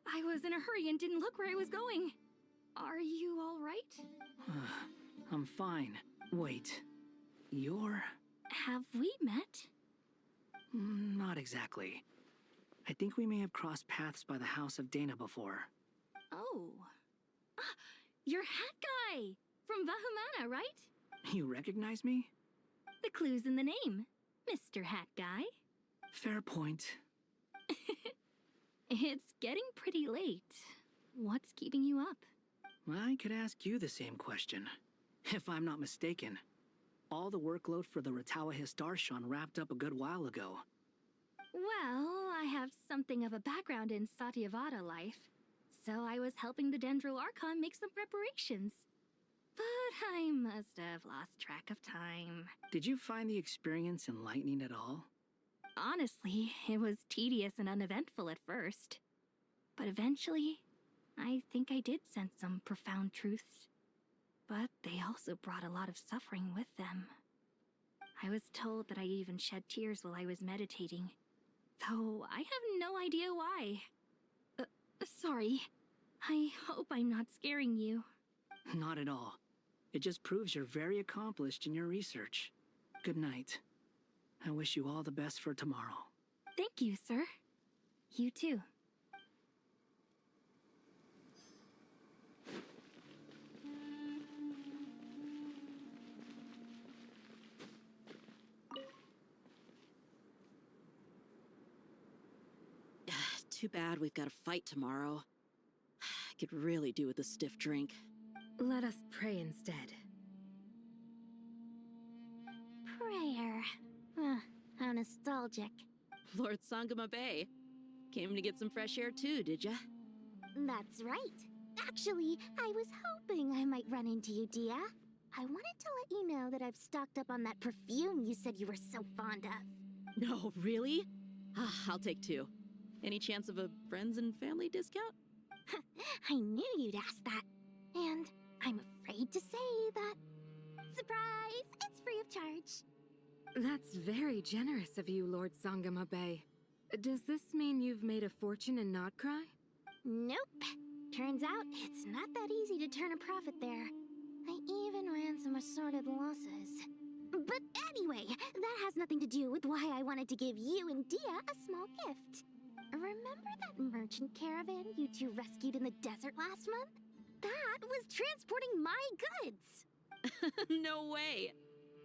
I was in a hurry and didn't look where I was going. Are you all right? I'm fine. Wait. You're... Have we met? Not exactly. I think we may have crossed paths by the house of Dana before. Oh. You're Hat Guy! From Vahumana, right? You recognize me? The clue's in the name, Mr. Hat Guy. Fair point. It's getting pretty late. What's keeping you up? I could ask you the same question. If I'm not mistaken, all the workload for the Ratawa Histarshon wrapped up a good while ago. Well, I have something of a background in Satyavada life, so I was helping the Dendro Archon make some preparations. But I must have lost track of time. Did you find the experience enlightening at all? Honestly, it was tedious and uneventful at first. But eventually, I think I did sense some profound truths. But they also brought a lot of suffering with them. I was told that I even shed tears while I was meditating, though I have no idea why. Sorry. I hope I'm not scaring you. Not at all. It just proves you're very accomplished in your research. Good night. I wish you all the best for tomorrow. Thank you, sir. You too. Too bad we've got a fight tomorrow. I could really do with a stiff drink. Let us pray instead. Prayer. How nostalgic. Lord Sangama Bay. Came to get some fresh air too, did ya? That's right. Actually, I was hoping I might run into you, Dia. I wanted to let you know that I've stocked up on that perfume you said you were so fond of. No, really? I'll take two. Any chance of a friends and family discount? I knew you'd ask that. And I'm afraid to say that... Surprise! It's free of charge. That's very generous of you, Lord Sangama Bay. Does this mean you've made a fortune in Notcry? Nope. Turns out it's not that easy to turn a profit there. I some assorted losses. But anyway, that has nothing to do with why I wanted to give you and Dia a small gift. Remember that merchant caravan you two rescued in the desert last month? That was transporting my goods! No way!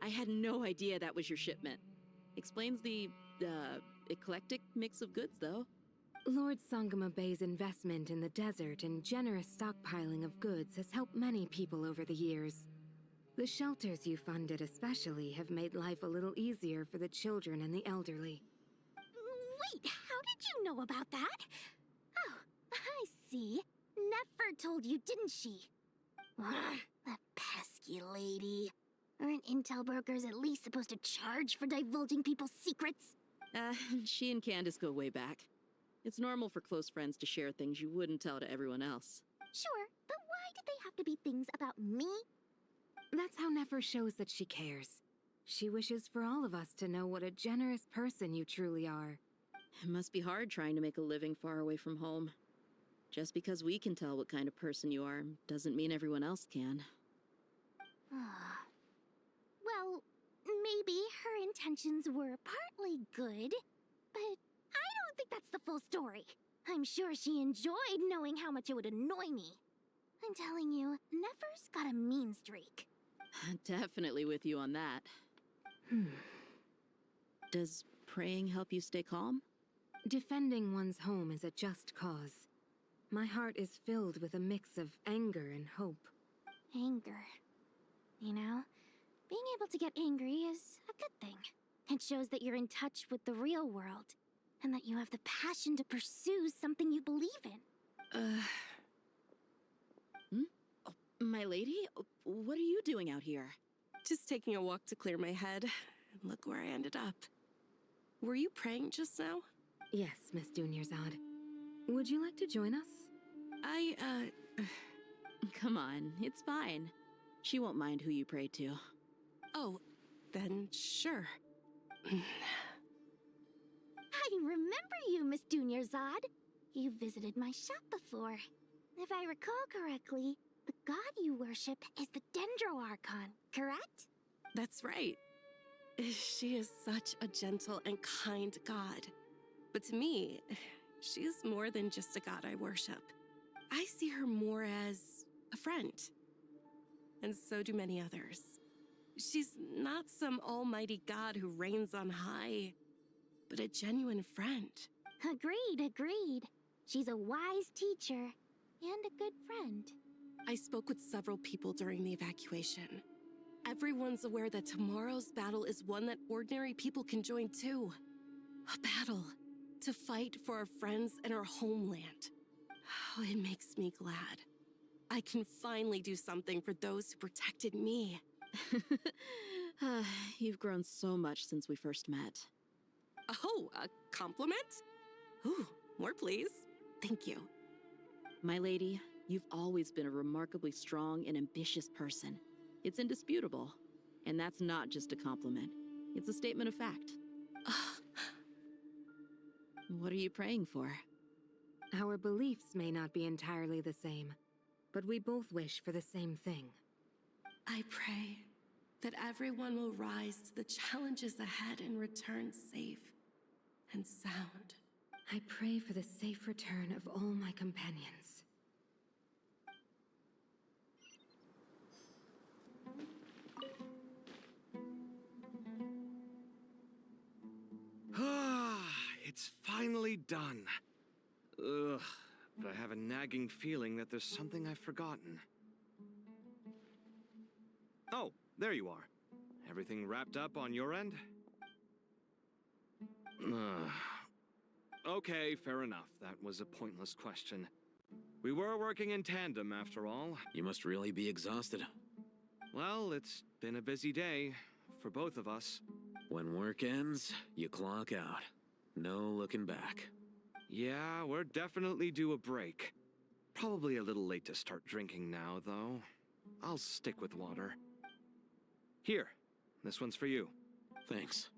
I had no idea that was your shipment. Explains the, eclectic mix of goods, though. Lord Sangama Bay's investment in the desert and generous stockpiling of goods has helped many people over the years. The shelters you funded especially have made life a little easier for the children and the elderly. Wait, how did you know about that? Oh, I see. Nefer told you, didn't she? Ugh, that pesky lady. Aren't intel brokers at least supposed to charge for divulging people's secrets? She and Candace go way back. It's normal for close friends to share things you wouldn't tell to everyone else. Sure, but why did they have to be things about me? That's how Nefer shows that she cares. She wishes for all of us to know what a generous person you truly are. It must be hard trying to make a living far away from home. Just because we can tell what kind of person you are doesn't mean everyone else can. Well, maybe her intentions were partly good, but I don't think that's the full story. I'm sure she enjoyed knowing how much it would annoy me. I'm telling you, Nefer's got a mean streak. Definitely with you on that. Does praying help you stay calm? Defending one's home is a just cause. My heart is filled with a mix of anger and hope. Anger. You know, being able to get angry is a good thing. It shows that you're in touch with the real world, and that you have the passion to pursue something you believe in. Oh, my lady? What are you doing out here? Just taking a walk to clear my head. And look where I ended up. Were you praying just now? Yes, Miss Dunyarzad. Would you like to join us? Come on, it's fine. She won't mind who you pray to. Oh, then sure. I remember you, Miss Dunyarzad. You visited my shop before. If I recall correctly, the god you worship is the Dendro Archon, correct? That's right. She is such a gentle and kind god. But to me, she's more than just a god I worship. I see her more as a friend. And so do many others. She's not some almighty god who reigns on high, but a genuine friend. Agreed. She's a wise teacher and a good friend. I spoke with several people during the evacuation. Everyone's aware that tomorrow's battle is one that ordinary people can join too. A battle to fight for our friends and our homeland. Oh, it makes me glad. I can finally do something for those who protected me. You've grown so much since we first met. Oh, a compliment? Ooh, more please. Thank you. My lady, you've always been a remarkably strong and ambitious person. It's indisputable. And that's not just a compliment. It's a statement of fact. What are you praying for? Our beliefs may not be entirely the same, but we both wish for the same thing. I pray that everyone will rise to the challenges ahead and return safe and sound. I pray for the safe return of all my companions. It's finally done. Ugh, but I have a nagging feeling that there's something I've forgotten. Oh, there you are. Everything wrapped up on your end? Okay, fair enough. That was a pointless question. We were working in tandem, after all. You must really be exhausted. Well, it's been a busy day for both of us. When work ends, you clock out. No looking back. Yeah, we're definitely due a break. Probably a little late to start drinking now, though. I'll stick with water. Here, this one's for you. Thanks.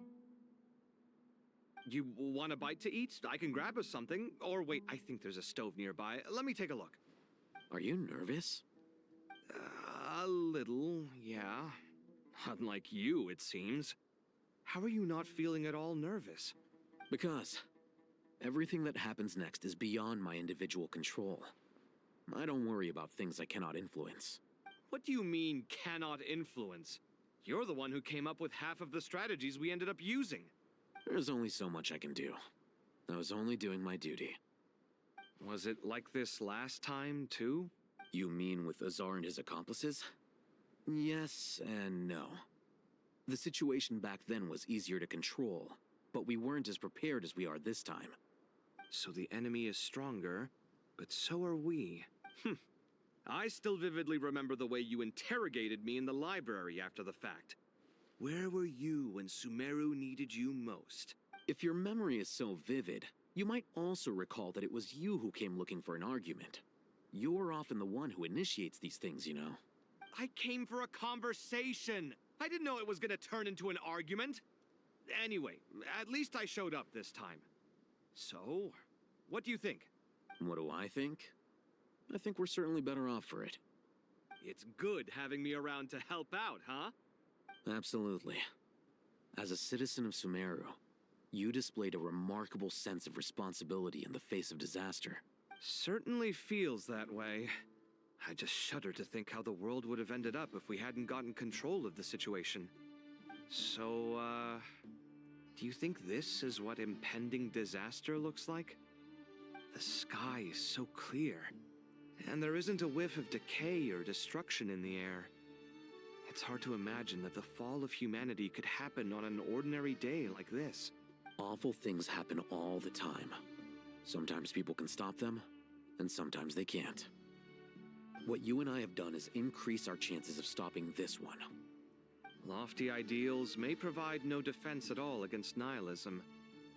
You want a bite to eat? I can grab us something. Or wait, I think there's a stove nearby. Let me take a look. Are you nervous? A little, yeah. Unlike you, it seems. How are you not feeling at all nervous? Because everything that happens next is beyond my individual control. I don't worry about things I cannot influence. What do you mean, cannot influence? You're the one who came up with half of the strategies we ended up using. There's only so much I can do. I was only doing my duty. Was it like this last time, too? You mean with Azar and his accomplices? Yes and no. The situation back then was easier to control, but we weren't as prepared as we are this time. So the enemy is stronger, but so are we. I still vividly remember the way you interrogated me in the library after the fact. Where were you when Sumeru needed you most? If your memory is so vivid, you might also recall that it was you who came looking for an argument. You're often the one who initiates these things, you know. I came for a conversation. I didn't know it was gonna turn into an argument. Anyway, at least I showed up this time. So, what do you think? What do I think? I think we're certainly better off for it. It's good having me around to help out, huh? Absolutely. As a citizen of Sumeru, you displayed a remarkable sense of responsibility in the face of disaster. Certainly feels that way. I just shudder to think how the world would have ended up if we hadn't gotten control of the situation. So, do you think this is what impending disaster looks like? The sky is so clear, and there isn't a whiff of decay or destruction in the air. It's hard to imagine that the fall of humanity could happen on an ordinary day like this. Awful things happen all the time. Sometimes people can stop them, and sometimes they can't. What you and I have done is increase our chances of stopping this one. Lofty ideals may provide no defense at all against nihilism,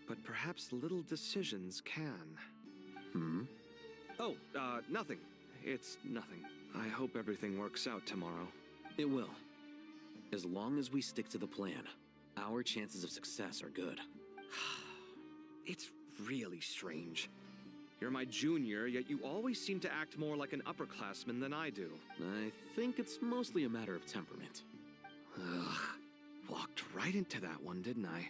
but perhaps little decisions can. Oh, nothing. It's nothing. I hope everything works out tomorrow. It will. As long as we stick to the plan, our chances of success are good. It's really strange. You're my junior, yet you always seem to act more like an upperclassman than I do. I think it's mostly a matter of temperament. Ugh. Walked right into that one, didn't I?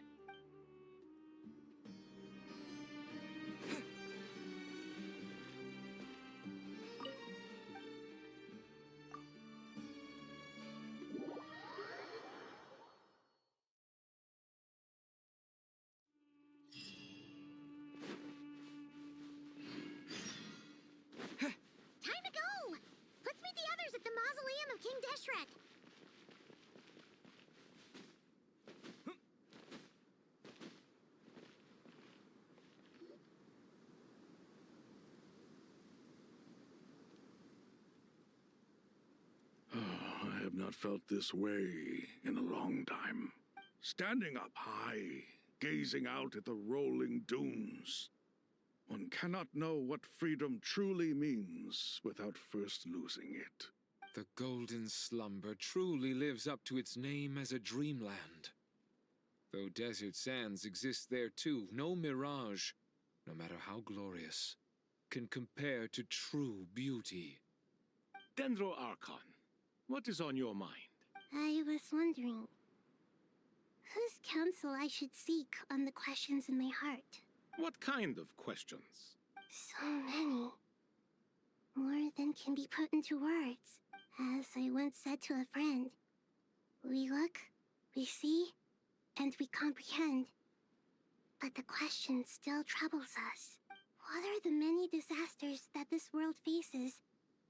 Time to go! Let's meet the others at the mausoleum of King Deshret. I have not felt this way in a long time. Standing up high, gazing out at the rolling dunes. One cannot know what freedom truly means without first losing it. The golden slumber truly lives up to its name as a dreamland. Though desert sands exist there too, no mirage, no matter how glorious, can compare to true beauty. Dendro Archon, what is on your mind? I was wondering whose counsel I should seek on the questions in my heart. What kind of questions? So many. More than can be put into words. As I once said to a friend, we look, we see, and we comprehend. But the question still troubles us. What are the many disasters that this world faces,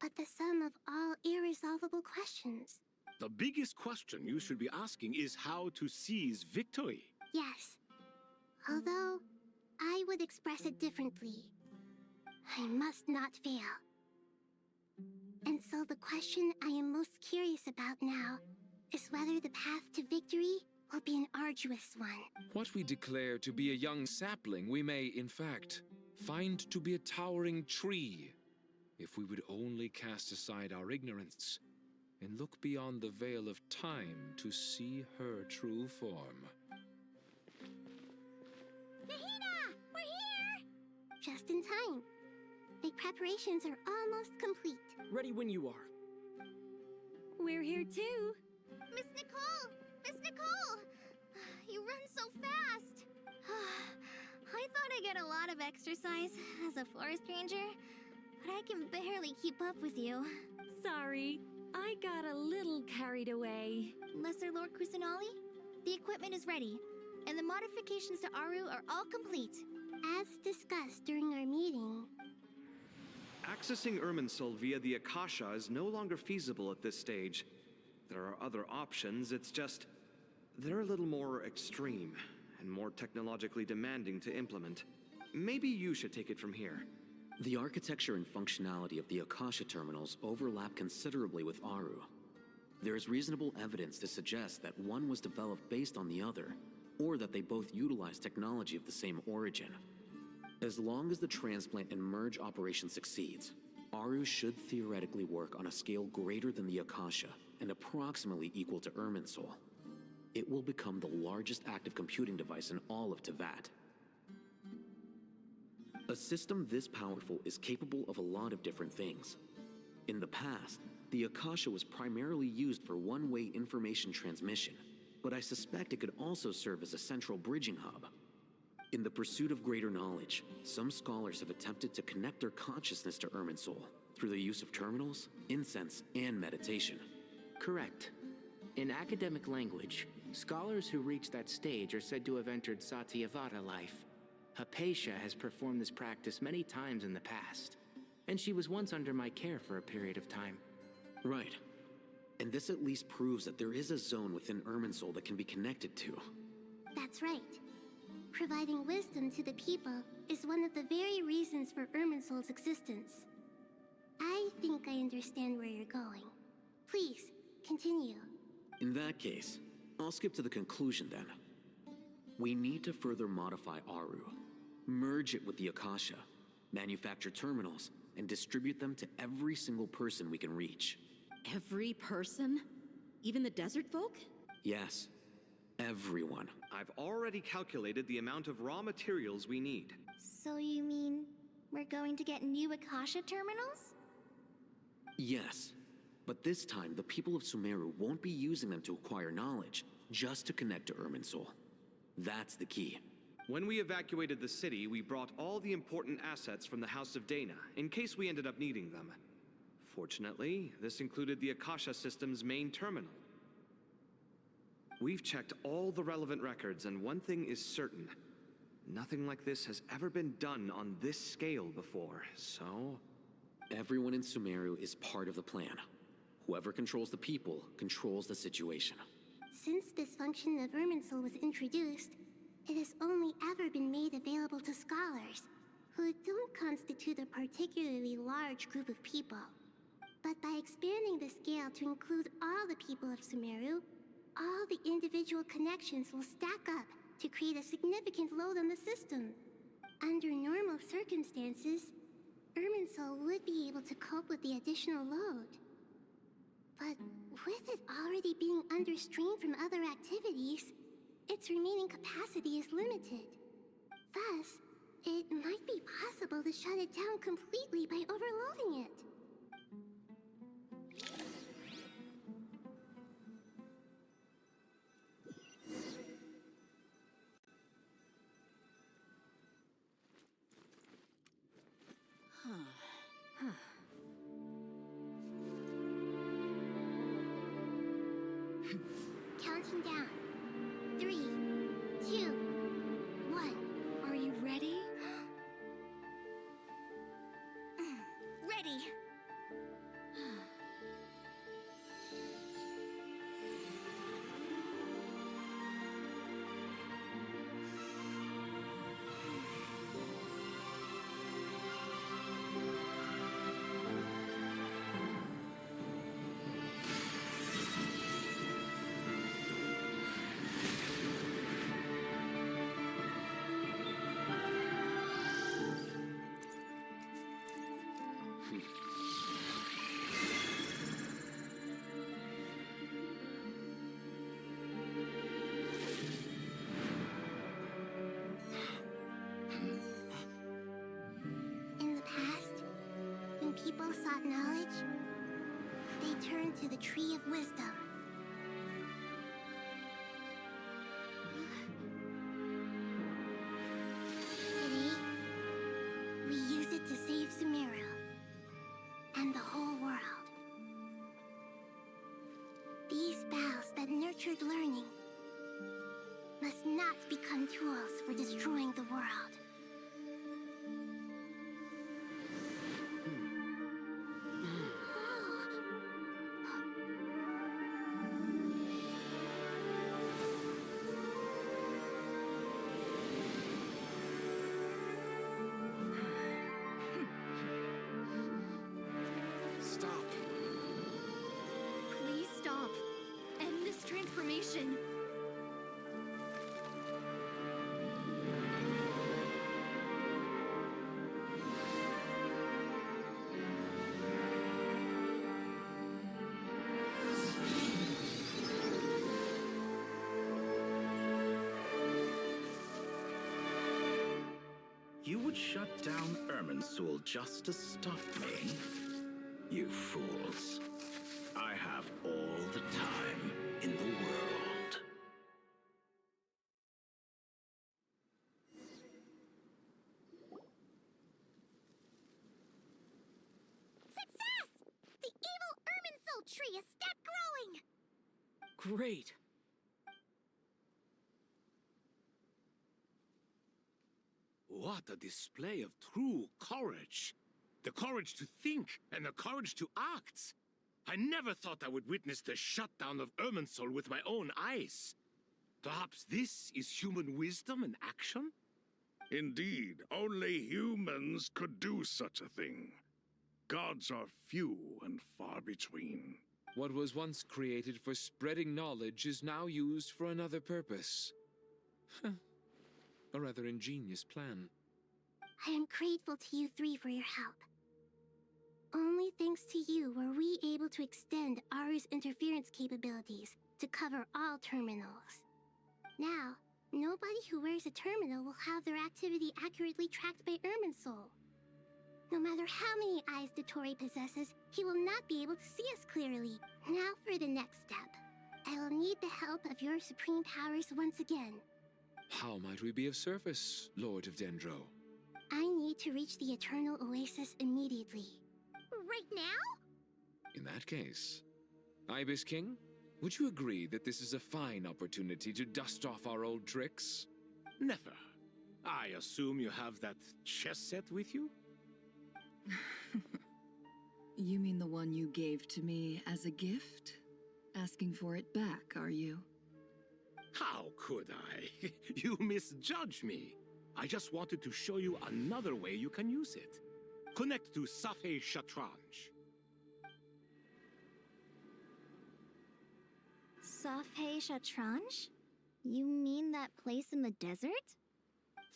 but the sum of all irresolvable questions? The biggest question you should be asking is how to seize victory. Yes. Although, I would express it differently. I must not fail. And so the question I am most curious about now is whether the path to victory will be an arduous one. What we declare to be a young sapling, we may, in fact, find to be a towering tree, if we would only cast aside our ignorance and look beyond the veil of time to see her true form. Nahida! We're here! Just in time. The preparations are almost complete. Ready when you are. We're here too. Miss Nicole! Miss Nicole! You run so fast! I thought I'd get a lot of exercise as a forest ranger, but I can barely keep up with you. Sorry, I got a little carried away. Lesser Lord Kusanali, the equipment is ready, and the modifications to Aru are all complete. As discussed during our meeting. Accessing Irminsul via the Akasha is no longer feasible at this stage. There are other options, it's just... they're a little more extreme, and more technologically demanding to implement. Maybe you should take it from here. The architecture and functionality of the Akasha terminals overlap considerably with Aru. There is reasonable evidence to suggest that one was developed based on the other, or that they both utilize technology of the same origin. As long as the transplant and merge operation succeeds, Aru should theoretically work on a scale greater than the Akasha and approximately equal to Irminsul. It will become the largest active computing device in all of Teyvat. A system this powerful is capable of a lot of different things. In the past, the Akasha was primarily used for one-way information transmission, but I suspect it could also serve as a central bridging hub. In the pursuit of greater knowledge, some scholars have attempted to connect their consciousness to Irminsul through the use of terminals, incense, and meditation. Correct. In academic language, scholars who reach that stage are said to have entered Satyavata life. Hypatia has performed this practice many times in the past, and she was once under my care for a period of time. Right. And this at least proves that there is a zone within Irminsul that can be connected to. That's right. Providing wisdom to the people is one of the very reasons for Irminsul's existence. I think I understand where you're going. Please, continue. In that case, I'll skip to the conclusion then. We need to further modify Aru, merge it with the Akasha, manufacture terminals, and distribute them to every single person we can reach. Every person? Even the desert folk? Yes, everyone. I've already calculated the amount of raw materials we need. So you mean we're going to get new Akasha terminals? Yes, but this time the people of Sumeru won't be using them to acquire knowledge, just to connect to Irminsul. That's the key. When we evacuated the city, we brought all the important assets from the House of Dana, in case we ended up needing them. Fortunately, this included the Akasha system's main terminal. We've checked all the relevant records, and one thing is certain. Nothing like this has ever been done on this scale before, so... Everyone in Sumeru is part of the plan. Whoever controls the people controls the situation. Since this function of Irminsul was introduced, it has only ever been made available to scholars, who don't constitute a particularly large group of people. But by expanding the scale to include all the people of Sumeru, all the individual connections will stack up to create a significant load on the system. Under normal circumstances, Irminsul would be able to cope with the additional load. But with it already being under strain from other activities, its remaining capacity is limited. Thus, it might be possible to shut it down completely by overloading it. Counting down. 3, 2, 1. Are you ready? Ready. In the past, when people sought knowledge, they return to the Tree of Wisdom. Today, we use it to save Sumeru and the whole world. These boughs that nurtured learning must not become tools for destroying the world. Stop. Please stop. End this transformation. You would shut down Irminsul just to stop me? You fools. I have all the time in the world. Success! The evil Irminsul tree is step growing! Great. What a display of true courage. The courage to think and the courage to act. I never thought I would witness the shutdown of Irminsul with my own eyes. Perhaps this is human wisdom in action? Indeed, only humans could do such a thing. Gods are few and far between. What was once created for spreading knowledge is now used for another purpose. A rather ingenious plan. I am grateful to you three for your help. Only thanks to you were we able to extend Aru's interference capabilities to cover all terminals. Now, nobody who wears a terminal will have their activity accurately tracked by Irminsul. No matter how many eyes Dottore possesses, he will not be able to see us clearly. Now for the next step. I will need the help of your supreme powers once again. How might we be of service, Lord of Dendro? I need to reach the Eternal Oasis immediately. Right now? In that case, Ibis King, would you agree that this is a fine opportunity to dust off our old tricks? Never. I assume you have that chess set with you? You mean the one you gave to me as a gift? Asking for it back, are you? How could I? You misjudge me. I just wanted to show you another way you can use it. Connect to Safei Shatranj. Safei Shatranj? You mean that place in the desert?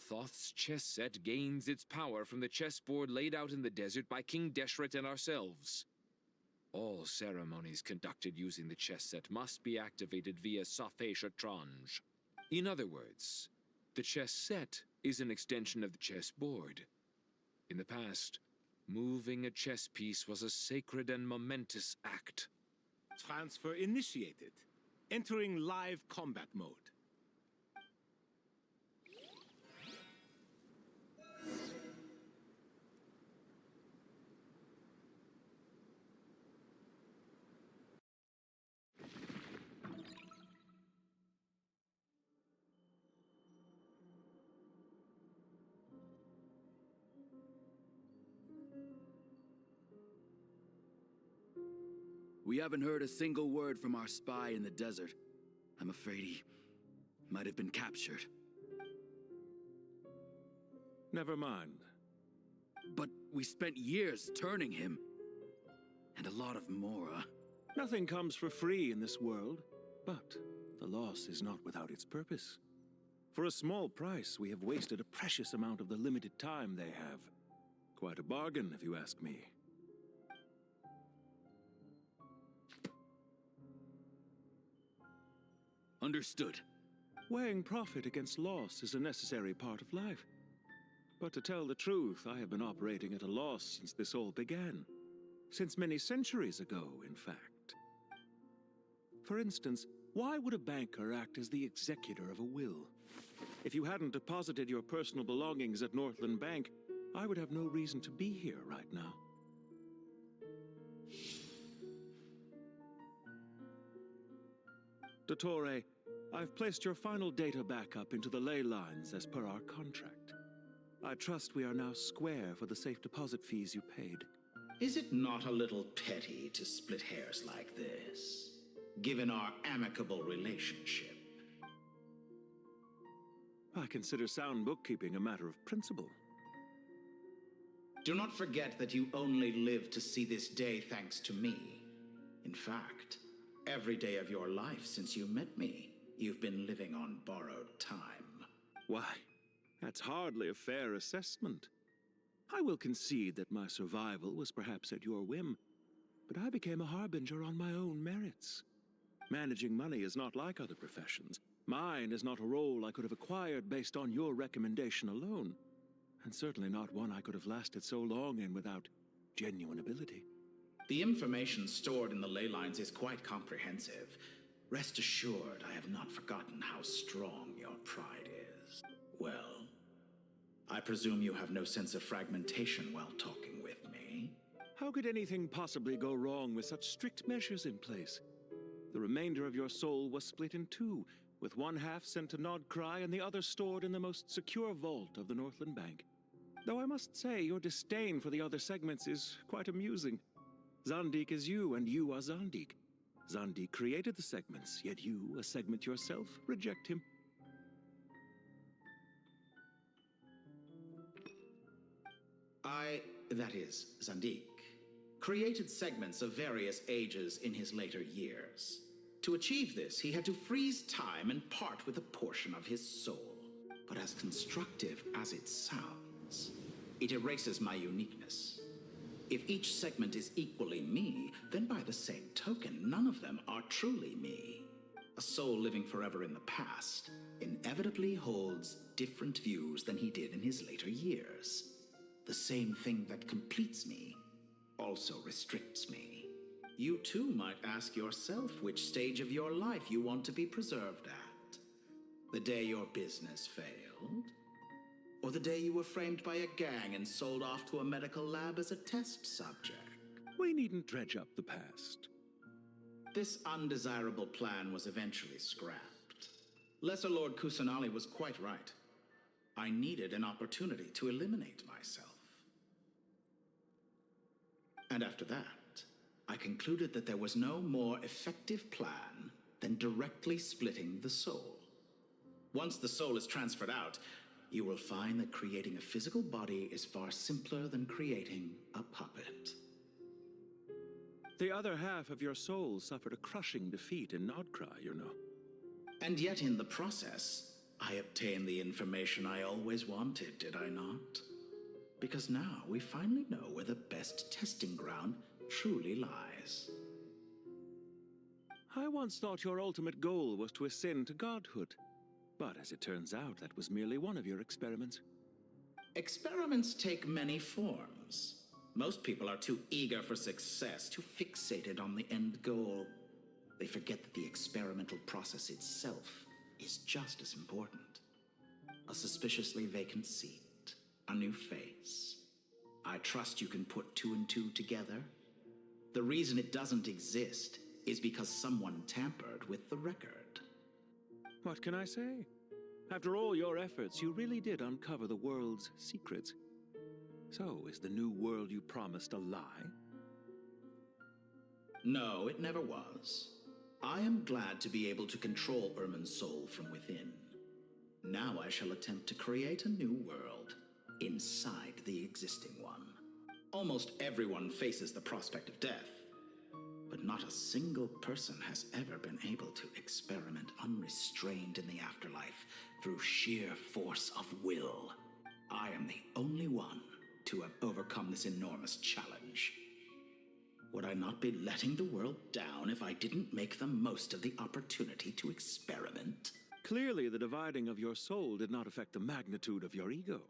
Thoth's chess set gains its power from the chessboard laid out in the desert by King Deshret and ourselves. All ceremonies conducted using the chess set must be activated via Safei Shatranj. In other words, the chess set is an extension of the chessboard. In the past, moving a chess piece was a sacred and momentous act. Transfer initiated. Entering live combat mode. We haven't heard a single word from our spy in the desert. I'm afraid he might have been captured. Never mind. But we spent years turning him. And a lot of Mora. Nothing comes for free in this world, but the loss is not without its purpose. For a small price, we have wasted a precious amount of the limited time they have. Quite a bargain, if you ask me. Understood. Weighing profit against loss is a necessary part of life. But to tell the truth, I have been operating at a loss since this all began. Since many centuries ago, in fact. For instance, why would a banker act as the executor of a will? If you hadn't deposited your personal belongings at Northland Bank, I would have no reason to be here right now. Dottore, I've placed your final data backup into the ley lines as per our contract. I trust we are now square for the safe deposit fees you paid. Is it not a little petty to split hairs like this, given our amicable relationship? I consider sound bookkeeping a matter of principle. Do not forget that you only live to see this day thanks to me. In fact, every day of your life since you met me, you've been living on borrowed time. Why, that's hardly a fair assessment. I will concede that my survival was perhaps at your whim, but I became a harbinger on my own merits. Managing money is not like other professions. Mine is not a role I could have acquired based on your recommendation alone, and certainly not one I could have lasted so long in without genuine ability. The information stored in the ley lines is quite comprehensive. Rest assured, I have not forgotten how strong your pride is. Well, I presume you have no sense of fragmentation while talking with me? How could anything possibly go wrong with such strict measures in place? The remainder of your soul was split in two, with one half sent to Nodcry and the other stored in the most secure vault of the Northland Bank. Though I must say, your disdain for the other segments is quite amusing. Zandik is you, and you are Zandik. Zandik created the segments, yet you, a segment yourself, reject him. That is, Zandik, created segments of various ages in his later years. To achieve this, he had to freeze time and part with a portion of his soul. But as constructive as it sounds, it erases my uniqueness. If each segment is equally me, then by the same token, none of them are truly me. A soul living forever in the past inevitably holds different views than he did in his later years. The same thing that completes me also restricts me. You too might ask yourself which stage of your life you want to be preserved at. The day your business failed? Or the day you were framed by a gang and sold off to a medical lab as a test subject? We needn't dredge up the past. This undesirable plan was eventually scrapped. Lesser Lord Kusanali was quite right. I needed an opportunity to eliminate myself. And after that, I concluded that there was no more effective plan than directly splitting the soul. Once the soul is transferred out, you will find that creating a physical body is far simpler than creating a puppet. The other half of your soul suffered a crushing defeat in Nodcry, you know. And yet in the process, I obtained the information I always wanted, did I not? Because now we finally know where the best testing ground truly lies. I once thought your ultimate goal was to ascend to godhood. But as it turns out, that was merely one of your experiments. Experiments take many forms. Most people are too eager for success, too fixated on the end goal. They forget that the experimental process itself is just as important. A suspiciously vacant seat, a new face. I trust you can put two and two together. The reason it doesn't exist is because someone tampered with the record. What can I say? After all your efforts, you really did uncover the world's secrets. So, is the new world you promised a lie? No, it never was. I am glad to be able to control Irmin's soul from within. Now I shall attempt to create a new world inside the existing one. Almost everyone faces the prospect of death, but not a single person has ever been able to experiment unrestrained in the afterlife through sheer force of will. I am the only one to have overcome this enormous challenge. Would I not be letting the world down if I didn't make the most of the opportunity to experiment? Clearly, the dividing of your soul did not affect the magnitude of your ego.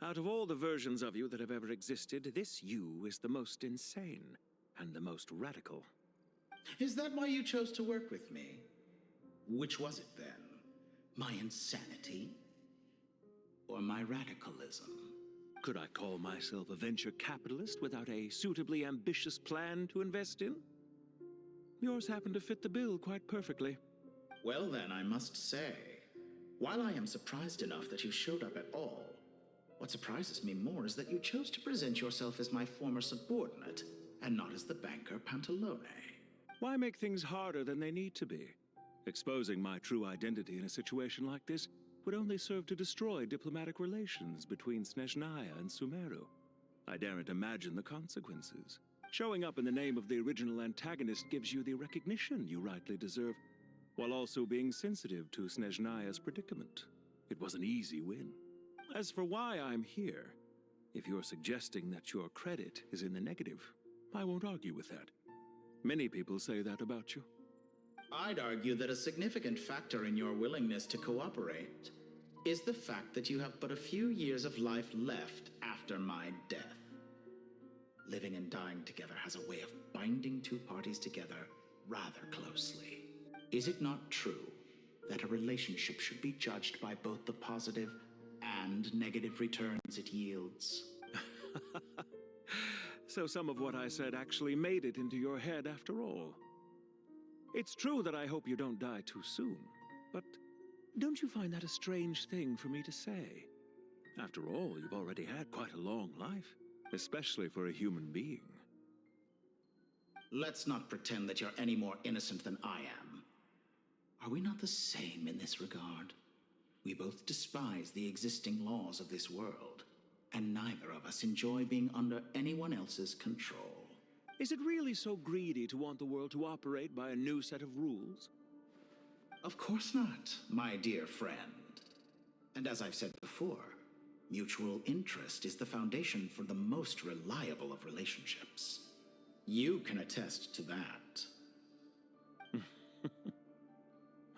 Out of all the versions of you that have ever existed, this you is the most insane and the most radical. Is that why you chose to work with me? Which was it then? My insanity? Or my radicalism? Could I call myself a venture capitalist without a suitably ambitious plan to invest in? Yours happened to fit the bill quite perfectly. Well then, I must say, while I am surprised enough that you showed up at all, what surprises me more is that you chose to present yourself as my former subordinate, and not as the banker Pantalone. Why make things harder than they need to be? Exposing my true identity in a situation like this would only serve to destroy diplomatic relations between Snezhnaya and Sumeru. I daren't imagine the consequences. Showing up in the name of the original antagonist gives you the recognition you rightly deserve, while also being sensitive to Snezhnaya's predicament. It was an easy win. As for why I'm here, if you're suggesting that your credit is in the negative, I won't argue with that. Many people say that about you. I'd argue that a significant factor in your willingness to cooperate is the fact that you have but a few years of life left after my death. Living and dying together has a way of binding two parties together rather closely. Is it not true that a relationship should be judged by both the positive and negative returns it yields? So some of what I said actually made it into your head after all. It's true that I hope you don't die too soon, but don't you find that a strange thing for me to say? After all, you've already had quite a long life, especially for a human being. Let's not pretend that you're any more innocent than I am. Are we not the same in this regard? We both despise the existing laws of this world, and neither of us enjoy being under anyone else's control. Is it really so greedy to want the world to operate by a new set of rules? Of course not, my dear friend. And as I've said before, mutual interest is the foundation for the most reliable of relationships. You can attest to that.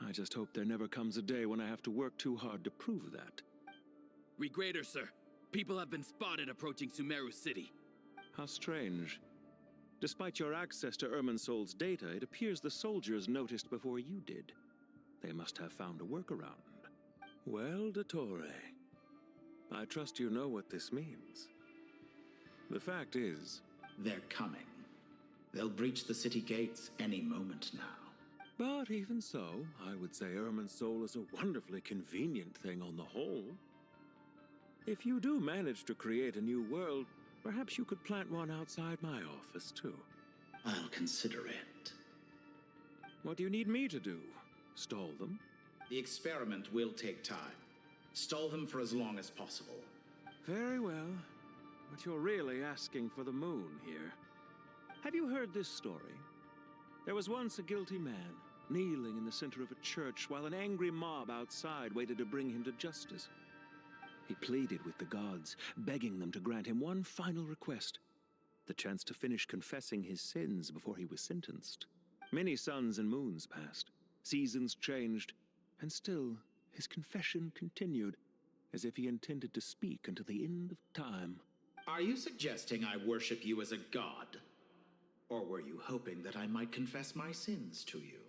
I just hope there never comes a day when I have to work too hard to prove that. Read greater, sir. People have been spotted approaching Sumeru City. How strange. Despite your access to Irminsol's data, it appears the soldiers noticed before you did. They must have found a workaround. Well, Dottore, I trust you know what this means. The fact is... They're coming. They'll breach the city gates any moment now. But even so, I would say Irminsol is a wonderfully convenient thing on the whole. If you do manage to create a new world, perhaps you could plant one outside my office, too. I'll consider it. What do you need me to do? Stall them? The experiment will take time. Stall them for as long as possible. Very well. But you're really asking for the moon here. Have you heard this story? There was once a guilty man, kneeling in the center of a church while an angry mob outside waited to bring him to justice. He pleaded with the gods, begging them to grant him one final request, the chance to finish confessing his sins before he was sentenced. Many suns and moons passed, seasons changed, and still his confession continued, as if he intended to speak until the end of time. Are you suggesting I worship you as a god? Or were you hoping that I might confess my sins to you?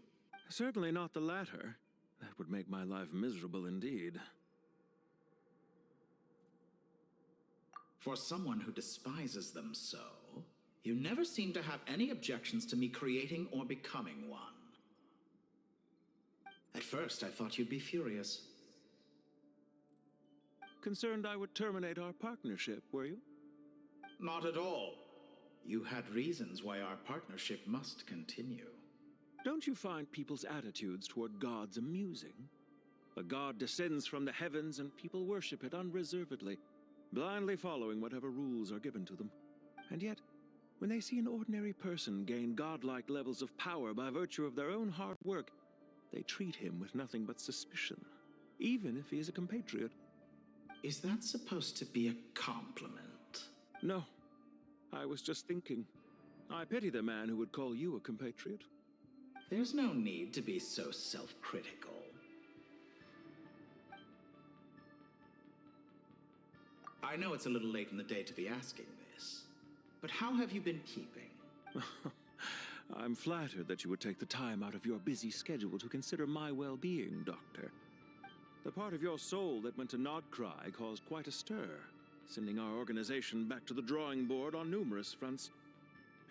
Certainly not the latter. That would make my life miserable indeed. For someone who despises them so, you never seem to have any objections to me creating or becoming one. At first, I thought you'd be furious. Concerned I would terminate our partnership, were you? Not at all. You had reasons why our partnership must continue. Don't you find people's attitudes toward gods amusing? A god descends from the heavens and people worship it unreservedly, blindly following whatever rules are given to them. And yet, when they see an ordinary person gain godlike levels of power by virtue of their own hard work, they treat him with nothing but suspicion, even if he is a compatriot. Is that supposed to be a compliment? No. I was just thinking. I pity the man who would call you a compatriot. There's no need to be so self-critical. I know it's a little late in the day to be asking this, but how have you been keeping? I'm flattered that you would take the time out of your busy schedule to consider my well-being, Doctor. The part of your soul that went to Nodcry caused quite a stir, sending our organization back to the drawing board on numerous fronts.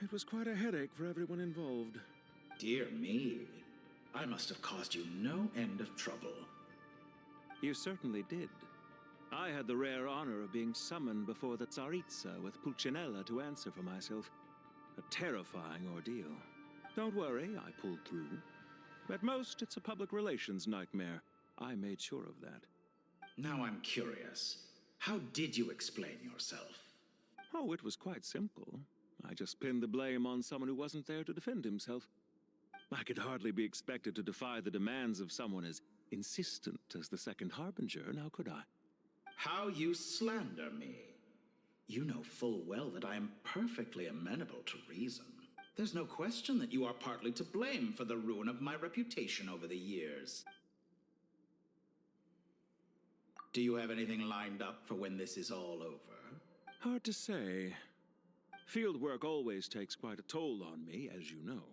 It was quite a headache for everyone involved. Dear me. I must have caused you no end of trouble. You certainly did. I had the rare honor of being summoned before the Tsaritsa with Pulcinella to answer for myself. A terrifying ordeal. Don't worry, I pulled through. At most, it's a public relations nightmare. I made sure of that. Now I'm curious. How did you explain yourself? Oh, it was quite simple. I just pinned the blame on someone who wasn't there to defend himself. I could hardly be expected to defy the demands of someone as insistent as the Second Harbinger, now could I? How you slander me. You know full well that I am perfectly amenable to reason. There's no question that you are partly to blame for the ruin of my reputation over the years. Do you have anything lined up for when this is all over? Hard to say. Field work always takes quite a toll on me, as you know.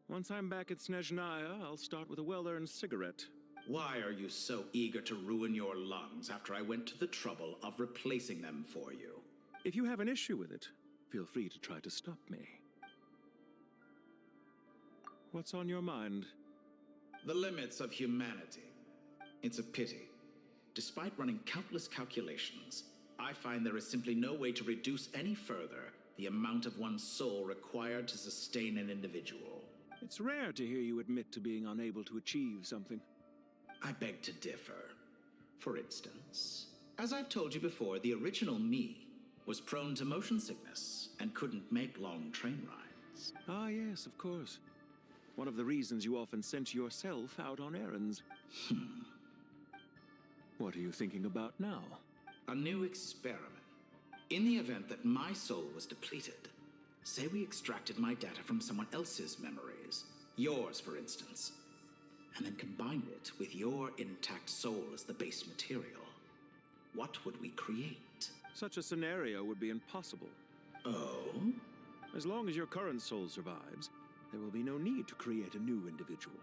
Once I'm back at Snezhnaya, I'll start with a well-earned cigarette. Why are you so eager to ruin your lungs after I went to the trouble of replacing them for you? If you have an issue with it, feel free to try to stop me. What's on your mind? The limits of humanity. It's a pity. Despite running countless calculations, I find there is simply no way to reduce any further the amount of one's soul required to sustain an individual. It's rare to hear you admit to being unable to achieve something. I beg to differ. For instance, as I've told you before, the original me was prone to motion sickness and couldn't make long train rides. Ah, yes, of course. One of the reasons you often sent yourself out on errands. What are you thinking about now? A new experiment. In the event that my soul was depleted, say we extracted my data from someone else's memories, yours for instance, and then combined it with your intact soul as the base material. What would we create? Such a scenario would be impossible. Oh? As long as your current soul survives, there will be no need to create a new individual.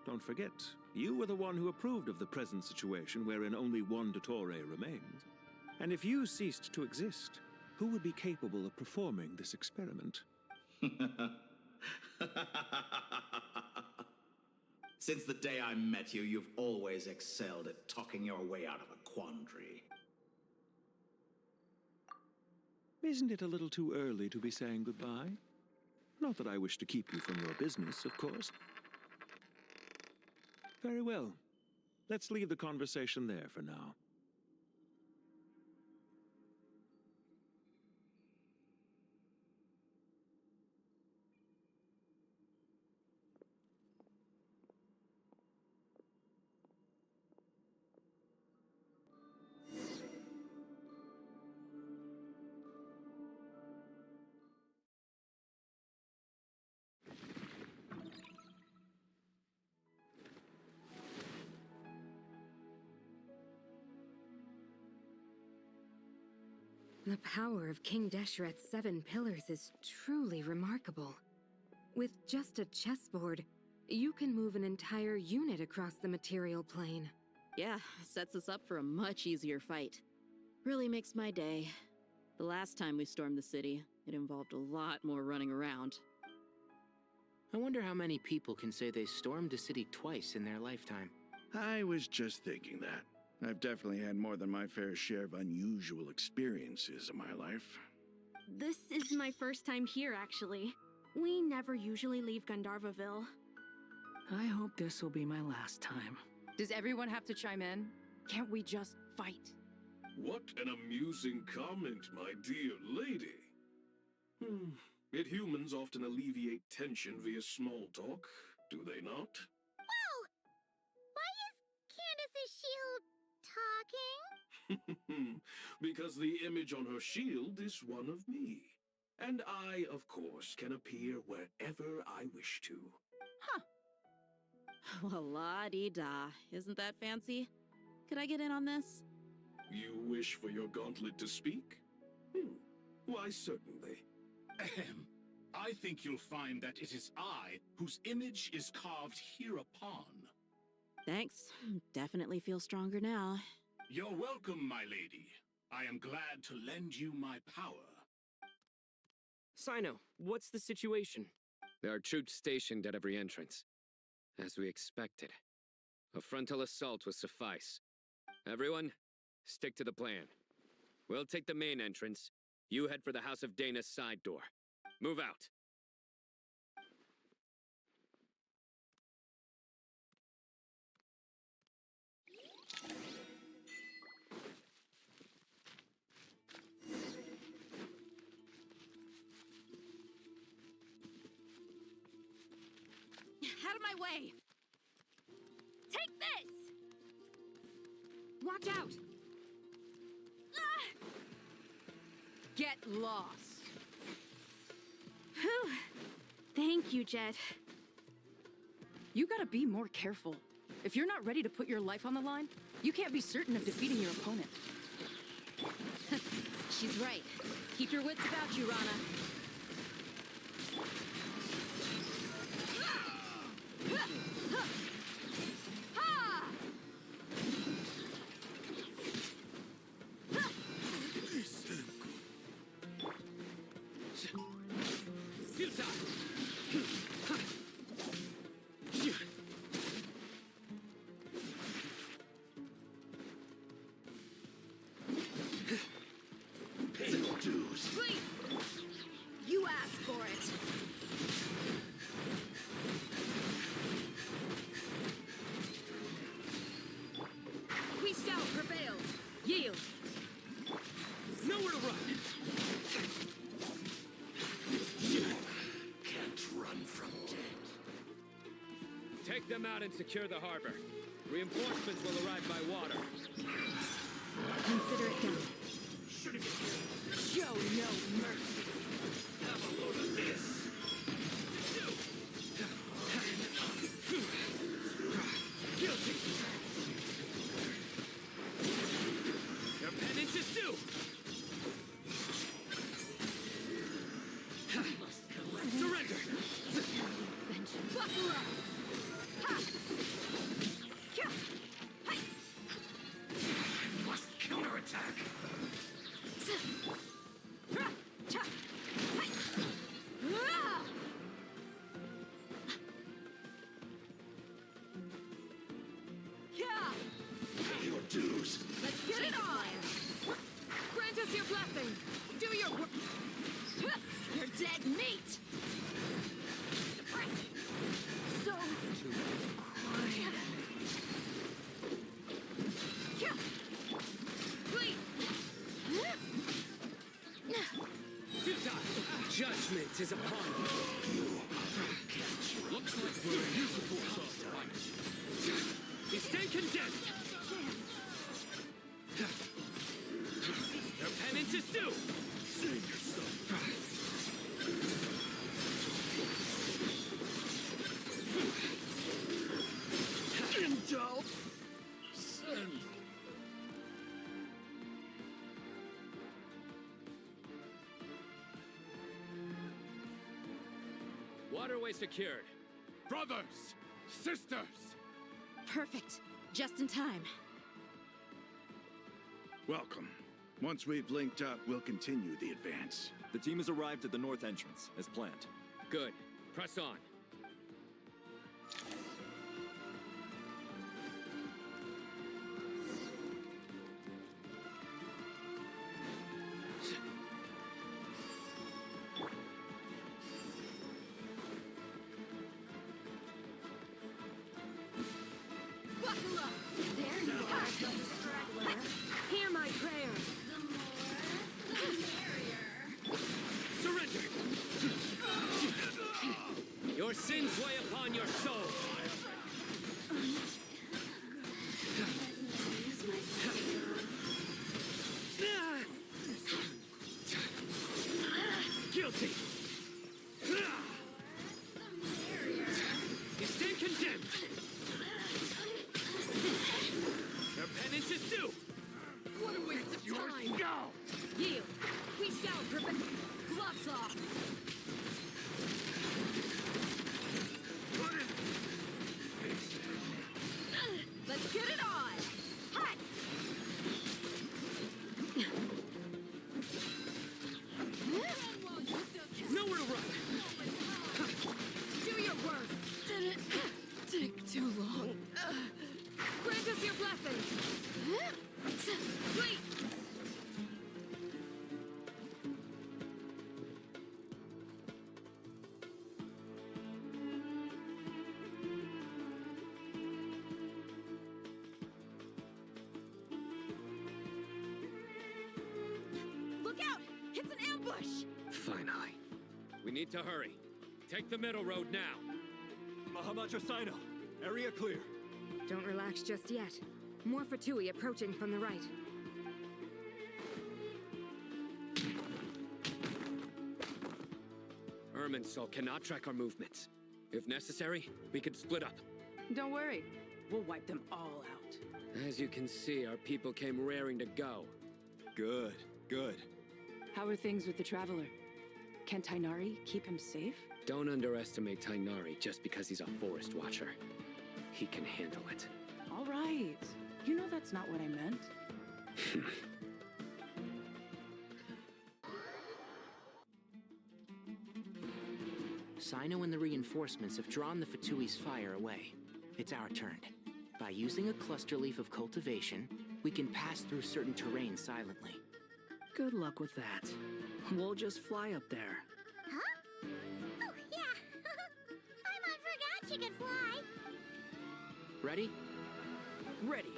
Don't forget, you were the one who approved of the present situation wherein only one Dottore remains. And if you ceased to exist, who would be capable of performing this experiment? Since the day I met you, you've always excelled at talking your way out of a quandary. Isn't it a little too early to be saying goodbye? Not that I wish to keep you from your business, of course. Very well. Let's leave the conversation there for now. The power of King Deshret's 7 pillars is truly remarkable. With just a chessboard, you can move an entire unit across the material plane. Yeah, sets us up for a much easier fight. Really makes my day. The last time we stormed the city, it involved a lot more running around. I wonder how many people can say they stormed a city twice in their lifetime. I was just thinking that. I've definitely had more than my fair share of unusual experiences in my life. This is my first time here, actually. We never usually leave Gandharvaville. I hope this will be my last time. Does everyone have to chime in? Can't we just fight? What an amusing comment, my dear lady. Yet humans often alleviate tension via small talk, do they not? Whoa! Why is Candace's shield talking? Because the image on her shield is one of me. And I, of course, can appear wherever I wish to. Huh. Well, la-dee-da. Isn't that fancy? Could I get in on this? You wish for your gauntlet to speak? Why, certainly. I think you'll find that it is I whose image is carved hereupon. Thanks. Definitely feel stronger now. You're welcome, my lady. I am glad to lend you my power. Sino, what's the situation? There are troops stationed at every entrance. As we expected. A frontal assault will suffice. Everyone, stick to the plan. We'll take the main entrance. You head for the House of Dana's side door. Move out. Out of my way! Take this! Watch out! Ah! Get lost. Whew. Thank you, Jet. You gotta be more careful. If you're not ready to put your life on the line, you can't be certain of defeating your opponent. She's right. Keep your wits about you, Rana. Please! You asked for it. We shall prevail. Yield. Nowhere to run. Can't run from death. Take them out and secure the harbor. Reinforcements will arrive by water. Consider it done. Show no mercy. Have a load of this. Guilty. Your penance is due. Surrender. Buckle up. Ha! Kya! Hi! I must counterattack. Ra! Cha! Hi! Ra! Kya! Your dues. Let's get it on! Grant us your blessing! Do your work! You're dead meat! So... quiet. Please! Judgment is upon you. Looks like we're a usable source of light. You stay condemned. Your penance is due. Save yourself. Indulge. Send. Waterway secured. Brothers! Sisters! Perfect. Just in time. Welcome. Once we've linked up, we'll continue the advance. The team has arrived at the north entrance, as planned. Good. Press on. Buckle up! There you are, straggler. Hear my prayer. Surrender. Your sins weigh upon your soul. Guilty. You stand condemned. Your penance is due. What a waste of time! Go! Yield! We shall prevent... Gloves off! us your blessings! Wait! Look out! It's an ambush! Finally. We need to hurry. Take the middle road now. Mahamatra Sino, area clear. Don't relax just yet. More Fatui approaching from the right. Irminsul cannot track our movements. If necessary, we could split up. Don't worry. We'll wipe them all out. As you can see, our people came raring to go. Good, good. How are things with the Traveler? Can Tainari keep him safe? Don't underestimate Tainari just because he's a forest watcher. He can handle it. All right. You know that's not what I meant. Sino and the reinforcements have drawn the Fatui's fire away. It's our turn. By using a cluster leaf of cultivation, we can pass through certain terrain silently. Good luck with that. We'll just fly up there. Huh? Oh, yeah. I forgot you could fly. Ready? Ready.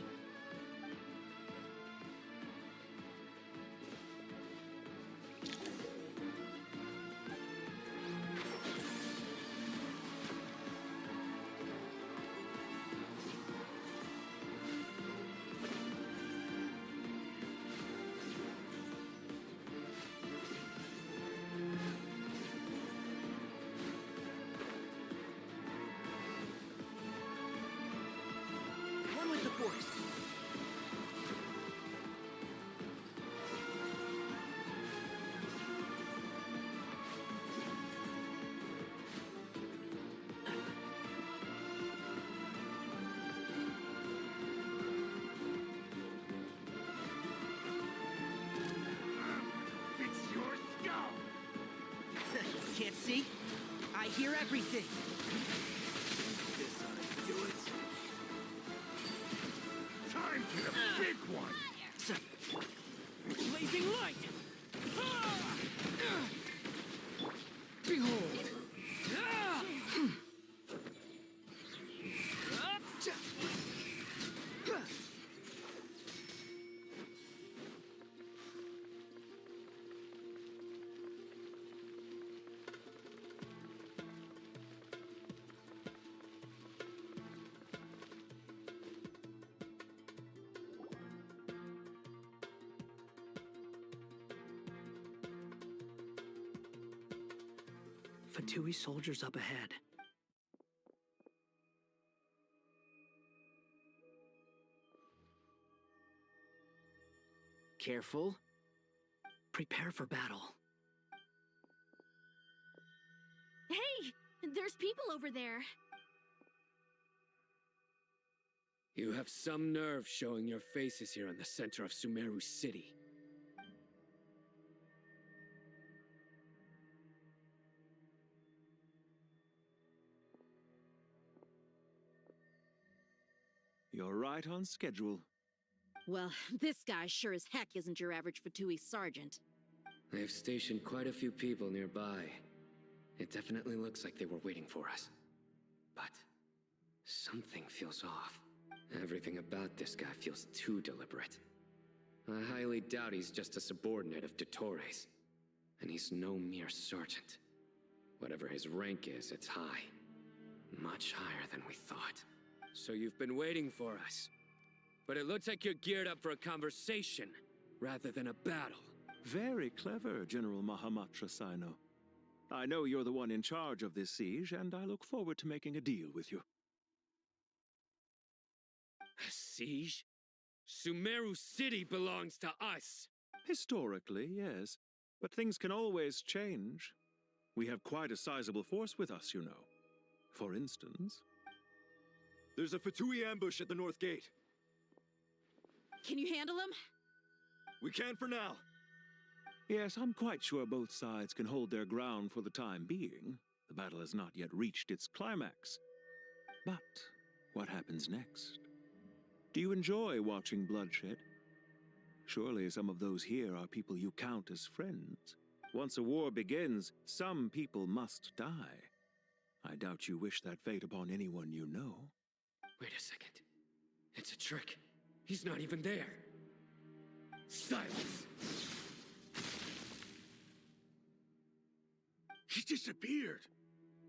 One with the force. It's your skull! Can't see? I hear everything. This ought to do it. Time for the big one! Blazing light! Behold! Fatui soldiers up ahead. Careful. Prepare for battle. Hey! There's people over there. You have some nerve showing your faces here in the center of Sumeru City. You're right on schedule. Well, this guy sure as heck isn't your average Fatui sergeant. They've stationed quite a few people nearby. It definitely looks like they were waiting for us. But something feels off. Everything about this guy feels too deliberate. I highly doubt he's just a subordinate of Dottores. And he's no mere sergeant. Whatever his rank is, it's high. Much higher than we thought. So you've been waiting for us. But it looks like you're geared up for a conversation, rather than a battle. Very clever, General Mahamatra Sino. I know you're the one in charge of this siege, and I look forward to making a deal with you. A siege? Sumeru City belongs to us! Historically, yes. But things can always change. We have quite a sizable force with us, you know. For instance... There's a Fatui ambush at the north gate. Can you handle him? We can for now. Yes, I'm quite sure both sides can hold their ground for the time being. The battle has not yet reached its climax. But what happens next? Do you enjoy watching bloodshed? Surely some of those here are people you count as friends. Once a war begins, some people must die. I doubt you wish that fate upon anyone you know. Wait a second. It's a trick. He's not even there. Silence! He disappeared.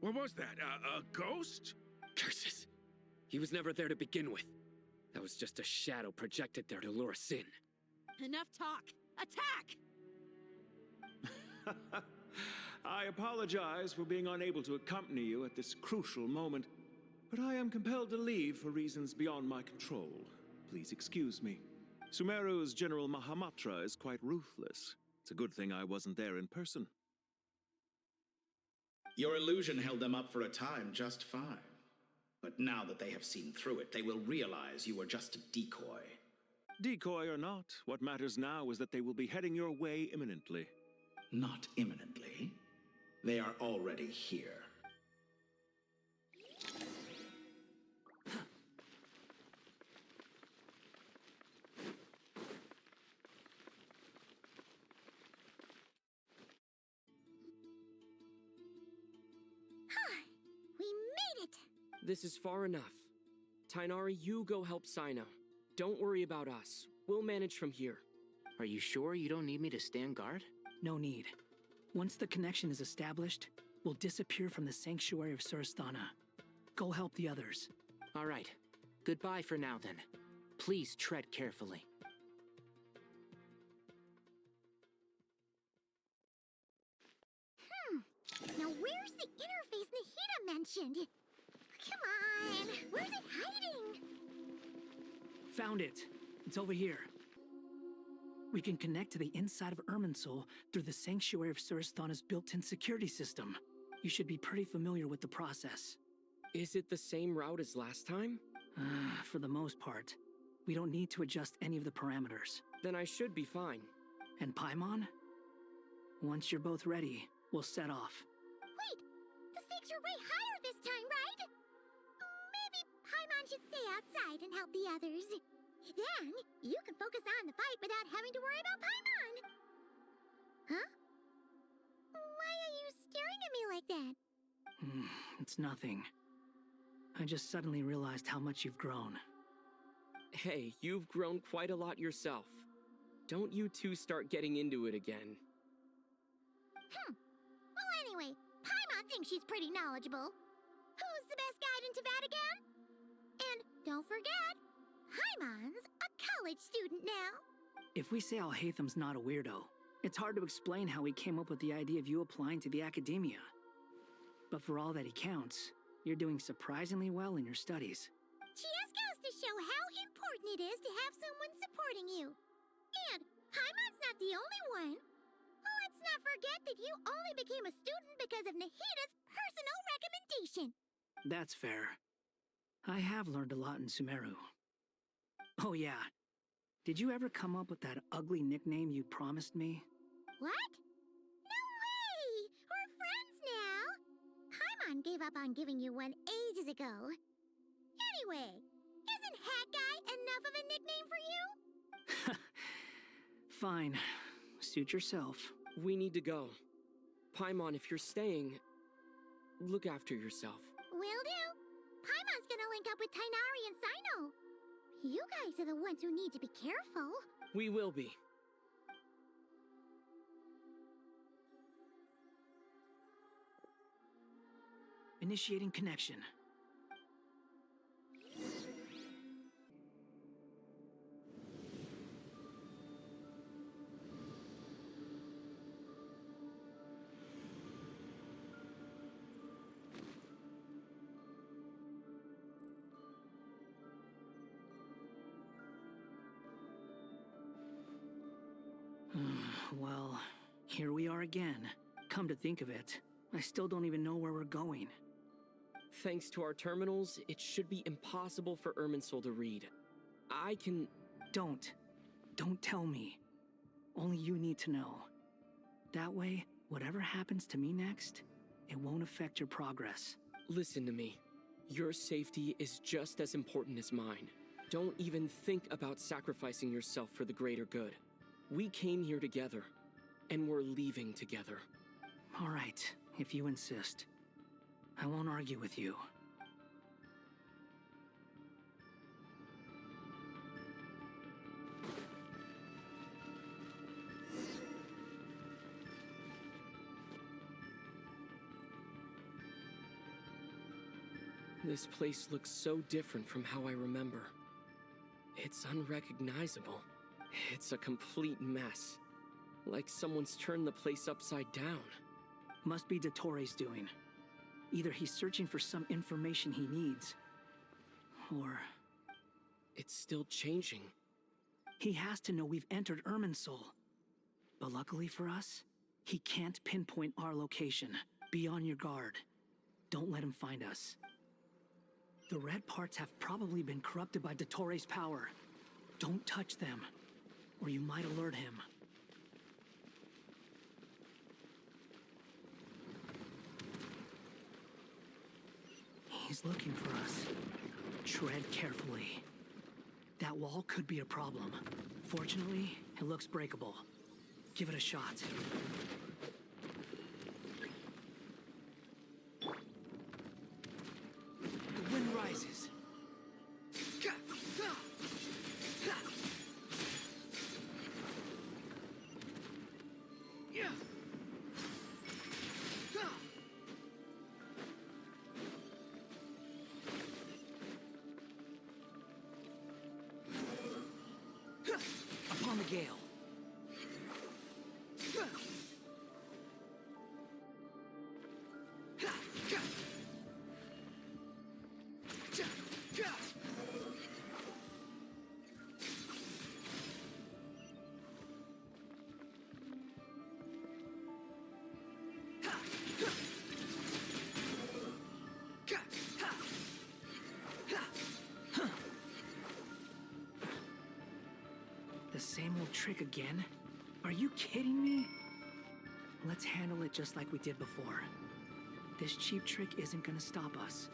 What was that? A ghost? Curses! He was never there to begin with. That was just a shadow projected there to lure us in. Enough talk! Attack! I apologize for being unable to accompany you at this crucial moment, but I am compelled to leave for reasons beyond my control. Please excuse me. Sumeru's General Mahamatra is quite ruthless. It's a good thing I wasn't there in person. Your illusion held them up for a time just fine. But now that they have seen through it, they will realize you were just a decoy. Decoy or not, what matters now is that they will be heading your way imminently. Not imminently. They are already here. We made it! This is far enough. Tighnari, you go help Sino. Don't worry about us. We'll manage from here. Are you sure you don't need me to stand guard? No need. Once the connection is established, we'll disappear from the sanctuary of Surasthana. Go help the others. All right. Goodbye for now, then. Please tread carefully. Now where's the interface Nahida mentioned? Come on! Where's it hiding? Found it. It's over here. We can connect to the inside of Irminsul through the Sanctuary of Surasthana's built-in security system. You should be pretty familiar with the process. Is it the same route as last time? For the most part. We don't need to adjust any of the parameters. Then I should be fine. And Paimon? Once you're both ready, we'll set off. Wait! The stakes are way higher this time, right? Maybe Paimon should stay outside and help the others. Then, you can focus on the fight without having to worry about Paimon. Huh? Why are you staring at me like that? It's nothing. I just suddenly realized how much you've grown. Hey, you've grown quite a lot yourself. Don't you two start getting into it again. Well, anyway, Paimon thinks she's pretty knowledgeable. Who's the best guide in Teyvat again? And don't forget, Paimon's a college student now. If we say Alhaitham's not a weirdo, it's hard to explain how he came up with the idea of you applying to the academia. But for all that he counts, you're doing surprisingly well in your studies. Just goes to show how important it is to have someone supporting you. And Paimon's not the only one. Let's not forget that you only became a student because of Nahida's personal recommendation. That's fair. I have learned a lot in Sumeru. Oh yeah. Did you ever come up with that ugly nickname you promised me? What? No way! We're friends now! Paimon gave up on giving you one ages ago. Anyway, isn't Hat Guy enough of a nickname for you? Fine. Suit yourself. We need to go. Paimon, if you're staying, look after yourself. Will do. Paimon's gonna link up with Tighnari and Sino. You guys are the ones who need to be careful. We will be. Initiating connection. Well, here we are again. Come to think of it, I still don't even know where we're going. Thanks to our terminals, it should be impossible for Irminsul to read. I can... Don't tell me. Only you need to know. That way, whatever happens to me next, it won't affect your progress. Listen to me. Your safety is just as important as mine. Don't even think about sacrificing yourself for the greater good. We came here together, and we're leaving together. All right, if you insist. I won't argue with you. This place looks so different from how I remember. It's unrecognizable. It's a complete mess. Like someone's turned the place upside down. Must be Dottore's doing. Either he's searching for some information he needs, or... It's still changing. He has to know we've entered Irminsul. But luckily for us, he can't pinpoint our location. Be on your guard. Don't let him find us. The red parts have probably been corrupted by Dottore's power. Don't touch them, or you might alert him. He's looking for us. Tread carefully. That wall could be a problem. Fortunately, it looks breakable. Give it a shot. The wind rises. Upon the gale. The same old trick again? Are you kidding me? Let's handle it just like we did before. This cheap trick isn't gonna stop us.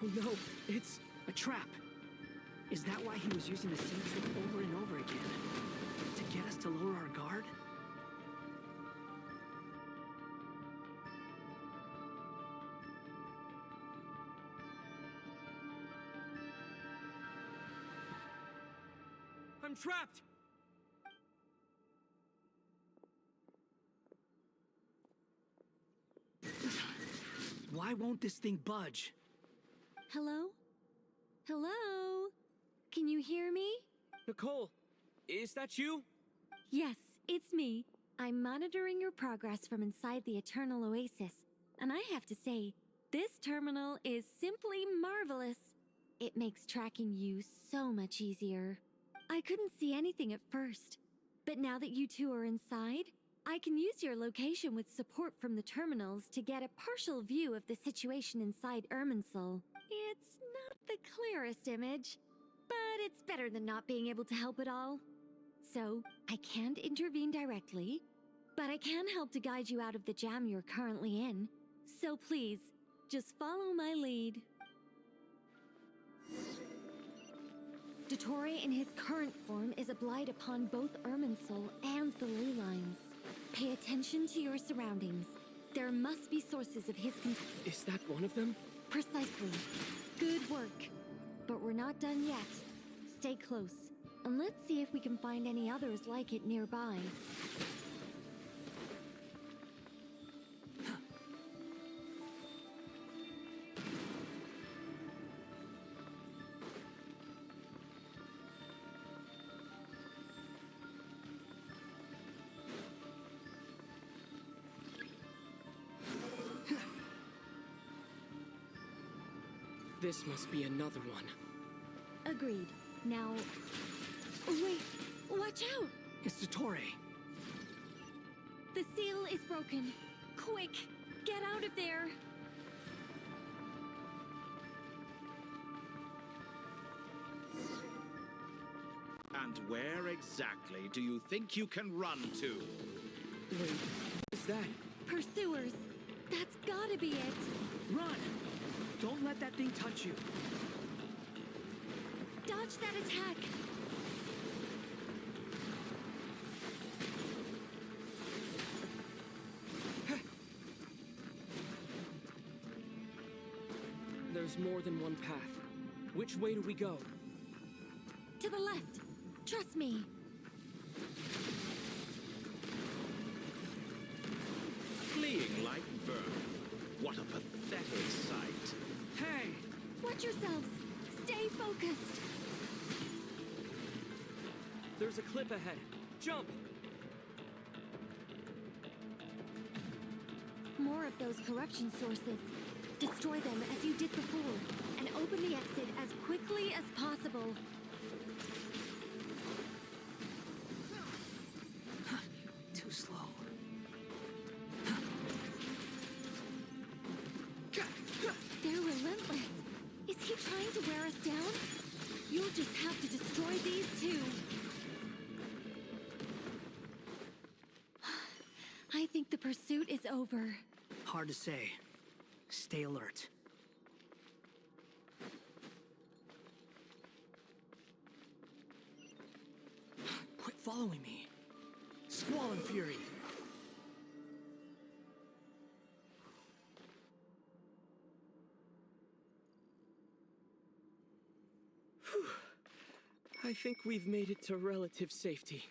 Oh no, it's a trap. Is that why he was using the same trick over and over again? To get us to lower our guard? I'm trapped! Why won't this thing budge? Hello? Hello? Can you hear me? Nicole, is that you? Yes, it's me. I'm monitoring your progress from inside the Eternal Oasis, and I have to say, this terminal is simply marvelous. It makes tracking you so much easier. I couldn't see anything at first, but now that you two are inside, I can use your location with support from the terminals to get a partial view of the situation inside Irminsul. It's not the clearest image, but it's better than not being able to help at all. So, I can't intervene directly, but I can help to guide you out of the jam you're currently in. So please, just follow my lead. Dottore in his current form is a blight upon both Irminsul and the ley lines. Pay attention to your surroundings. There must be sources of his Is that one of them? Precisely. Good work. But we're not done yet. Stay close, and let's see if we can find any others like it nearby. This must be another one. Agreed. Now... Wait! Watch out! It's Dottore. The seal is broken. Quick! Get out of there! And where exactly do you think you can run to? Wait, what is that? Pursuers! That's gotta be it. Run! Don't let that thing touch you. Dodge that attack. There's more than one path. Which way do we go? To the left. Trust me. Fleeing like vermin. What a pathetic sight. Hey! Watch yourselves. Stay focused. There's a cliff ahead. Jump! More of those corruption sources. Destroy them as you did before, and open the exit as quickly as possible. Too slow. They're relentless. Is he trying to wear us down? You'll just have to destroy these too. I think the pursuit is over. Hard to say. Stay alert. Quit following me. Squall and Fury. Whew. I think we've made it to relative safety.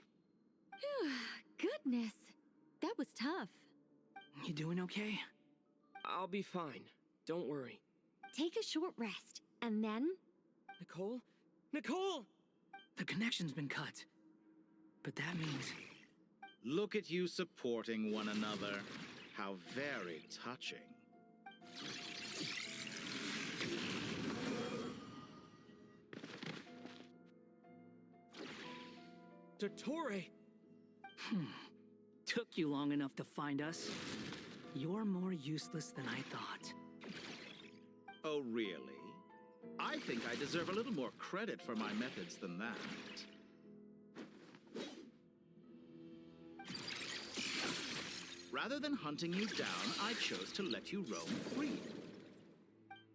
Goodness. That was tough. You doing okay? I'll be fine. Don't worry. Take a short rest, and then... Nicole? Nicole! The connection's been cut. But that means... Look at you supporting one another. How very touching. Dottore! Took you long enough to find us. You're more useless than I thought. Oh, really? I think I deserve a little more credit for my methods than that. Rather than hunting you down, I chose to let you roam free.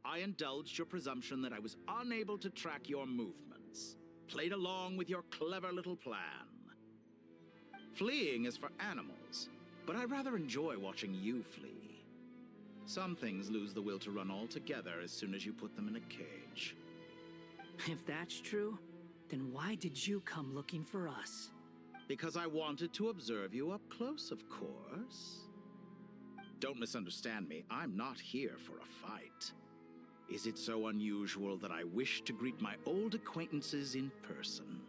I indulged your presumption that I was unable to track your movements, played along with your clever little plan. Fleeing is for animals, but I rather enjoy watching you flee. Some things lose the will to run altogether as soon as you put them in a cage. If that's true, then why did you come looking for us? Because I wanted to observe you up close, of course. Don't misunderstand me, I'm not here for a fight. Is it so unusual that I wish to greet my old acquaintances in person?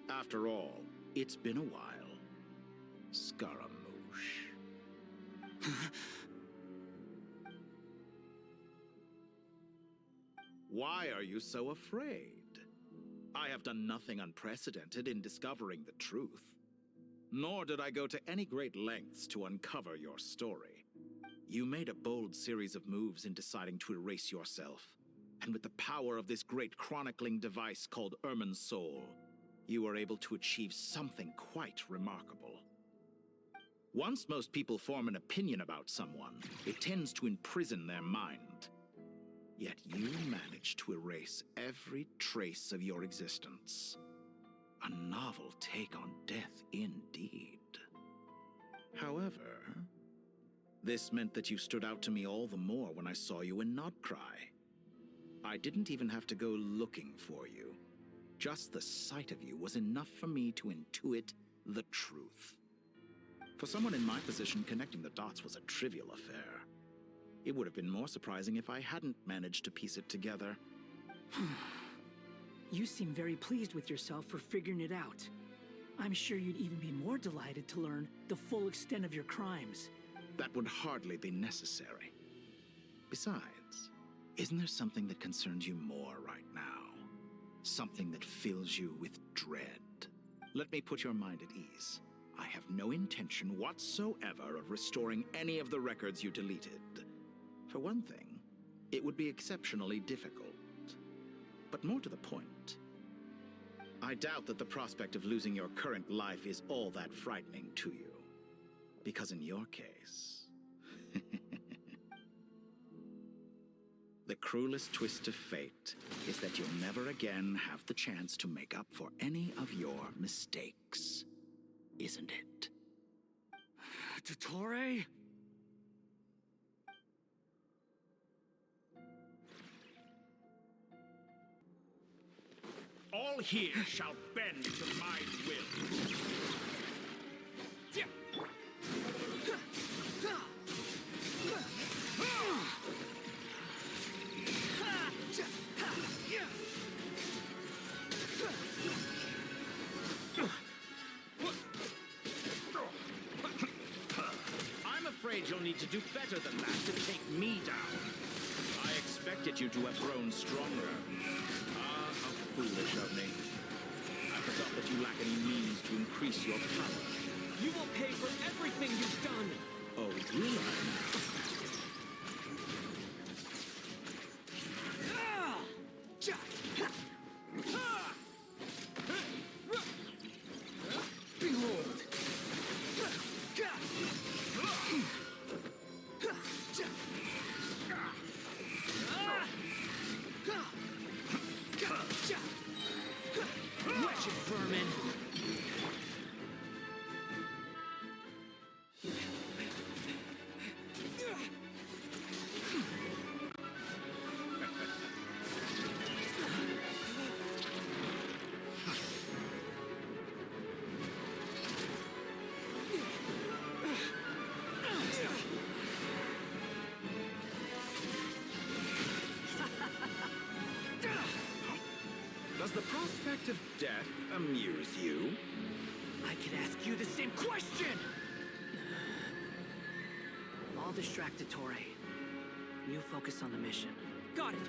After all, it's been a while. Scaramouche. Why are you so afraid? I have done nothing unprecedented in discovering the truth. Nor did I go to any great lengths to uncover your story. You made a bold series of moves in deciding to erase yourself. And with the power of this great chronicling device called Ermin's Soul, you were able to achieve something quite remarkable. Once most people form an opinion about someone, it tends to imprison their mind. Yet you managed to erase every trace of your existence. A novel take on death indeed. However, this meant that you stood out to me all the more when I saw you in Nodcry. I didn't even have to go looking for you. Just the sight of you was enough for me to intuit the truth. For someone in my position, connecting the dots was a trivial affair. It would have been more surprising if I hadn't managed to piece it together. You seem very pleased with yourself for figuring it out. I'm sure you'd even be more delighted to learn the full extent of your crimes. That would hardly be necessary. Besides, isn't there something that concerns you more right now? Something that fills you with dread. Let me put your mind at ease. I have no intention whatsoever of restoring any of the records you deleted. For one thing, it would be exceptionally difficult. But more to the point, I doubt that the prospect of losing your current life is all that frightening to you. Because in your case, the cruelest twist of fate is that you'll never again have the chance to make up for any of your mistakes. Isn't it? Dottore? All here shall bend to my will. I'm afraid you'll need to do better than that to take me down. I expected you to have grown stronger. Ah, how foolish of me. I forgot that you lack any means to increase your power. You will pay for everything you've done! Oh, will I? Behold! Wretched vermin! Does the prospect of death amuse you? I could ask you the same question! I'll distract Dottore. You focus on the mission. Got it!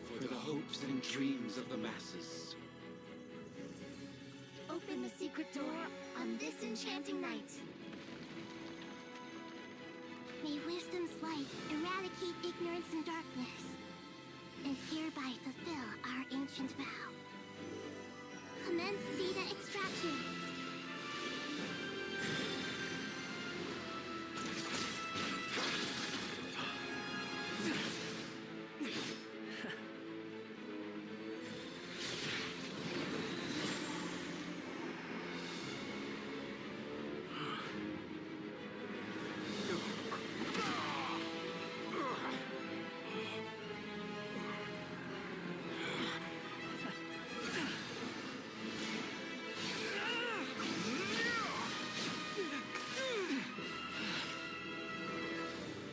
For the hopes and dreams of the masses. Open the secret door on this enchanting night. May wisdom's light eradicate ignorance and darkness, and hereby fulfill our ancient vow. Commence data extraction.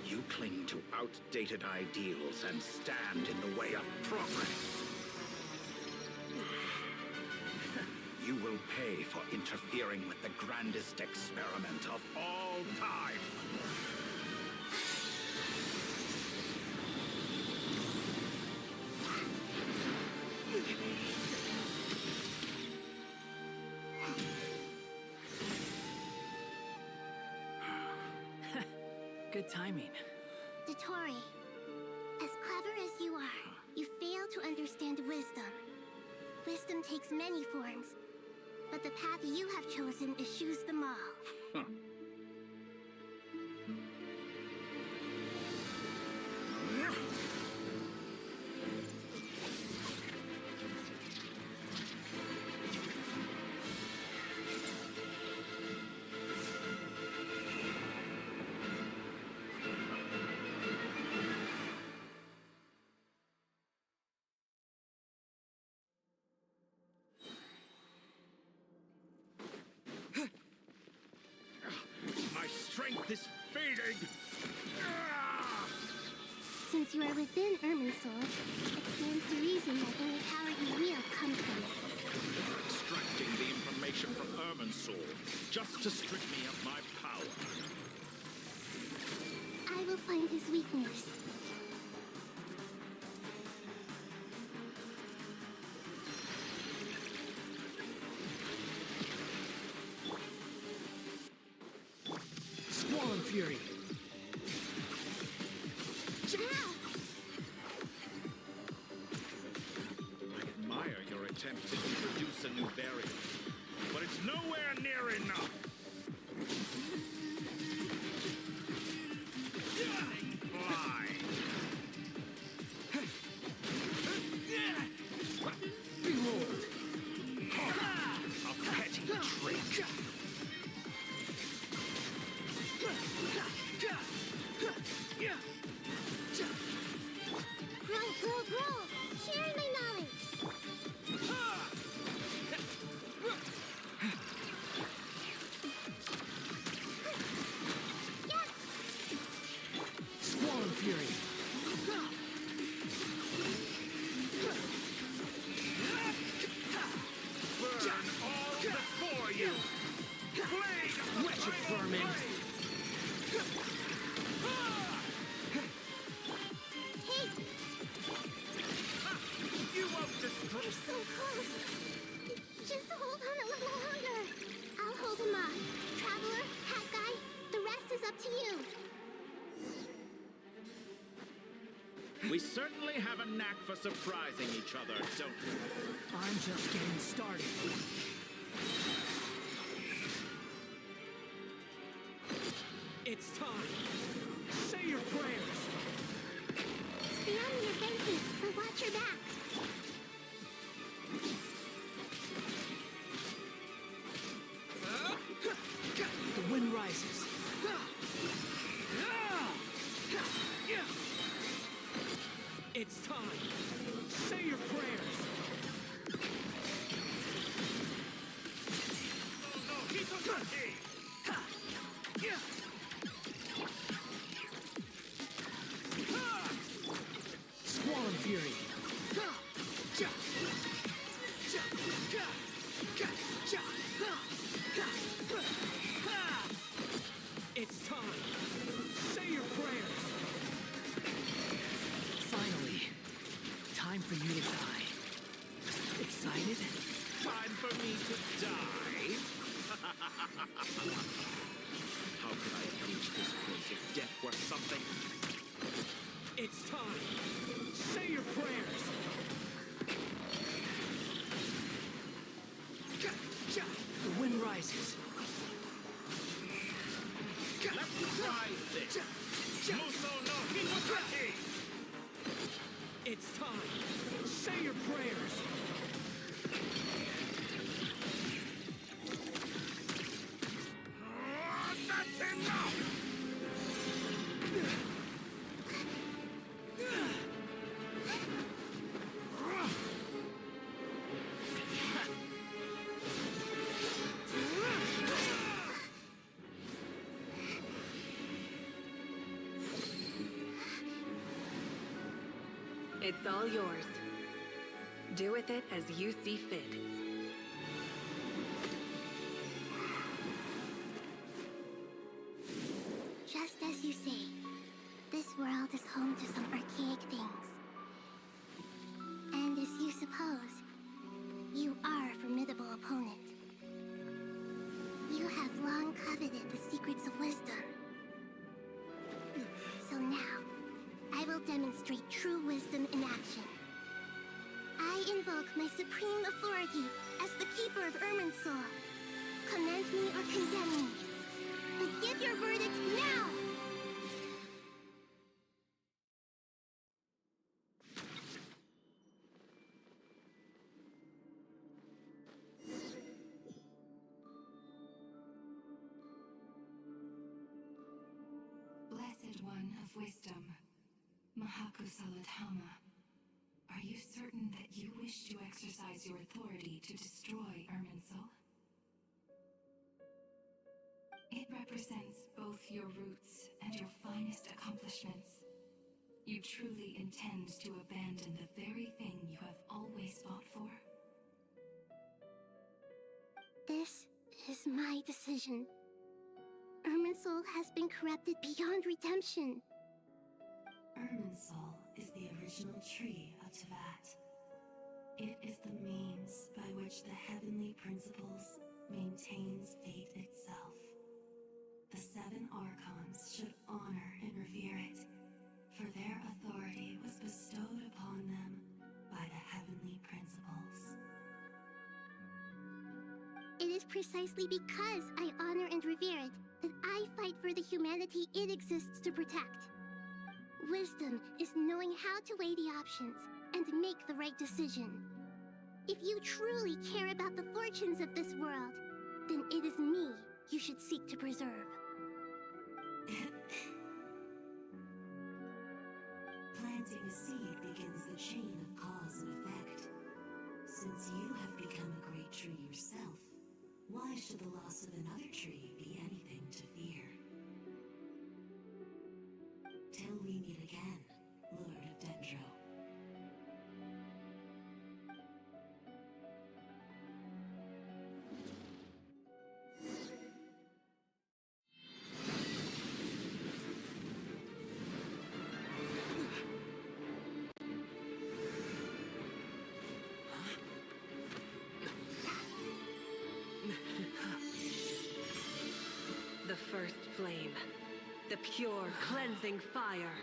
You cling to outdated ideals and stand in the way of progress. You will pay for interfering with the grandest experiment of all time. Good timing. Dottore, as clever as you are, you fail to understand wisdom. Wisdom takes many forms, but the path you have chosen eschews them all. My strength is fading! Since you are within Irminsul, it stands to reason that any power you wield comes from it. Extracting the information from Irminsul just to strip me of my power. I will find his weakness. Squall and Fury! attempt to introduce a new variant, but it's nowhere near enough. Fly. Behold! A petty trick! Grow! Sharing my knowledge! Squall Fury! Burn all before you! Blade! Wretched vermin! Hey! You won't destroy. We're so close! Just hold on a little longer! I'll hold him off. Traveler, Hat Guy, the rest is up to you. We certainly have a knack for surprising each other, don't we? I'm just getting started. It's time. Say your prayers. Stay on your faces, but watch your back. The wind rises. It's time. Say your prayers. Squall Fury. It's time. Say your prayers. Finally, time for you to die. Excited? Time for me to die? How could I have reached this place if death were something? It's time. Say your prayers. The wind rises. Let's try this. Muso no Himotaki! It's time. Say your prayers. That's enough! It's all yours. Do with it as you see fit. Just as you say, this world is home to some archaic things. And as you suppose, you are a formidable opponent. You have long coveted the secrets of wisdom. So now, I will demonstrate true wisdom in action. I invoke my supreme authority as the keeper of Irminsul. Commend me or condemn me. But give your verdict now! Blessed One of Wisdom, Mahakusaladhama, are you certain that you wish to exercise your authority to destroy Irminsul? It represents both your roots and your finest accomplishments. You truly intend to abandon the very thing you have always fought for? This is my decision. Irminsul has been corrupted beyond redemption. Irminsul is the original tree of Tevat. It is the means by which the heavenly principles maintains fate itself. The seven Archons should honor and revere it, for their authority was bestowed upon them by the heavenly principles. is precisely because I honor and revere it that I fight for the humanity it exists to protect. Wisdom is knowing how to weigh the options and make the right decision. If you truly care about the fortunes of this world, then it is me you should seek to preserve. Planting a seed begins the chain of cause and effect. Since you have become a great tree yourself, why should the loss of another tree be anything to fear? Till we meet again, Lord of Dendro. The first flame. The pure, cleansing fire.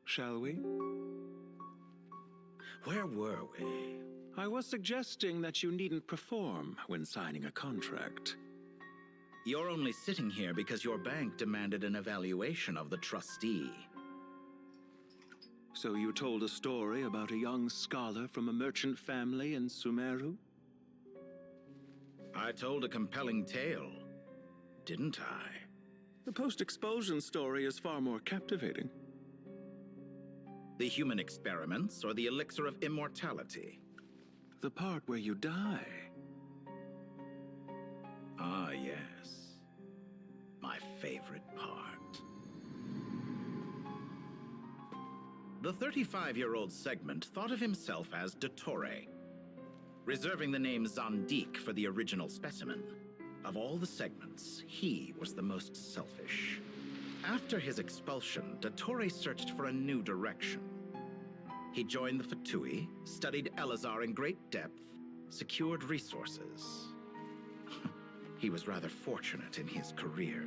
Shall we? Where were we? I was suggesting that you needn't perform when signing a contract. You're only sitting here because your bank demanded an evaluation of the trustee. So you told a story about a young scholar from a merchant family in Sumeru? I told a compelling tale, didn't I? The post-expulsion story is far more captivating. The human experiments or the elixir of immortality? The part where you die. Ah, yes. My favorite part. The 35-year-old Segment thought of himself as Dottore, reserving the name Zandik for the original specimen. Of all the Segments, he was the most selfish. After his expulsion, Dottore searched for a new direction. He joined the Fatui, studied Elazar in great depth, secured resources. He was rather fortunate in his career.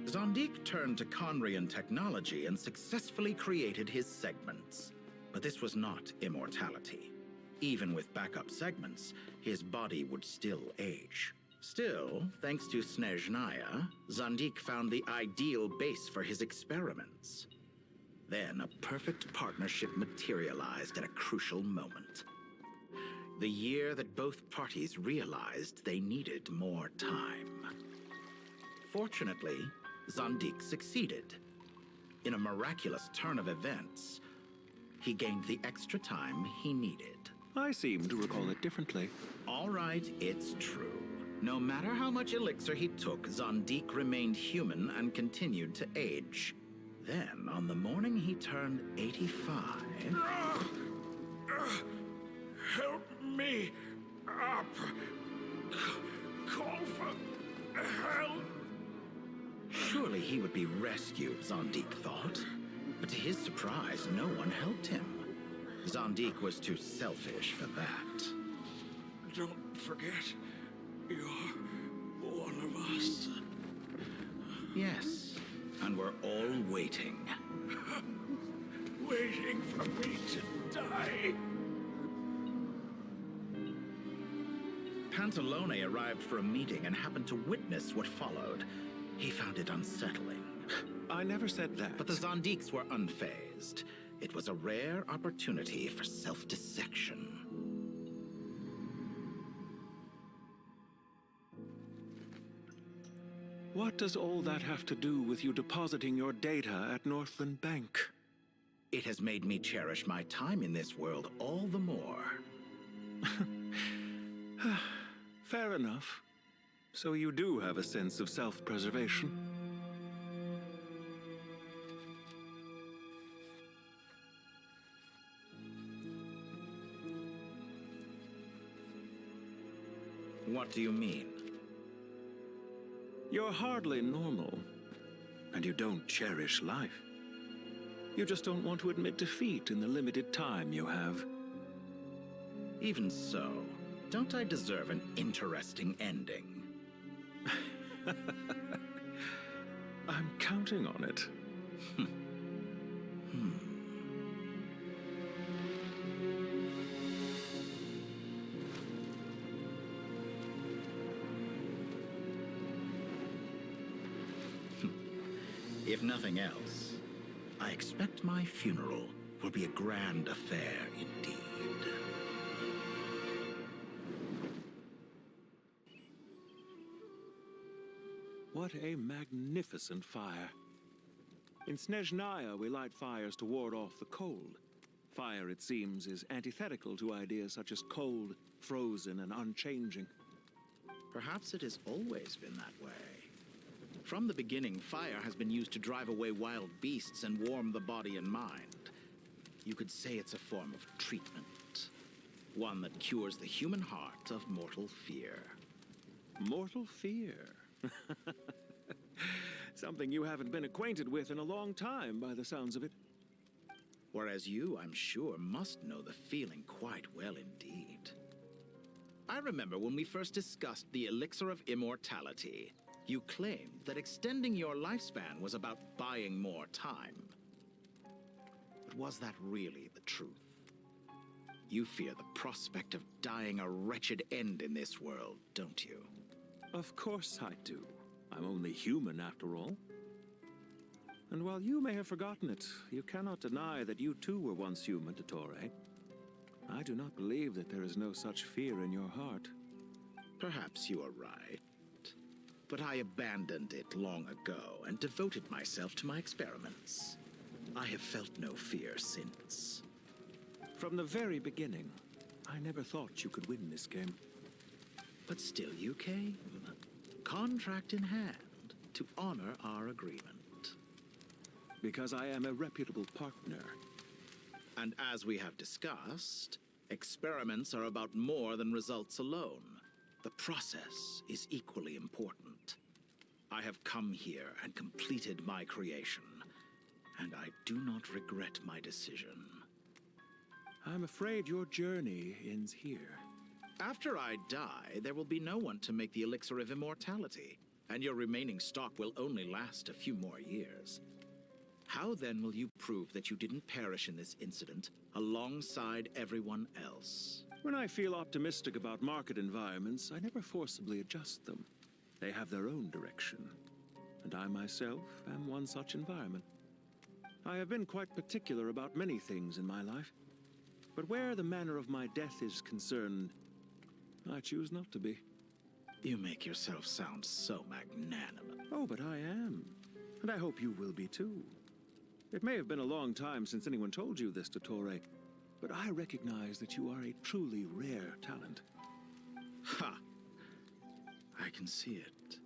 Zandik turned to Conrian technology and successfully created his segments. But this was not immortality. Even with backup segments, his body would still age. Still, thanks to Snezhnaya, Zandik found the ideal base for his experiments. Then a perfect partnership materialized at a crucial moment. The year that both parties realized they needed more time. Fortunately, Zandik succeeded. In a miraculous turn of events, he gained the extra time he needed. I seem to recall it differently. All right, it's true. No matter how much elixir he took, Zandik remained human and continued to age. Then, on the morning he turned 85... Help me up! Call for help! Surely he would be rescued, Zandik thought. But to his surprise, no one helped him. Zandik was too selfish for that. Don't forget, you're one of us. Yes, and we're all waiting. Waiting for me to die. Pantalone arrived for a meeting and happened to witness what followed. He found it unsettling. I never said that. But the Zandiks were unfazed. It was a rare opportunity for self-dissection. What does all that have to do with you depositing your data at Northland Bank? It has made me cherish my time in this world all the more. Fair enough. So you do have a sense of self-preservation. What do you mean? You're hardly normal, and you don't cherish life. You just don't want to admit defeat in the limited time you have. Even so, don't I deserve an interesting ending? I'm counting on it. If nothing else, I expect my funeral will be a grand affair indeed. What a magnificent fire. In Snezhnaya, we light fires to ward off the cold. Fire, it seems, is antithetical to ideas such as cold, frozen, and unchanging. Perhaps it has always been that way. From the beginning, fire has been used to drive away wild beasts and warm the body and mind. You could say it's a form of treatment. One that cures the human heart of mortal fear. Mortal fear? Something you haven't been acquainted with in a long time, by the sounds of it. Whereas you, I'm sure, must know the feeling quite well indeed. I remember when we first discussed the elixir of immortality. You claimed that extending your lifespan was about buying more time. But was that really the truth? You fear the prospect of dying a wretched end in this world, don't you? Of course I do. I'm only human, after all. And while you may have forgotten it, you cannot deny that you too were once human, Dottore. I do not believe that there is no such fear in your heart. Perhaps you are right. But I abandoned it long ago and devoted myself to my experiments. I have felt no fear since. From the very beginning, I never thought you could win this game. But still you came, contract in hand, to honor our agreement. Because I am a reputable partner. And as we have discussed, experiments are about more than results alone. The process is equally important. I have come here and completed my creation, and I do not regret my decision. I'm afraid your journey ends here. After I die, there will be no one to make the elixir of immortality, and your remaining stock will only last a few more years. How then will you prove that you didn't perish in this incident alongside everyone else? When I feel optimistic about market environments, I never forcibly adjust them. They have their own direction, and I myself am one such environment. I have been quite particular about many things in my life, but where the manner of my death is concerned, I choose not to be. You make yourself sound so magnanimous. Oh, but I am, and I hope you will be too. It may have been a long time since anyone told you this, Dottore, but I recognize that you are a truly rare talent. Ha! I can see it.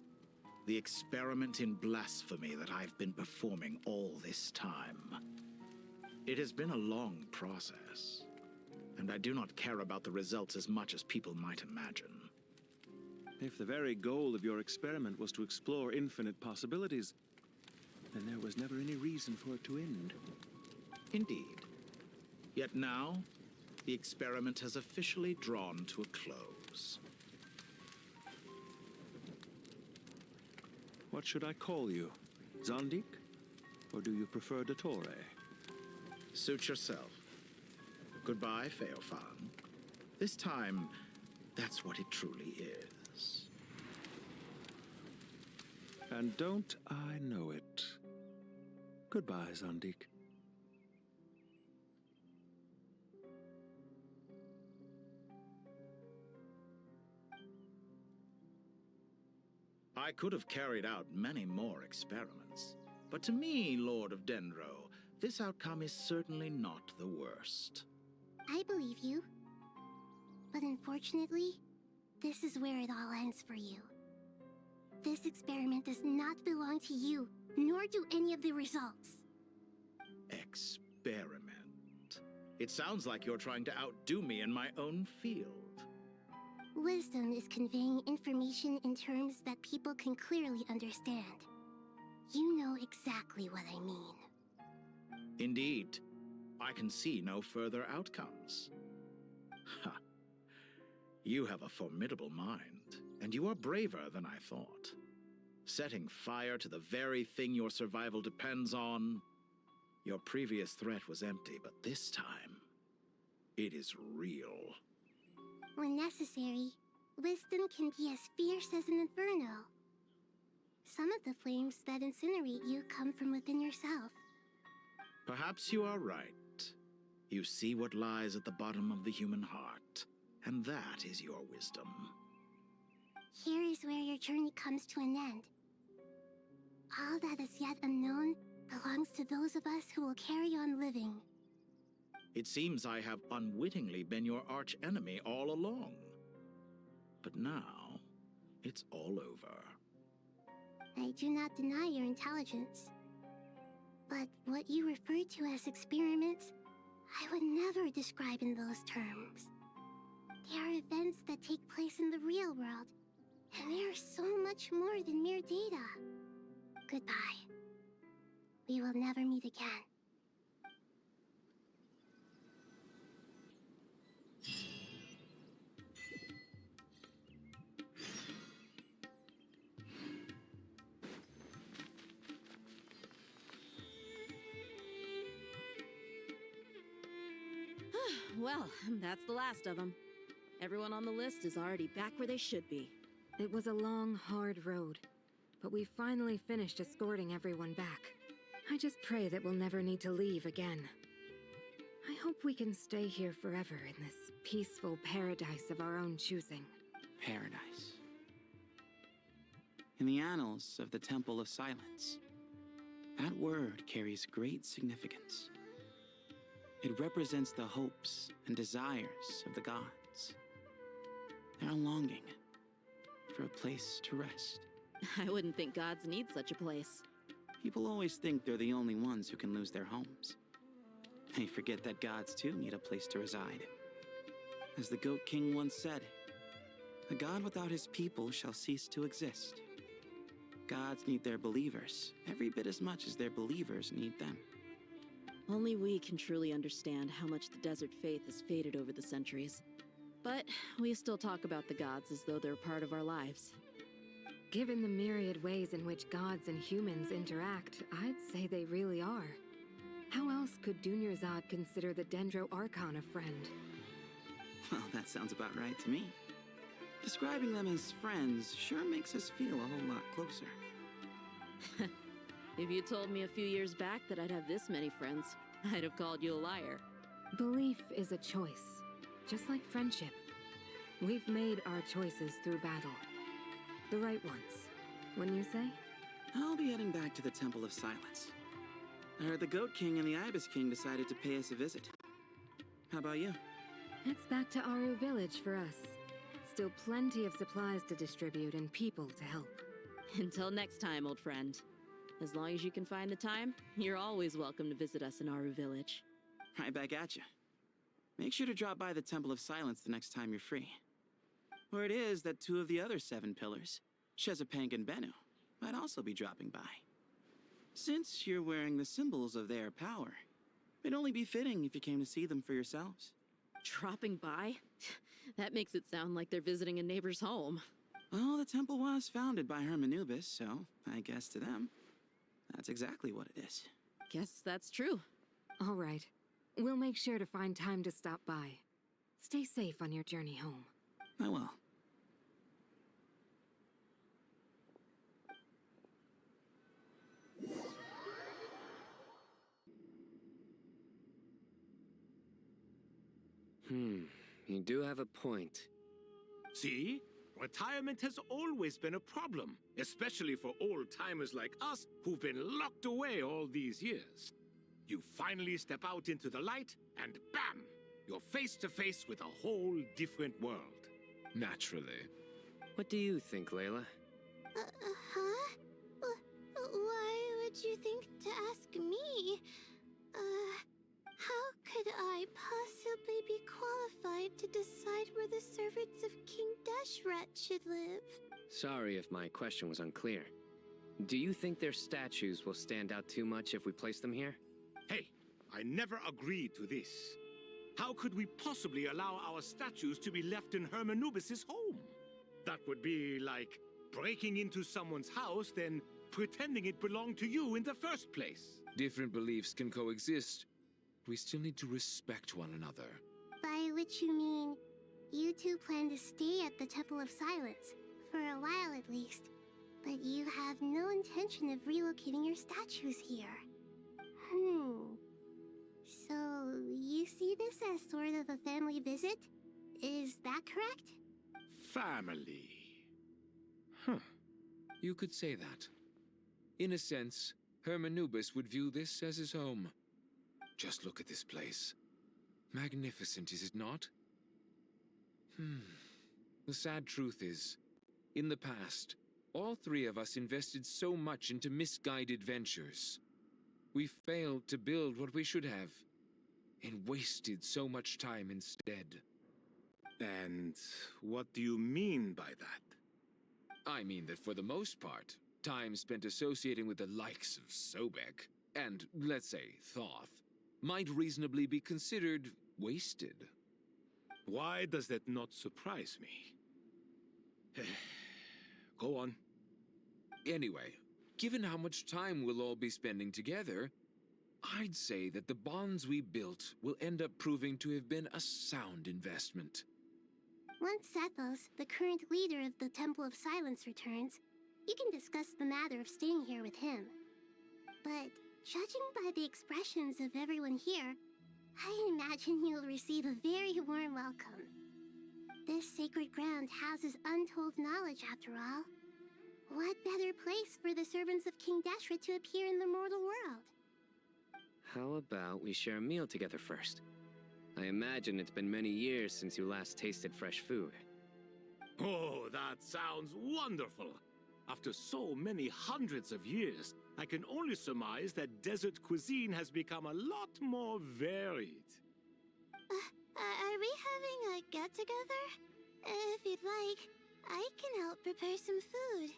The experiment in blasphemy that I've been performing all this time. It has been a long process, and I do not care about the results as much as people might imagine. If the very goal of your experiment was to explore infinite possibilities, then there was never any reason for it to end. Indeed. Yet now, the experiment has officially drawn to a close. What should I call you? Zandik? Or do you prefer Dottore? Suit yourself. Goodbye, Feofan. This time, that's what it truly is. And don't I know it? Goodbye, Zandik. I could have carried out many more experiments. But to me, Lord of Dendro, this outcome is certainly not the worst. I believe you. But unfortunately, this is where it all ends for you. This experiment does not belong to you, nor do any of the results. Experiment? It sounds like you're trying to outdo me in my own field. Wisdom is conveying information in terms that people can clearly understand. You know exactly what I mean. Indeed. I can see no further outcomes. Ha. You have a formidable mind, and you are braver than I thought. Setting fire to the very thing your survival depends on. Your previous threat was empty, but this time, it is real. When necessary, wisdom can be as fierce as an inferno. Some of the flames that incinerate you come from within yourself. Perhaps you are right. You see what lies at the bottom of the human heart, and that is your wisdom. Here is where your journey comes to an end. All that is yet unknown belongs to those of us who will carry on living. It seems I have unwittingly been your arch-enemy all along. But now, it's all over. I do not deny your intelligence. But what you refer to as experiments, I would never describe in those terms. They are events that take place in the real world, and they are so much more than mere data. Goodbye. We will never meet again. Well, that's the last of them. Everyone on the list is already back where they should be. It was a long, hard road, but we finally finished escorting everyone back. I just pray that we'll never need to leave again. I hope we can stay here forever in this peaceful paradise of our own choosing. Paradise. In the annals of the Temple of Silence, that word carries great significance. It represents the hopes and desires of the gods. Their longing for a place to rest. I wouldn't think gods need such a place. People always think they're the only ones who can lose their homes. They forget that gods too need a place to reside. As the Goat King once said, "A god without his people shall cease to exist." Gods need their believers every bit as much as their believers need them. Only we can truly understand how much the desert faith has faded over the centuries. But we still talk about the gods as though they're part of our lives. Given the myriad ways in which gods and humans interact, I'd say they really are. How else could Dunyarzad consider the Dendro Archon a friend? Well, that sounds about right to me. Describing them as friends sure makes us feel a whole lot closer. If you told me a few years back that I'd have this many friends, I'd have called you a liar. Belief is a choice, just like friendship. We've made our choices through battle. The right ones, wouldn't you say? I'll be heading back to the Temple of Silence. I heard the Goat King and the Ibis King decided to pay us a visit. How about you? It's back to Aru Village for us. Still plenty of supplies to distribute and people to help. Until next time, old friend. As long as you can find the time, you're always welcome to visit us in Aru Village. Right back at you. Make sure to drop by the Temple of Silence the next time you're free. Where it is that two of the other 7 pillars, Shezapang and Bennu, might also be dropping by. Since you're wearing the symbols of their power, it'd only be fitting if you came to see them for yourselves. Dropping by? That makes it sound like they're visiting a neighbor's home. Well, the temple was founded by Hermanubis, so I guess to them, that's exactly what it is. Guess that's true. All right. We'll make sure to find time to stop by. Stay safe on your journey home. I will. You do have a point. See? Retirement has always been a problem, especially for old-timers like us who've been locked away all these years. You finally step out into the light, and bam! You're face to face with a whole different world. Naturally. What do you think, Layla? Huh? Why would you think to ask me? How could I possibly be qualified to decide where the servants of King Deshret should live? Sorry if my question was unclear. Do you think their statues will stand out too much if we place them here? Hey, I never agreed to this. How could we possibly allow our statues to be left in Hermanubis' home? That would be like breaking into someone's house, then pretending it belonged to you in the first place. Different beliefs can coexist. We still need to respect one another. By which you mean, you two plan to stay at the Temple of Silence, for a while at least. But you have no intention of relocating your statues here. So, you see this as sort of a family visit? Is that correct? Family. You could say that. In a sense, Hermanubis would view this as his home. Just look at this place. Magnificent, is it not? The sad truth is, in the past, all three of us invested so much into misguided ventures. We failed to build what we should have, and wasted so much time instead. And what do you mean by that? I mean that for the most part, time spent associating with the likes of Sobek, and, let's say, Thoth, might reasonably be considered wasted. Why does that not surprise me? Go on. Anyway, given how much time we'll all be spending together, I'd say that the bonds we built will end up proving to have been a sound investment. Once Sethos, the current leader of the Temple of Silence, returns, you can discuss the matter of staying here with him. But judging by the expressions of everyone here, I imagine you'll receive a very warm welcome. This sacred ground houses untold knowledge, after all. What better place for the servants of King Deshret to appear in the mortal world? How about we share a meal together first? I imagine it's been many years since you last tasted fresh food. Oh, that sounds wonderful! After so many hundreds of years, I can only surmise that desert cuisine has become a lot more varied. Are we having a get-together? If you'd like, I can help prepare some food.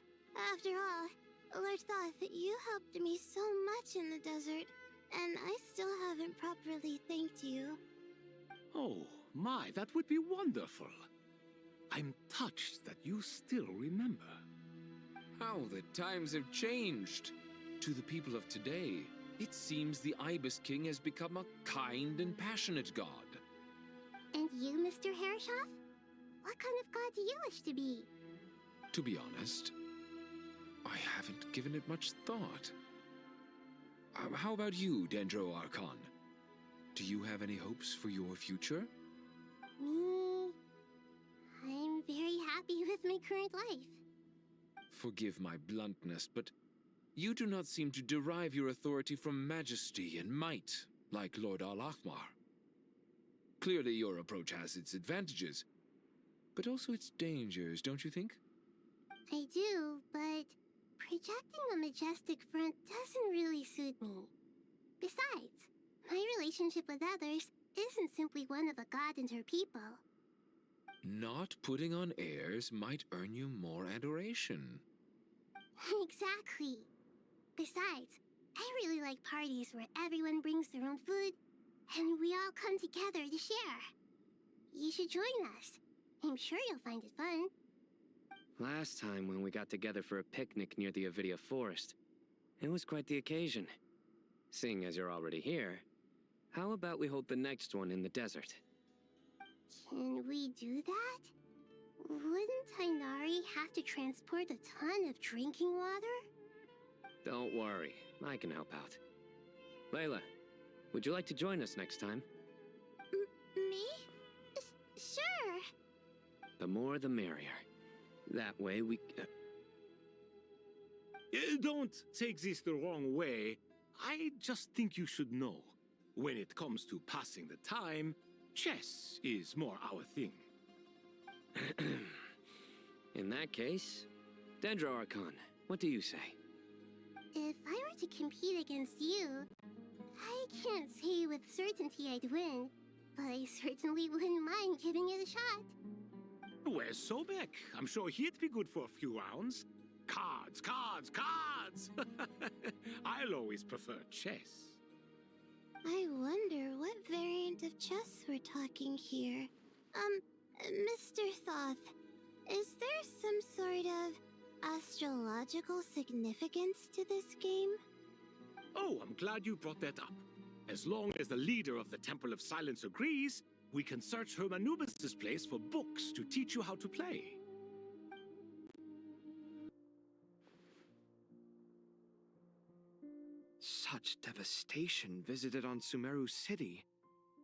After all, Lord Thoth, you helped me so much in the desert, and I still haven't properly thanked you. Oh, my, that would be wonderful. I'm touched that you still remember. How the times have changed. To the people of today, it seems the Ibis King has become a kind and passionate god. And you, Mr. Herreshoff? What kind of god do you wish to be? To be honest, I haven't given it much thought. How about you, Dendro Archon? Do you have any hopes for your future? Me? I'm very happy with my current life. Forgive my bluntness, but you do not seem to derive your authority from majesty and might, like Lord Al-Ahmar. Clearly your approach has its advantages, but also its dangers, don't you think? I do, but projecting a majestic front doesn't really suit me. Besides, my relationship with others isn't simply one of a god and her people. Not putting on airs might earn you more adoration. Exactly. Besides, I really like parties where everyone brings their own food, and we all come together to share. You should join us. I'm sure you'll find it fun. Last time when we got together for a picnic near the Avidia Forest, it was quite the occasion. Seeing as you're already here, how about we hold the next one in the desert? Can we do that? Wouldn't Tainari have to transport a ton of drinking water? Don't worry, I can help out. Layla, would you like to join us next time? Me? Sure. The more the merrier. That way we... Don't take this the wrong way. I just think you should know. When it comes to passing the time, chess is more our thing. In that case, Dendro Archon, what do you say? If I were to compete against you, I can't say with certainty I'd win, but I certainly wouldn't mind giving it a shot. Where's Sobek? I'm sure he'd be good for a few rounds. Cards, cards, cards! I'll always prefer chess. I wonder what variant of chess we're talking here. Mr. Thoth, is there some sort of astrological significance to this game? Oh, I'm glad you brought that up. As long as the leader of the Temple of Silence agrees, we can search Hermanubis' place for books to teach you how to play. Such devastation visited on Sumeru City.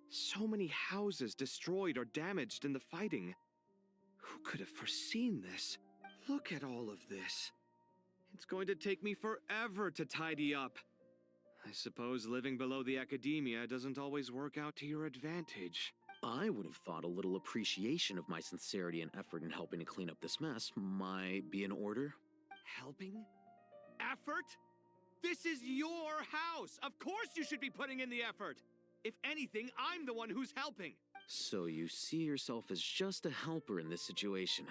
So many houses destroyed or damaged in the fighting. Who could have foreseen this? Look at all of this. It's going to take me forever to tidy up. I suppose living below the academia doesn't always work out to your advantage. I would have thought a little appreciation of my sincerity and effort in helping to clean up this mess might be in order. Helping? Effort? This is your house! Of course you should be putting in the effort! If anything, I'm the one who's helping! So you see yourself as just a helper in this situation.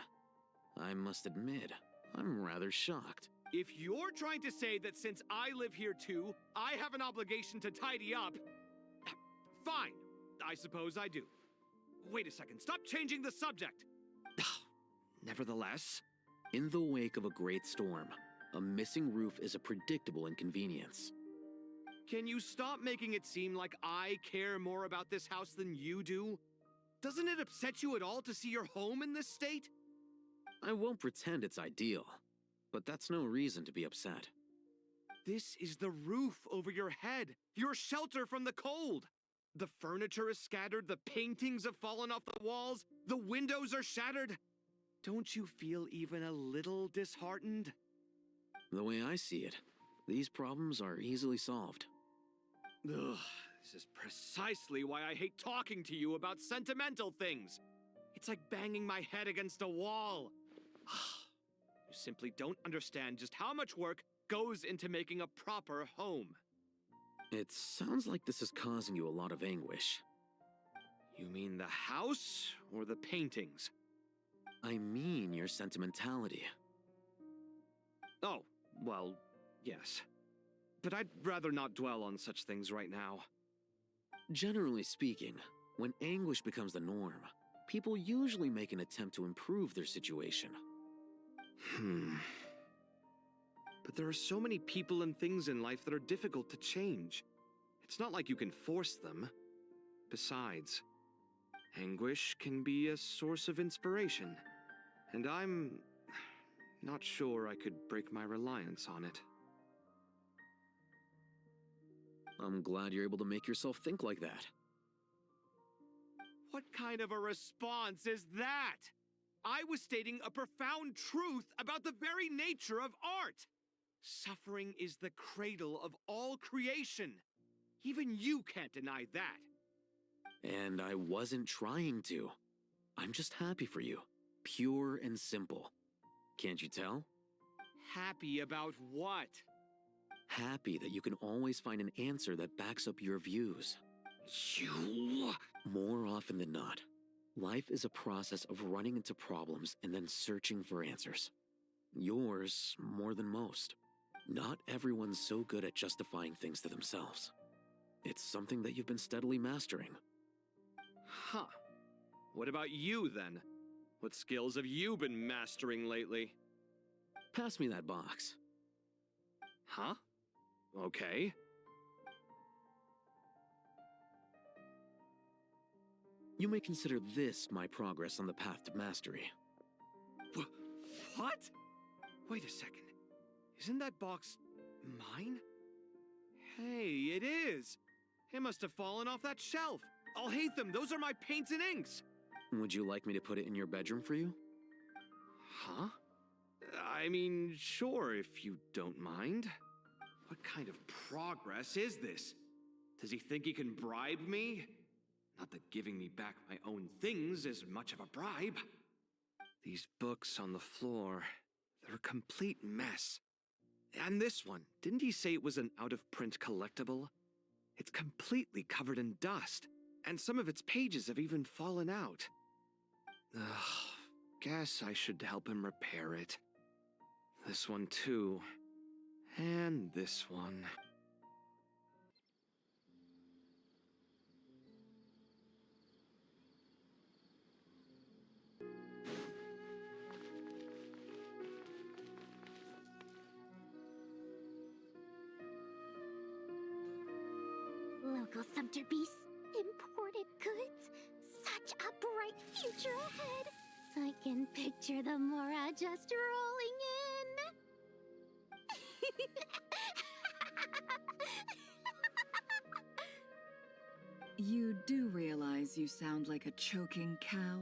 I must admit, I'm rather shocked. If you're trying to say that since I live here too, I have an obligation to tidy up, fine. I suppose I do. Wait a second, stop changing the subject! Nevertheless, in the wake of a great storm, a missing roof is a predictable inconvenience. Can you stop making it seem like I care more about this house than you do? Doesn't it upset you at all to see your home in this state? I won't pretend it's ideal, but that's no reason to be upset. This is the roof over your head, your shelter from the cold. The furniture is scattered, the paintings have fallen off the walls, the windows are shattered. Don't you feel even a little disheartened? The way I see it, these problems are easily solved. Ugh, this is precisely why I hate talking to you about sentimental things. It's like banging my head against a wall. You simply don't understand just how much work goes into making a proper home. It sounds like this is causing you a lot of anguish. You mean the house or the paintings? I mean your sentimentality. Oh, well, yes. But I'd rather not dwell on such things right now. Generally speaking, when anguish becomes the norm, people usually make an attempt to improve their situation. But there are so many people and things in life that are difficult to change. It's not like you can force them. Besides, anguish can be a source of inspiration, and I'm not sure I could break my reliance on it. I'm glad you're able to make yourself think like that. What kind of a response is that? I was stating a profound truth about the very nature of art. Suffering is the cradle of all creation. Even you can't deny that. And I wasn't trying to. I'm just happy for you. Pure and simple. Can't you tell? Happy about what? Happy that you can always find an answer that backs up your views. You... More often than not, life is a process of running into problems and then searching for answers. Yours more than most. Not everyone's so good at justifying things to themselves. It's something that you've been steadily mastering. Huh. What about you, then? What skills have you been mastering lately? Pass me that box. Huh? Okay. You may consider this my progress on the path to mastery. What? Wait a second. Isn't that box mine? Hey, it is! It must have fallen off that shelf. I'll hate them. Those are my paints and inks. Would you like me to put it in your bedroom for you? Huh? I mean, sure, if you don't mind. What kind of progress is this? Does he think he can bribe me? Not that giving me back my own things is much of a bribe. These books on the floor, they're a complete mess. And this one, didn't he say it was an out-of-print collectible? It's completely covered in dust, and some of its pages have even fallen out. Ugh, guess I should help him repair it. This one too. And this one. Local subter beasts, imported goods, such a bright future ahead. I can picture the Mora just rolling in. You do realize you sound like a choking cow?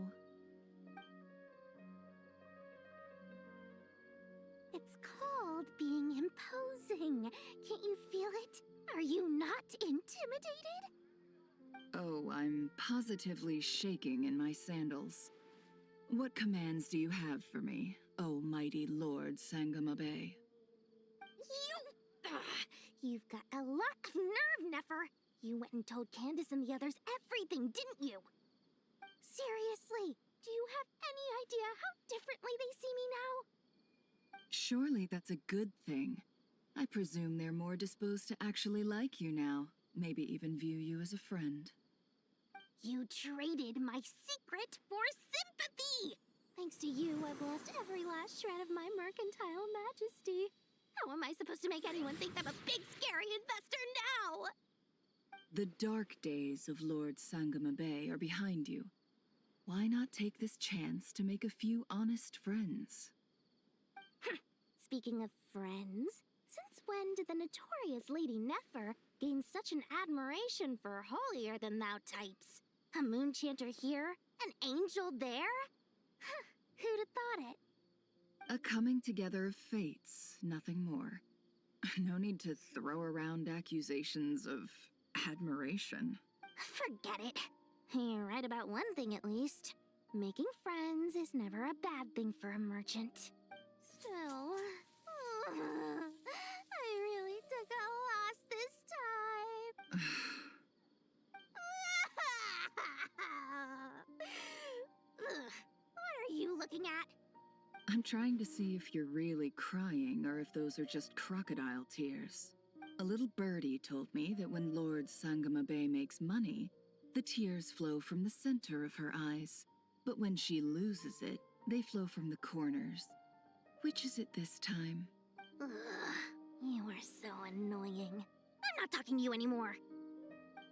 It's called being imposing. Can't you feel it? Are you not intimidated? Oh, I'm positively shaking in my sandals. What commands do you have for me, oh mighty Lord Sangamabe? You've got a lot of nerve, Nefer. You went and told Candace and the others everything, didn't you? Seriously, do you have any idea how differently they see me now? Surely that's a good thing. I presume they're more disposed to actually like you now, maybe even view you as a friend. You traded my secret for sympathy! Thanks to you, I've lost every last shred of my mercantile majesty. How am I supposed to make anyone think I'm a big, scary investor now? The dark days of Lord Sangamabe are behind you. Why not take this chance to make a few honest friends? Speaking of friends, since when did the notorious Lady Nefer gain such an admiration for holier-than-thou types? A moon chanter here, an angel there? Who'd have thought it? A coming together of fates, nothing more. No need to throw around accusations of admiration. Forget it. You're right about one thing at least. Making friends is never a bad thing for a merchant. Still, I really took a loss this time. What are you looking at? I'm trying to see if you're really crying or if those are just crocodile tears. A little birdie told me that when Lord Sangamabe makes money, the tears flow from the center of her eyes. But when she loses it, they flow from the corners. Which is it this time? Ugh, you are so annoying. I'm not talking to you anymore.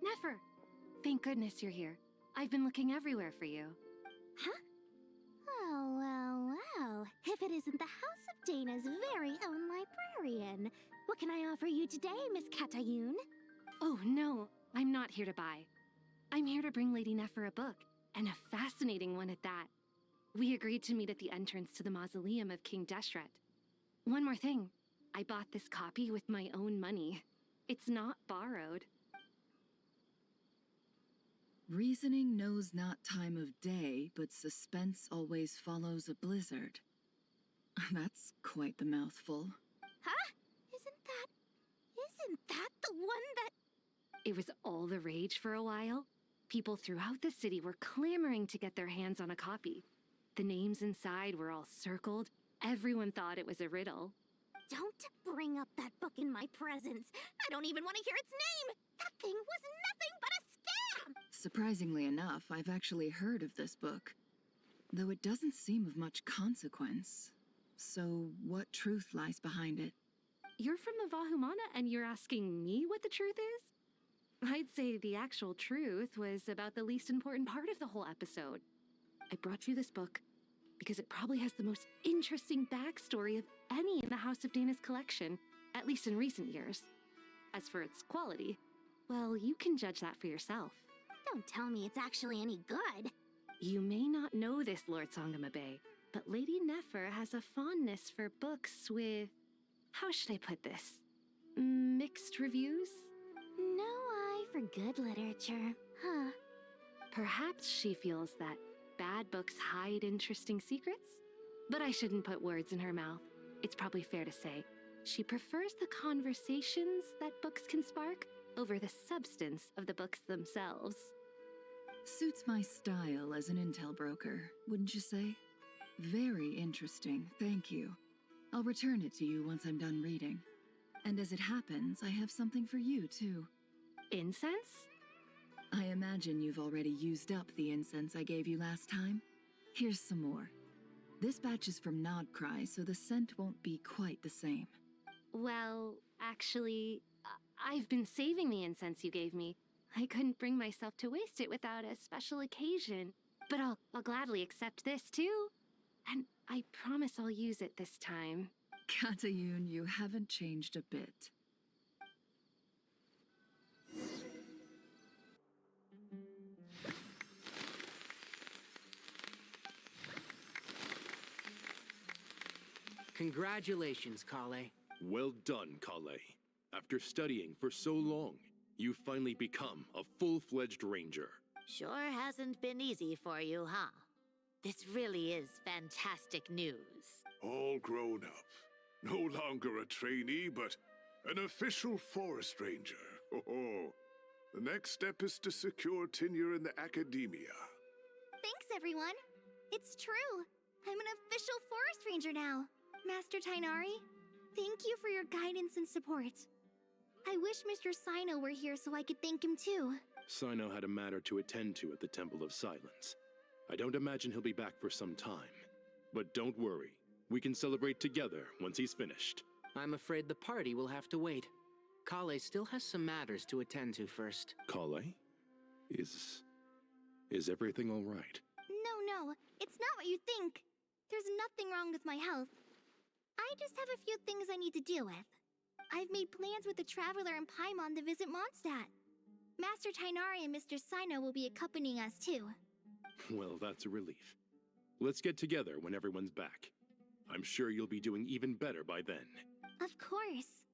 Nefer, thank goodness you're here. I've been looking everywhere for you. Huh? Oh, well. If it isn't the House of Dana's very own librarian. What can I offer you today, Miss Katayun? Oh, no. I'm not here to buy. I'm here to bring Lady Nefer a book, and a fascinating one at that. We agreed to meet at the entrance to the mausoleum of King Deshret. One more thing. I bought this copy with my own money. It's not borrowed. Reasoning knows not time of day, but suspense always follows a blizzard. That's quite the mouthful. Huh? Isn't that the one that... It was all the rage for a while. People throughout the city were clamoring to get their hands on a copy. The names inside were all circled. Everyone thought it was a riddle. Don't bring up that book in my presence. I don't even want to hear its name. That thing was nothing but a scam. Surprisingly enough, I've actually heard of this book, though it doesn't seem of much consequence. So, what truth lies behind it? You're from the Vahumana and you're asking me what the truth is? I'd say the actual truth was about the least important part of the whole episode. I brought you this book because it probably has the most interesting backstory of any in the House of Dana's collection, at least in recent years. As for its quality, well, you can judge that for yourself. Don't tell me it's actually any good. You may not know this, Lord Sangamabe, but Lady Nefer has a fondness for books with, how should I put this? Mixed reviews? No eye for good literature, huh? Perhaps she feels that bad books hide interesting secrets? But I shouldn't put words in her mouth. It's probably fair to say she prefers the conversations that books can spark over the substance of the books themselves. Suits my style as an intel broker, wouldn't you say? Very interesting, thank you. I'll return it to you once I'm done reading. And as it happens, I have something for you, too. Incense? I imagine you've already used up the incense I gave you last time. Here's some more. This batch is from Nodcry, so the scent won't be quite the same. Well, actually, I've been saving the incense you gave me. I couldn't bring myself to waste it without a special occasion. But I'll gladly accept this, too. And I promise I'll use it this time. Katayun, you haven't changed a bit. Congratulations, Collei. Well done, Collei. After studying for so long, you've finally become a full-fledged ranger. Sure hasn't been easy for you, huh? This really is fantastic news. All grown up. No longer a trainee, but an official forest ranger. Oh, the next step is to secure tenure in the academia. Thanks, everyone. It's true. I'm an official forest ranger now. Master Tighnari, thank you for your guidance and support. I wish Mr. Sino were here so I could thank him too. Sino had a matter to attend to at the Temple of Silence. I don't imagine he'll be back for some time. But don't worry, we can celebrate together once he's finished. I'm afraid the party will have to wait. Collei still has some matters to attend to first. Collei? Is everything all right? No, it's not what you think. There's nothing wrong with my health. I just have a few things I need to deal with. I've made plans with the Traveler and Paimon to visit Mondstadt. Master Tighnari and Mr. Sino will be accompanying us too. Well, that's a relief. Let's get together when everyone's back. I'm sure you'll be doing even better by then. Of course.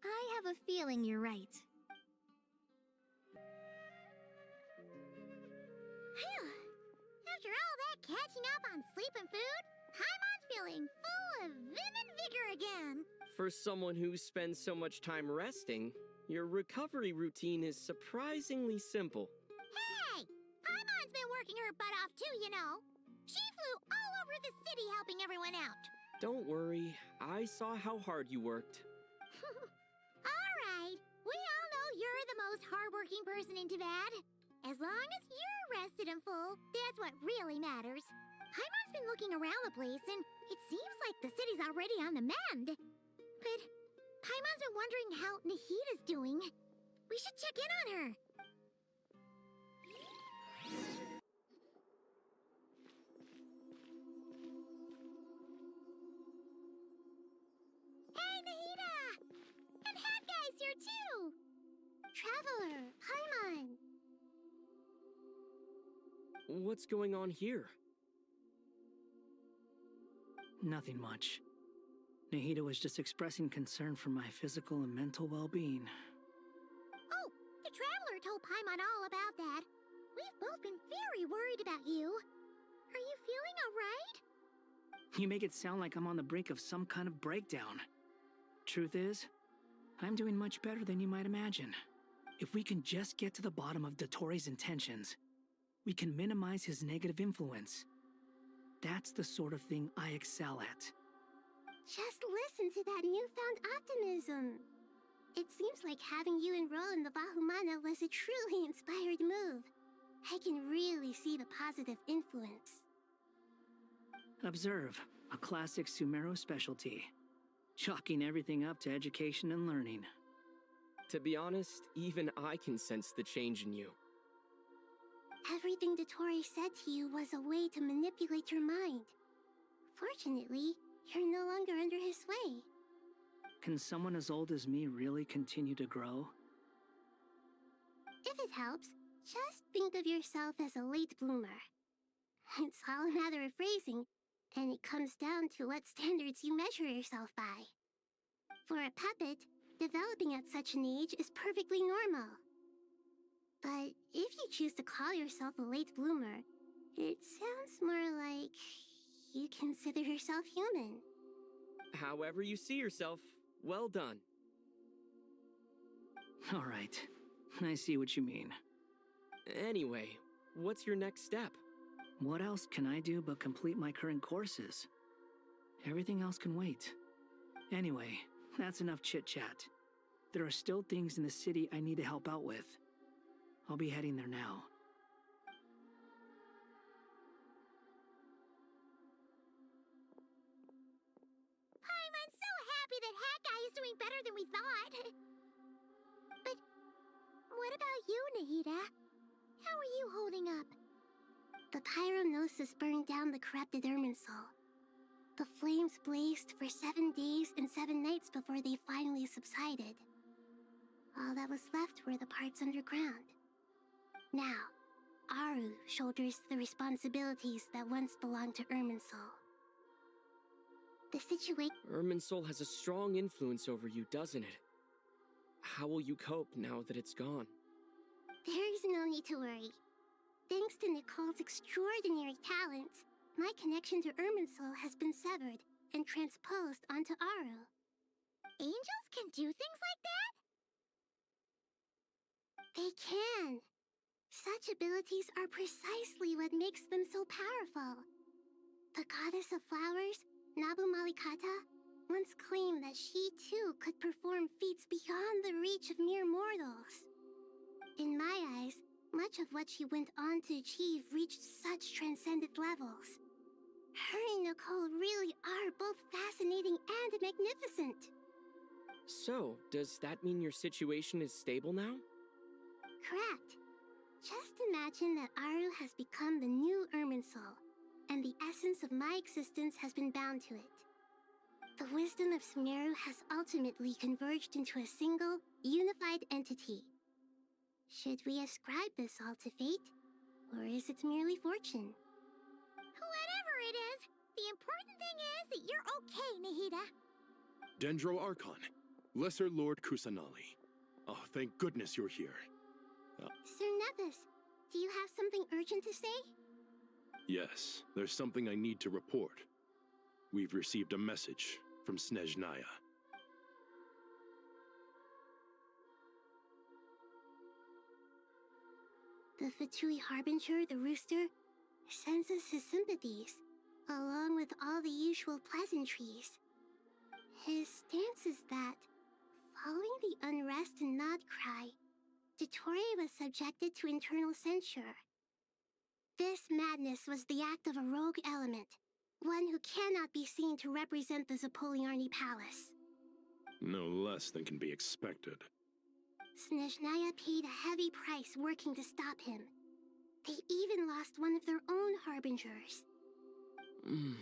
I have a feeling you're right. Phew. After all that catching up on sleep and food, Paimon's feeling full of vim and vigor again. For someone who spends so much time resting, your recovery routine is surprisingly simple. Hey! Paimon's been working her butt off too, you know. She flew all over the city helping everyone out. Don't worry, I saw how hard you worked. Alright, we all know you're the most hardworking person in Teyvat. As long as you're rested and full, that's what really matters. Paimon's been looking around the place, and it seems like the city's already on the mend. But Paimon's been wondering how Nahida's doing. We should check in on her. Hey, Nahida! And Hat Guy's here too! Traveler, Paimon. What's going on here? Nothing much. Nahida was just expressing concern for my physical and mental well-being. Oh, the Traveler told Paimon all about that. We've both been very worried about you. Are you feeling alright? You make it sound like I'm on the brink of some kind of breakdown. Truth is, I'm doing much better than you might imagine. If we can just get to the bottom of Dottoro's intentions, we can minimize his negative influence. That's the sort of thing I excel at. Just listen to that newfound optimism. It seems like having you enroll in the Vahumana was a truly inspired move. I can really see the positive influence. Observe, a classic Sumeru specialty. Chalking everything up to education and learning. To be honest, even I can sense the change in you. Everything Dottori said to you was a way to manipulate your mind. Fortunately, you're no longer under his sway. Can someone as old as me really continue to grow? If it helps, just think of yourself as a late bloomer. It's all a matter of phrasing, And it comes down to what standards you measure yourself by. For a puppet, developing at such an age is perfectly normal. But if you choose to call yourself a late bloomer, it sounds more like you consider yourself human. However you see yourself, well done. Alright, I see what you mean. Anyway, what's your next step? What else can I do but complete my current courses? Everything else can wait. Anyway, that's enough chit-chat. There are still things in the city I need to help out with. I'll be heading there now. I'm so happy that Hat Guy is doing better than we thought. But what about you, Nahida? How are you holding up? The pyronosis burned down the corrupted Irminsul. The flames blazed for 7 days and 7 nights before they finally subsided. All that was left were the parts underground. Now, Aru shoulders the responsibilities that once belonged to Irminsul. The situation... Irminsul has a strong influence over you, doesn't it? How will you cope now that it's gone? There's no need to worry. Thanks to Nicole's extraordinary talents, my connection to Irminsul has been severed and transposed onto Aru. Angels can do things like that? They can. Such abilities are precisely what makes them so powerful. The goddess of flowers, Nabu Malikata, once claimed that she too could perform feats beyond the reach of mere mortals. In my eyes, much of what she went on to achieve reached such transcendent levels. Her and Nicole really are both fascinating and magnificent. So, does that mean your situation is stable now? Correct. Just imagine that Aru has become the new Irminsul, and the essence of my existence has been bound to it. The wisdom of Sumeru has ultimately converged into a single, unified entity. Should we ascribe this all to fate, or is it merely fortune? Whatever it is, the important thing is that you're okay, Nahida. Dendro Archon, Lesser Lord Kusanali. Oh, thank goodness you're here. Sir Nevis, do you have something urgent to say? Yes, there's something I need to report. We've received a message from Snezhnaya. The Fatui Harbinger, the Rooster, sends us his sympathies, along with all the usual pleasantries. His stance is that, following the unrest and Nod Cry, Dottore was subjected to internal censure. This madness was the act of a rogue element, one who cannot be seen to represent the Zapoliarni Palace. No less than can be expected. Snezhnaya paid a heavy price working to stop him. They even lost one of their own Harbingers. The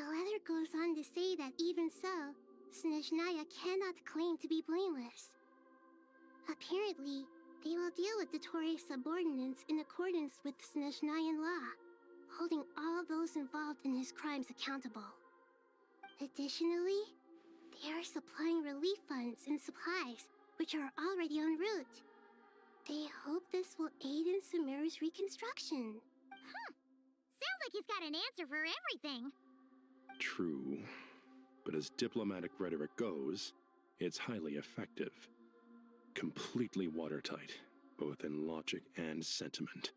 letter goes on to say that even so, Snezhnaya cannot claim to be blameless. Apparently, they will deal with Dottore's subordinates in accordance with Snezhnayan law, holding all those involved in his crimes accountable. Additionally, they are supplying relief funds and supplies, which are already en route. They hope this will aid in Sumeru's reconstruction. Sounds like he's got an answer for everything. True, but as diplomatic rhetoric goes, it's highly effective. Completely watertight, both in logic and sentiment.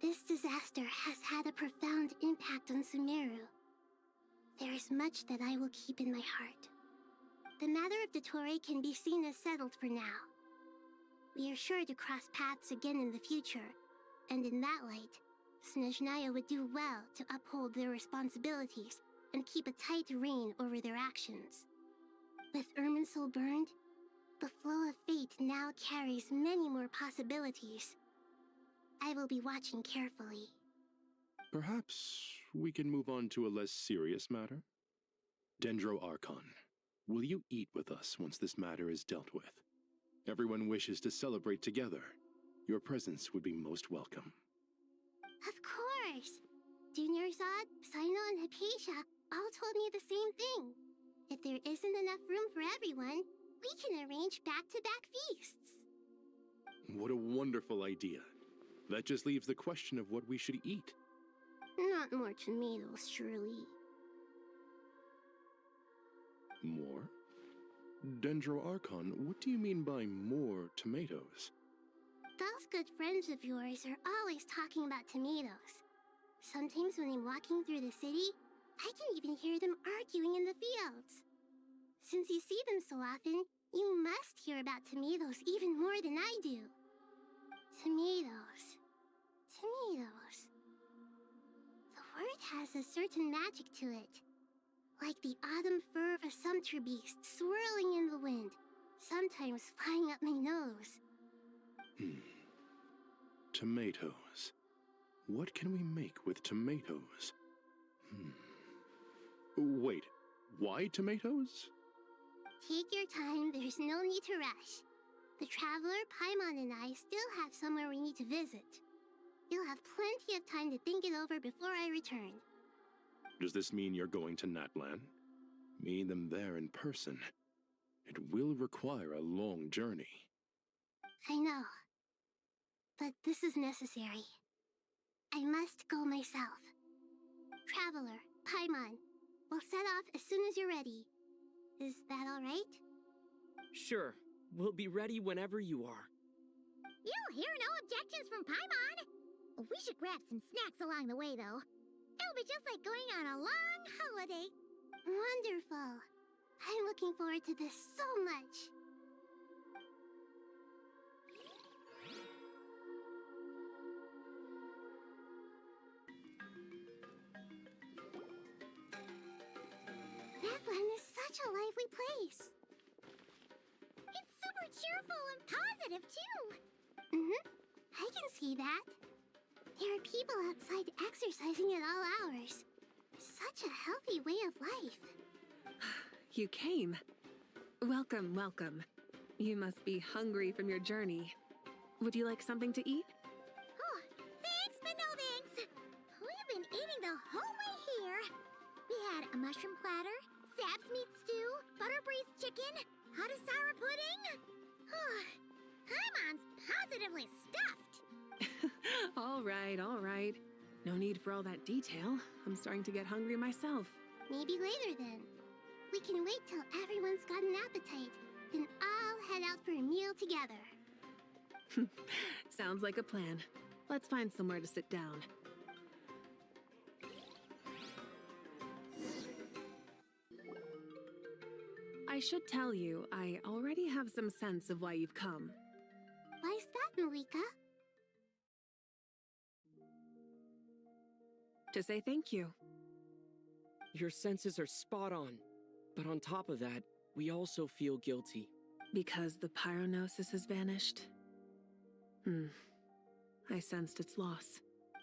This disaster has had a profound impact on Sumeru. There is much that I will keep in my heart. The matter of Dottore can be seen as settled for now. We are sure to cross paths again in the future, and in that light, Snezhnaya would do well to uphold their responsibilities and keep a tight rein over their actions. With Irminsul burned, the flow of fate now carries many more possibilities. I will be watching carefully. Perhaps we can move on to a less serious matter? Dendro Archon, will you eat with us once this matter is dealt with? Everyone wishes to celebrate together. Your presence would be most welcome. Of course! Dunyarzad, Sino, and Hypatia all told me the same thing. If there isn't enough room for everyone, we can arrange back-to-back feasts. What a wonderful idea. That just leaves the question of what we should eat. Not more tomatoes, surely. More? Dendro Archon, what do you mean by more tomatoes? Those good friends of yours are always talking about tomatoes. Sometimes when I'm walking through the city, I can even hear them arguing in the fields. Since you see them so often, you must hear about tomatoes even more than I do. Tomatoes. Tomatoes. The word has a certain magic to it. Like the autumn fur of a sumpter beast swirling in the wind, sometimes flying up my nose. Tomatoes. What can we make with tomatoes? Wait, why tomatoes? Take your time, there's no need to rush. The Traveler, Paimon, and I still have somewhere we need to visit. You'll have plenty of time to think it over before I return. Does this mean you're going to Natlan? Meet them there in person. It will require a long journey. I know. But this is necessary. I must go myself. Traveler, Paimon, we'll set off as soon as you're ready. Is that all right? Sure. We'll be ready whenever you are. You'll hear no objections from Paimon. We should grab some snacks along the way, though. It'll be just like going on a long holiday. Wonderful. I'm looking forward to this so much. Natlan is such a lively place. It's super cheerful and positive, too. I can see that. There are people outside exercising at all hours. Such a healthy way of life. You came. Welcome, welcome. You must be hungry from your journey. Would you like something to eat? Oh, thanks, but no thanks. We've been eating the whole way here. We had a mushroom platter, Sab's meat stew, butter braised chicken, hot asara pudding. Paimon's positively stuffed. All right. No need for all that detail. I'm starting to get hungry myself. Maybe later then. We can wait till everyone's got an appetite, then I'll head out for a meal together. Sounds like a plan. Let's find somewhere to sit down. I should tell you, I already have some sense of why you've come. Why's that, Malika? To say thank you. Your senses are spot on. But on top of that, we also feel guilty. Because the pyronosis has vanished? I sensed its loss.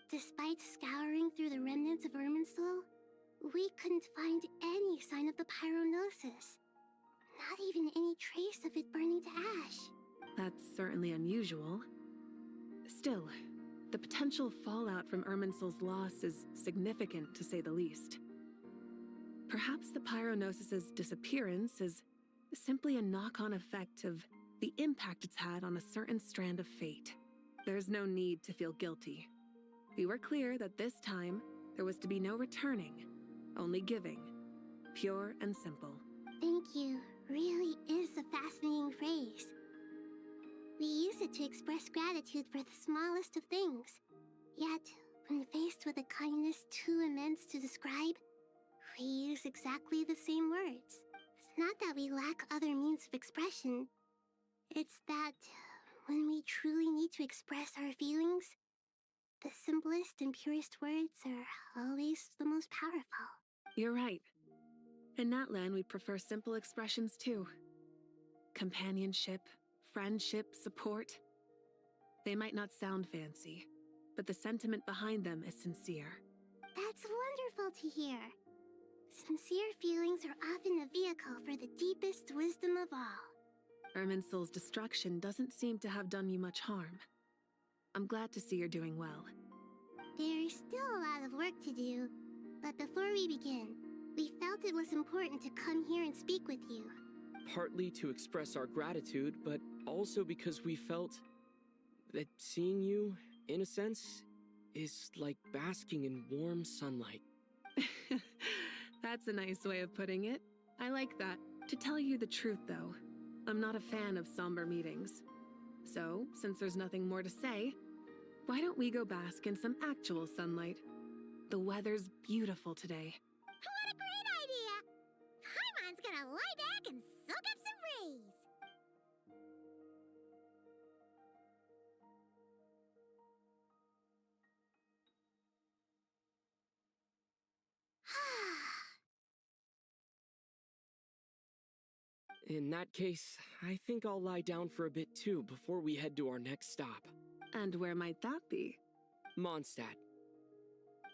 Despite scouring through the remnants of Irminsul, we couldn't find any sign of the pyronosis. Not even any trace of it burning to ash. That's certainly unusual. Still, the potential fallout from Irminsul's loss is significant, to say the least. Perhaps the pyronosis's disappearance is simply a knock-on effect of the impact it's had on a certain strand of fate. There's no need to feel guilty. We were clear that this time, there was to be no returning, only giving. Pure and simple. Thank you really is a fascinating phrase. We use it to express gratitude for the smallest of things. Yet, when faced with a kindness too immense to describe, we use exactly the same words. It's not that we lack other means of expression. It's that when we truly need to express our feelings, the simplest and purest words are always the most powerful. You're right. In Natlan, we prefer simple expressions too. Companionship, friendship, support. They might not sound fancy, but the sentiment behind them is sincere. That's wonderful to hear. Sincere feelings are often a vehicle for the deepest wisdom of all. Irminsul's destruction doesn't seem to have done you much harm. I'm glad to see you're doing well. There's still a lot of work to do, but before we begin, we felt it was important to come here and speak with you. Partly to express our gratitude, but also because we felt that seeing you, in a sense, is like basking in warm sunlight. That's a nice way of putting it. I like that. To tell you the truth, though, I'm not a fan of somber meetings. So, since there's nothing more to say, why don't we go bask in some actual sunlight? The weather's beautiful today. What a great idea! Paimon's gonna lie back and soak up some rays. In that case, I think I'll lie down for a bit too before we head to our next stop. And where might that be? Mondstadt.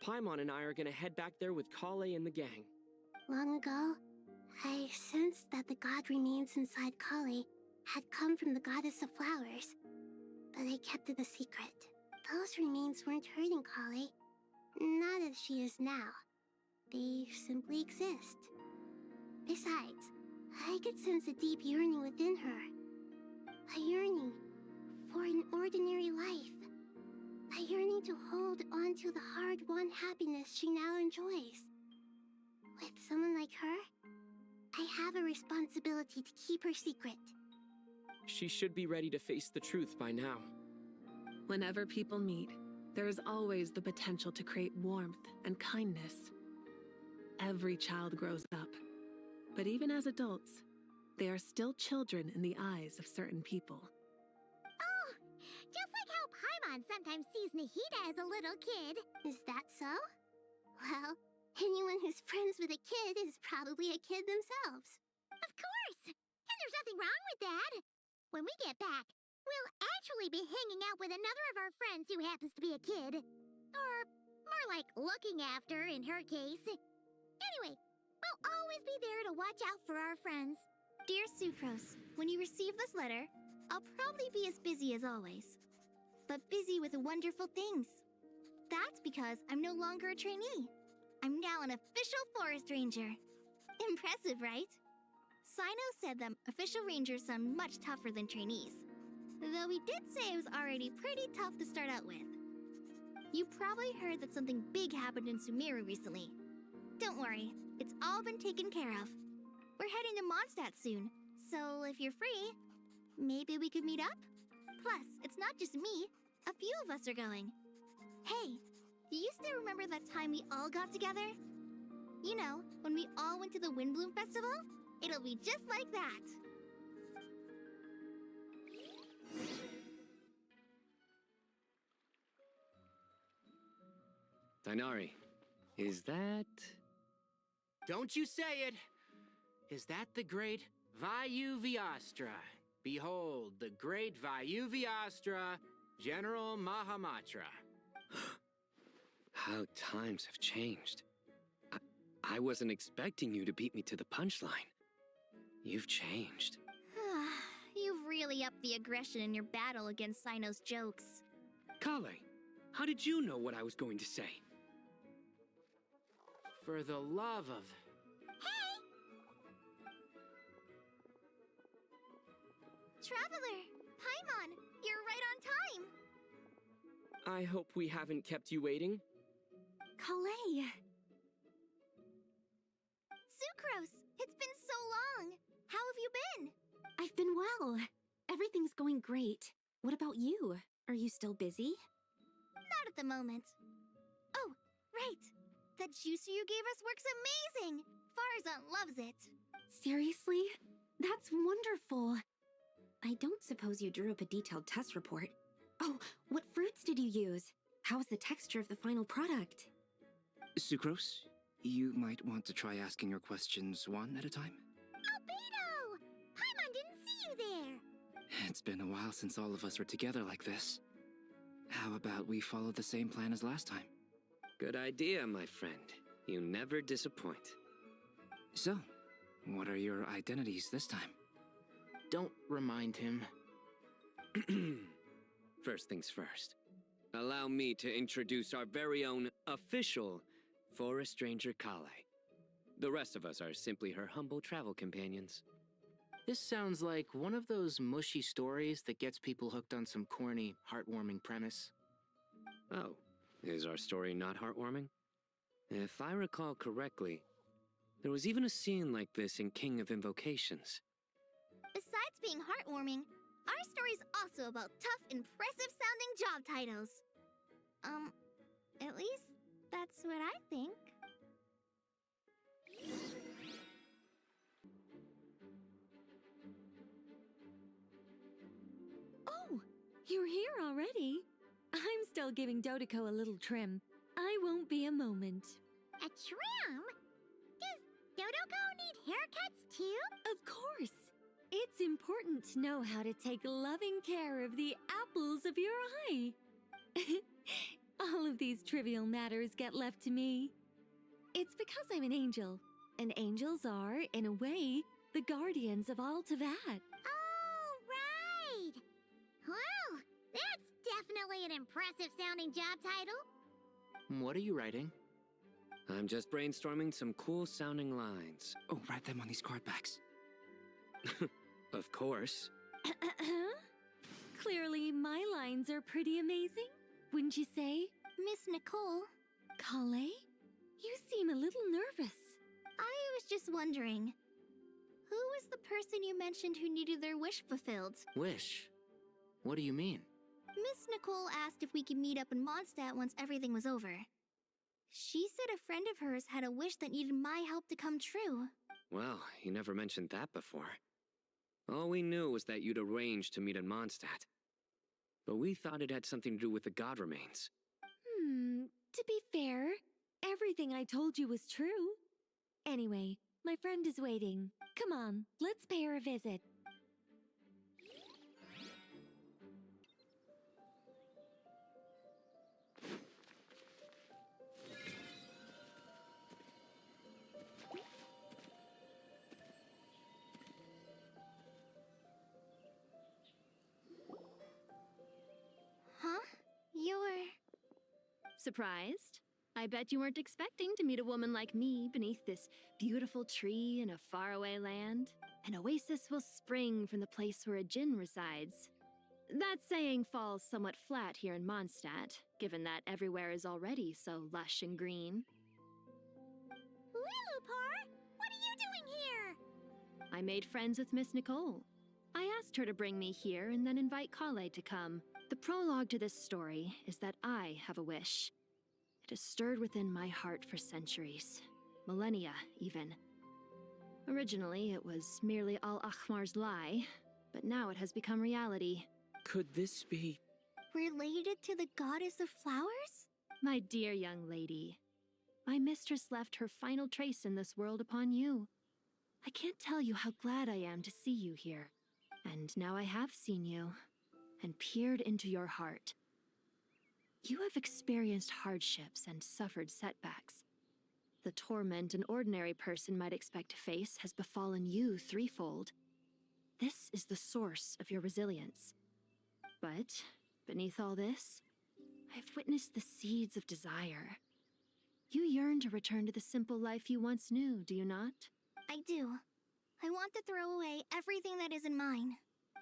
Paimon and I are gonna head back there with Collei and the gang. Long ago, I sensed that the god remains inside Collei had come from the goddess of flowers, but I kept it a secret. Those remains weren't hurting Collei, not as she is now. They simply exist. Besides, I could sense a deep yearning within her. A yearning for an ordinary life. A yearning to hold on to the hard-won happiness she now enjoys. With someone like her, I have a responsibility to keep her secret. She should be ready to face the truth by now. Whenever people meet, there is always the potential to create warmth and kindness. Every child grows up. But even as adults, they are still children in the eyes of certain people. Oh, just like how Paimon sometimes sees Nahida as a little kid. Is that so? Well, anyone who's friends with a kid is probably a kid themselves. Of course! And there's nothing wrong with that. When we get back, we'll actually be hanging out with another of our friends who happens to be a kid. Or more like looking after, in her case. Anyway, we'll always be there to watch out for our friends. Dear Sucrose, when you receive this letter, I'll probably be as busy as always. But busy with wonderful things. That's because I'm no longer a trainee. I'm now an official forest ranger. Impressive, right? Sino said that official rangers sound much tougher than trainees. Though he did say it was already pretty tough to start out with. You probably heard that something big happened in Sumeru recently. Don't worry, it's all been taken care of. We're heading to Mondstadt soon, so if you're free, maybe we could meet up? Plus, it's not just me. A few of us are going. Hey, do you still remember that time we all got together? You know, when we all went to the Windbloom Festival? It'll be just like that. Dainari, is that... Don't you say it! Is that the great Vayu Vyastra? Behold, the great Vayu Vyastra, General Mahamatra. How times have changed. I wasn't expecting you to beat me to the punchline. You've changed. You've really upped the aggression in your battle against Sino's jokes. Collei, how did you know what I was going to say? For the love of... Hey! Traveler! Paimon! You're right on time! I hope we haven't kept you waiting. Collei! Sucrose! It's been so long! How have you been? I've been well. Everything's going great. What about you? Are you still busy? Not at the moment. Oh, right! That juicer you gave us works amazing! Farzan loves it! Seriously? That's wonderful. I don't suppose you drew up a detailed test report. Oh, what fruits did you use? How was the texture of the final product? Sucrose, you might want to try asking your questions one at a time. Albedo! Paimon didn't see you there! It's been a while since all of us were together like this. How about we follow the same plan as last time? Good idea, my friend. You never disappoint. So, what are your identities this time? Don't remind him. First things first. Allow me to introduce our very own official forest ranger Collei. The rest of us are simply her humble travel companions. This sounds like one of those mushy stories that gets people hooked on some corny, heartwarming premise. Oh, is our story not heartwarming? If I recall correctly, there was even a scene like this in King of Invocations. Besides being heartwarming, our story's also about tough, impressive-sounding job titles. At least that's what I think. Oh, you're here already? I'm still giving Dodiko a little trim. I won't be a moment. A trim? Does Dodoko need haircuts too? Of course. It's important to know how to take loving care of the apples of your eye. All of these trivial matters get left to me. It's because I'm an angel, and angels are, in a way, the guardians of all Teyvat. Oh, right! Well, that's definitely an impressive-sounding job title. What are you writing? I'm just brainstorming some cool-sounding lines. Oh, write them on these card backs. Of course. Clearly, my lines are pretty amazing, wouldn't you say? Miss Nicole? Collei? You seem a little nervous. I was just wondering, who was the person you mentioned who needed their wish fulfilled? Wish? What do you mean? Miss Nicole asked if we could meet up in Mondstadt once everything was over. She said a friend of hers had a wish that needed my help to come true. Well, you never mentioned that before. All we knew was that you'd arranged to meet in Mondstadt. But we thought it had something to do with the god remains. To be fair, everything I told you was true. Anyway, my friend is waiting. Come on, let's pay her a visit. Huh? You're... Surprised? I bet you weren't expecting to meet a woman like me beneath this beautiful tree in a faraway land. An oasis will spring from the place where a djinn resides. That saying falls somewhat flat here in Mondstadt, given that everywhere is already so lush and green. Lilupar, what are you doing here? I made friends with Miss Nicole. I asked her to bring me here and then invite Collei to come. The prologue to this story is that I have a wish. It has stirred within my heart for centuries. Millennia, even. Originally, it was merely Al-Ahmar's lie, but now it has become reality. Could this be... related to the goddess of flowers? My dear young lady, my mistress left her final trace in this world upon you. I can't tell you how glad I am to see you here. And now I have seen you, and peered into your heart. You have experienced hardships and suffered setbacks. The torment an ordinary person might expect to face has befallen you threefold. This is the source of your resilience. But, beneath all this, I've witnessed the seeds of desire. You yearn to return to the simple life you once knew, do you not? I do. I want to throw away everything that isn't mine.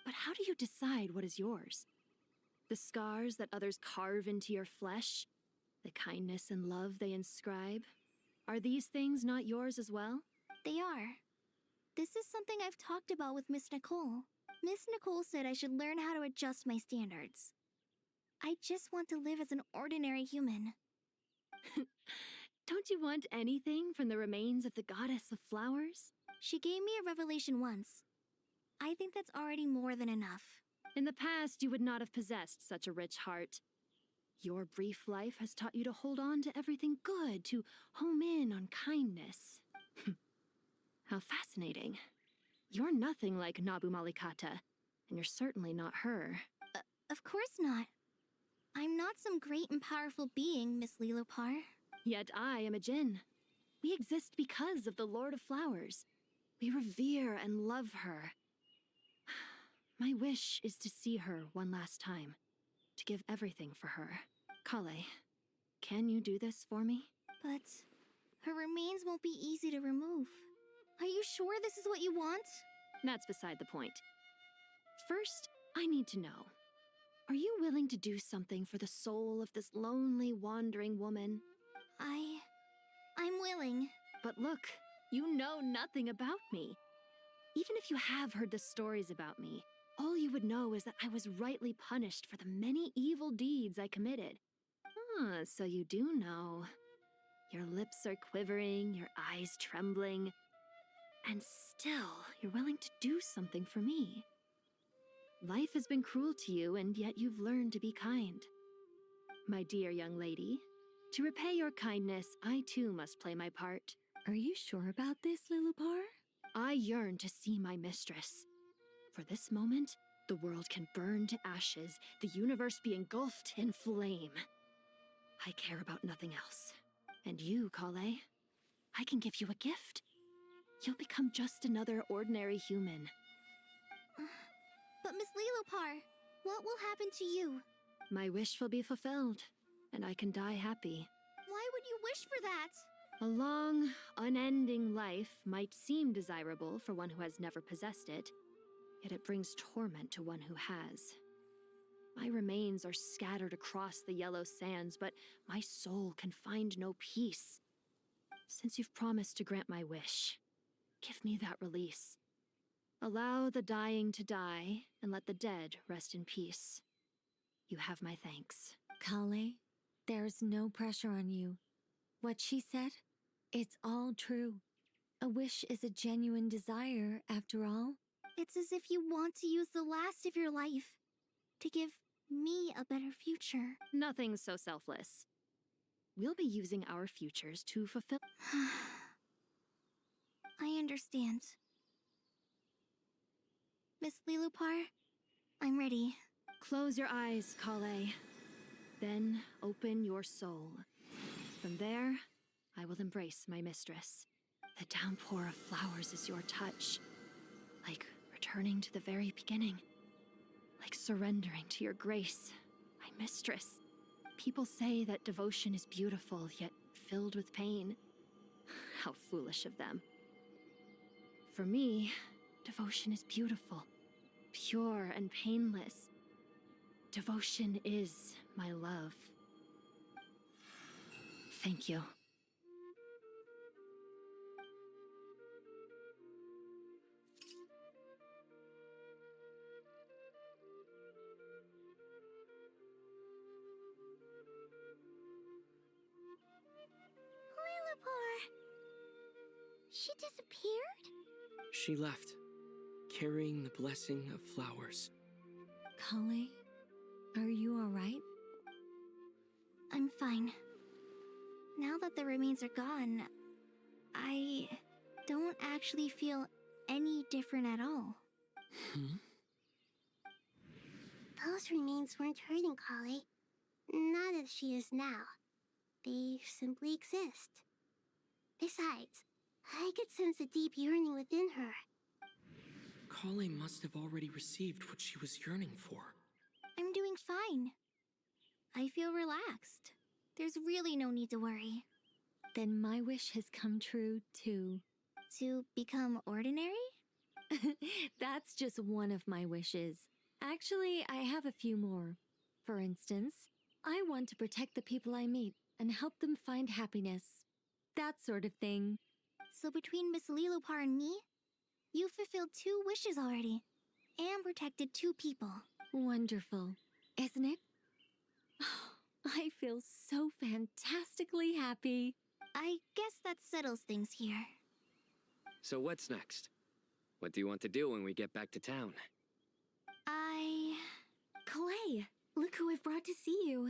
But how do you decide what is yours? The scars that others carve into your flesh? The kindness and love they inscribe? Are these things not yours as well? They are. This is something I've talked about with Miss Nicole. Miss Nicole said I should learn how to adjust my standards. I just want to live as an ordinary human. Don't you want anything from the remains of the goddess of flowers? She gave me a revelation once. I think that's already more than enough. In the past, you would not have possessed such a rich heart. Your brief life has taught you to hold on to everything good, to home in on kindness. How fascinating. You're nothing like Nabu Malikata, and you're certainly not her. Of course not. I'm not some great and powerful being, Miss Lilopar. Yet I am a djinn. We exist because of the Lord of Flowers. We revere and love her. My wish is to see her one last time, to give everything for her. Collei, can you do this for me? But her remains won't be easy to remove. Are you sure this is what you want? That's beside the point. First, I need to know. Are you willing to do something for the soul of this lonely, wandering woman? I'm willing. But look, you know nothing about me. Even if you have heard the stories about me, all you would know is that I was rightly punished for the many evil deeds I committed. Ah, so you do know. Your lips are quivering, your eyes trembling, and still you're willing to do something for me. Life has been cruel to you, and yet you've learned to be kind. My dear young lady, to repay your kindness, I too must play my part. Are you sure about this, Lillipar? I yearn to see my mistress. For this moment, the world can burn to ashes, the universe be engulfed in flame. I care about nothing else. And you, Collei, I can give you a gift. You'll become just another ordinary human. But Miss Lillipar, what will happen to you? My wish will be fulfilled, and I can die happy. Why would you wish for that? A long, unending life might seem desirable for one who has never possessed it, yet it brings torment to one who has. My remains are scattered across the yellow sands, but my soul can find no peace. Since you've promised to grant my wish, give me that release. Allow the dying to die, and let the dead rest in peace. You have my thanks. Collei, there's no pressure on you. What she said, it's all true. A wish is a genuine desire, after all. It's as if you want to use the last of your life to give me a better future. Nothing so selfless. We'll be using our futures to fulfill... I understand. Miss Lillipar, I'm ready. Close your eyes, Collei. Then open your soul. From there, I will embrace my mistress. The downpour of flowers is your touch. Like returning to the very beginning. Like surrendering to your grace, my mistress. People say that devotion is beautiful, yet filled with pain. How foolish of them. For me, devotion is beautiful, pure and painless. Devotion is my love. Thank you. Lillipar! She disappeared? She left, carrying the blessing of flowers. Collei, are you alright? I'm fine. Now that the remains are gone, I don't actually feel any different at all. Those remains weren't hurting Collei. Not as she is now. They simply exist. Besides, I could sense a deep yearning within her. Collei must have already received what she was yearning for. I'm doing fine. I feel relaxed. There's really no need to worry. Then my wish has come true, too. To become ordinary? That's just one of my wishes. Actually, I have a few more. For instance, I want to protect the people I meet and help them find happiness. That sort of thing. So between Miss Lillipar and me, you've fulfilled 2 wishes already. And protected 2 people. Wonderful, isn't it? I feel so fantastically happy. I guess that settles things here. So what's next? What do you want to do when we get back to town? Collei, look who I've brought to see you.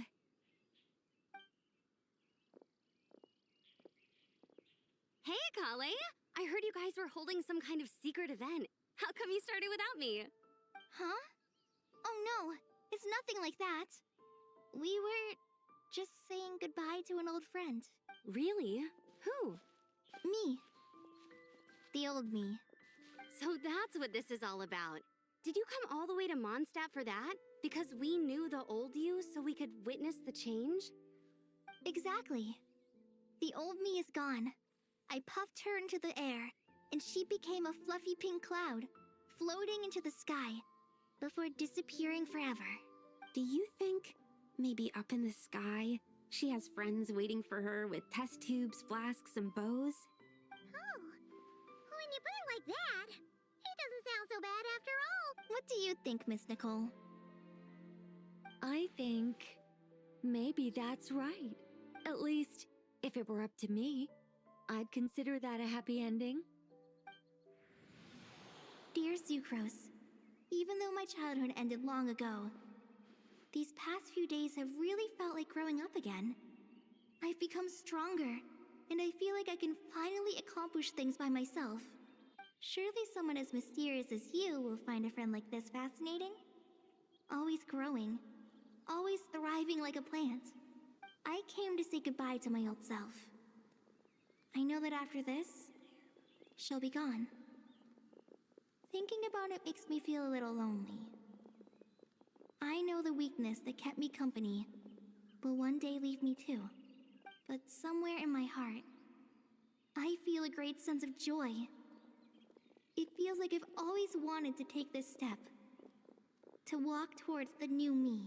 Hey, Collei! I heard you guys were holding some kind of secret event. How come you started without me? Huh? Oh no, it's nothing like that. We were just saying goodbye to an old friend. Really? Who? Me. The old me. So that's what this is all about. Did you come all the way to Mondstadt for that? Because we knew the old you so we could witness the change? Exactly. The old me is gone. I puffed her into the air, and she became a fluffy pink cloud, floating into the sky, before disappearing forever. Do you think, maybe up in the sky, she has friends waiting for her with test tubes, flasks, and bows? Oh, when you put it like that, it doesn't sound so bad after all. What do you think, Miss Nicole? I think maybe that's right. At least, if it were up to me, I'd consider that a happy ending. Dear Sucrose, even though my childhood ended long ago, these past few days have really felt like growing up again. I've become stronger, and I feel like I can finally accomplish things by myself. Surely someone as mysterious as you will find a friend like this fascinating? Always growing, always thriving like a plant. I came to say goodbye to my old self. I know that after this, she'll be gone. Thinking about it makes me feel a little lonely. I know the weakness that kept me company will one day leave me too. But somewhere in my heart, I feel a great sense of joy. It feels like I've always wanted to take this step. To walk towards the new me.